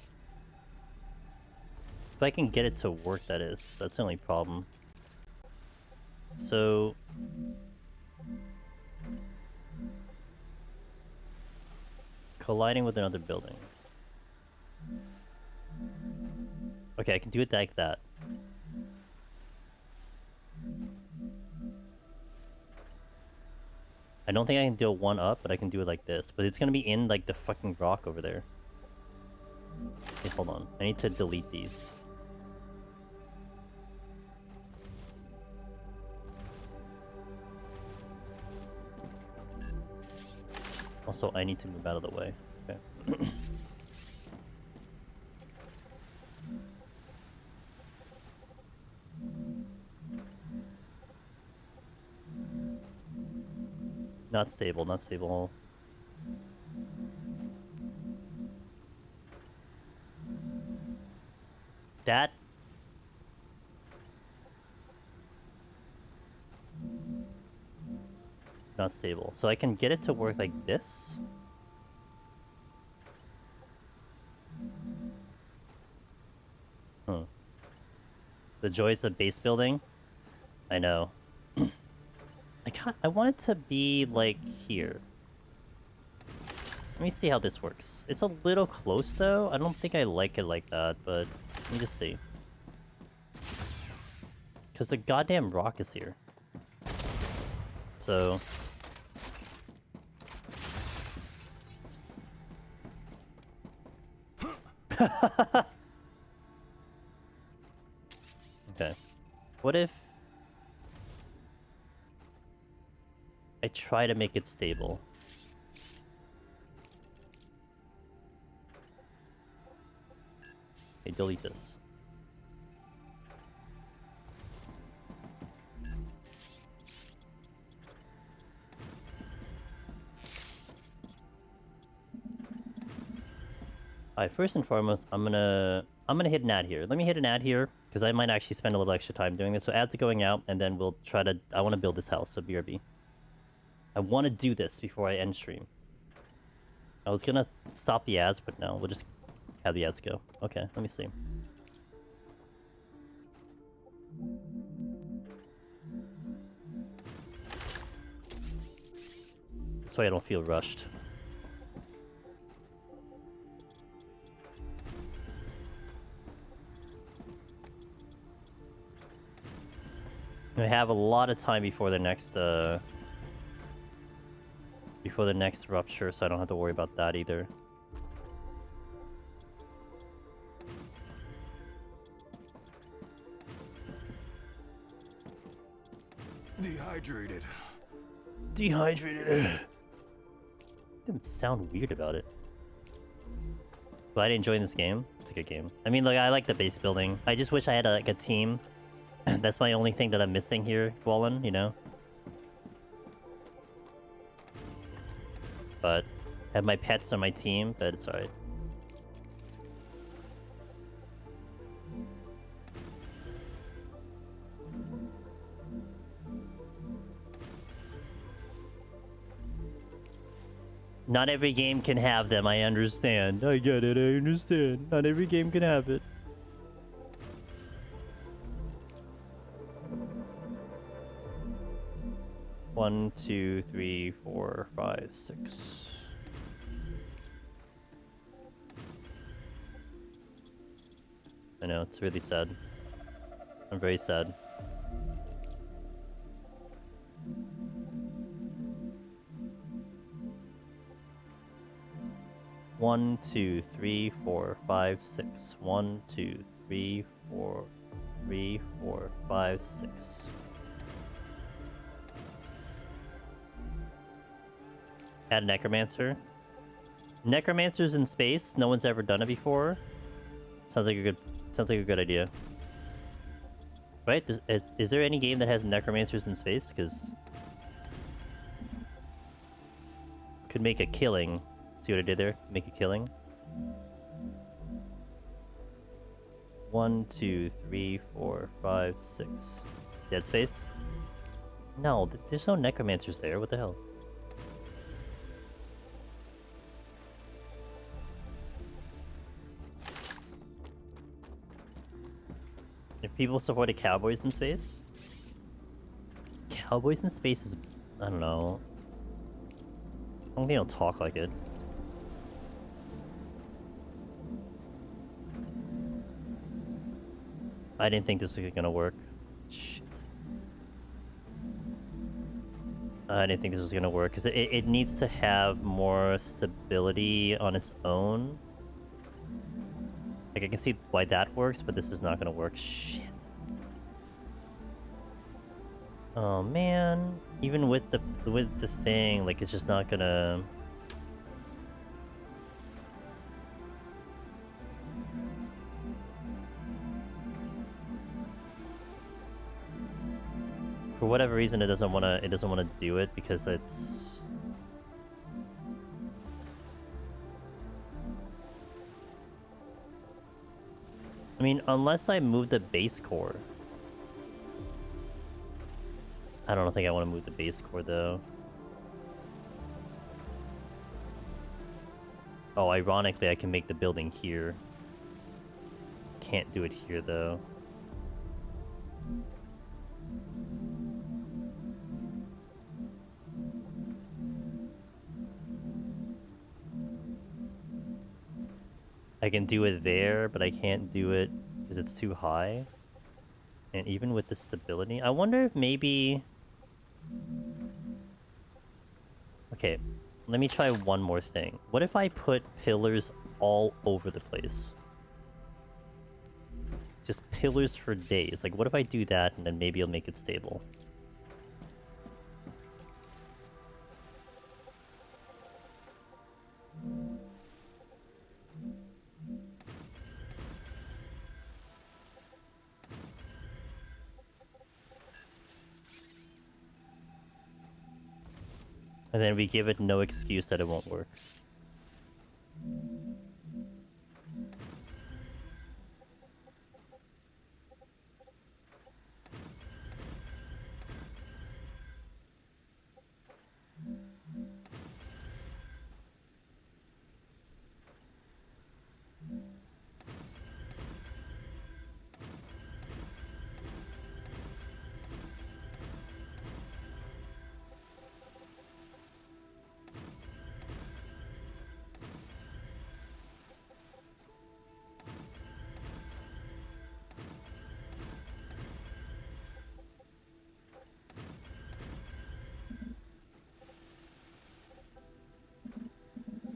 If I can get it to work, that is. That's the only problem. So... colliding with another building. Okay, I can do it like that. I don't think I can do a one up, but I can do it like this. But it's gonna be in like the fucking rock over there. Okay, hold on. I need to delete these. Also, I need to move out of the way. Okay. Not stable, not stable. That... not stable. So I can get it to work like this. Huh. The joys of base building? I know. I want it to be like here. Let me see how this works. It's a little close though. I don't think I like it like that, but let me just see. Because the goddamn rock is here. So... Okay. What if... I try to make it stable? Okay, delete this. Alright, first and foremost, I'm gonna hit an ad here. Let me hit an ad here, because I might actually spend a little extra time doing this. So ads are going out, and then we'll try to... I want to build this house, so BRB. I want to do this before I end stream. I was gonna stop the ads, but no, we'll just have the ads go. Okay, let me see. This way I don't feel rushed. I have a lot of time before the next rupture, so I don't have to worry about that either. Dehydrated. Dehydrated. Didn't sound weird about it. But I didn't enjoy this game. It's a good game. I mean, like, I like the base building. I just wish I had like a team. That's my only thing that I'm missing here, Wallen, you know? But I have my pets on my team, but it's alright. Not every game can have them, I understand. I get it, I understand. Not every game can have it. One, two, three, four, five, six. I know, it's really sad. I'm very sad. One, two, three, four, five, six. One, two, three, four, 5, 6. Add Necromancer. Necromancers in space. No one's ever done it before. Sounds like a good idea. Right? Is there any game that has Necromancers in space? Because could make a killing. See what I did there? Make a killing. 1, 2, 3, 4, 5, 6. Dead Space? No, there's no Necromancers there. What the hell? If people supported Cowboys in Space? Cowboys in Space is... I don't know. I don't think they'll talk like it. I didn't think this was gonna work. Shit. I didn't think this was gonna work because it needs to have more stability on its own. Like I can see why that works, but this is not gonna work. Shit. Oh man, even with the thing, like it's just not gonna. For whatever reason, it doesn't wanna do it because it's. I mean, unless I move the base core. I don't think I want to move the base core though. Oh, ironically, I can make the building here. Can't do it here though. I can do it there, but I can't do it because it's too high. And even with the stability, I wonder if maybe... Okay, let me try one more thing. What if I put pillars all over the place? Just pillars for days. Like, what if I do that and then maybe it'll make it stable? And then we give it no excuse that it won't work.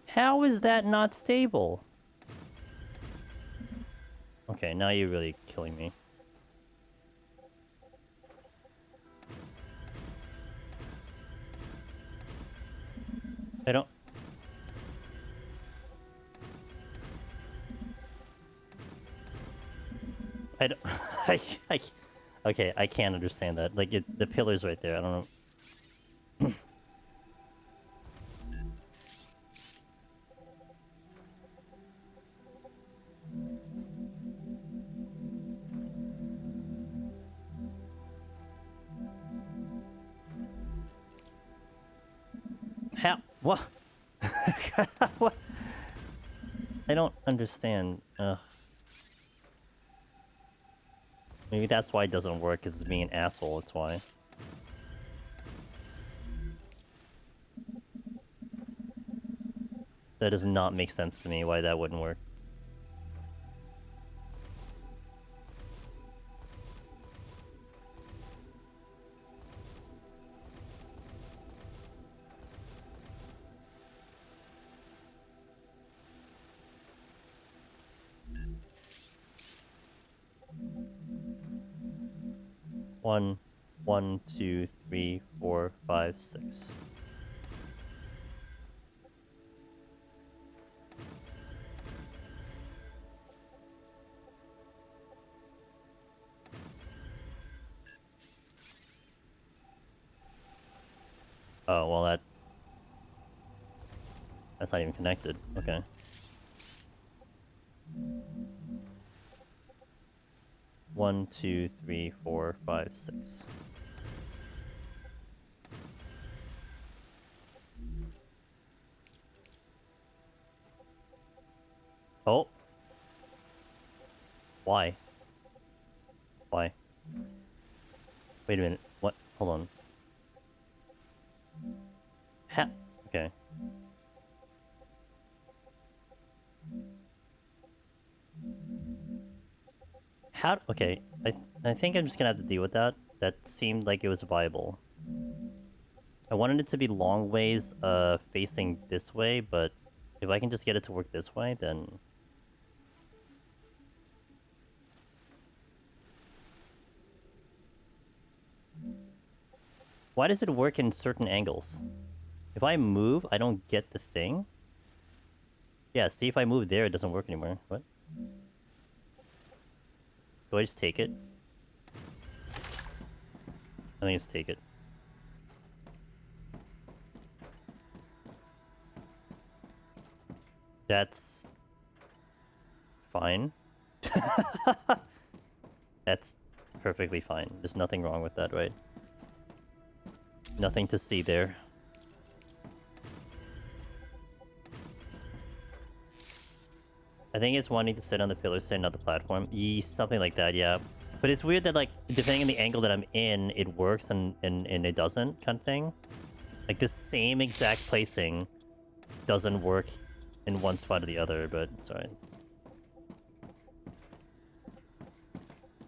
How is that not stable? Okay, now you're really killing me. I don't... I don't... okay, I can't understand that. Like, the pillar's right there, I don't know. How? What? What? I don't understand. Maybe that's why it doesn't work, because it's being an asshole, that's why. That does not make sense to me, why that wouldn't work. One, 2, 3, 4, 5, 6. Oh, well that's not even connected. Okay. One, 2, 3, 4, 5, 6. Oh. Why? Why? Wait a minute. What? Hold on. Ha. Okay. How? Okay. I think I'm just gonna have to deal with that. That seemed like it was viable. I wanted it to be long ways, facing this way, but if I can just get it to work this way, then... Why does it work in certain angles? If I move, I don't get the thing? Yeah, see, if I move there, it doesn't work anymore. What? Do I just take it? I think just take it. That's... fine. That's perfectly fine. There's nothing wrong with that, right? Nothing to see there. I think it's wanting to sit on the pillar, stand on the platform. Something like that, yeah. But it's weird that, like, depending on the angle that I'm in, it works and it doesn't, kind of thing. Like, the same exact placing doesn't work in one spot or the other, but it's alright.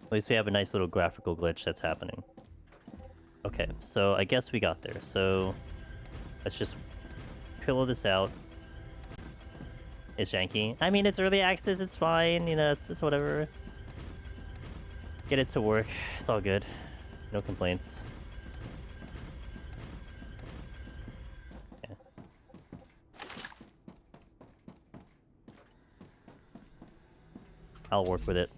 At least we have a nice little graphical glitch that's happening. Okay, so I guess we got there. So let's just pillow this out. It's janky. I mean, it's early access. It's fine. You know, it's whatever. Get it to work. It's all good. No complaints. Okay. I'll work with it.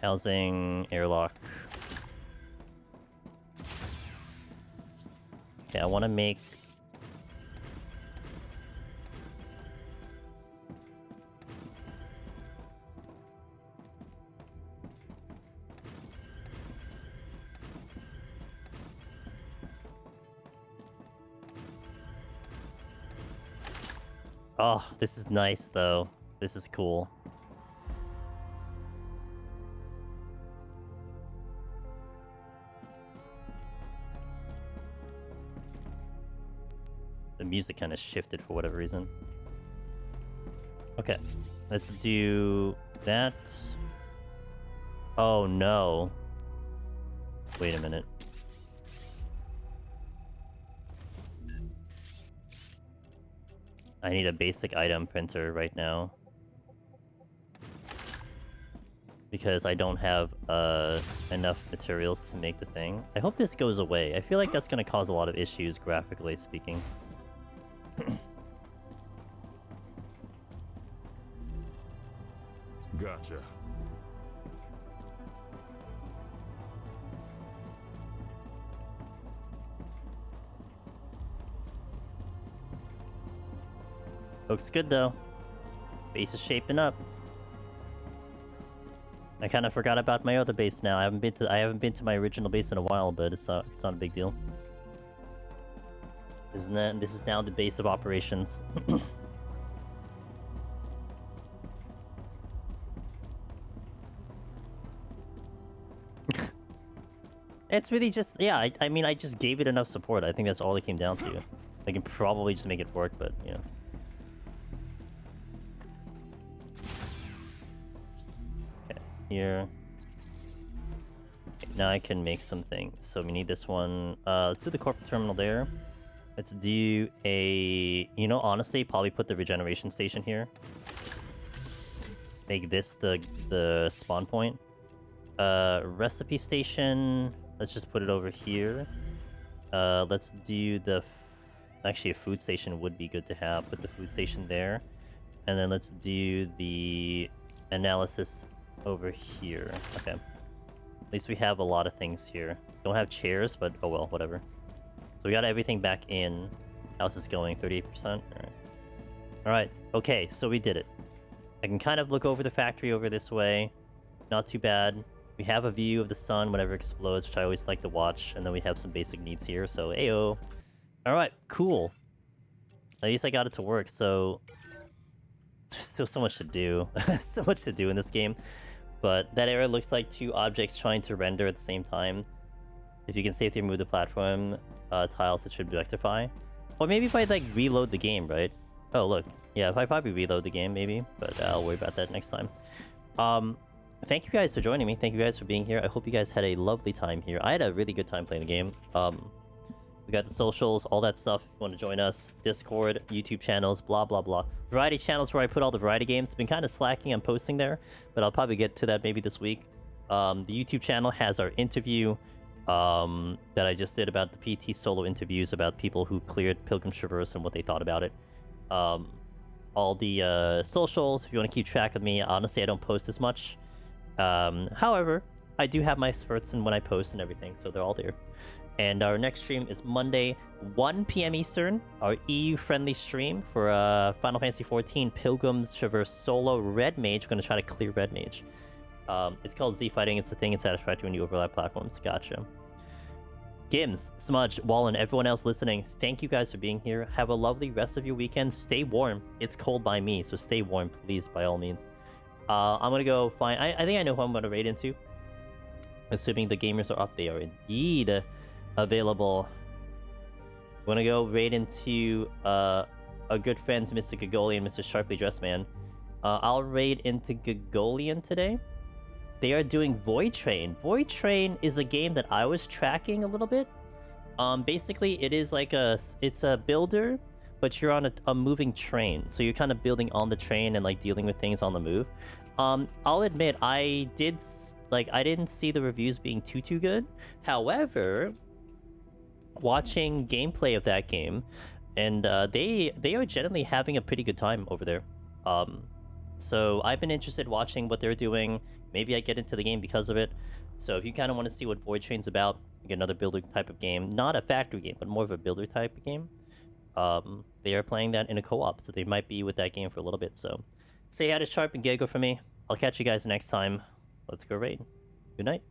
Housing, airlock. Okay, I want to make... Oh, this is nice, though. This is cool. The music kind of shifted for whatever reason. Okay, let's do that. Oh no. Wait a minute. I need a basic item printer right now. Because I don't have enough materials to make the thing. I hope this goes away. I feel like that's going to cause a lot of issues graphically speaking. Gotcha. Looks good though. Base is shaping up. I kind of forgot about my other base now. I haven't been to my original base in a while, but it's not a big deal. Isn't that? This is now the base of operations. It's really just, yeah, I mean, I just gave it enough support. I think that's all it came down to. I can probably just make it work, but, you know. Okay, here. Okay, now I can make something. So we need this one. Let's do the corporate terminal there. Let's do a, you know, honestly, probably put the regeneration station here. Make this the spawn point. Recipe station. Let's just put it over here. Let's do the... Actually, a food station would be good to have. Put the food station there. And then let's do the analysis over here. Okay. At least we have a lot of things here. Don't have chairs, but oh well, whatever. So we got everything back in. House is going 38%. Alright. Alright, okay, so we did it. I can kind of look over the factory over this way. Not too bad. We have a view of the sun whenever it explodes, which I always like to watch. And then we have some basic needs here, so ayo. Alright, cool. At least I got it to work, so... There's still so much to do. So much to do in this game. But that error looks like two objects trying to render at the same time. If you can safely remove the platform tiles, it should rectify. Or maybe if I like reload the game, right? Oh, look. Yeah, if I probably reload the game, maybe. But I'll worry about that next time. Thank you guys for joining me. Thank you guys for being here. I hope you guys had a lovely time here. I had a really good time playing the game. We got the socials, all that stuff. If you want to join us, Discord, YouTube channels, blah, blah, blah. Variety channels where I put all the variety games. It's been kind of slacking on posting there, but I'll probably get to that maybe this week. The YouTube channel has our interview that I just did about the PT solo interviews about people who cleared Pilgrim's Traverse and what they thought about it. All the socials, if you want to keep track of me. Honestly, I don't post as much. However, I do have my spurts and when I post and everything, so they're all there. And our next stream is Monday, 1 p.m. Eastern, our EU-friendly stream for Final Fantasy XIV Pilgrim's Traverse Solo Red Mage. We're going to try to clear Red Mage. It's called Z-Fighting. It's a thing in Satisfactory when you overlap platforms. Gotcha. Gims, Smudge, Wallen, everyone else listening, thank you guys for being here. Have a lovely rest of your weekend. Stay warm. It's cold by me, so stay warm, please, by all means. I'm going to go find... I think I know who I'm going to raid into. Assuming the gamers are up, they are indeed available. I'm going to go raid into... our good friends, Mr. Gagolian, Mr. Sharply Dressed Man. I'll raid into Gagolian today. They are doing Void Train. Void Train is a game that I was tracking a little bit. Basically, it is like it's a builder, but you're on a moving train. So you're kind of building on the train and like dealing with things on the move. I'll admit, I didn't see the reviews being too good. However, watching gameplay of that game, and they are generally having a pretty good time over there. So I've been interested watching what they're doing. Maybe I get into the game because of it. So if you kind of want to see what Void Train's about, like another builder type of game, not a factory game, but more of a builder type of game. They are playing that in a co-op, so they might be with that game for a little bit. So say hi to Sharp and Gago for me. I'll catch you guys next time. Let's go raid. Good night.